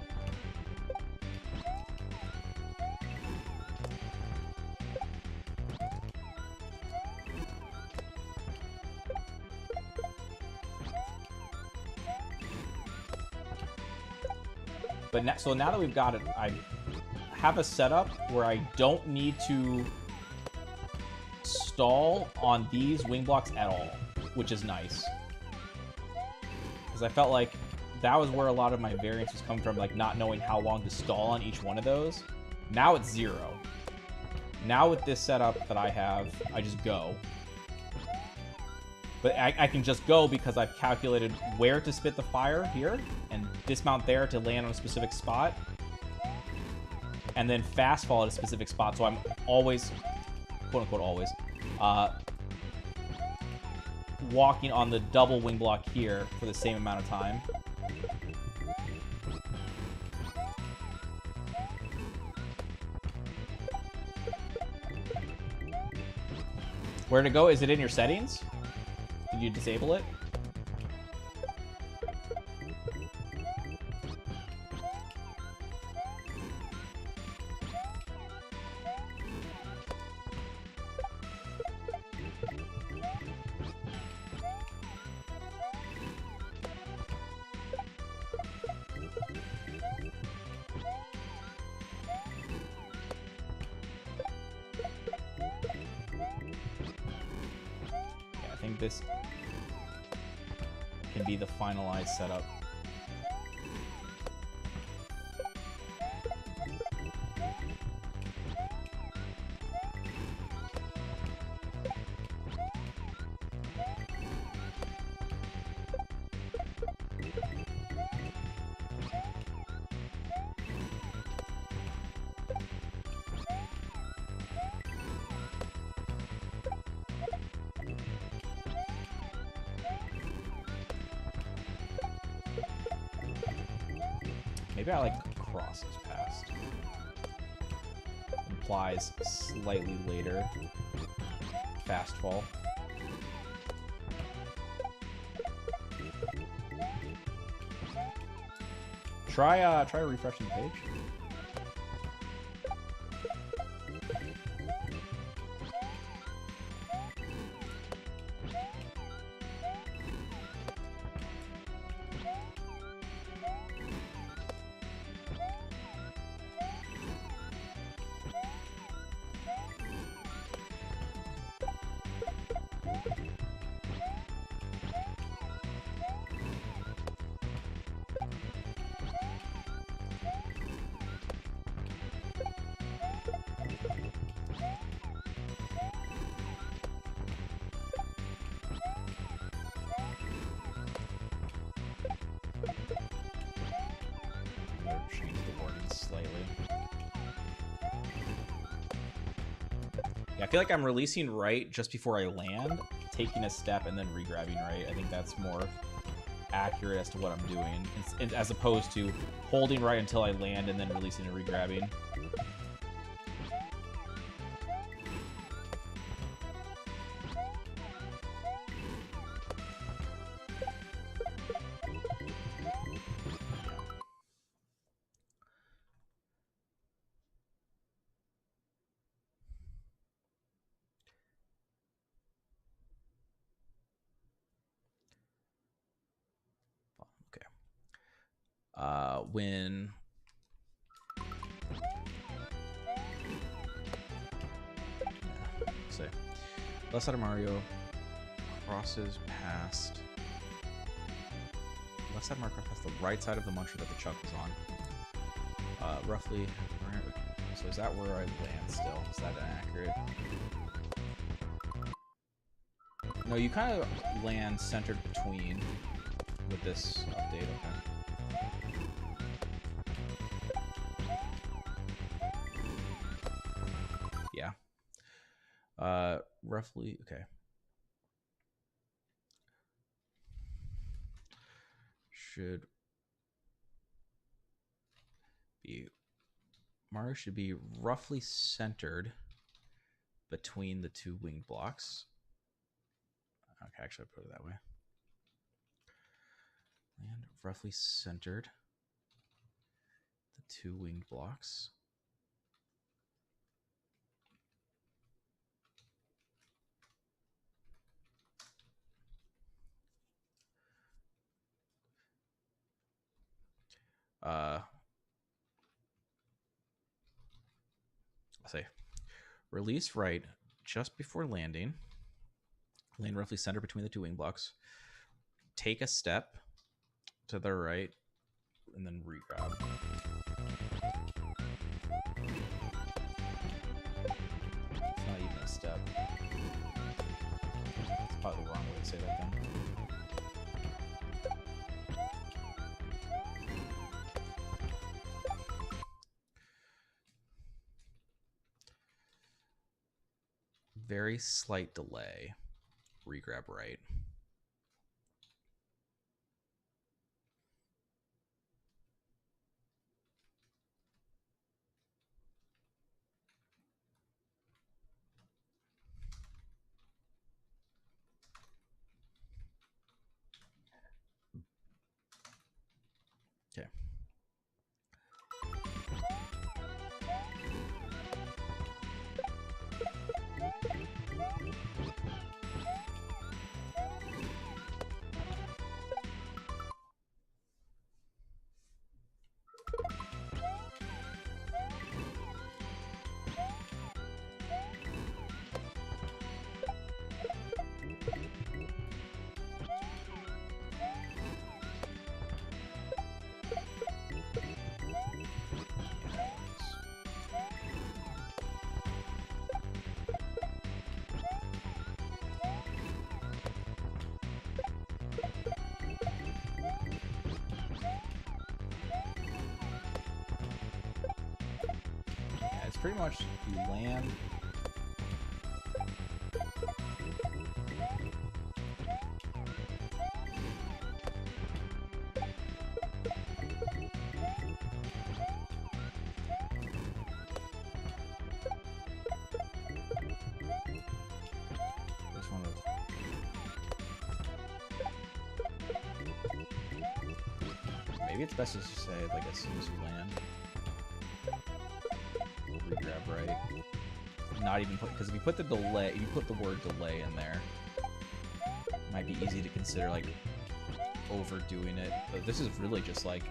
so now that we've got it, I have a setup where I don't need to stall on these wing blocks at all, which is nice. Because I felt like that was where a lot of my variance was coming from, like not knowing how long to stall on each one of those. Now it's 0. Now with this setup that I have, I just go. But I can just go because I've calculated where to spit the fire here and dismount there to land on a specific spot. And then fast fall at a specific spot. So I'm always, quote unquote always, walking on the double wing block here for the same amount of time. Where to go? Is it in your settings? Did you disable it? Yeah, I think this can be the finalized setup. Maybe I like crosses past. Implies slightly later. Fast fall. Try refreshing the page. Yeah, I feel like I'm releasing right just before I land, taking a step, and then re-grabbing right. I think that's more accurate as to what I'm doing, as opposed to holding right until I land and then releasing and re-grabbing. Okay. When say left side of Mario crosses past left side of Mario crosses past the right side of the muncher that the chuck was on. Roughly. So is that where I land still? Is that inaccurate? No, you kind of land centered between with this update. Okay. Yeah. Roughly. Okay. Should be Mario should be roughly centered between the two winged blocks. Okay, actually, I put it that way. Land roughly centered the two winged blocks. I'll say release right just before landing. Land roughly center between the two wing blocks. Take a step to the right, and then re-grab. It's not even a step. It's probably the wrong way to say that then. Very slight delay. Re-grab right. Okay. Pretty much you land. This one is. Maybe it's best to just say like as soon as you land. Grab right, not even put, because if you put the delay, you put the word delay in there, it might be easy to consider like overdoing it, but this is really just like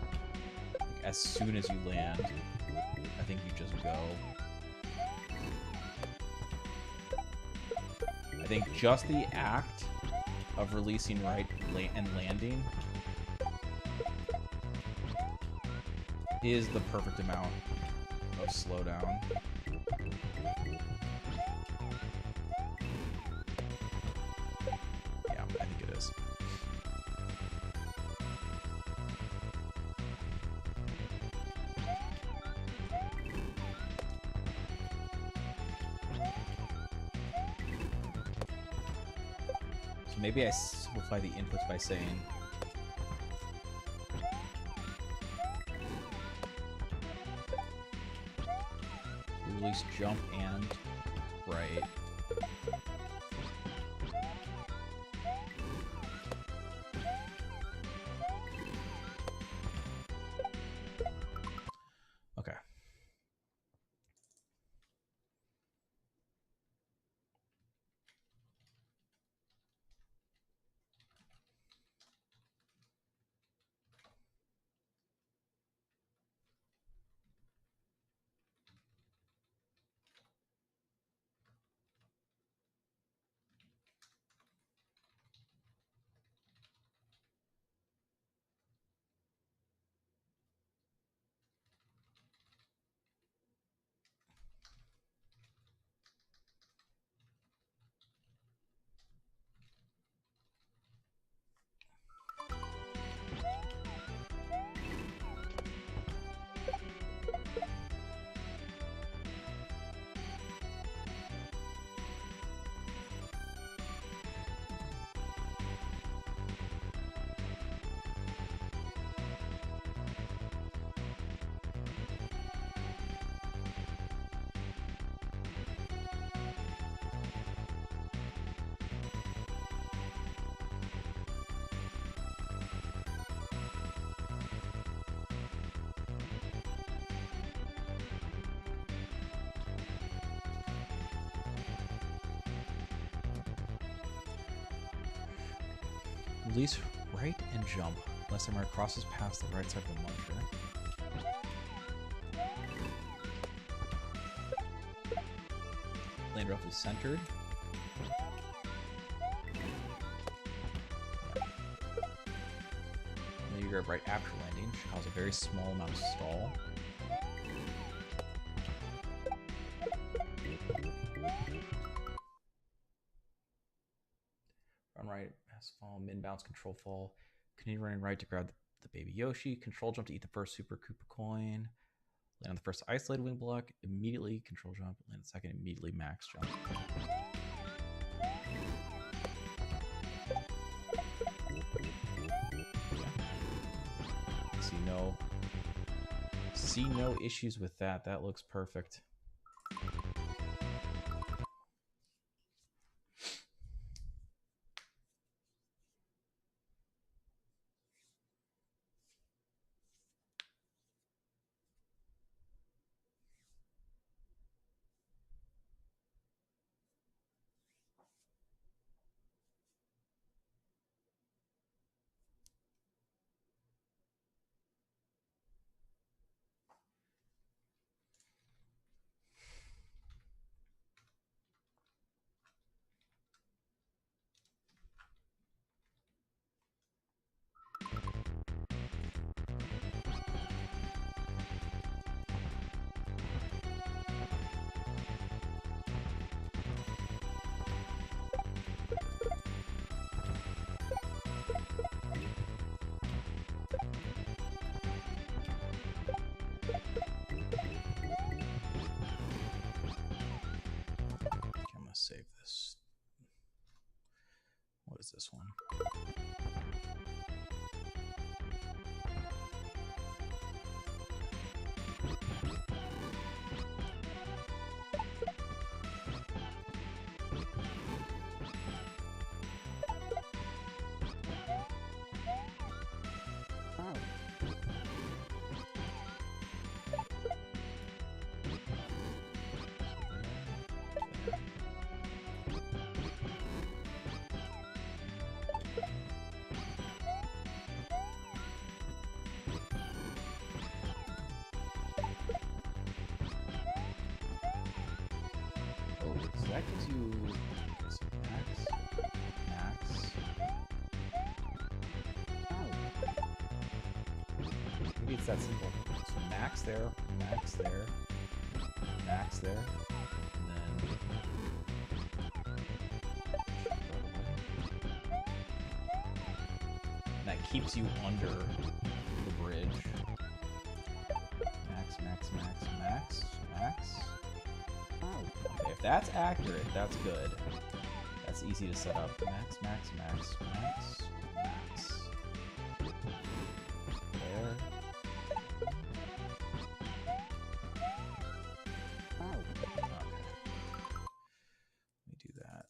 as soon as you land, I think you just go. I think just the act of releasing right and landing is the perfect amount of slowdown. Yeah, I think it is. maybe I simplify the inputs by saying release jump and right. Okay. Release right and jump. Unless the mark crosses past the right side of the marker. Land roughly centered. And then you grab right after landing, which causes a very small amount of stall. Run right, pass fall, min bounce, control fall. Continue running right to grab the baby Yoshi. Control jump to eat the first Super Koopa coin. Land on the first isolated wing block. Immediately control jump. Land on the second. Immediately max jump. See no issues with that. That looks perfect. Save this. What is this one? So that gives you max. Maybe it's that simple. So max there, max there, max there, and then and that keeps you under the bridge. Max, max, max, max, max. Okay, if that's accurate, that's good. That's easy to set up. Max, max, max, max, max. There. Okay. Let me do that.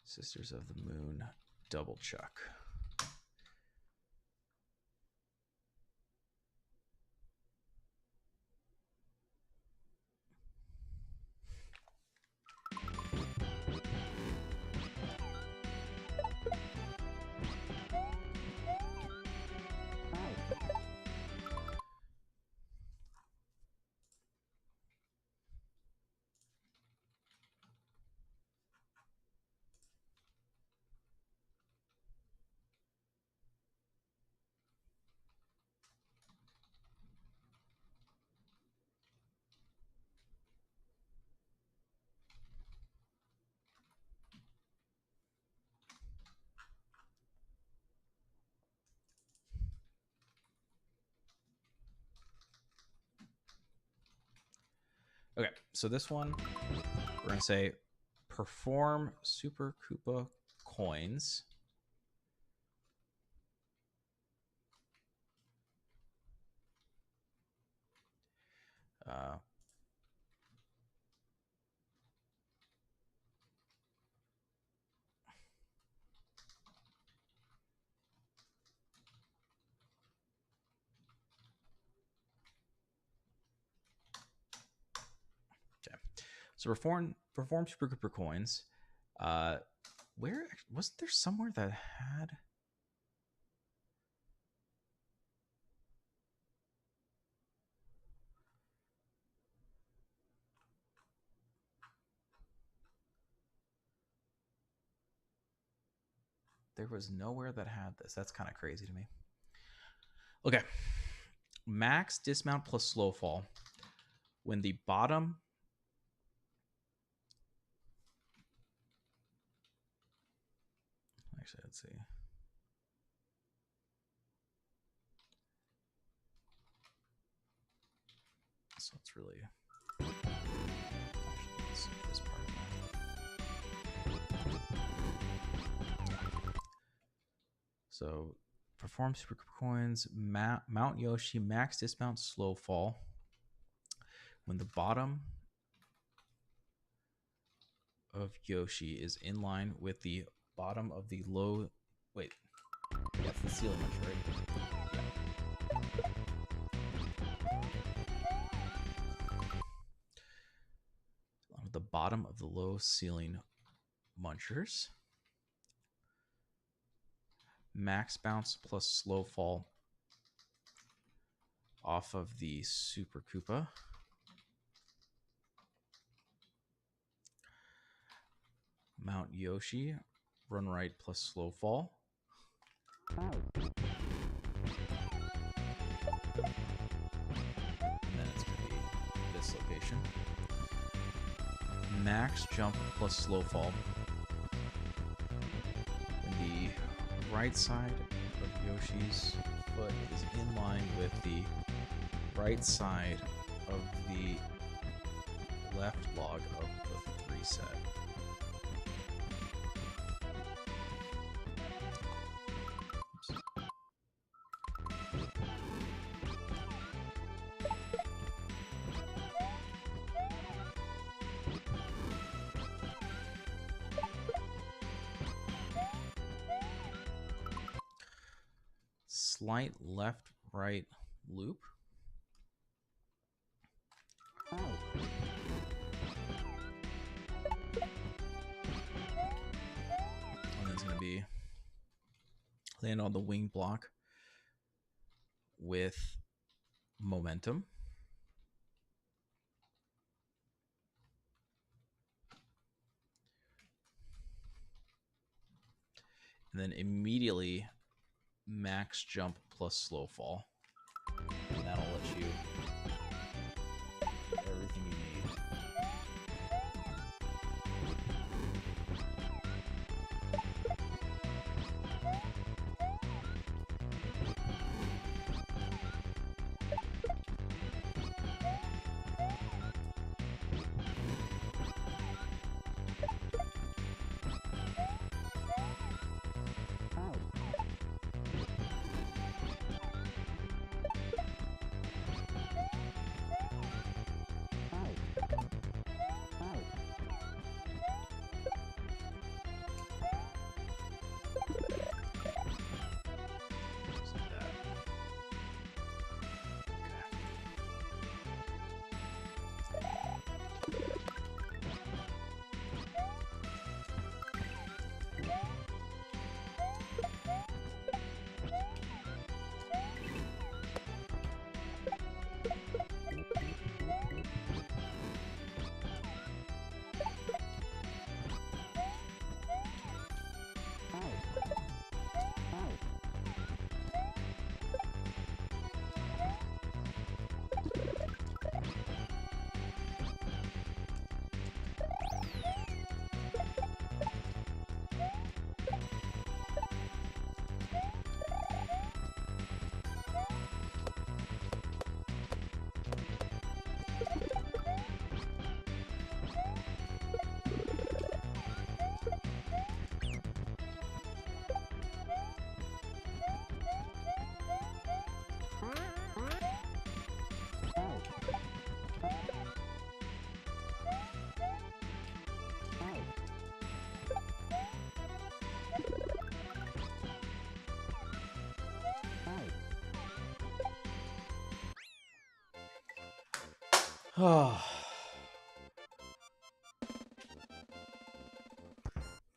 Sisters of the Moon, double chuck. Okay, so this one, we're going to say perform Super Koopa coins. Okay, so perform Super Koopa coins. Where wasn't there somewhere that had? There was nowhere that had this. That's kind of crazy to me. Okay. Max dismount plus slow fall. When the bottom... Actually, let's see. So it's really... Actually, let's see this part. So perform Super Koopa coins, Mount Yoshi, max dismount, slow fall. When the bottom of Yoshi is in line with the bottom of the low... Wait, that's the ceiling muncher, right? On the bottom of the low ceiling munchers. Max bounce plus slow fall off of the Super Koopa. Mount Yoshi, run right plus slow fall. And then it's going to be this location. Max jump plus slow fall. When the right side of Yoshi's foot is in line with the right side of the left log of the 3 set. Slight left right loop. And it's going to be land on the wing block with momentum. And then immediately max jump plus slow fall. And that'll let you get everything you need.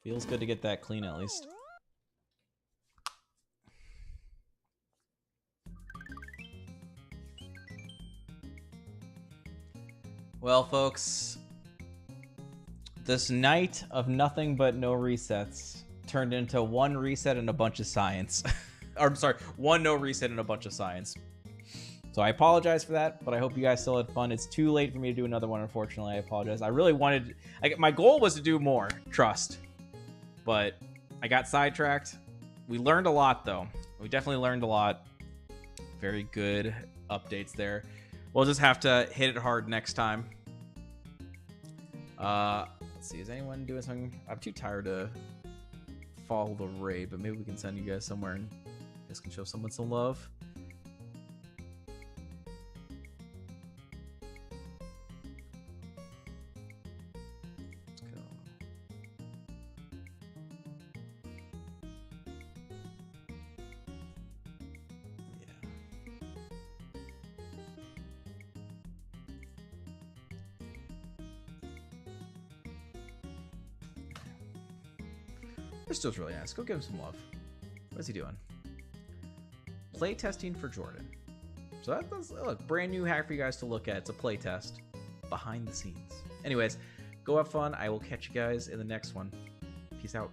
Feels good to get that clean at least. Well, folks, this night of nothing but no resets turned into one reset and a bunch of science. Or, I'm sorry, one no reset and a bunch of science. So I apologize for that, but I hope you guys still had fun. It's too late for me to do another one, unfortunately. I apologize. I really wanted... my goal was to do more, trust. But I got sidetracked. We learned a lot, though. We definitely learned a lot. Very good updates there. We'll just have to hit it hard next time. Let's see. Is anyone doing something? I'm too tired to follow the raid, but maybe we can send you guys somewhere and you guys can show someone some love. Let's go. Yeah. Bristol's really nice. Go give him some love. What is he doing? Play testing for Jordan. So that's a brand new hack for you guys to look at. It's a play test behind the scenes. Anyways, go have fun. I will catch you guys in the next one. Peace out.